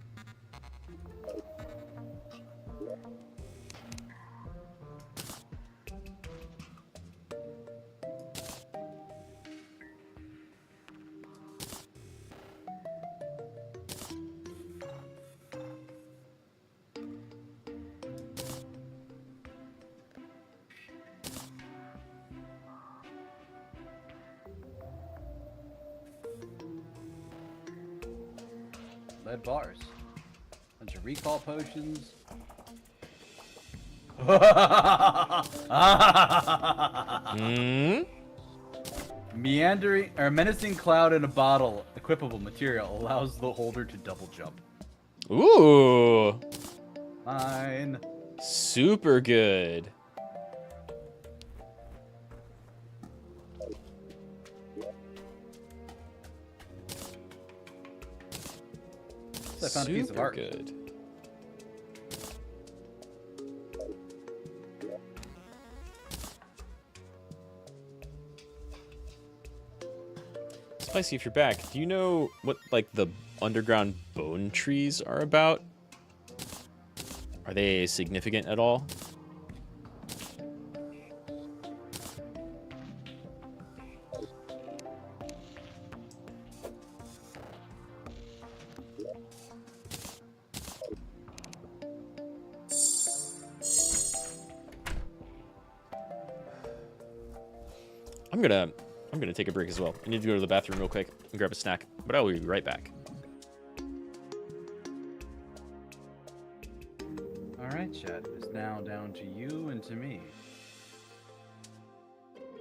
Lead bars. Bunch of recall potions. Meandering or menacing cloud in a bottle, equipable material, allows the holder to double jump. Ooh. Mine. Super good. I found a piece of art. Good. Spicy, if you're back, do you know what, like, the underground bone trees are about? Are they significant at all? I'm gonna take a break as well. I need to go to the bathroom real quick and grab a snack, but I will be right back. Alright, chat. It's now down to you and to me.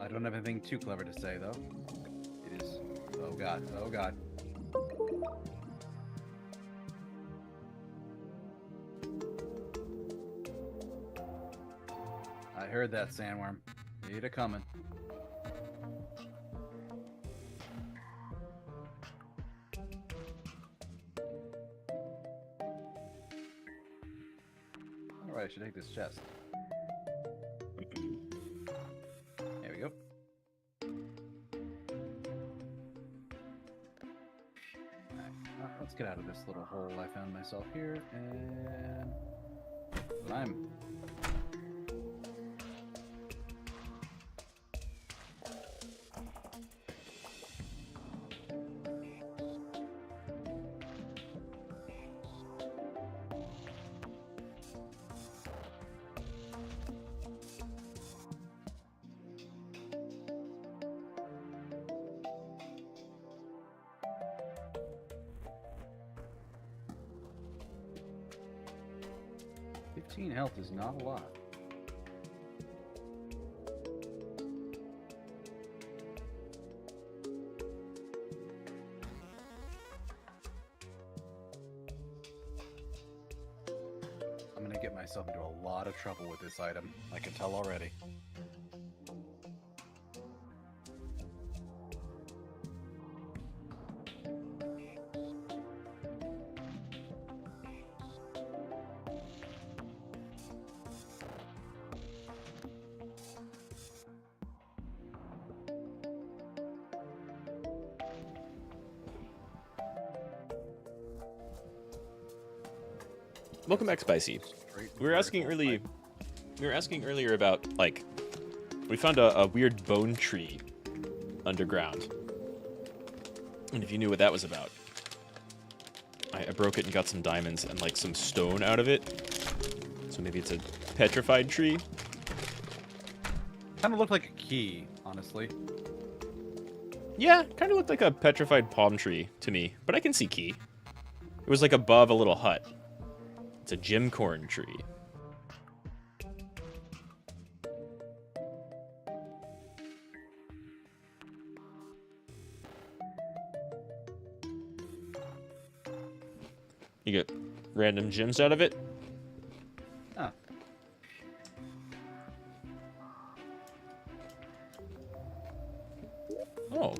I don't have anything too clever to say, though. It is... Oh god, oh god. I heard that, sandworm. Need it coming. Right, I should take this chest. There we go. Alright, let's get out of this little hole I found myself here, and climb. Health is not a lot. I'm gonna get myself into a lot of trouble with this item. I can tell already. Welcome back, Spicy. We were asking earlier about, like, we found a weird bone tree underground. And if you knew what that was about. I broke it and got some diamonds and, like, some stone out of it. So maybe it's a petrified tree. Kind of looked like a key, honestly. Yeah, kind of looked like a petrified palm tree to me, but I can see key. It was, like, above a little hut. It's a gem corn tree. You get random gems out of it. Ah. Oh.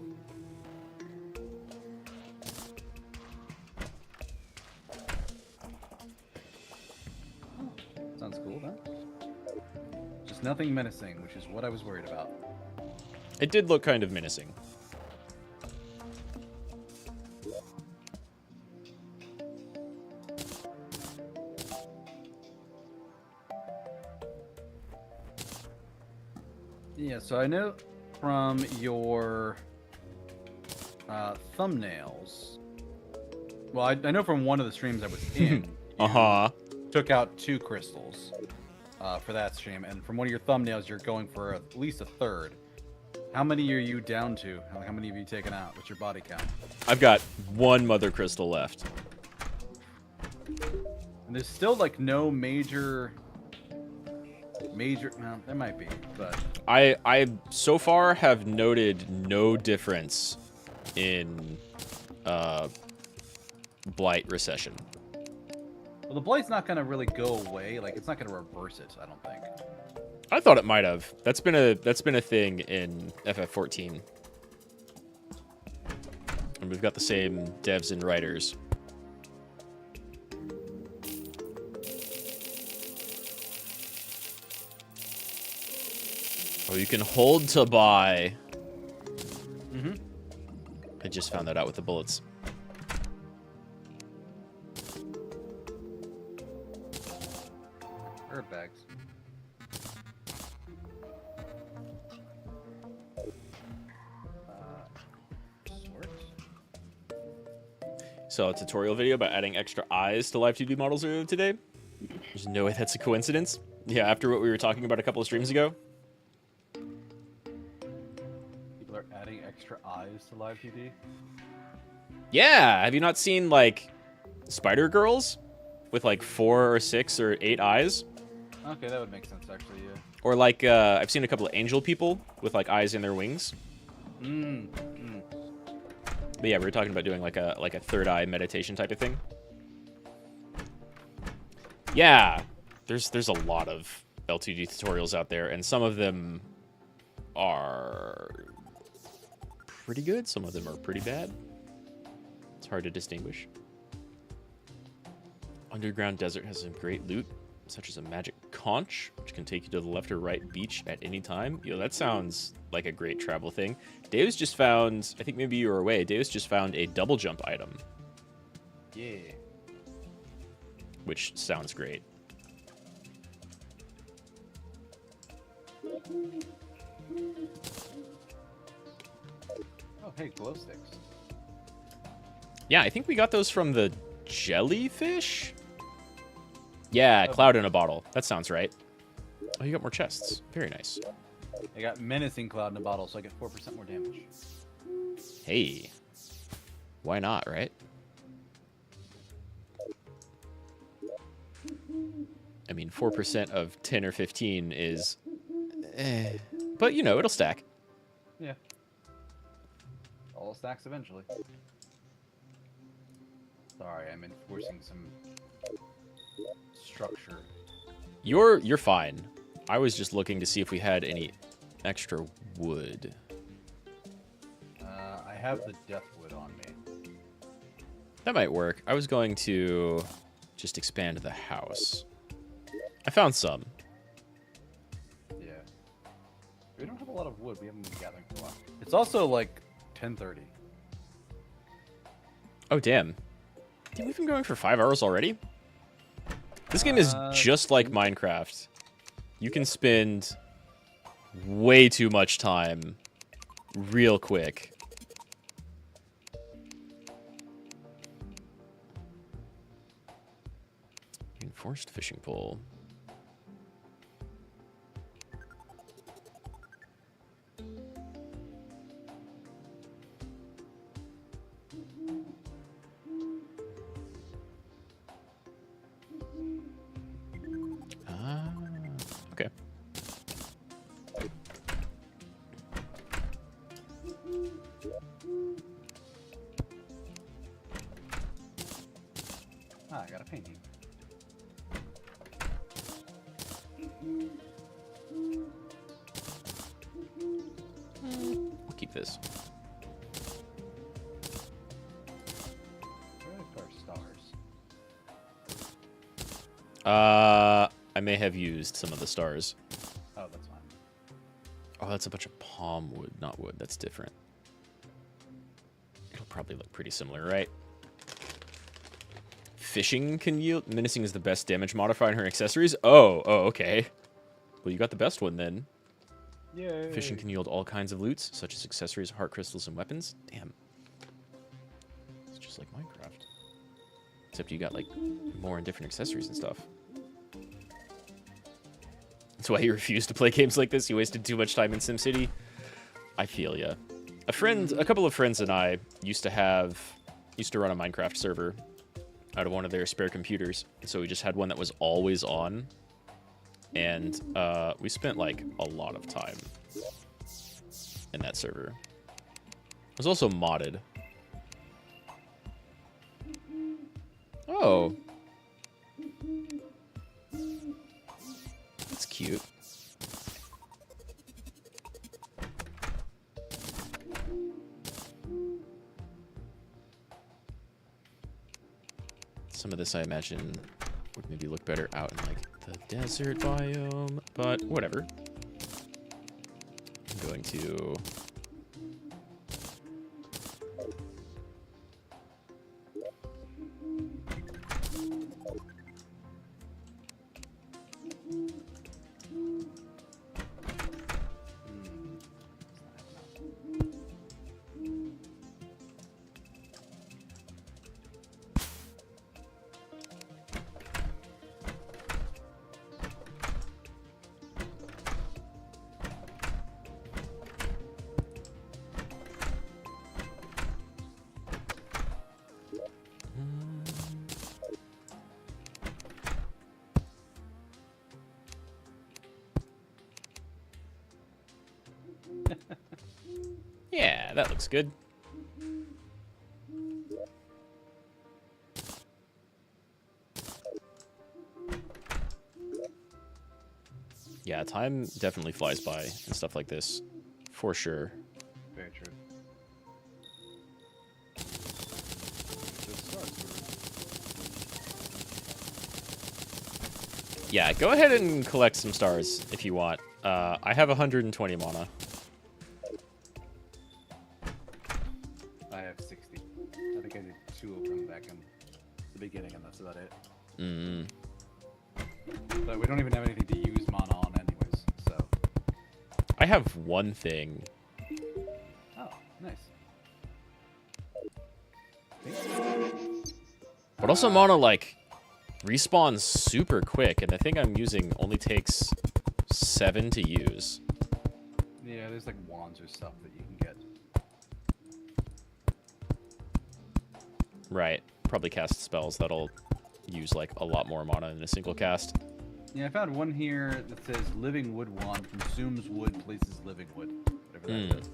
Sounds cool, huh? Just nothing menacing, which is what I was worried about. It did look kind of menacing. Yeah, so I know from your thumbnails. Well, I know from one of the streams I was in. Took out 2 crystals for that stream, and from one of your thumbnails, you're going for at least a third. How many are you down to? How many have you taken out? What's your body count? I've got 1 mother crystal left. And there's still like no major. Well, there might be, but I so far have noted no difference in blight recession. well, the blight's not gonna really go away. Like, it's not gonna reverse it. I don't think. I thought it might have. That's been a thing in FF14. And we've got the same devs and writers. Oh, you can hold to buy. Mm-hmm. I just found that out with the bullets. Herb bags. Saw a tutorial video about adding extra eyes to live 2D models earlier today. There's no way that's a coincidence. Yeah, after what we were talking about a couple of streams ago. People are adding extra eyes to live TV. Yeah, have you not seen, like, spider girls with, like, 4 or 6 or 8 eyes? Okay, that would make sense, actually, yeah. Or, like, I've seen a couple of angel people with, like, eyes in their wings. But yeah, we were talking about doing, like a third eye meditation type of thing. Yeah, there's a lot of L2D tutorials out there, and some of them are pretty good. Some of them are pretty bad. It's hard to distinguish. Underground Desert has some great loot. such as a magic conch, which can take you to the left or right beach at any time. Yo, that sounds like a great travel thing. Dave's just found, I think maybe you were away, Dave's just found a double jump item. Yeah. Which sounds great. Oh, hey, glow sticks. Yeah, I think we got those from the jellyfish? Yeah, cloud in a bottle. That sounds right. Oh, you got more chests. Very nice. I got menacing cloud in a bottle, so I get 4% more damage. Hey. Why not, right? I mean, 4% of 10 or 15 is... But, you know, it'll stack. Yeah. All stacks eventually. Sorry, I'm enforcing some structure. You're fine. I was just looking to see if we had any extra wood. I have the deathwood on me. That might work. I was going to just expand the house. I found some. Yeah. We don't have a lot of wood. We haven't been gathering for a while. It's also like 10:30. Oh, damn. Dude, we've been going for 5 hours already? This game is just like Minecraft. You can spend way too much time real quick. Enforced fishing pole. Okay. Ah, I got a painting. We'll keep this. Where are stars? I may have used some of the stars. Oh, that's fine. Oh, that's a bunch of palm wood, not wood. That's different. It'll probably look pretty similar, right? Fishing can yield... Menacing is the best damage modifier in her accessories? Oh, okay. Well, you got the best one, then. Yay. Fishing can yield all kinds of loots, such as accessories, heart crystals, and weapons. Damn. It's just like Minecraft. Except you got, like, more and different accessories and stuff. That's why he refused to play games like this. He wasted too much time in SimCity. I feel ya. A couple of friends and I used to run a Minecraft server out of one of their spare computers. So we just had one that was always on. And we spent, like, a lot of time in that server. It was also modded. Oh. That's cute. Some of this, I imagine, would maybe look better out in, like, the desert biome, but whatever. I'm going to... Yeah, that looks good. Yeah, time definitely flies by and stuff like this, for sure. Very true. Yeah, go ahead and collect some stars if you want. I have 120 mana. I have 60. I think I did 2 of them back in the beginning, and that's about it. Mm. But we don't even have anything to use mana on anyways, so... I have one thing. Oh, nice. But also mana, like, respawns super quick, and the thing I'm using only takes 7 to use. Yeah, there's like wands or stuff that you can get. Right. Probably cast spells that'll use, like, a lot more mana in a single cast. Yeah, I found one here that says Living Wood Wand consumes wood, places living wood. Whatever that is.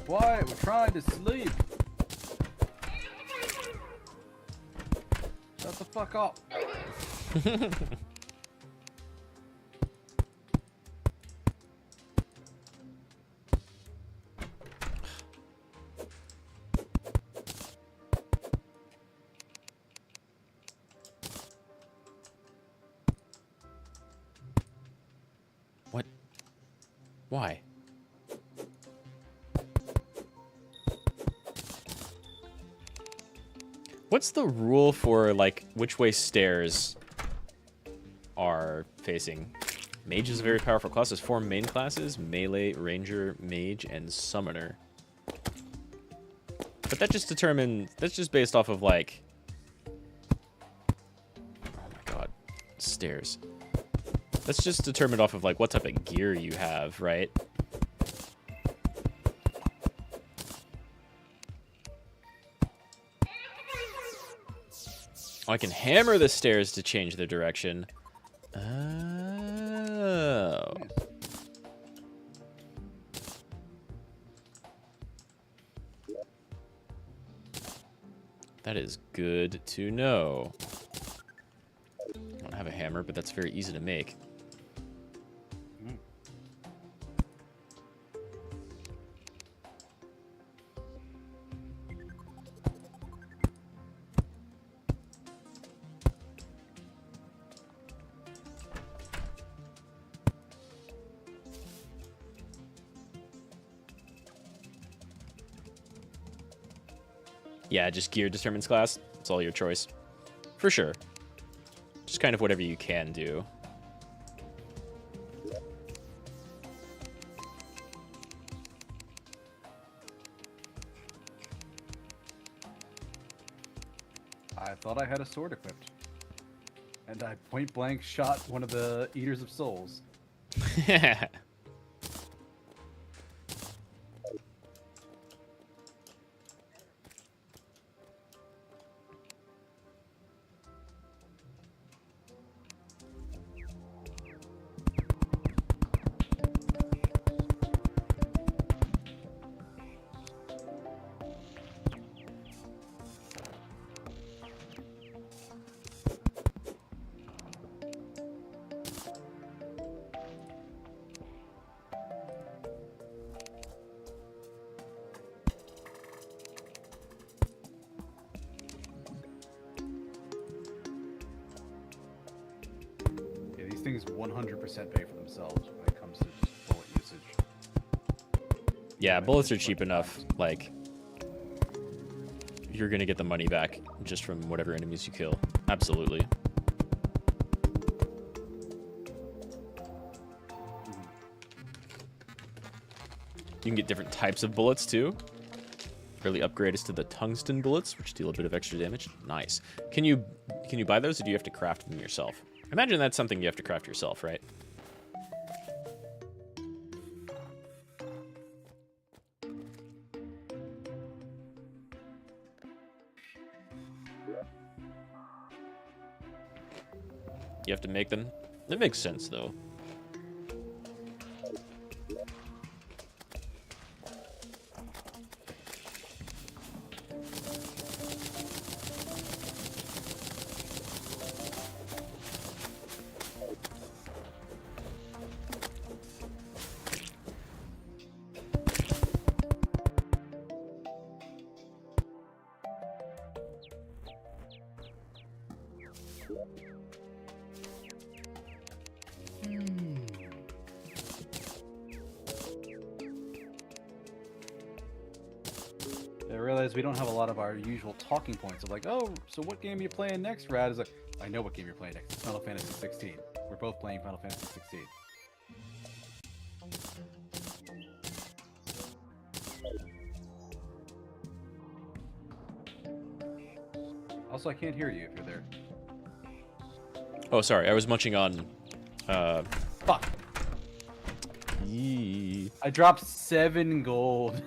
Why? We're trying to sleep. Shut the fuck up. What? Why? What's the rule for, like, which way stairs are facing? Mage is a very powerful class. There's 4 main classes: melee, ranger, mage, and summoner. But that just that's just based off of, like... Oh my god. Stairs. That's just determined off of, like, what type of gear you have, right? Oh, I can hammer the stairs to change their direction. Oh. That is good to know. I don't have a hammer, but that's very easy to make. Yeah, just gear determines class. It's all your choice. For sure. Just kind of whatever you can do. I thought I had a sword equipped. And I point blank shot one of the Eaters of Souls. Things 100% pay for themselves when it comes to bullet usage. Yeah, bullets are cheap enough. Like, you're gonna get the money back just from whatever enemies you kill. Absolutely. You can get different types of bullets too. Early upgrade is to the tungsten bullets, which deal a bit of extra damage. Nice. Can you buy those, or do you have to craft them yourself? I imagine that's something you have to craft yourself, right? You have to make them? That makes sense, though. I realize we don't have a lot of our usual talking points of like, oh, so what game are you playing next, Rad? Is like, I know what game you're playing next. It's Final Fantasy 16. We're both playing Final Fantasy 16. Also, I can't hear you if you're there. Oh, sorry. I was munching on... Fuck. Yee. I dropped 7 gold.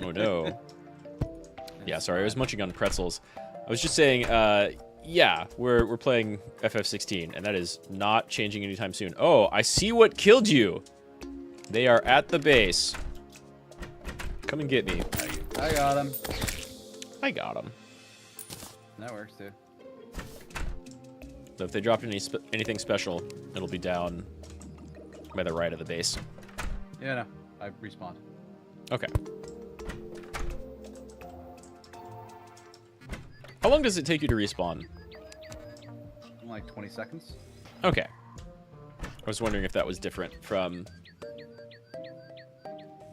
Oh, no. Yeah, sorry. I was munching on pretzels. I was just saying, yeah, we're playing FF16, and that is not changing anytime soon. Oh, I see what killed you. They are at the base. Come and get me. I got him. I got him. That works, too. So if they dropped anything special, it'll be down by the right of the base. Yeah, no. I respawned. Okay. How long does it take you to respawn? Like 20 seconds. Okay. I was wondering if that was different from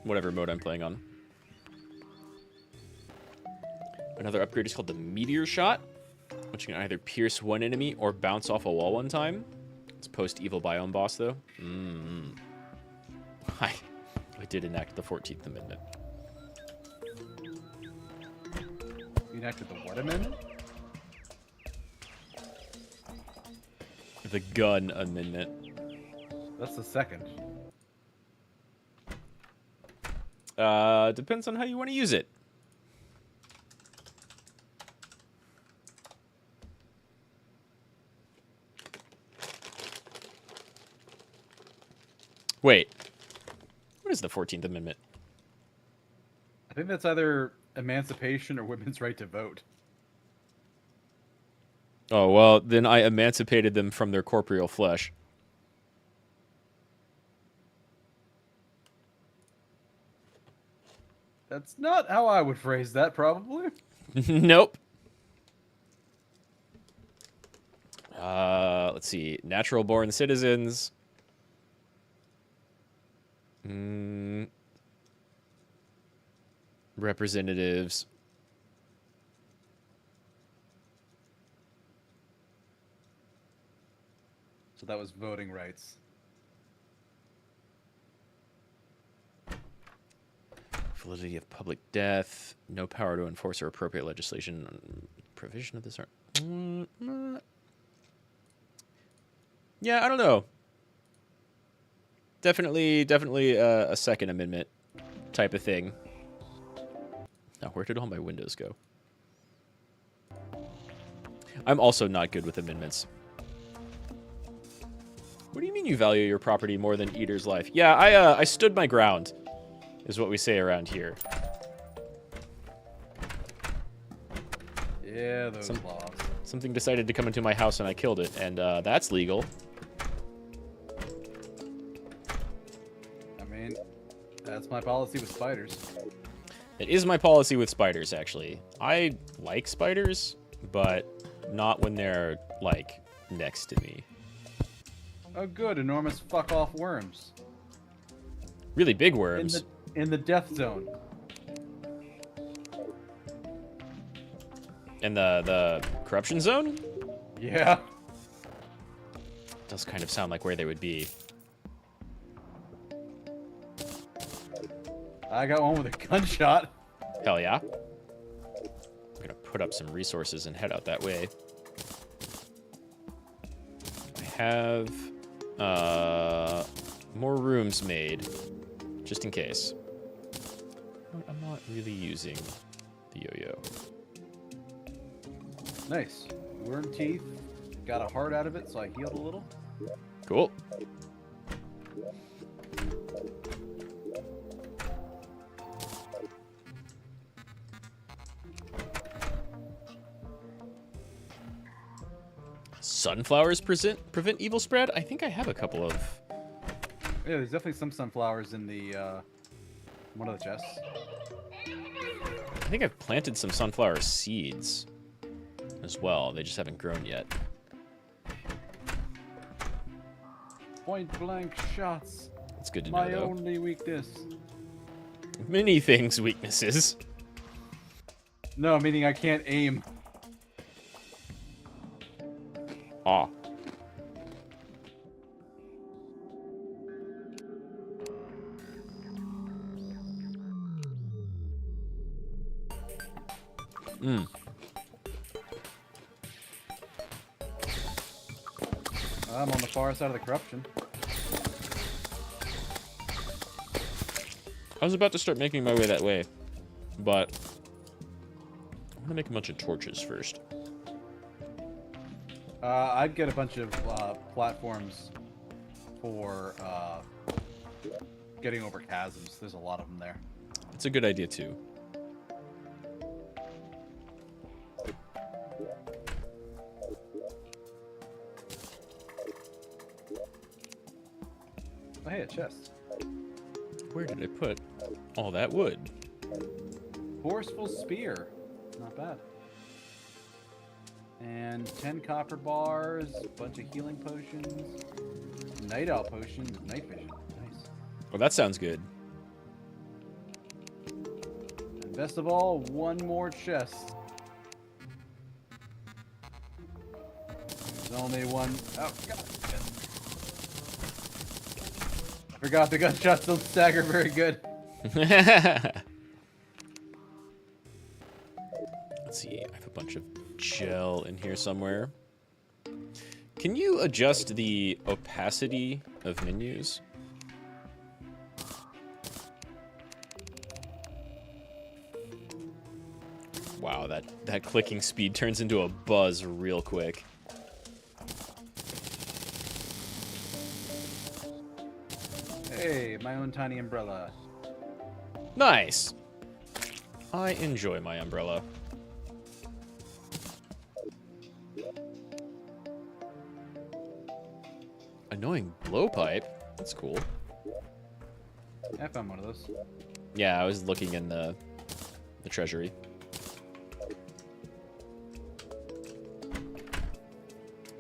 whatever mode I'm playing on. Another upgrade is called the Meteor Shot, which can either pierce one enemy or bounce off a wall one time. It's post-evil biome boss, though. I did enact the 14th Amendment. You enacted the what amendment? The gun amendment. That's the second. Depends on how you want to use it. Wait. What is the 14th Amendment? I think that's either emancipation or women's right to vote. Oh, well, then I emancipated them from their corporeal flesh. That's not how I would phrase that, probably. Nope. Let's see. Natural born citizens. Representatives. So that was voting rights. Validity of public death. No power to enforce or appropriate legislation on provision of this art. Yeah, I don't know. Definitely a Second Amendment type of thing. Now, where did all my windows go? I'm also not good with amendments. What do you mean you value your property more than Eater's life? Yeah, I stood my ground, is what we say around here. Yeah, those laws. Something decided to come into my house and I killed it, and that's legal. I mean, that's my policy with spiders. It is my policy with spiders, actually. I like spiders, but not when they're, like, next to me. Oh, good. Enormous fuck-off worms. Really big worms. In the death zone. In the corruption zone? Yeah. Does kind of sound like where they would be. I got one with a gunshot. Hell yeah. I'm gonna put up some resources and head out that way. I have more rooms made, just in case. I'm not really using the yo-yo. Nice. Worm teeth. Got a heart out of it, so I healed a little. Cool. sunflowers prevent evil spread? I think I have a couple of. Yeah, there's definitely some sunflowers in the one of the chests. I think I've planted some sunflower seeds as well. They just haven't grown yet. Point blank shots. It's good to know, My though. only weakness. Many things weaknesses. No, meaning I can't aim. Ah. Hmm. I'm on the far side of the corruption. I was about to start making my way that way, but I'm gonna make a bunch of torches first. I'd get a bunch of platforms for getting over chasms. There's a lot of them there. It's a good idea too. Oh, hey, a chest. Where did I put all that wood? Forceful spear. Not bad. And 10 copper bars, a bunch of healing potions, night owl potions, night vision. Nice. Well, that sounds good. And best of all, one more chest. There's only one. Oh, God. I forgot the gunshots don't stagger very good. Let's see, I have a bunch of gel in here somewhere. Can you adjust the opacity of menus? Wow, that clicking speed turns into a buzz real quick. Hey, my own tiny umbrella. Nice. I enjoy my umbrella. Annoying blowpipe. That's cool. I found one of those. Yeah, I was looking in the treasury.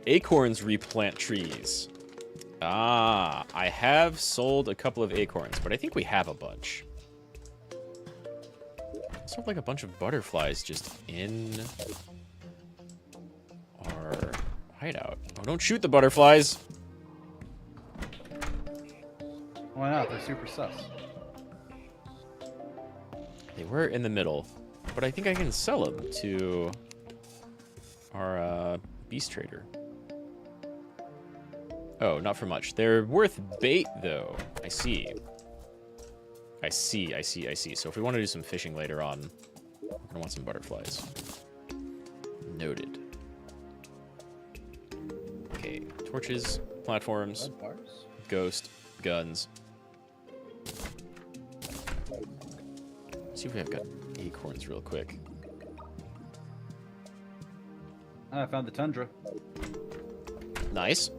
Acorns replant trees. Ah, I have sold a couple of acorns, but I think we have a bunch. Sort of like a bunch of butterflies just in our hideout. Oh, don't shoot the butterflies! Why not? They're super sus. They were in the middle, but I think I can sell them to our beast trader. Oh, not for much. They're worth bait, though. I see. I see. So if we want to do some fishing later on, we're going to want some butterflies. Noted. Okay, torches, platforms, ghost, guns. Let's see if we have got acorns real quick. I found the tundra. Nice.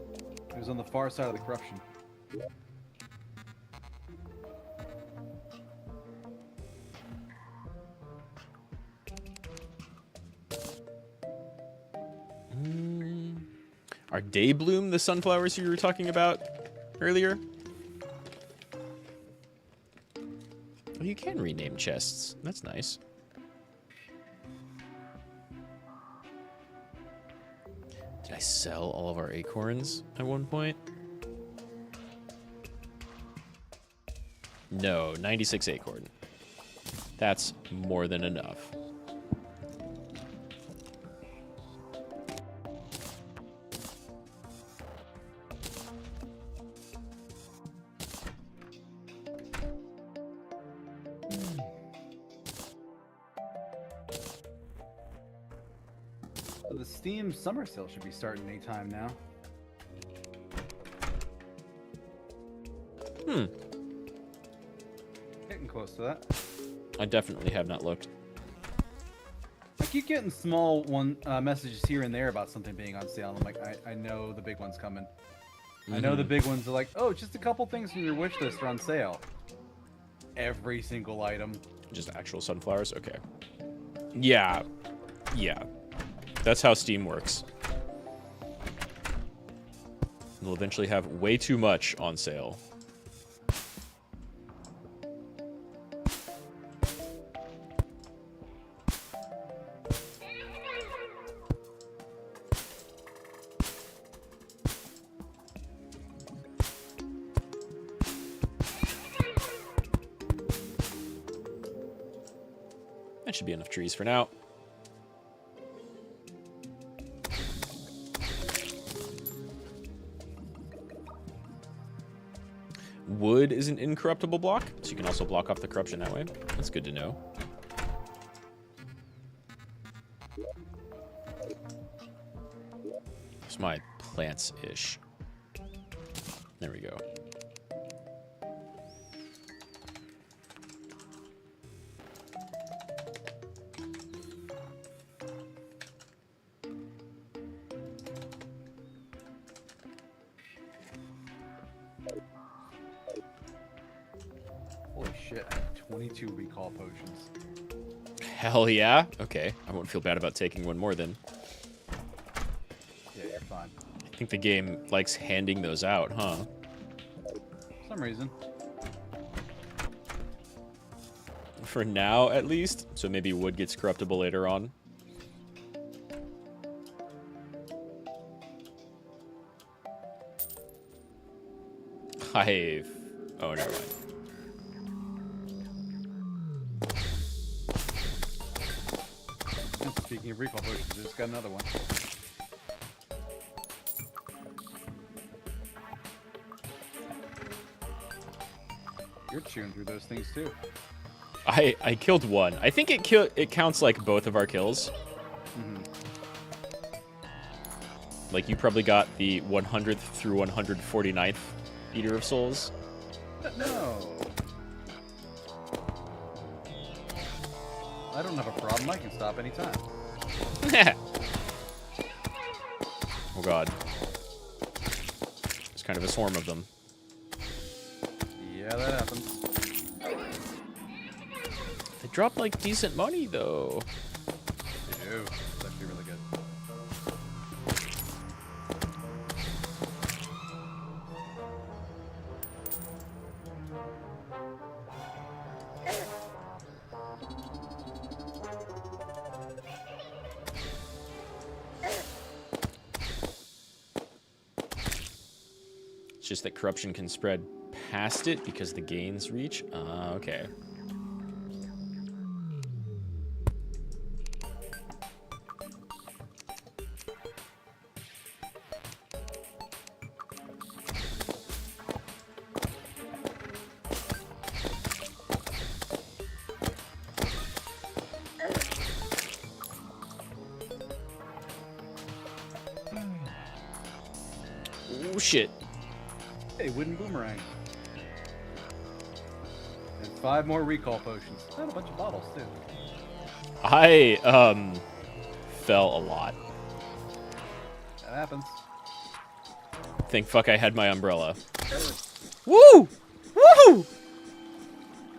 It was on the far side of the corruption. Are Daybloom the sunflowers you were talking about earlier? Oh, you can rename chests. That's nice. Did I sell all of our acorns at one point? No, 96 acorn. That's more than enough. So the Steam summer sale should be starting anytime now. Getting close to that. I definitely have not looked. I keep getting small messages here and there about something being on sale. I'm like, I know the big one's coming. I know the big ones are like, oh, just a couple things from your wish list are on sale. Every single item. Just actual sunflowers? Okay. Yeah. Yeah. That's how Steam works. They'll eventually have way too much on sale. That should be enough trees for now. Wood is an incorruptible block, so you can also block off the corruption that way. That's good to know. It's my plants-ish. There we go. Holy shit, I have 22 recall potions. Hell yeah. Okay, I won't feel bad about taking one more then. Yeah, you're fine. I think the game likes handing those out, huh? For some reason. For now, at least. So maybe wood gets corruptible later on. Hive. Oh, never mind. Speaking of recall potions, I just got another one. You're chewing through those things too. I killed one. I think it counts like both of our kills. Like you probably got the 100th through 149th Eater of Souls. No. I don't have a problem. I can stop anytime. Oh god. There's kind of a swarm of them. Yeah, that happens. They drop like decent money though. They do. It's actually really good. It's just that corruption can spread past it because the gains reach. Okay. Oh shit. Hey, wooden boomerang. And 5 more recall potions. And a bunch of bottles too. I fell a lot. That happens. Thank fuck I had my umbrella. Woo! Woo!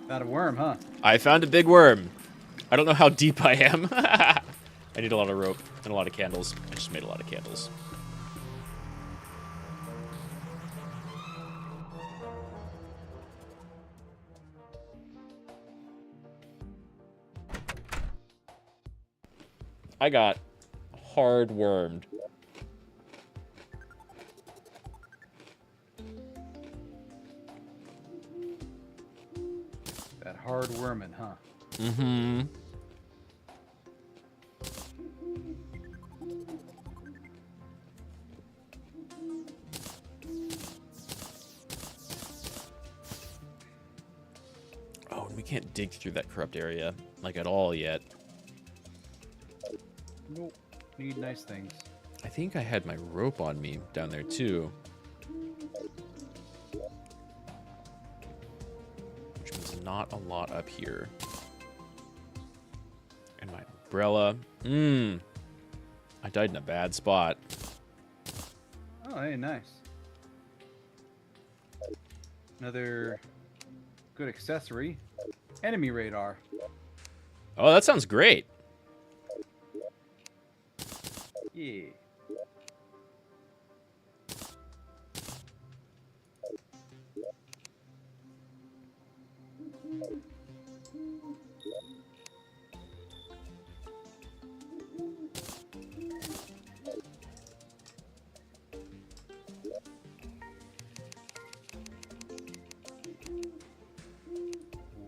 Found a worm, huh? I found a big worm. I don't know how deep I am. I need a lot of rope and a lot of candles. I just made a lot of candles. I got hard wormed. That hard worming, huh? Mm-hmm. Oh, and we can't dig through that corrupt area, like, at all yet. Nope. Need nice things. I think I had my rope on me down there, too. Which means not a lot up here. And my umbrella. I died in a bad spot. Oh, hey, nice. Another good accessory. Enemy radar. Oh, that sounds great. Yeah.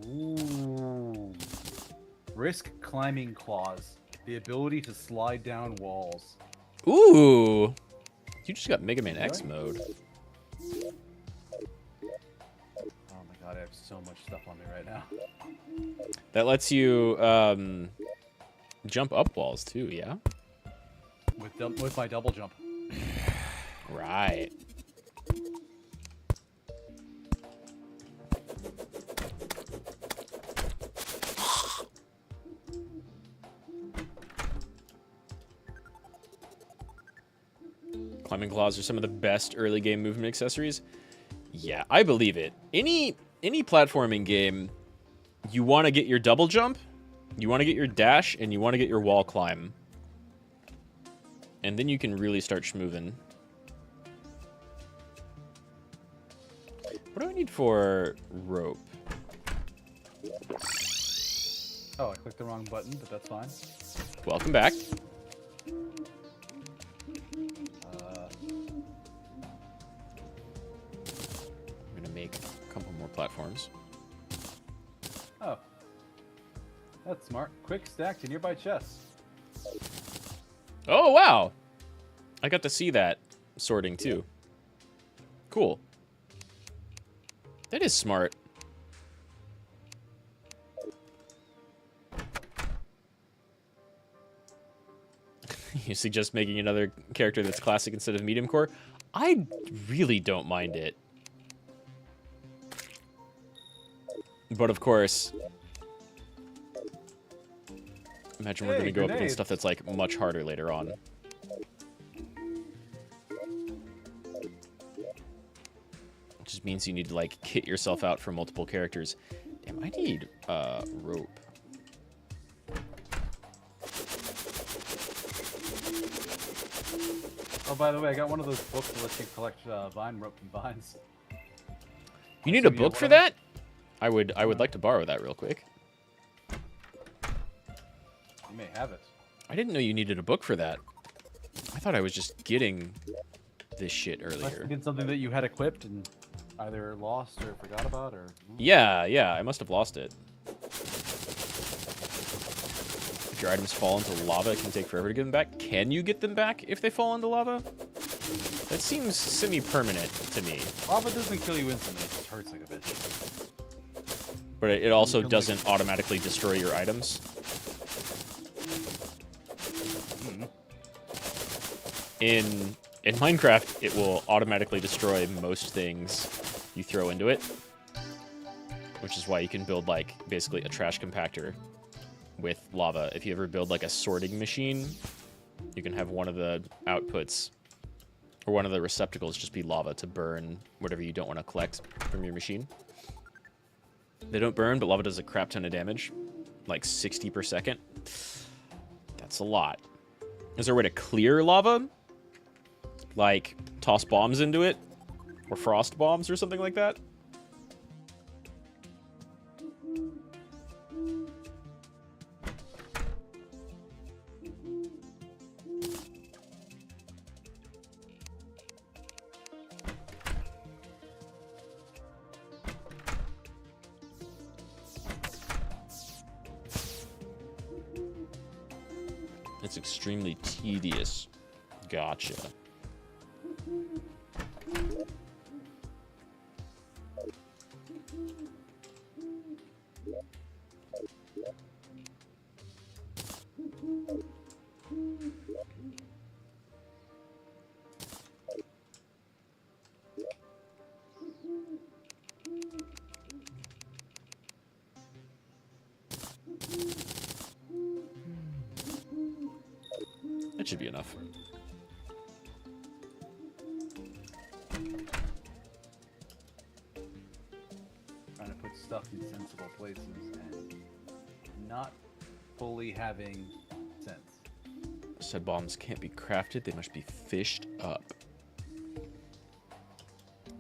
Ooh. Risk climbing claws. The ability to slide down walls. Ooh. You just got Mega Man X mode. Oh my god, I have so much stuff on me right now. That lets you jump up walls too, yeah? With my double jump. Right. Climbing claws are some of the best early game movement accessories. Yeah, I believe it. Any platforming game, you want to get your double jump, you want to get your dash, and you want to get your wall climb. And then you can really start schmoving. What do I need for rope? Oh, I clicked the wrong button, but that's fine. Welcome back. I'm gonna make a couple more platforms. Oh. That's smart. Quick stack to nearby chests. Oh, wow. I got to see that sorting, too. Cool. That is smart. You suggest making another character that's classic instead of medium core? I really don't mind it. But of course, imagine we're going to go up against stuff that's like much harder later on. Which just means you need to like kit yourself out for multiple characters. Damn, I need rope. Oh, by the way, I got one of those books that lets you collect vine rope and vines. You need a book for that? I would like to borrow that real quick. You may have it. I didn't know you needed a book for that. I thought I was just getting this shit Must earlier. have been something that you had equipped and either lost or forgot about, or... Yeah, I must have lost it. If your items fall into lava, it can take forever to get them back. Can you get them back if they fall into lava? That seems semi-permanent to me. Lava doesn't kill you instantly, it just hurts like a bitch. But it also doesn't automatically destroy your items. In Minecraft, it will automatically destroy most things you throw into it. Which is why you can build, like, basically a trash compactor with lava. If you ever build, like, a sorting machine, you can have one of the outputs or one of the receptacles just be lava to burn whatever you don't want to collect from your machine. They don't burn, but lava does a crap ton of damage. Like 60 per second. That's a lot. Is there a way to clear lava? Like, toss bombs into it? Or frost bombs or something like that? It's extremely tedious. Gotcha. should be enough. Trying to put stuff in sensible places and not fully having sense. Said bombs can't be crafted, they must be fished up.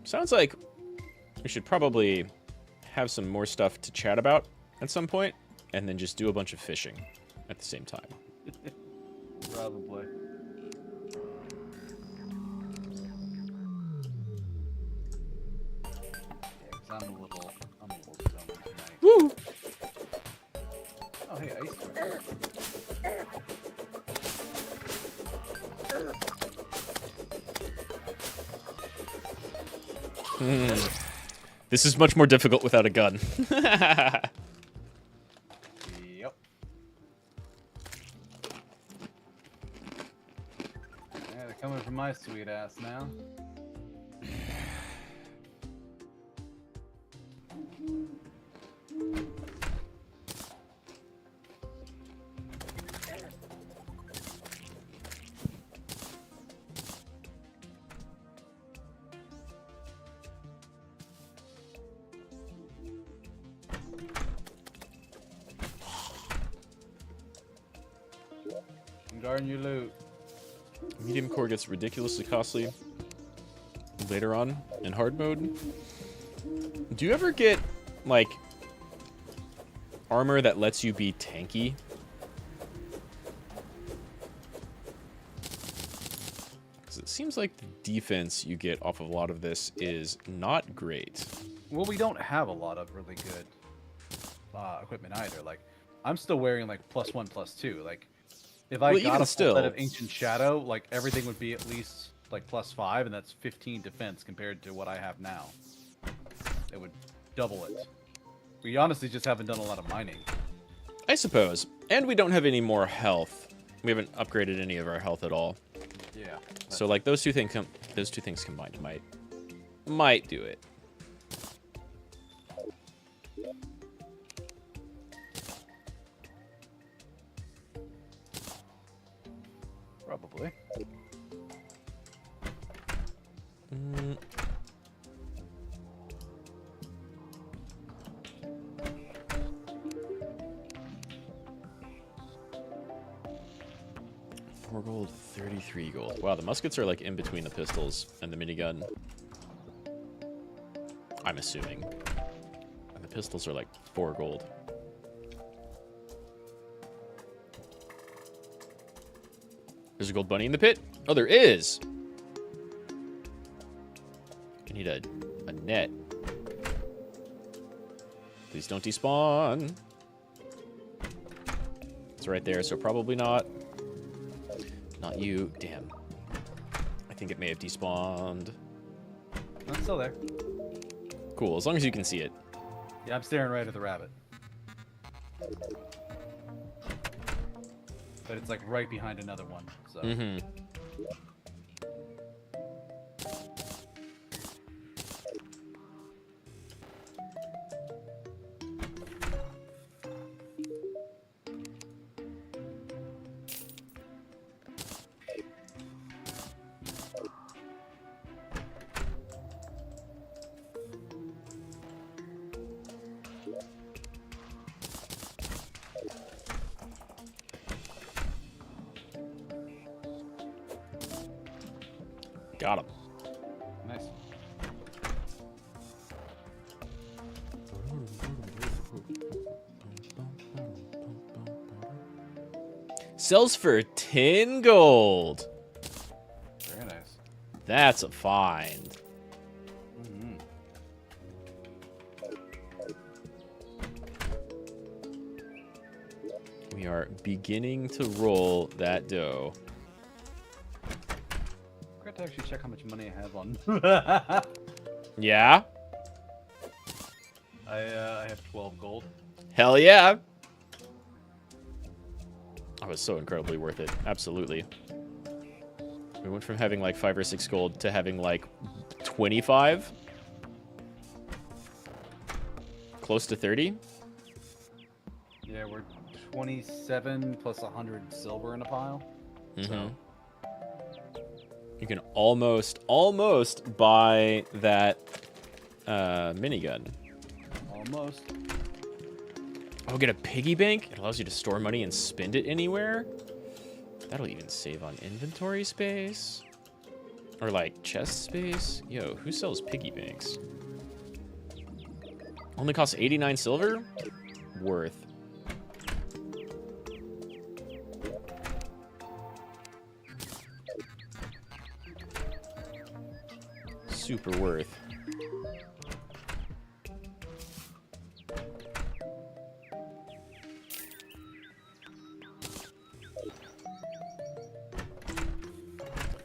Sounds like we should probably have some more stuff to chat about at some point, and then just do a bunch of fishing at the same time. Probably. Yeah, 'cause I'm a little stoned tonight. Woo! Oh, hey, ice cream. This is much more difficult without a gun. Yep. Yeah, they're coming from my sweet ass now. Guarding your loot. Medium core gets ridiculously costly later on in hard mode. Do you ever get, like, armor that lets you be tanky? Because it seems like the defense you get off of a lot of this is not great. Well, we don't have a lot of really good equipment either. Like, I'm still wearing, like, +1, +2. Like, if I got a full set of Ancient Shadow, like, everything would be at least, like, +5, and that's 15 defense compared to what I have now. It would double it. We honestly just haven't done a lot of mining. I suppose. And we don't have any more health. We haven't upgraded any of our health at all. Yeah. So, like, those two things combined might do it. Probably. $4 gold, 33 gold. Wow, the muskets are like in between the pistols and the minigun. I'm assuming. And the pistols are like 4 gold. There's a gold bunny in the pit? Oh, there is! I need a net. Please don't despawn. It's right there, so probably not. Not you. Damn. I think it may have despawned. No, it's still there. Cool, as long as you can see it. Yeah, I'm staring right at the rabbit. But it's like right behind another one, so. Mm-hmm. Got him. Nice. Sells for 10 gold. Very nice. That's a find. Mm-hmm. We are beginning to roll that dough. I forgot to actually check how much money I have on. Yeah? I have 12 gold. Hell yeah. That was so incredibly worth it. Absolutely. We went from having like 5 or 6 gold to having like 25. Close to 30. Yeah, we're 27 plus 100 silver in a pile. Mm-hmm. So You can almost buy that minigun. Almost. Oh, get a piggy bank? It allows you to store money and spend it anywhere? That'll even save on inventory space. Or, like, chest space. Yo, who sells piggy banks? Only costs 89 silver? Worth. Super worth.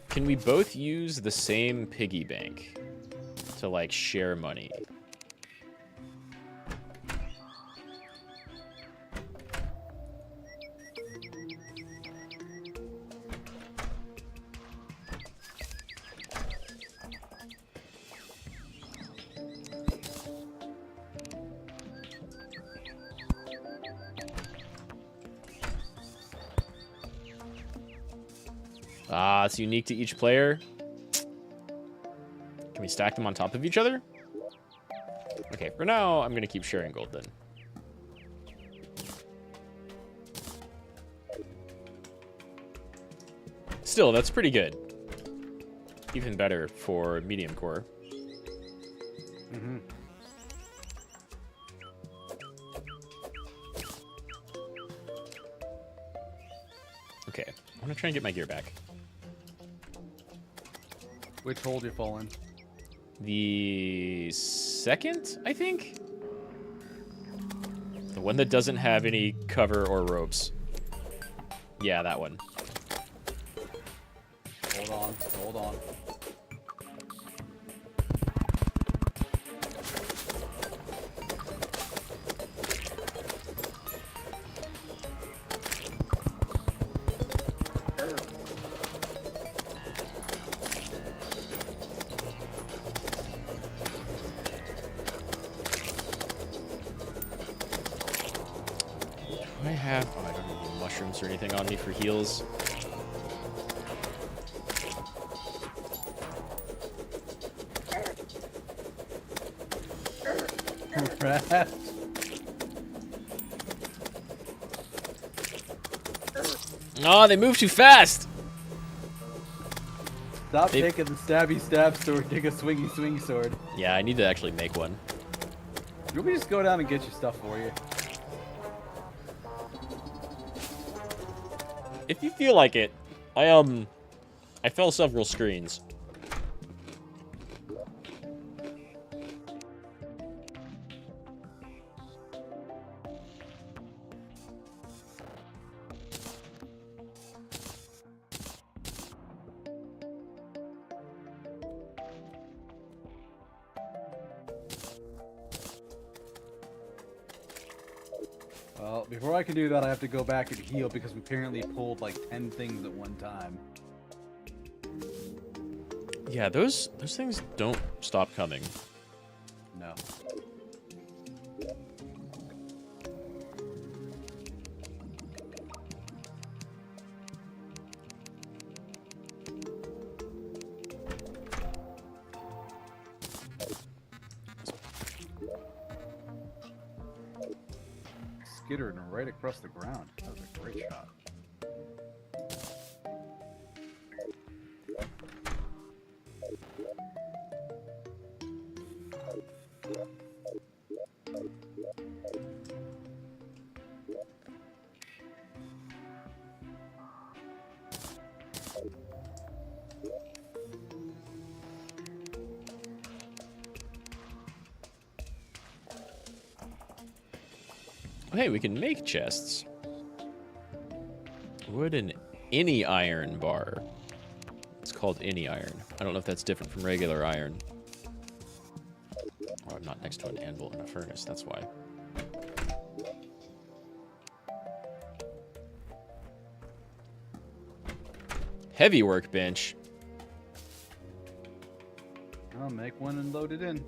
Can we both use the same piggy bank to, like, share money? Ah, it's unique to each player. Can we stack them on top of each other? Okay, for now, I'm going to keep sharing gold then. Still, that's pretty good. Even better for medium core. Mm-hmm. Okay, I'm going to try and get my gear back. Which hole do you fall in? The second, I think? The one that doesn't have any cover or ropes. Yeah, that one. Hold on, hold on. I don't have any mushrooms or anything on me for heals. Rat. Oh, they move too fast! Stop taking the stabby stab sword, take a swingy swing sword. Yeah, I need to actually make one. You want me to just go down and get your stuff for you? If you feel like it, I fell several screens. Well, before I can do that, I have to go back and heal because we apparently pulled like 10 things at one time. Yeah, those things don't stop coming. No. Skittered right across the ground. That was a great shot. Hey, we can make chests. Wood and any iron bar. It's called any iron. I don't know if that's different from regular iron. Oh, I'm not next to an anvil and a furnace, that's why. Heavy workbench. I'll make one and load it in.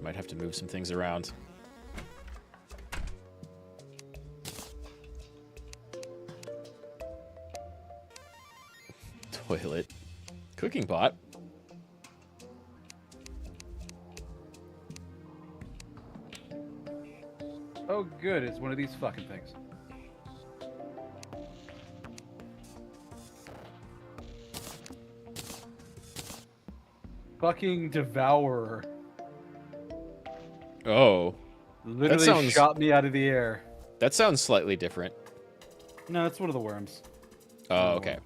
Might have to move some things around. toilet. Cooking pot. Oh, good. It's one of these fucking things. Fucking devourer. Oh. Literally shot me out of the air. That sounds slightly different. No, it's one of the worms. Oh, okay.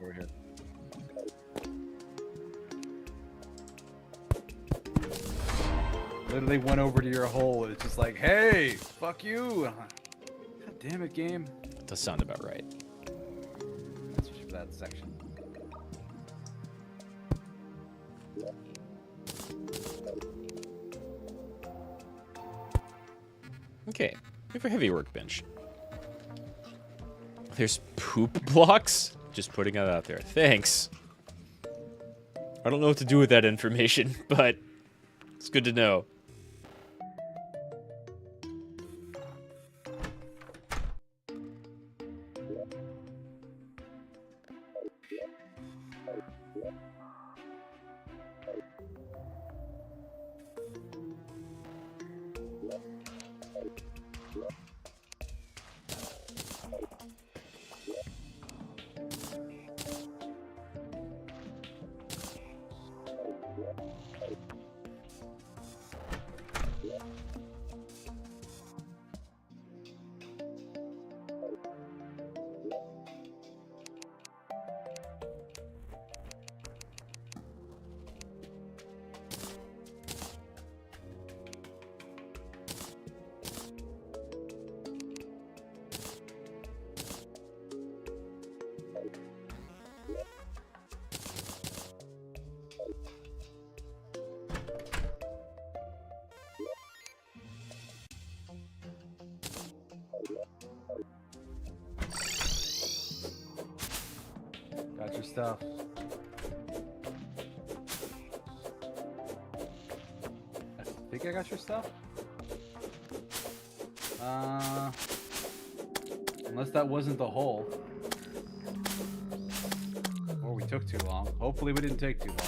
Literally went over to your hole and it's just like, hey, fuck you. God damn it, game. Does sound about right. That's for that section. Okay. We have a heavy workbench. There's poop blocks? Just putting it out there. Thanks. I don't know what to do with that information, but it's good to know. Got your stuff. I think I got your stuff. Unless that wasn't the hole. Or we took too long. Hopefully we didn't take too long.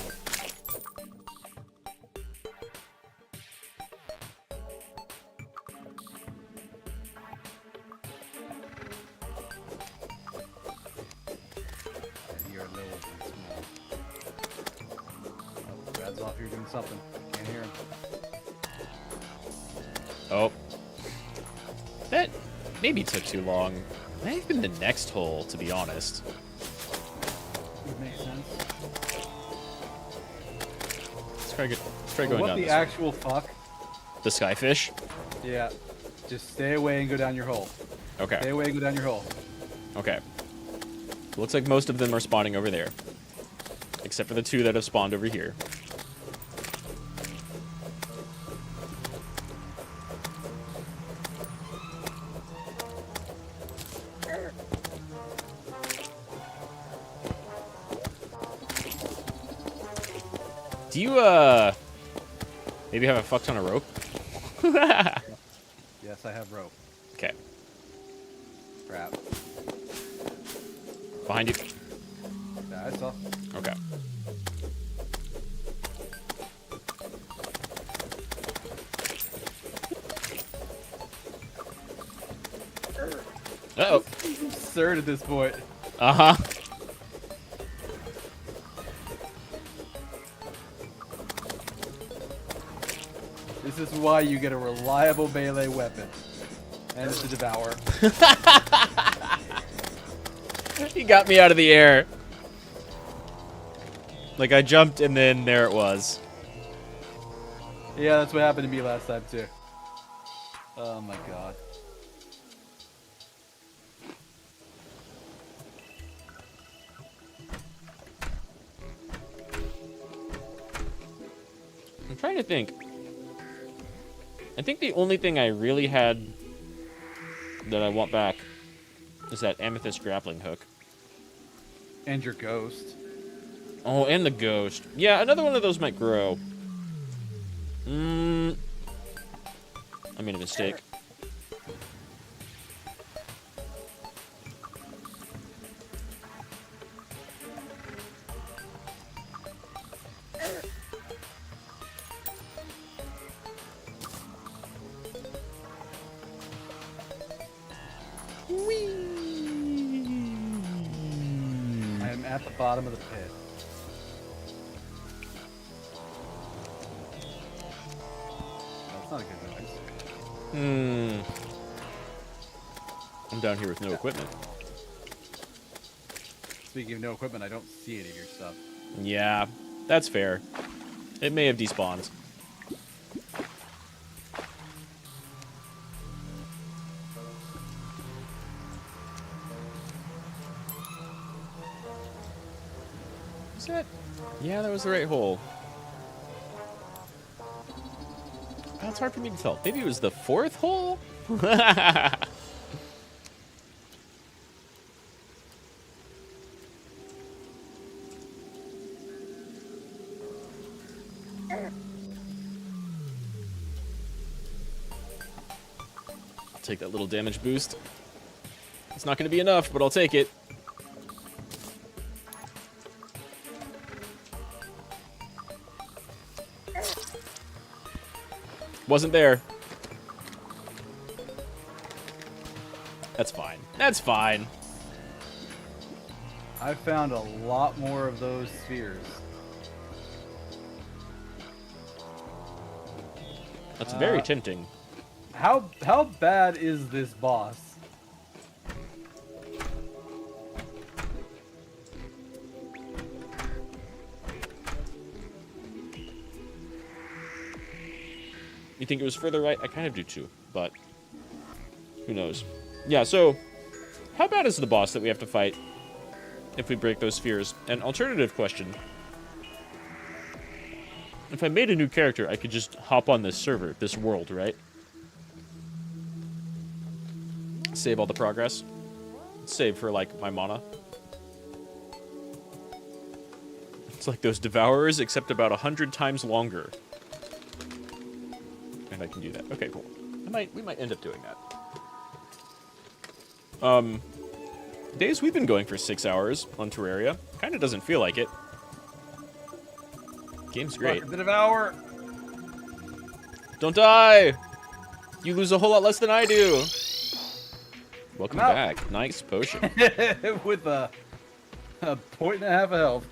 Off, you're doing something. Can't hear him. Oh. That maybe took too long. Might have been the next hole, to be honest. It makes sense. Let's try going what down the this way. actual fuck? The skyfish? Yeah. Just stay away and go down your hole. Okay. Stay away and go down your hole. Okay. Looks like most of them are spawning over there. Except for the two that have spawned over here. Do you, maybe have a fuck ton of rope? Yes, I have rope. Okay. Crap. Behind you. Yeah, I saw. Okay. Uh-oh. Absurd at this point. Uh-huh. This is why you get a reliable melee weapon. And it's a devourer. He got me out of the air. Like, I jumped and then there it was. Yeah, that's what happened to me last time, too. Oh my god. I'm trying to think. I think the only thing I really had that I want back is that amethyst grappling hook. And your ghost. Oh, and the ghost. Yeah, another one of those might grow. I made a mistake. the bottom of the pit. That's not a good noise. I'm down here with no equipment. Speaking of no equipment, I don't see any of your stuff. Yeah, that's fair. It may have despawned. Was that? Yeah, that was the right hole. Oh, it's hard for me to tell. Maybe it was the fourth hole? I'll take that little damage boost. It's not going to be enough, but I'll take it. Wasn't there. That's fine. That's fine. I found a lot more of those spheres. That's very tempting. How bad is this boss? You think it was further right? I kind of do too, but who knows? Yeah, so how bad is the boss that we have to fight if we break those spheres? An alternative question. If I made a new character, I could just hop on this server, this world, right? Save all the progress. Save for, like, my mana. It's like those Devourers, except about 100 times longer. And I can do that. Okay, cool. We might end up doing that. Days we've been going for 6 hours on Terraria. Kind of doesn't feel like it. Game's great. A bit of hour. Don't die! You lose a whole lot less than I do. Welcome back. Nice potion. With a 1.5 of health.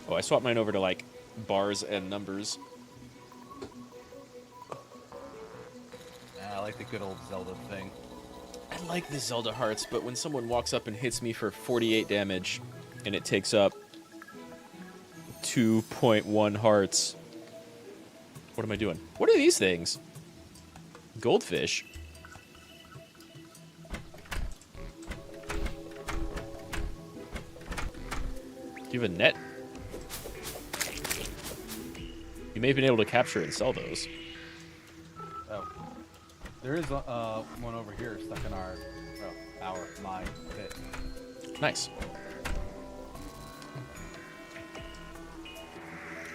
Oh, I swapped mine over to, like, bars and numbers. I like the good old Zelda thing. I like the Zelda hearts, but when someone walks up and hits me for 48 damage, and it takes up 2.1 hearts... What am I doing? What are these things? Goldfish. Do you have a net? You may have been able to capture and sell those. Oh. There is one over here stuck in my pit. Nice.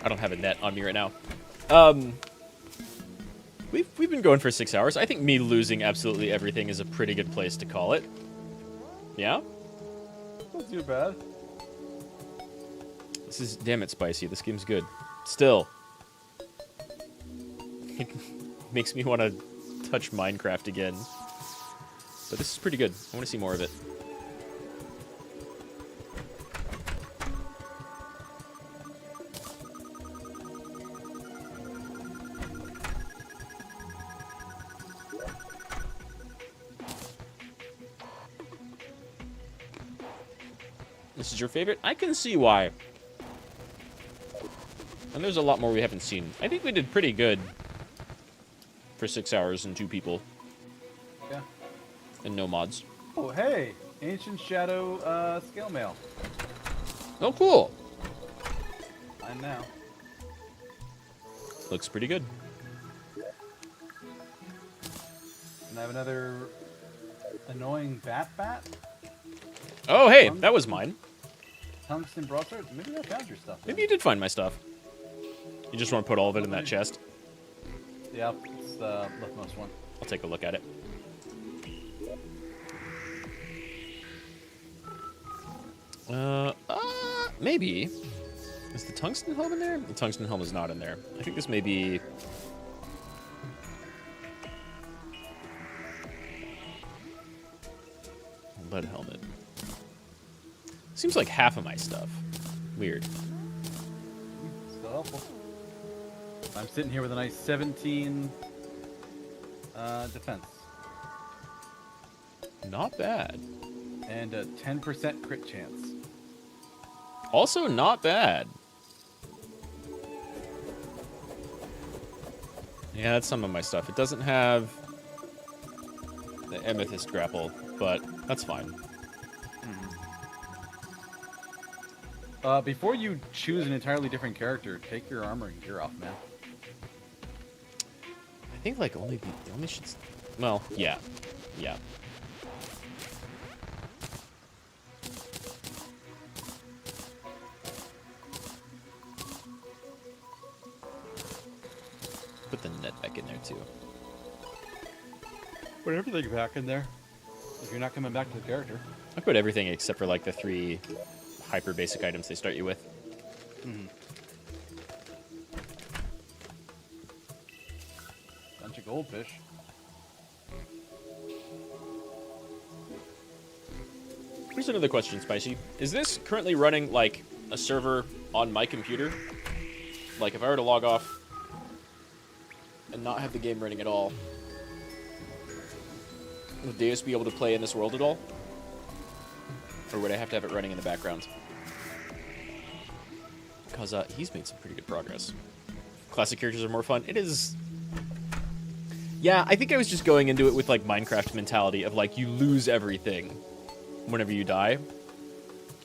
I don't have a net on me right now. We've been going for 6 hours. I think me losing absolutely everything is a pretty good place to call it. Yeah? Not too bad. This is damn it spicy. This game's good. Still. It makes me want to touch Minecraft again. But this is pretty good. I want to see more of it. This is your favorite? I can see why. And there's a lot more we haven't seen. I think we did pretty good for 6 hours and 2 people. Yeah. And no mods. Oh, hey! Ancient Shadow scale mail. Oh, cool. Mine now. Looks pretty good. And I have another annoying bat. Oh, hey, that was mine. Tungsten broadsword. Maybe I found your stuff. Maybe you did find my stuff. You just want to put all of it in that chest? Yeah, it's the leftmost one. I'll take a look at it. Maybe. Is the tungsten helm in there? The tungsten helm is not in there. I think this may be... Lead helmet. Seems like half of my stuff. Weird. Still helpful. I'm sitting here with a nice 17 defense. Not bad. And a 10% crit chance. Also not bad. Yeah, that's some of my stuff. It doesn't have the amethyst grapple, but that's fine. Before you choose an entirely different character, take your armor and gear off, man. I think like only the only shit's... Well, yeah. Yeah. Put the net back in there too. Put everything back in there. If you're not coming back to the character. I put everything except for like the 3 hyper basic items they start you with. Bunch of goldfish. Here's another question, Spicy. Is this currently running like a server on my computer? Like if I were to log off and not have the game running at all, would Deus be able to play in this world at all? Or would I have to have it running in the background? Because he's made some pretty good progress. Classic characters are more fun. It is... Yeah, I think I was just going into it with like Minecraft mentality of like you lose everything whenever you die.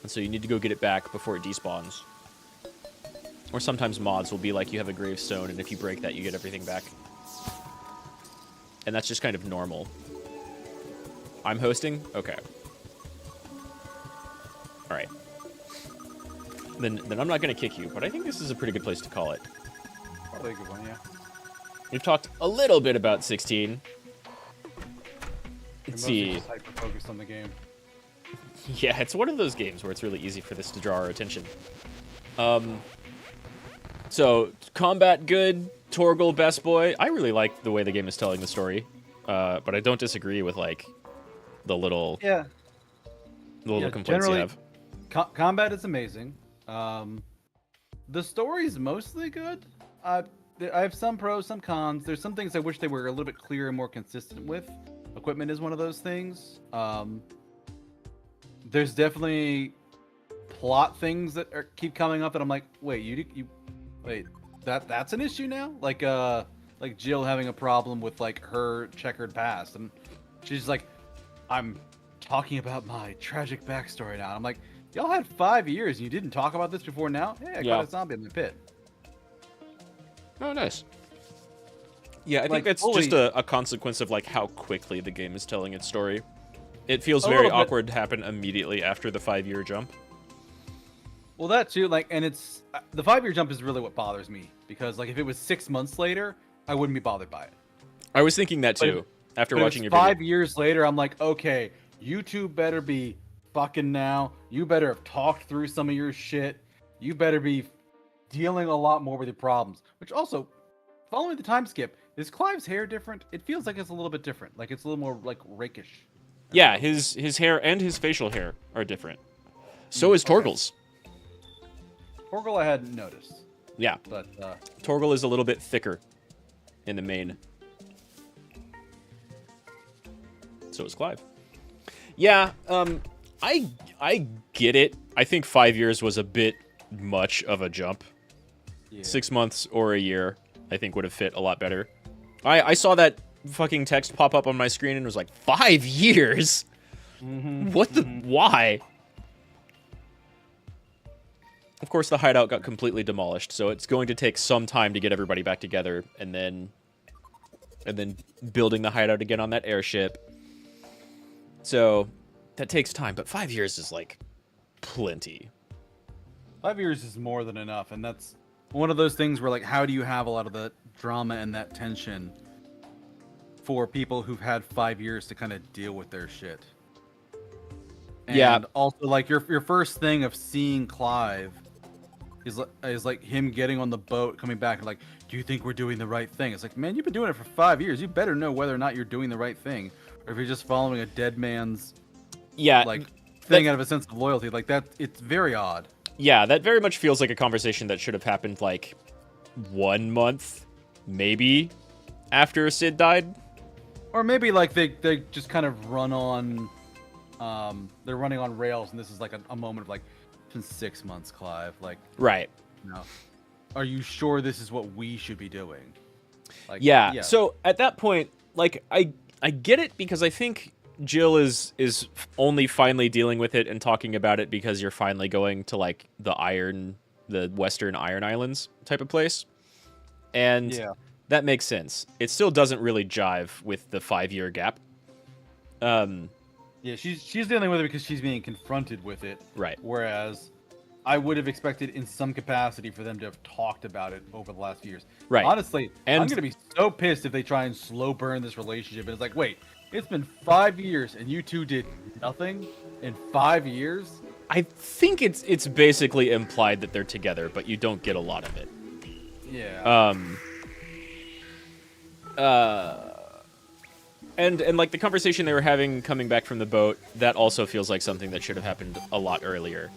And so you need to go get it back before it despawns. Or sometimes mods will be like you have a gravestone and if you break that you get everything back. And that's just kind of normal. I'm hosting? Okay. Alright. Then I'm not going to kick you, but I think this is a pretty good place to call it. Probably a good one, yeah. We've talked a little bit about 16. Let's see. Just hyper-focused on the game. Yeah, it's one of those games where it's really easy for this to draw our attention. So, combat good, Torgal best boy. I really like the way the game is telling the story, but I don't disagree with, like, the little... Yeah. The little complaints you have. Combat is amazing. The story's mostly good. I have some pros, some cons. There's some things I wish they were a little bit clearer and more consistent with. Equipment is one of those things. There's definitely plot things that keep coming up that I'm like, wait, wait, that's an issue now? Like Jill having a problem with like her checkered past, and she's like, I'm talking about my tragic backstory now. I'm like, y'all had 5 years and you didn't talk about this before now? Hey, I got a zombie in the pit. Oh, nice. Yeah, I think that's just a consequence of like how quickly the game is telling its story. It feels very awkward to happen immediately after the 5-year jump. Well, that too, like, and it's the 5-year jump is really what bothers me, because like if it was 6 months later, I wouldn't be bothered by it. I was thinking that too after watching your video. 5 years later, I'm like, okay, you two better be fucking now. You better have talked through some of your shit. You better be dealing a lot more with your problems. Which also, following the time skip, is Clive's hair different? It feels like it's a little bit different. Like it's a little more like rakish. Yeah, his hair and his facial hair are different. So is Torgal's. Torgal I hadn't noticed. Yeah. But Torgal is a little bit thicker in the main. So is Clive. Yeah, I get it. I think 5 years was a bit much of a jump. Yeah. 6 months or a year, I think, would have fit a lot better. I saw that fucking text pop up on my screen and was like, 5 years? What the... Why? Of course, the hideout got completely demolished, so it's going to take some time to get everybody back together, and then building the hideout again on that airship. So that takes time, but 5 years is like plenty. 5 years is more than enough, and that's one of those things where like, how do you have a lot of the drama and that tension for people who've had 5 years to kind of deal with their shit? And yeah. Also, like your first thing of seeing Clive is like him getting on the boat, coming back, and like, do you think we're doing the right thing? It's like, man, you've been doing it for 5 years. You better know whether or not you're doing the right thing, or if you're just following a dead man's Yeah. like thing out of a sense of loyalty. Like that, it's very odd. Yeah, that very much feels like a conversation that should have happened like 1 month, maybe, after Sid died. Or maybe like they just kind of run on, they're running on rails, and this is like a moment of like, it's been 6 months, Clive. Like, Right. you know, are you sure this is what we should be doing? Like, Yeah. So at that point, like I get it because I think Jill is only finally dealing with it and talking about it because you're finally going to like the Western Iron Islands type of place. And that makes sense. It still doesn't really jive with the 5-year gap. Yeah, she's dealing with it because she's being confronted with it. Right. Whereas I would have expected in some capacity for them to have talked about it over the last few years. Right. Honestly, And I'm going to be so pissed if they try and slow burn this relationship. And it's like, wait, it's been 5 years and you two did nothing in 5 years? I think it's basically implied that they're together, but you don't get a lot of it. Yeah. And like the conversation they were having coming back from the boat, that also feels like something that should have happened a lot earlier.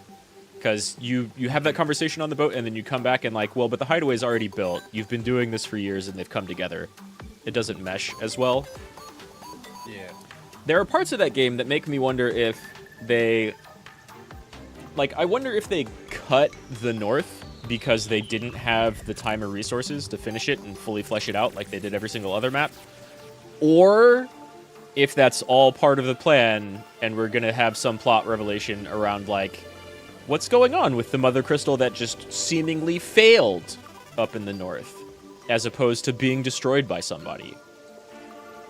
Because you have that conversation on the boat, and then you come back and like, well, but the hideaway's already built. You've been doing this for years, and they've come together. It doesn't mesh as well. Yeah. There are parts of that game that make me wonder if they... Like, I wonder if they cut the North because they didn't have the time or resources to finish it and fully flesh it out like they did every single other map. Or if that's all part of the plan, and we're going to have some plot revelation around, like, what's going on with the Mother Crystal that just seemingly failed up in the North, as opposed to being destroyed by somebody.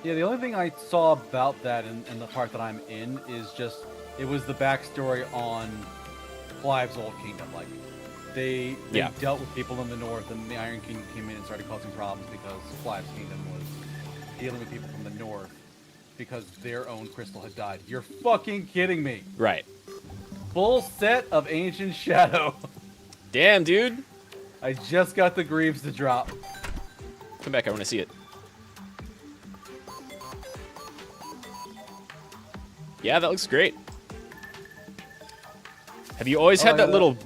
Yeah, the only thing I saw about that in the part that I'm in is just, it was the backstory on Clive's old kingdom. Like, they dealt with people in the North, and the Iron King came in and started causing problems because Clive's kingdom was dealing with people from the North because their own crystal had died. You're fucking kidding me. Right. Full set of Ancient Shadow. Damn, dude. I just got the Greaves to drop. Come back, I want to see it. Yeah, that looks great. Have you always had that little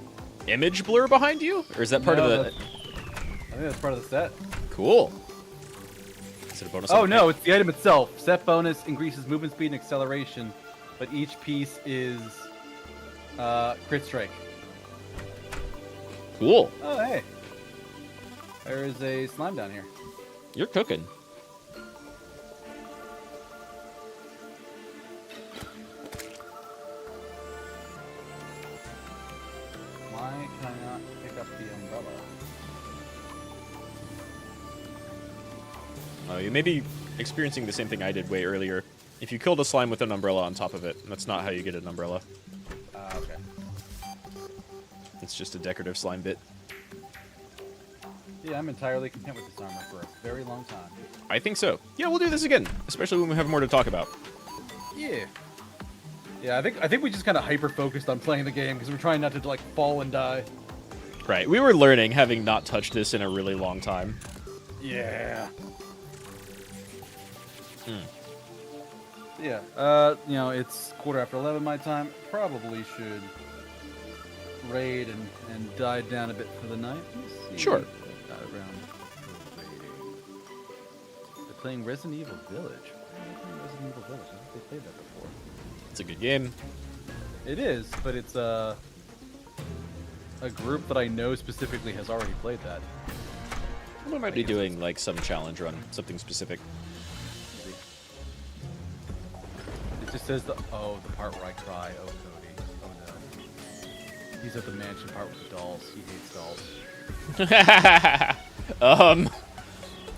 image blur behind you? Or is that part of the... I think that's part of the set. Cool. Is it a bonus? Oh, no, it's the item itself. Set bonus increases movement speed and acceleration, but each piece is crit strike. Cool. Oh, hey. There is a slime down here. You're cooking. Why can I not pick up the umbrella? Oh, you may be experiencing the same thing I did way earlier. If you killed a slime with an umbrella on top of it, that's not how you get an umbrella. Okay. It's just a decorative slime bit. Yeah, I'm entirely content with this armor for a very long time. I think so. Yeah, we'll do this again, especially when we have more to talk about. Yeah. Yeah, I think we just kind of hyper-focused on playing the game because we're trying not to, like, fall and die. Right, we were learning, having not touched this in a really long time. Yeah. Hmm. Yeah, you know, it's 11:15 my time. Probably should raid and die down a bit for the night. Let's see. Sure. Around raiding. They're playing Resident Evil Village. Why are they playing Resident Evil Village? I think they played that before. It's a good game. It is, but it's a group that I know specifically has already played that. We might be doing like some challenge run, something specific. It just says the part where I cry. Oh, Cody. Oh no. He's at the mansion part with the dolls. He hates dolls.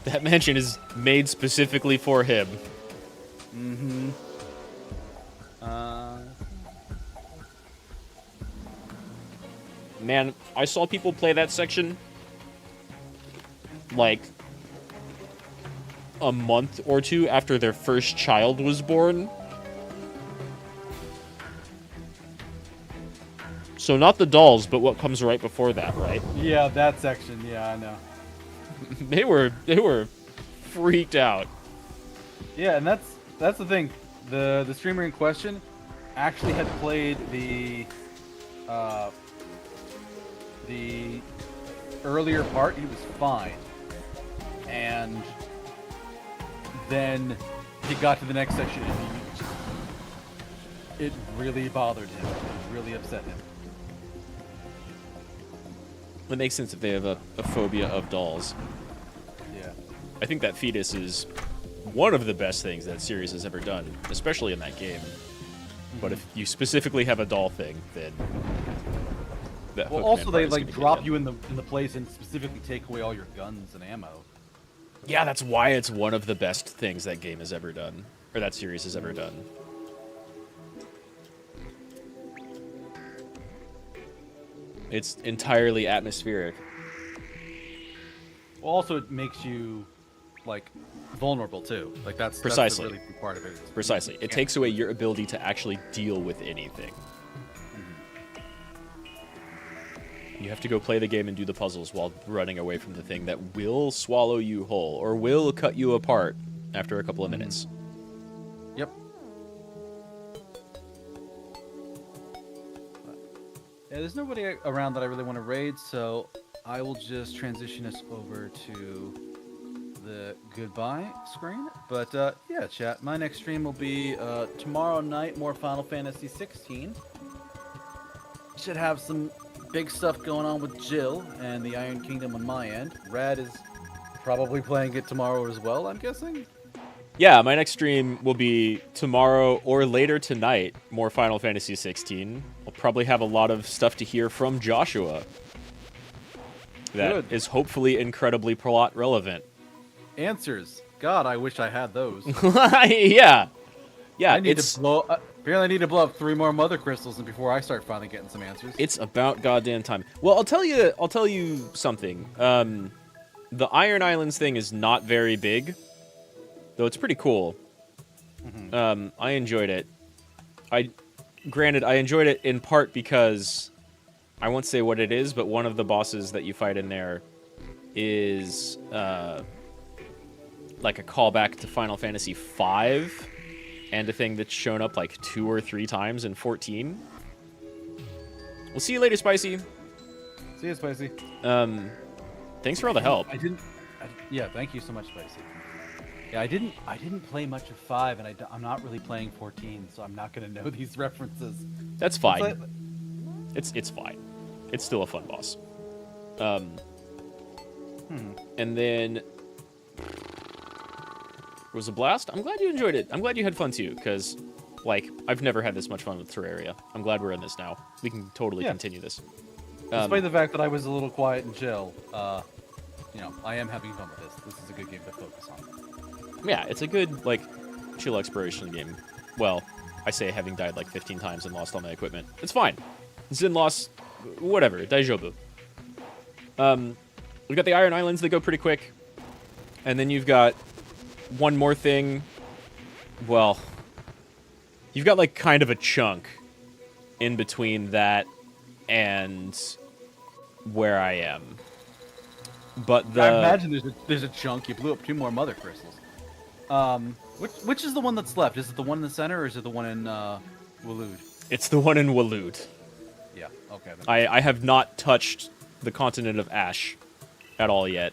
That mansion is made specifically for him. Mm-hmm. Man, I saw people play that section like a month or two after their first child was born. So not the dolls, but what comes right before that, right? Yeah, that section. Yeah, I know. They were freaked out. Yeah, and that's the thing. The streamer in question actually had played the earlier part, he was fine. And then he got to the next section and it really bothered him. It really upset him. It makes sense if they have a phobia of dolls. Yeah. I think that fetus is one of the best things that series has ever done, especially in that game. But if you specifically have a doll thing, then that well, Hookman also part they is like gonna drop kick you in the place and specifically take away all your guns and ammo. in. Yeah, that's why it's one of the best things that game has ever done, or that series has ever done. It's entirely atmospheric. Well, also it makes you like vulnerable too. Like that's Precisely. the really big part of it. It's- Precisely. It takes away your ability to actually deal with anything. You have to go play the game and do the puzzles while running away from the thing that will swallow you whole or will cut you apart after a couple of minutes. Yep. Yeah, there's nobody around that I really want to raid, so I will just transition us over to the goodbye screen. But yeah, chat, my next stream will be tomorrow night, more Final Fantasy 16. Should have some big stuff going on with Jill and the Iron Kingdom on my end. Rad is probably playing it tomorrow as well, I'm guessing. Yeah, my next stream will be tomorrow or later tonight, more Final Fantasy 16. I'll probably have a lot of stuff to hear from Joshua that Good. is hopefully incredibly plot relevant. Answers. God, I wish I had those. Yeah. Yeah, I need it's to blow. Apparently, I need to blow up 3 more mother crystals and before I start finally getting some answers. it's about goddamn time. Well, I'll tell you something. The Iron Islands thing is not very big, though it's pretty cool. I enjoyed it. Granted, I enjoyed it in part because I won't say what it is, but one of the bosses that you fight in there is like a callback to Final Fantasy V, and a thing that's shown up like 2 or 3 times in 14. We'll see you later, Spicy. See you, Spicy. Thanks for all the help. Yeah, thank you so much, Spicy. Yeah, I didn't play much of 5, and I'm not really playing 14, so I'm not gonna know these references. That's fine. It's fine. It's still a fun boss. And then it was a blast. I'm glad you enjoyed it. I'm glad you had fun too, because like I've never had this much fun with Terraria. I'm glad we're in this now. We can totally continue this. Despite the fact that I was a little quiet and chill, you know, I am having fun with this. This is a good game to focus on. Yeah, it's a good like chill exploration game. Well, I say having died like 15 times and lost all my equipment. It's fine. Zin loss, whatever. Daijobu. We've got the Iron Islands that go pretty quick, and then you've got one more thing. Well, you've got like kind of a chunk in between that and where I am. But I imagine there's a chunk. You blew up 2 more mother crystals. Which is the one that's left? Is it the one in the center, or is it the one in Waloed? it's the one in Waloed. Yeah. Okay. I have not touched the continent of Ash at all yet.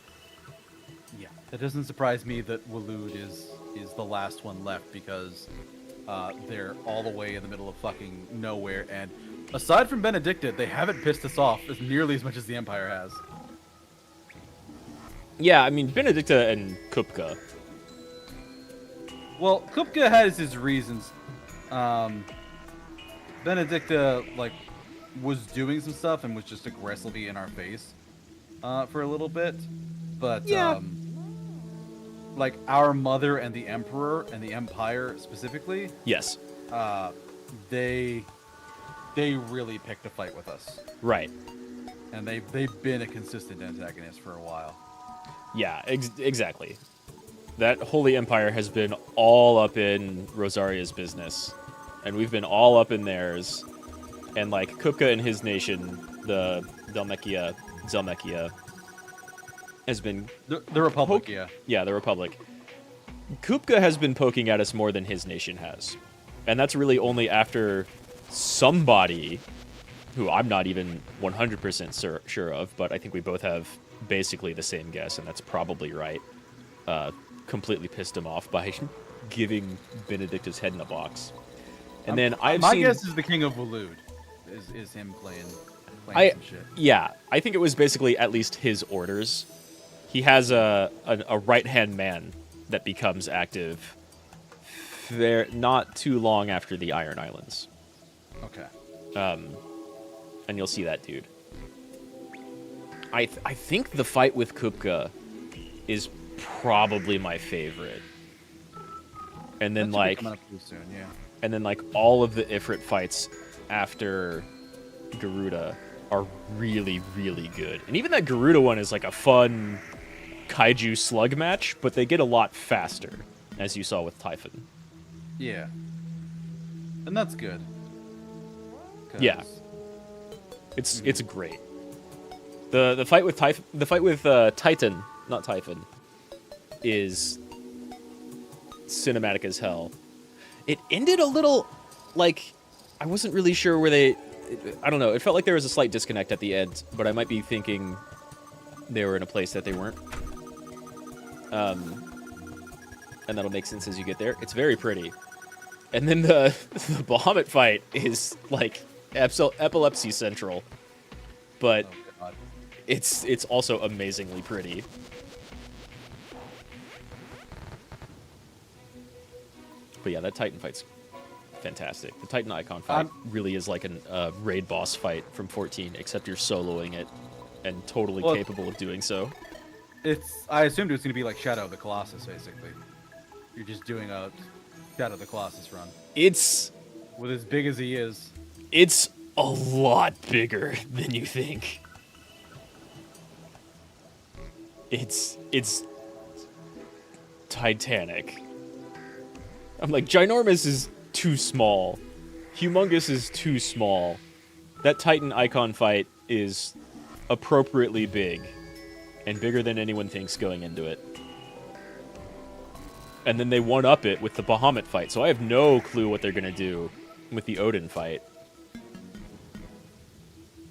Yeah. It doesn't surprise me that Waloed is the last one left, because they're all the way in the middle of fucking nowhere, and aside from Benedicta, they haven't pissed us off as nearly as much as the Empire has. Yeah, I mean Benedicta and Kupka. Well, Kupka has his reasons. Benedicta like was doing some stuff and was just aggressively in our face for a little bit, but Yeah. like our mother and the Emperor and the Empire specifically, Yes. they really picked a fight with us, Right. and they've been a consistent antagonist for a while. Yeah, exactly. That Holy Empire has been all up in Rosaria's business, and we've been all up in theirs. And like Kupka and his nation, the Zelmekia, has been The Republic, yeah. Yeah, the Republic. Kupka has been poking at us more than his nation has. And that's really only after somebody, who I'm not even 100% sure of, but I think we both have basically the same guess, and that's probably right, completely pissed him off by giving Benedict his head in a box. And then I've my seen... guess is the King of Waloed is him playing some shit. Yeah, I think it was basically at least his orders. He has a right-hand man that becomes active there not too long after the Iron Islands. Okay. And you'll see that dude. I think the fight with Kupka is probably my favorite. And then That should be coming up pretty soon, yeah. And then like all of the Ifrit fights after Garuda are really, really good. And even that Garuda one is like a fun kaiju slug match, but they get a lot faster, as you saw with Typhon. Yeah. And that's good. Yeah. It's great. The fight with Titan, not Typhon, is cinematic as hell. It ended a little like I wasn't really sure where they I don't know. It felt like there was a slight disconnect at the end, but I might be thinking they were in a place that they weren't. And that'll make sense as you get there. It's very pretty. And then the Bahamut fight is like epilepsy central, but it's also amazingly pretty. But yeah, that Titan fight's fantastic. The Titan Icon fight really is like a raid boss fight from 14, except you're soloing it and totally capable of doing so. I assumed it was going to be like Shadow of the Colossus, basically. You're just doing a Shadow of the Colossus run. It's... with as big as he is. It's a lot bigger than you think. It's titanic. I'm like, ginormous is too small. Humongous is too small. That Titan Icon fight is appropriately big. And bigger than anyone thinks going into it. And then they one-up it with the Bahamut fight, so I have no clue what they're going to do with the Odin fight.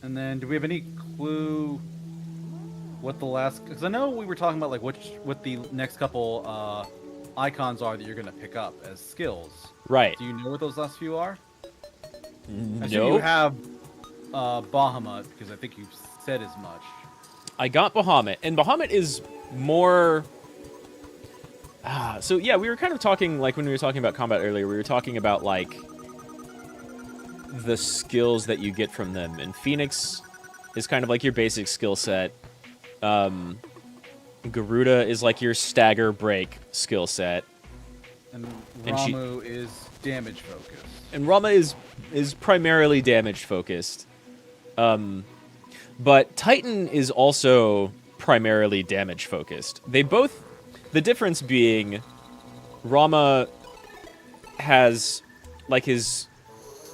And then, do we have any clue what the last... because I know we were talking about like what the next couple icons are that you're going to pick up as skills. Right. Do you know what those last few are? No. I assume you have Bahamut, because I think you've said as much. I got Bahamut, and Bahamut is more... so yeah, we were kind of talking, like when we were talking about combat earlier, we were talking about like the skills that you get from them, and Phoenix is kind of like your basic skill set. Garuda is like your stagger break skill set. And Ramu is damage focused. And Rama is primarily damage focused. But Titan is also primarily damage focused. They both... the difference being, Rama has, like, his...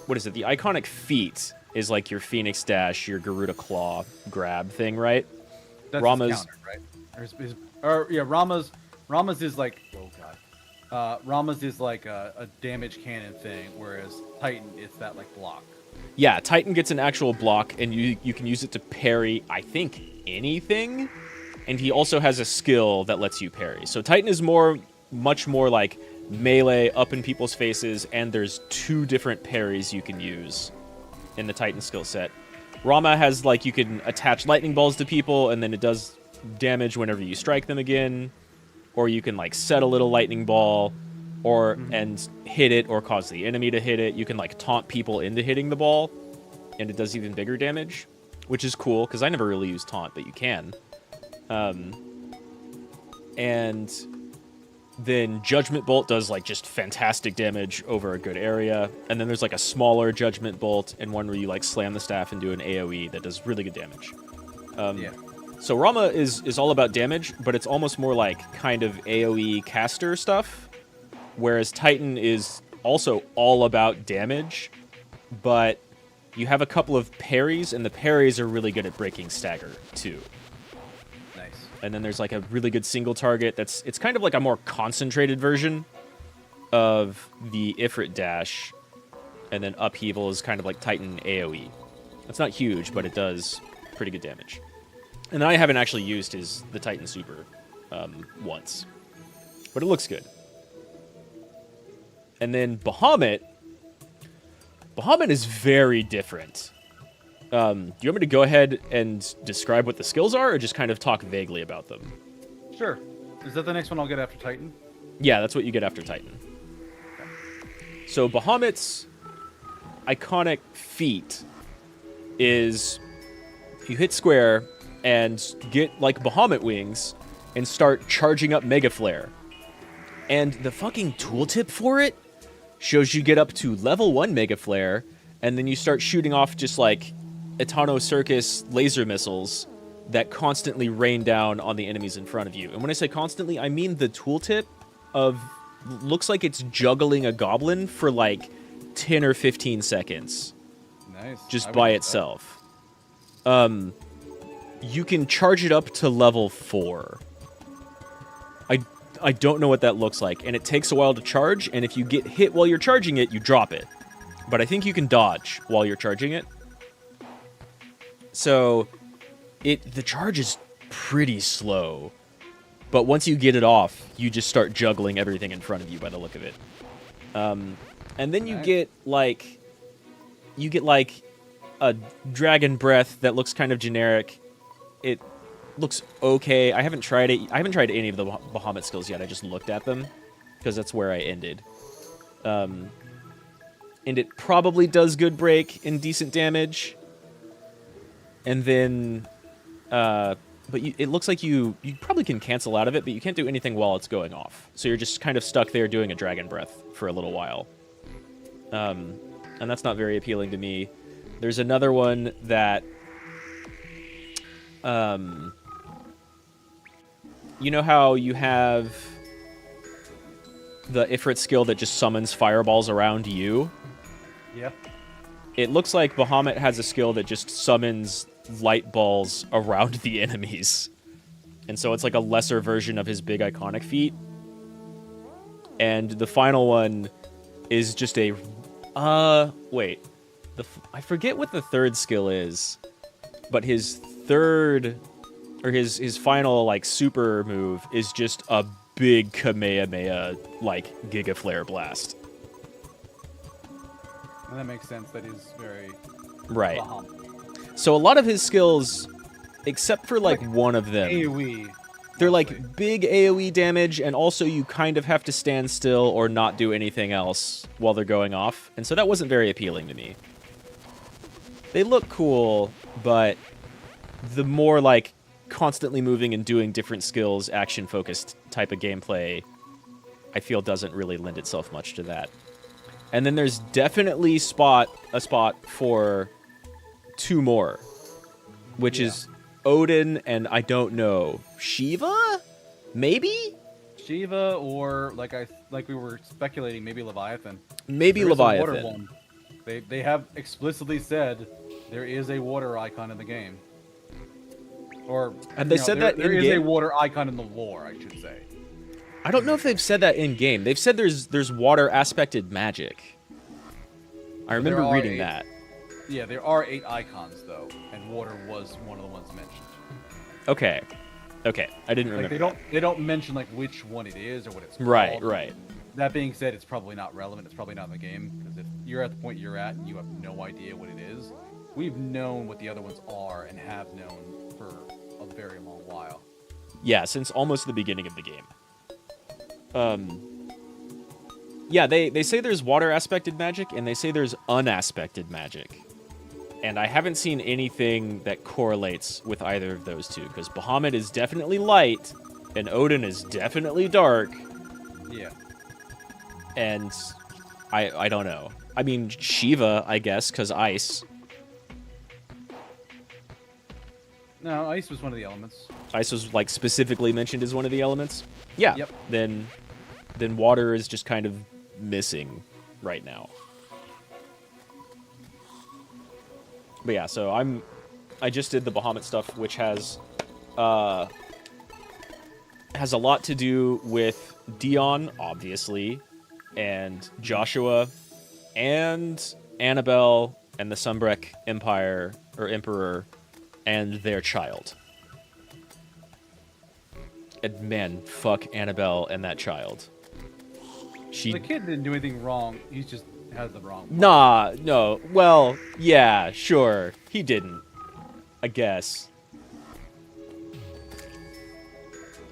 what is it? The iconic feat is, like, your Phoenix Dash, your Garuda Claw grab thing, right? That's Rama's... his counter, right? Rama's is, like... oh, God. Rama's is, like, a damage cannon thing, whereas Titan, it's that, like, block. Yeah, Titan gets an actual block, and you can use it to parry, I think, anything. And he also has a skill that lets you parry. So Titan is much more like melee up in people's faces, and there's 2 different parries you can use in the Titan skill set. Rama has, like, you can attach lightning balls to people, and then it does damage whenever you strike them again. Or you can, like, set a little lightning ball, and hit it, or cause the enemy to hit it. You can, like, taunt people into hitting the ball, and it does even bigger damage, which is cool, because I never really use taunt, but you can. And then Judgment Bolt does, like, just fantastic damage over a good area. And then there's, like, a smaller Judgment Bolt and one where you, like, slam the staff and do an AoE that does really good damage. Yeah. So Rama is all about damage, but it's almost more like kind of AoE caster stuff. Whereas Titan is also all about damage, but you have a couple of parries, and the parries are really good at breaking stagger, too. Nice. And then there's like a really good single target it's kind of like a more concentrated version of the Ifrit dash, and then upheaval is kind of like Titan AoE. It's not huge, but it does pretty good damage. And then I haven't actually used the Titan super once, but it looks good. And then Bahamut is very different. Do you want me to go ahead and describe what the skills are, or just kind of talk vaguely about them? Sure. Is that the next one I'll get after Titan? Yeah, that's what you get after Titan. So Bahamut's iconic feat is you hit square and get like Bahamut wings and start charging up Mega Flare. And the fucking tooltip for it shows you get up to level 1 Mega Flare, and then you start shooting off just like Etano Circus laser missiles that constantly rain down on the enemies in front of you. And when I say constantly, I mean the tooltip of looks like it's juggling a goblin for like 10 or 15 seconds. Nice. Just by itself. You can charge it up to level 4. I don't know what that looks like, and it takes a while to charge, and if you get hit while you're charging it, you drop it. But I think you can dodge while you're charging it. So the charge is pretty slow. But once you get it off, you just start juggling everything in front of you by the look of it. And then you get like a dragon breath that looks kind of generic. It looks okay. I haven't tried it. I haven't tried any of the Bahamut skills yet. I just looked at them because that's where I ended. And it probably does good break and decent damage. And then, but it looks like you probably can cancel out of it, but you can't do anything while it's going off. So you're just kind of stuck there doing a dragon breath for a little while. And that's not very appealing to me. There's another one that, you know how you have the Ifrit skill that just summons fireballs around you? Yeah. It looks like Bahamut has a skill that just summons light balls around the enemies. And so it's like a lesser version of his big iconic feat. And the final one is just a... wait. I forget what the third skill is. But his third... Or his final, like, super move is just a big Kamehameha, like, Giga Flare Blast. And that makes sense. That is very... Right. Bahamut. So a lot of his skills, except for, like one of them... AoE. They're like big AoE damage, and also you kind of have to stand still or not do anything else while they're going off. And so that wasn't very appealing to me. They look cool, but the more, like, constantly moving and doing different skills, action-focused type of gameplay, I feel doesn't really lend itself much to that. And then there's definitely a spot for two more, which is Odin and I don't know, Shiva? Maybe? Shiva or like we were speculating, maybe Leviathan. Maybe Leviathan. Water one. They have explicitly said there is a water icon in the game. Or have they said that there in is game? a water icon in the lore, I should say. I don't know if they've said that in game. They've said there's water aspected magic. I remember reading that. Yeah, there are 8 icons though, and water was one of the ones mentioned. Okay, I didn't remember. They don't mention like which one it is or what it's called. Right. That being said, it's probably not relevant. It's probably not in the game because if you're at the point you're at and you have no idea what it is, we've known what the other ones are and have known for a very long while. Yeah, since almost the beginning of the game. Yeah, they say there's water aspected magic, and they say there's unaspected magic. And I haven't seen anything that correlates with either of those two, because Bahamut is definitely light, and Odin is definitely dark. Yeah. And I don't know. I mean, Shiva, I guess, because ice. No, ice was one of the elements. Ice was, like, specifically mentioned as one of the elements? Yeah. Yep. Then water is just kind of missing right now. But yeah, so I just did the Bahamut stuff, which has a lot to do with Dion, obviously, and Joshua, and Annabelle, and the Sunbreak Empire, or Emperor, and their child. And man, fuck Annabelle and that child. The kid didn't do anything wrong. He just has the wrong. Nah, no. Well, yeah, sure. He didn't. I guess.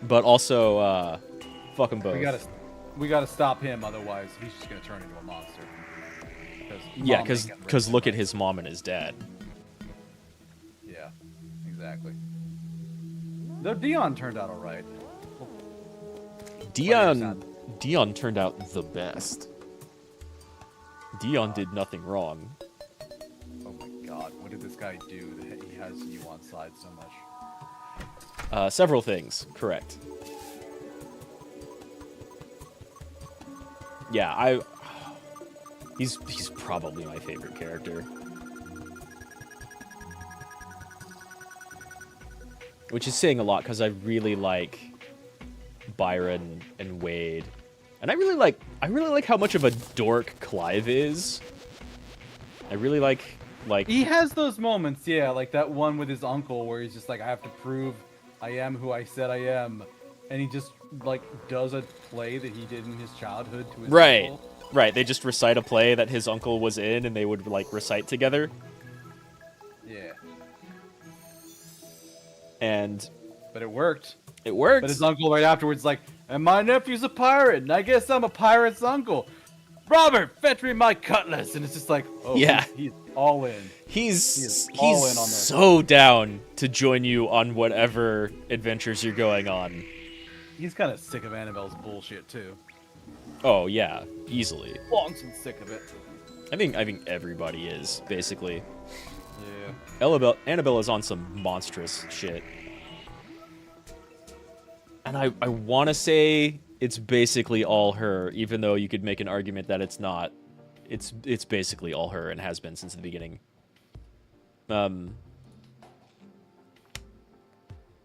But also, fuck them both. We gotta stop him, otherwise he's just gonna turn into a monster. Yeah, because look at his mom and his dad. Yeah, exactly. Though Dion turned out alright. Dion turned out the best. Dion did nothing wrong. Oh my god, what did this guy do that he has you on side so much? Several things, correct. Yeah, he's probably my favorite character. Which is saying a lot, because I really like Byron and Wade. And I really like how much of a dork Clive is. I really like he has those moments, yeah, like that one with his uncle where he's just like, I have to prove I am who I said I am, and he just like does a play that he did in his childhood to his uncle. Right. They just recite a play that his uncle was in, and they would like recite together. Yeah. But it worked. It worked. But his uncle right afterwards like, and my nephew's a pirate, and I guess I'm a pirate's uncle. Robert, fetch me my cutlass, and it's just like, oh yeah, he's all in. He's all in on this. So down to join you on whatever adventures you're going on. He's kind of sick of Annabelle's bullshit too. Oh yeah, easily. Long since sick of it. I think everybody is basically. Yeah. Annabelle is on some monstrous shit. And I want to say it's basically all her, even though you could make an argument that it's not. It's basically all her and has been since the beginning.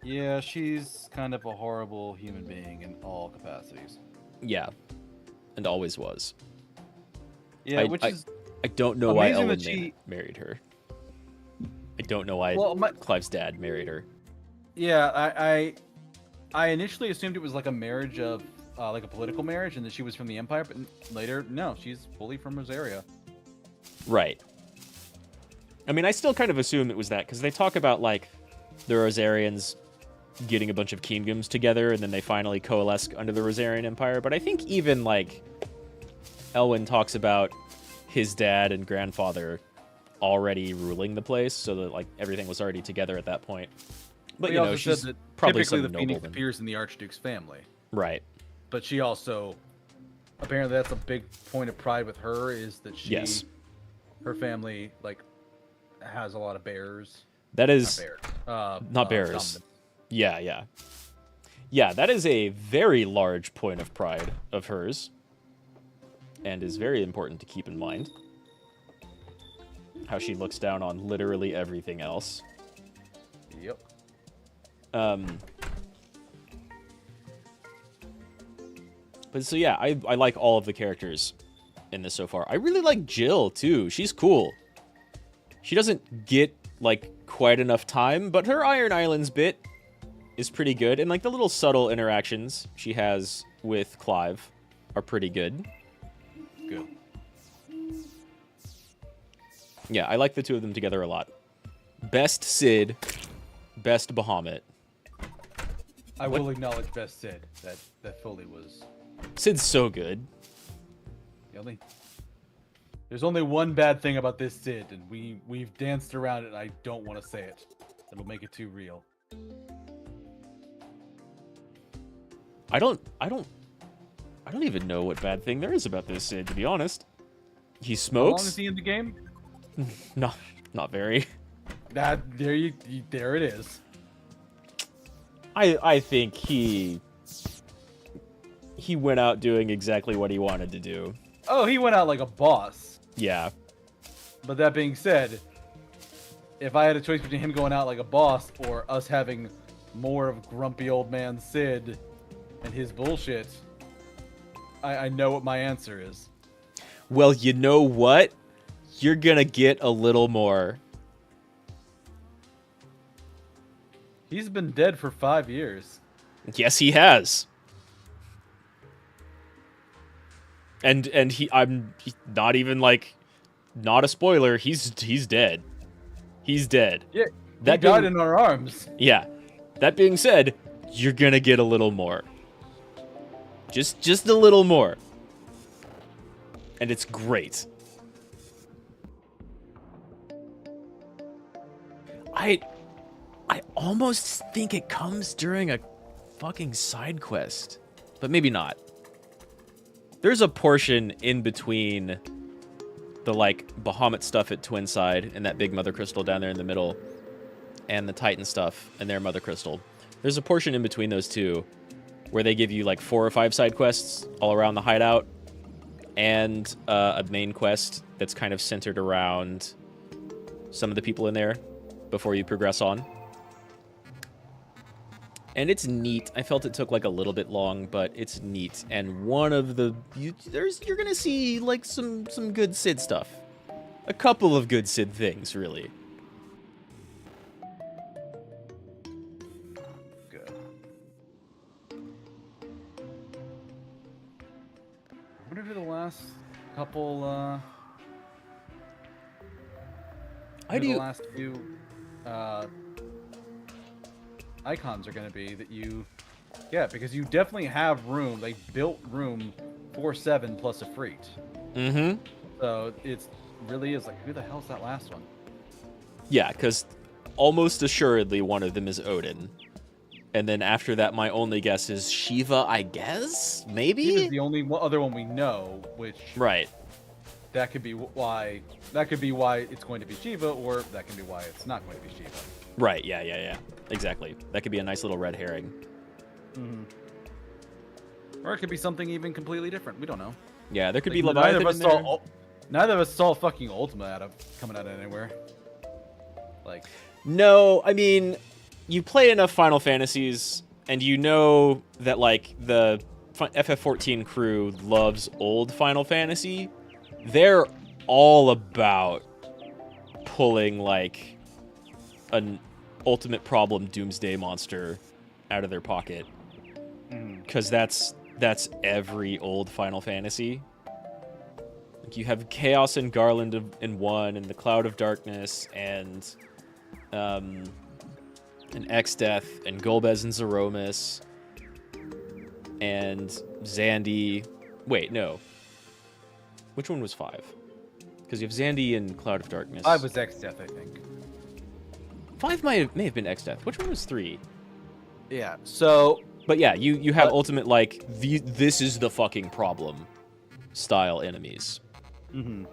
Yeah, she's kind of a horrible human being in all capacities. Yeah, and always was. Yeah, I don't know why Ellen married her. I don't know why Clive's dad married her. Yeah, I initially assumed it was like a marriage of, like a political marriage, and that she was from the Empire, but later, no, she's fully from Rosaria. Right. I mean, I still kind of assume it was that, because they talk about, like, the Rosarians getting a bunch of kingdoms together, and then they finally coalesce under the Rosarian Empire, but I think even, like, Elwyn talks about his dad and grandfather already ruling the place, so that, like, everything was already together at that point. But, you know, she's probably typically some the Phoenix nobleman. appears in the Archduke's family. Right. But she also, apparently that's a big point of pride with her, is that her family, like, has a lot of bears. That is... Not bears. dominant. Yeah. Yeah, that is a very large point of pride of hers. And is very important to keep in mind. How she looks down on literally everything else. Yep. But so yeah, I like all of the characters in this so far. I really like Jill too. She's cool. She doesn't get like quite enough time, but her Iron Islands bit is pretty good, and like the little subtle interactions she has with Clive are pretty good. Good. Yeah, I like the two of them together a lot. Best Sid, best Bahamut. I will acknowledge best Sid. That fully was. Sid's so good. There's only one bad thing about this Sid, and we've danced around it, and I don't want to say it. It'll make it too real. I don't even know what bad thing there is about this Sid, to be honest. He smokes. How long is he in the game? Not very. There it is. I think he went out doing exactly what he wanted to do. Oh, he went out like a boss. Yeah. But that being said, if I had a choice between him going out like a boss or us having more of grumpy old man Sid and his bullshit, I know what my answer is. Well, you know what? You're gonna get a little more. He's been dead for 5 years. Yes, he has. And I'm not even like, not a spoiler. He's dead. He's dead. Yeah, he died in our arms. Yeah. That being said, you're gonna get a little more. Just a little more. And it's great. I almost think it comes during a fucking side quest, but maybe not. There's a portion in between the like Bahamut stuff at Twinside and that big Mother Crystal down there in the middle, and the Titan stuff and their Mother Crystal. There's a portion in between those two where they give you like 4 or 5 side quests all around the hideout, and a main quest that's kind of centered around some of the people in there before you progress on. And it's neat. I felt it took like a little bit long, but it's neat. And one of the you're gonna see like some good Sid stuff, a couple of good Sid things, really. Good. I wonder who the last couple. The last few icons are going to be that you get, because you definitely have room. They built room for 7 plus a Freet. Mm-hmm. So it's really is like, who the hell's that last one? Yeah, because almost assuredly one of them is Odin. And then after that, my only guess is Shiva, I guess? Maybe? Shiva's the only other one we know, which... Right. That could be why it's going to be Shiva, or that can be why it's not going to be Shiva. Right, yeah. Exactly. That could be a nice little red herring. Mm-hmm. Or it could be something even completely different. We don't know. Yeah, there could like, be Leviathan neither of us saw fucking Ultima coming out of anywhere. Like, no, I mean, you play enough Final Fantasies, and you know that like the FF14 crew loves old Final Fantasy. They're all about pulling like an ultimate problem doomsday monster out of their pocket, because that's every old Final Fantasy. Like you have Chaos and Garland in one, and the Cloud of Darkness, and Exdeath, and Golbez and Zeromus, and Zandy. Wait, no. Which one was 5? Because you have Zandy and Cloud of Darkness. 5 was Exdeath, I think. 5 may have been Exdeath. Which one was 3? Yeah, so... But yeah, you have ultimate, like, this is the fucking problem style enemies. Mm-hmm.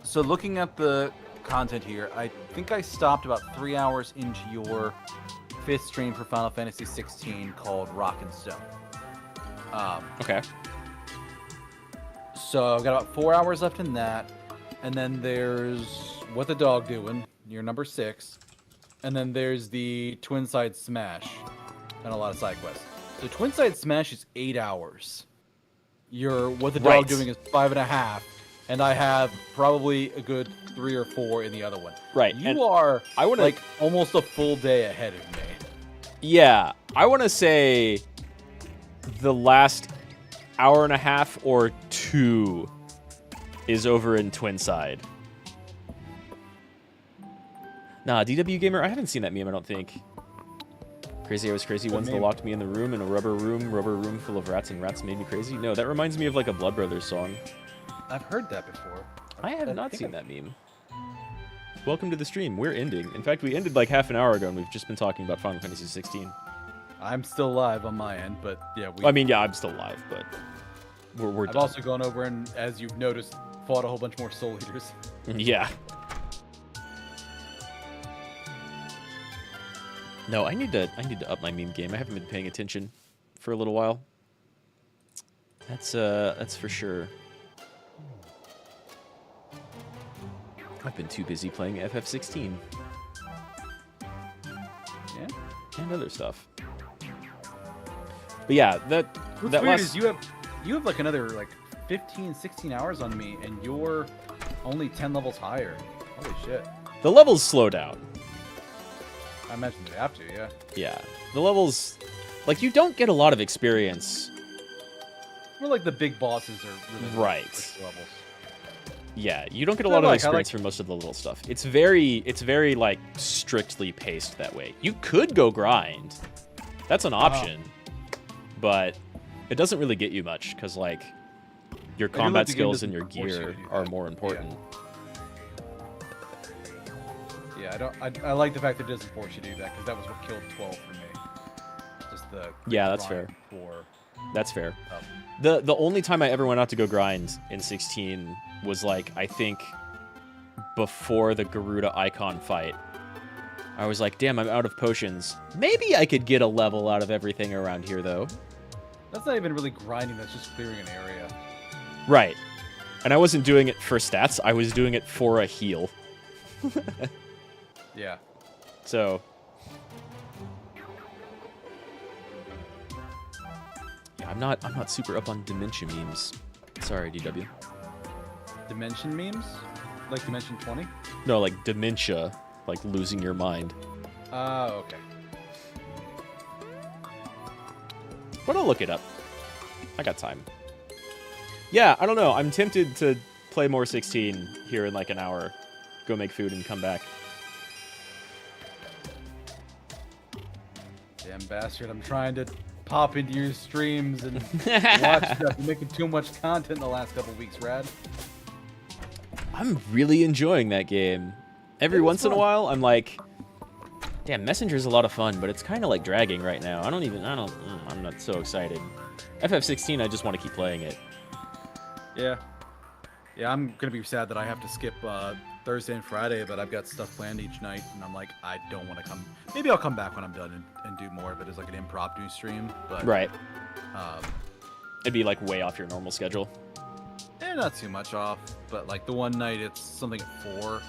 So looking at the content here, I think I stopped about 3 hours into your 5th stream for Final Fantasy 16 called Rock and Stone. Okay. So I've got about 4 hours left in that, and then there's What the Dog Doing, your number 6, and then there's the Twinside Smash, and a lot of side quests. So Twinside Smash is 8 hours. Your What the Dog Doing is 5.5, and I have probably a good 3 or 4 in the other one. Right. You are like almost a full day ahead of me. Yeah, I want to say the last hour and a half or 2 is over in Twinside. Nah, DW Gamer, I haven't seen that meme, I don't think. Crazy I Was Crazy once they locked me in the room in a rubber room full of rats, and rats made me crazy. No, that reminds me of like a Blood Brothers song. I've heard that before. I have not seen that meme. Welcome to the stream. We're ending. In fact, we ended like half an hour ago, and we've just been talking about Final Fantasy 16. I'm still live on my end, but yeah. I mean, yeah, I'm still live, but we're I've done. also gone over and, as you've noticed, fought a whole bunch more Soul Eaters. Yeah. No, I need to up my meme game. I haven't been paying attention for a little while. That's for sure. I've been too busy playing FF16. Yeah. And other stuff. But yeah, What's that weird last... is you have like another like 15, 16 hours on me, and you're only 10 levels higher. Holy shit. The levels slow down. I imagine they have to, yeah. Yeah. The levels... Like, you don't get a lot of experience. Well, like the big bosses are really Right. levels. Yeah, you don't get a I lot of like- experience for most of the little stuff. It's very, like, strictly paced that way. You could go grind. That's an option. But it doesn't really get you much, because, like, your I do like combat the game skills doesn't and your force you to gear do are that. more important. Yeah, I like the fact that it doesn't force you to do that, because that was what killed 12 for me. Just the Yeah, that's grind fair. For, That's fair. um, The only time I ever went out to go grind in 16 was, like, I think before the Garuda icon fight. I was like, damn, I'm out of potions. Maybe I could get a level out of everything around here, though. that's not even really grinding, that's just clearing an area. Right. And I wasn't doing it for stats, I was doing it for a heal. Yeah. So... yeah, I'm not super up on dementia memes. Sorry, DW. Dimension memes? Like Dimension 20? No, like dementia. Like losing your mind. Oh, okay. But I'll look it up. I got time. Yeah, I don't know. I'm tempted to play more 16 here in like an hour. Go make food and come back. Damn bastard, I'm trying to pop into your streams and watch stuff. You're making too much content in the last couple weeks, Rad. I'm really enjoying that game. Every once in a while, I'm like, damn, Messenger's a lot of fun, but it's kind of like dragging right now. I'm not so excited. FF16, I just want to keep playing it. Yeah. Yeah, I'm gonna be sad that I have to skip Thursday and Friday, but I've got stuff planned each night, and I'm like, I don't want to come. Maybe I'll come back when I'm done and do more of it as like an impromptu stream. But Right. um, It'd be like way off your normal schedule. not too much off. But like the one night, it's something at 4,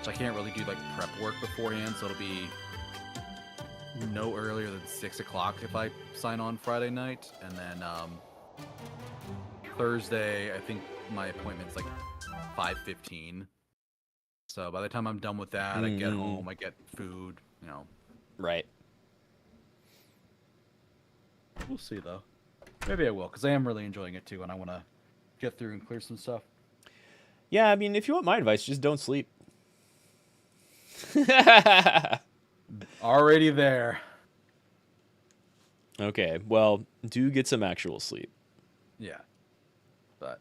so I can't really do like prep work beforehand. So it'll be no earlier than 6 o'clock if I sign on Friday night, and then Thursday, I think my appointment's like 5:15. So by the time I'm done with that, I get home, I get food, you know. Right. We'll see though. Maybe I will, because I am really enjoying it too, and I want to get through and clear some stuff. Yeah, I mean, if you want my advice, just don't sleep. Already there. Okay, well, do get some actual sleep. Yeah. But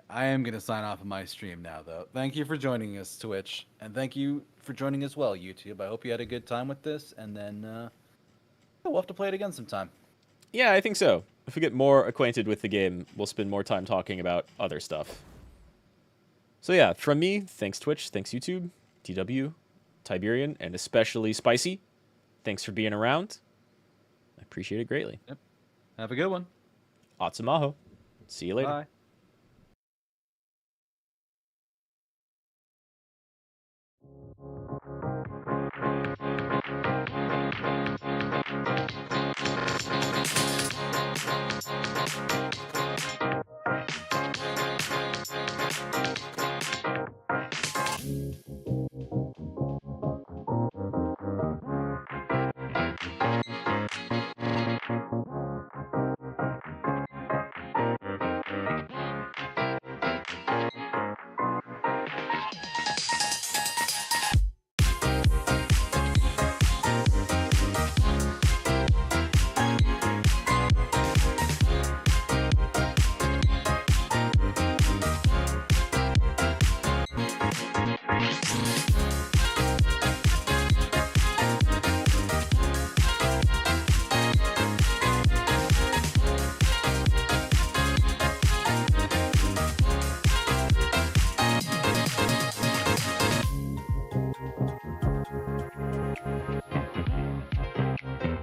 I am going to sign off of my stream now, though. Thank you for joining us, Twitch. And thank you for joining as well, YouTube. I hope you had a good time with this. And then we'll have to play it again sometime. Yeah, I think so. If we get more acquainted with the game, we'll spend more time talking about other stuff. So yeah, from me, thanks Twitch, thanks YouTube, TW, Tiberian, and especially Spicy. Thanks for being around. I appreciate it greatly. Yep. Have a good one. Atsumaho. See you later. Bye.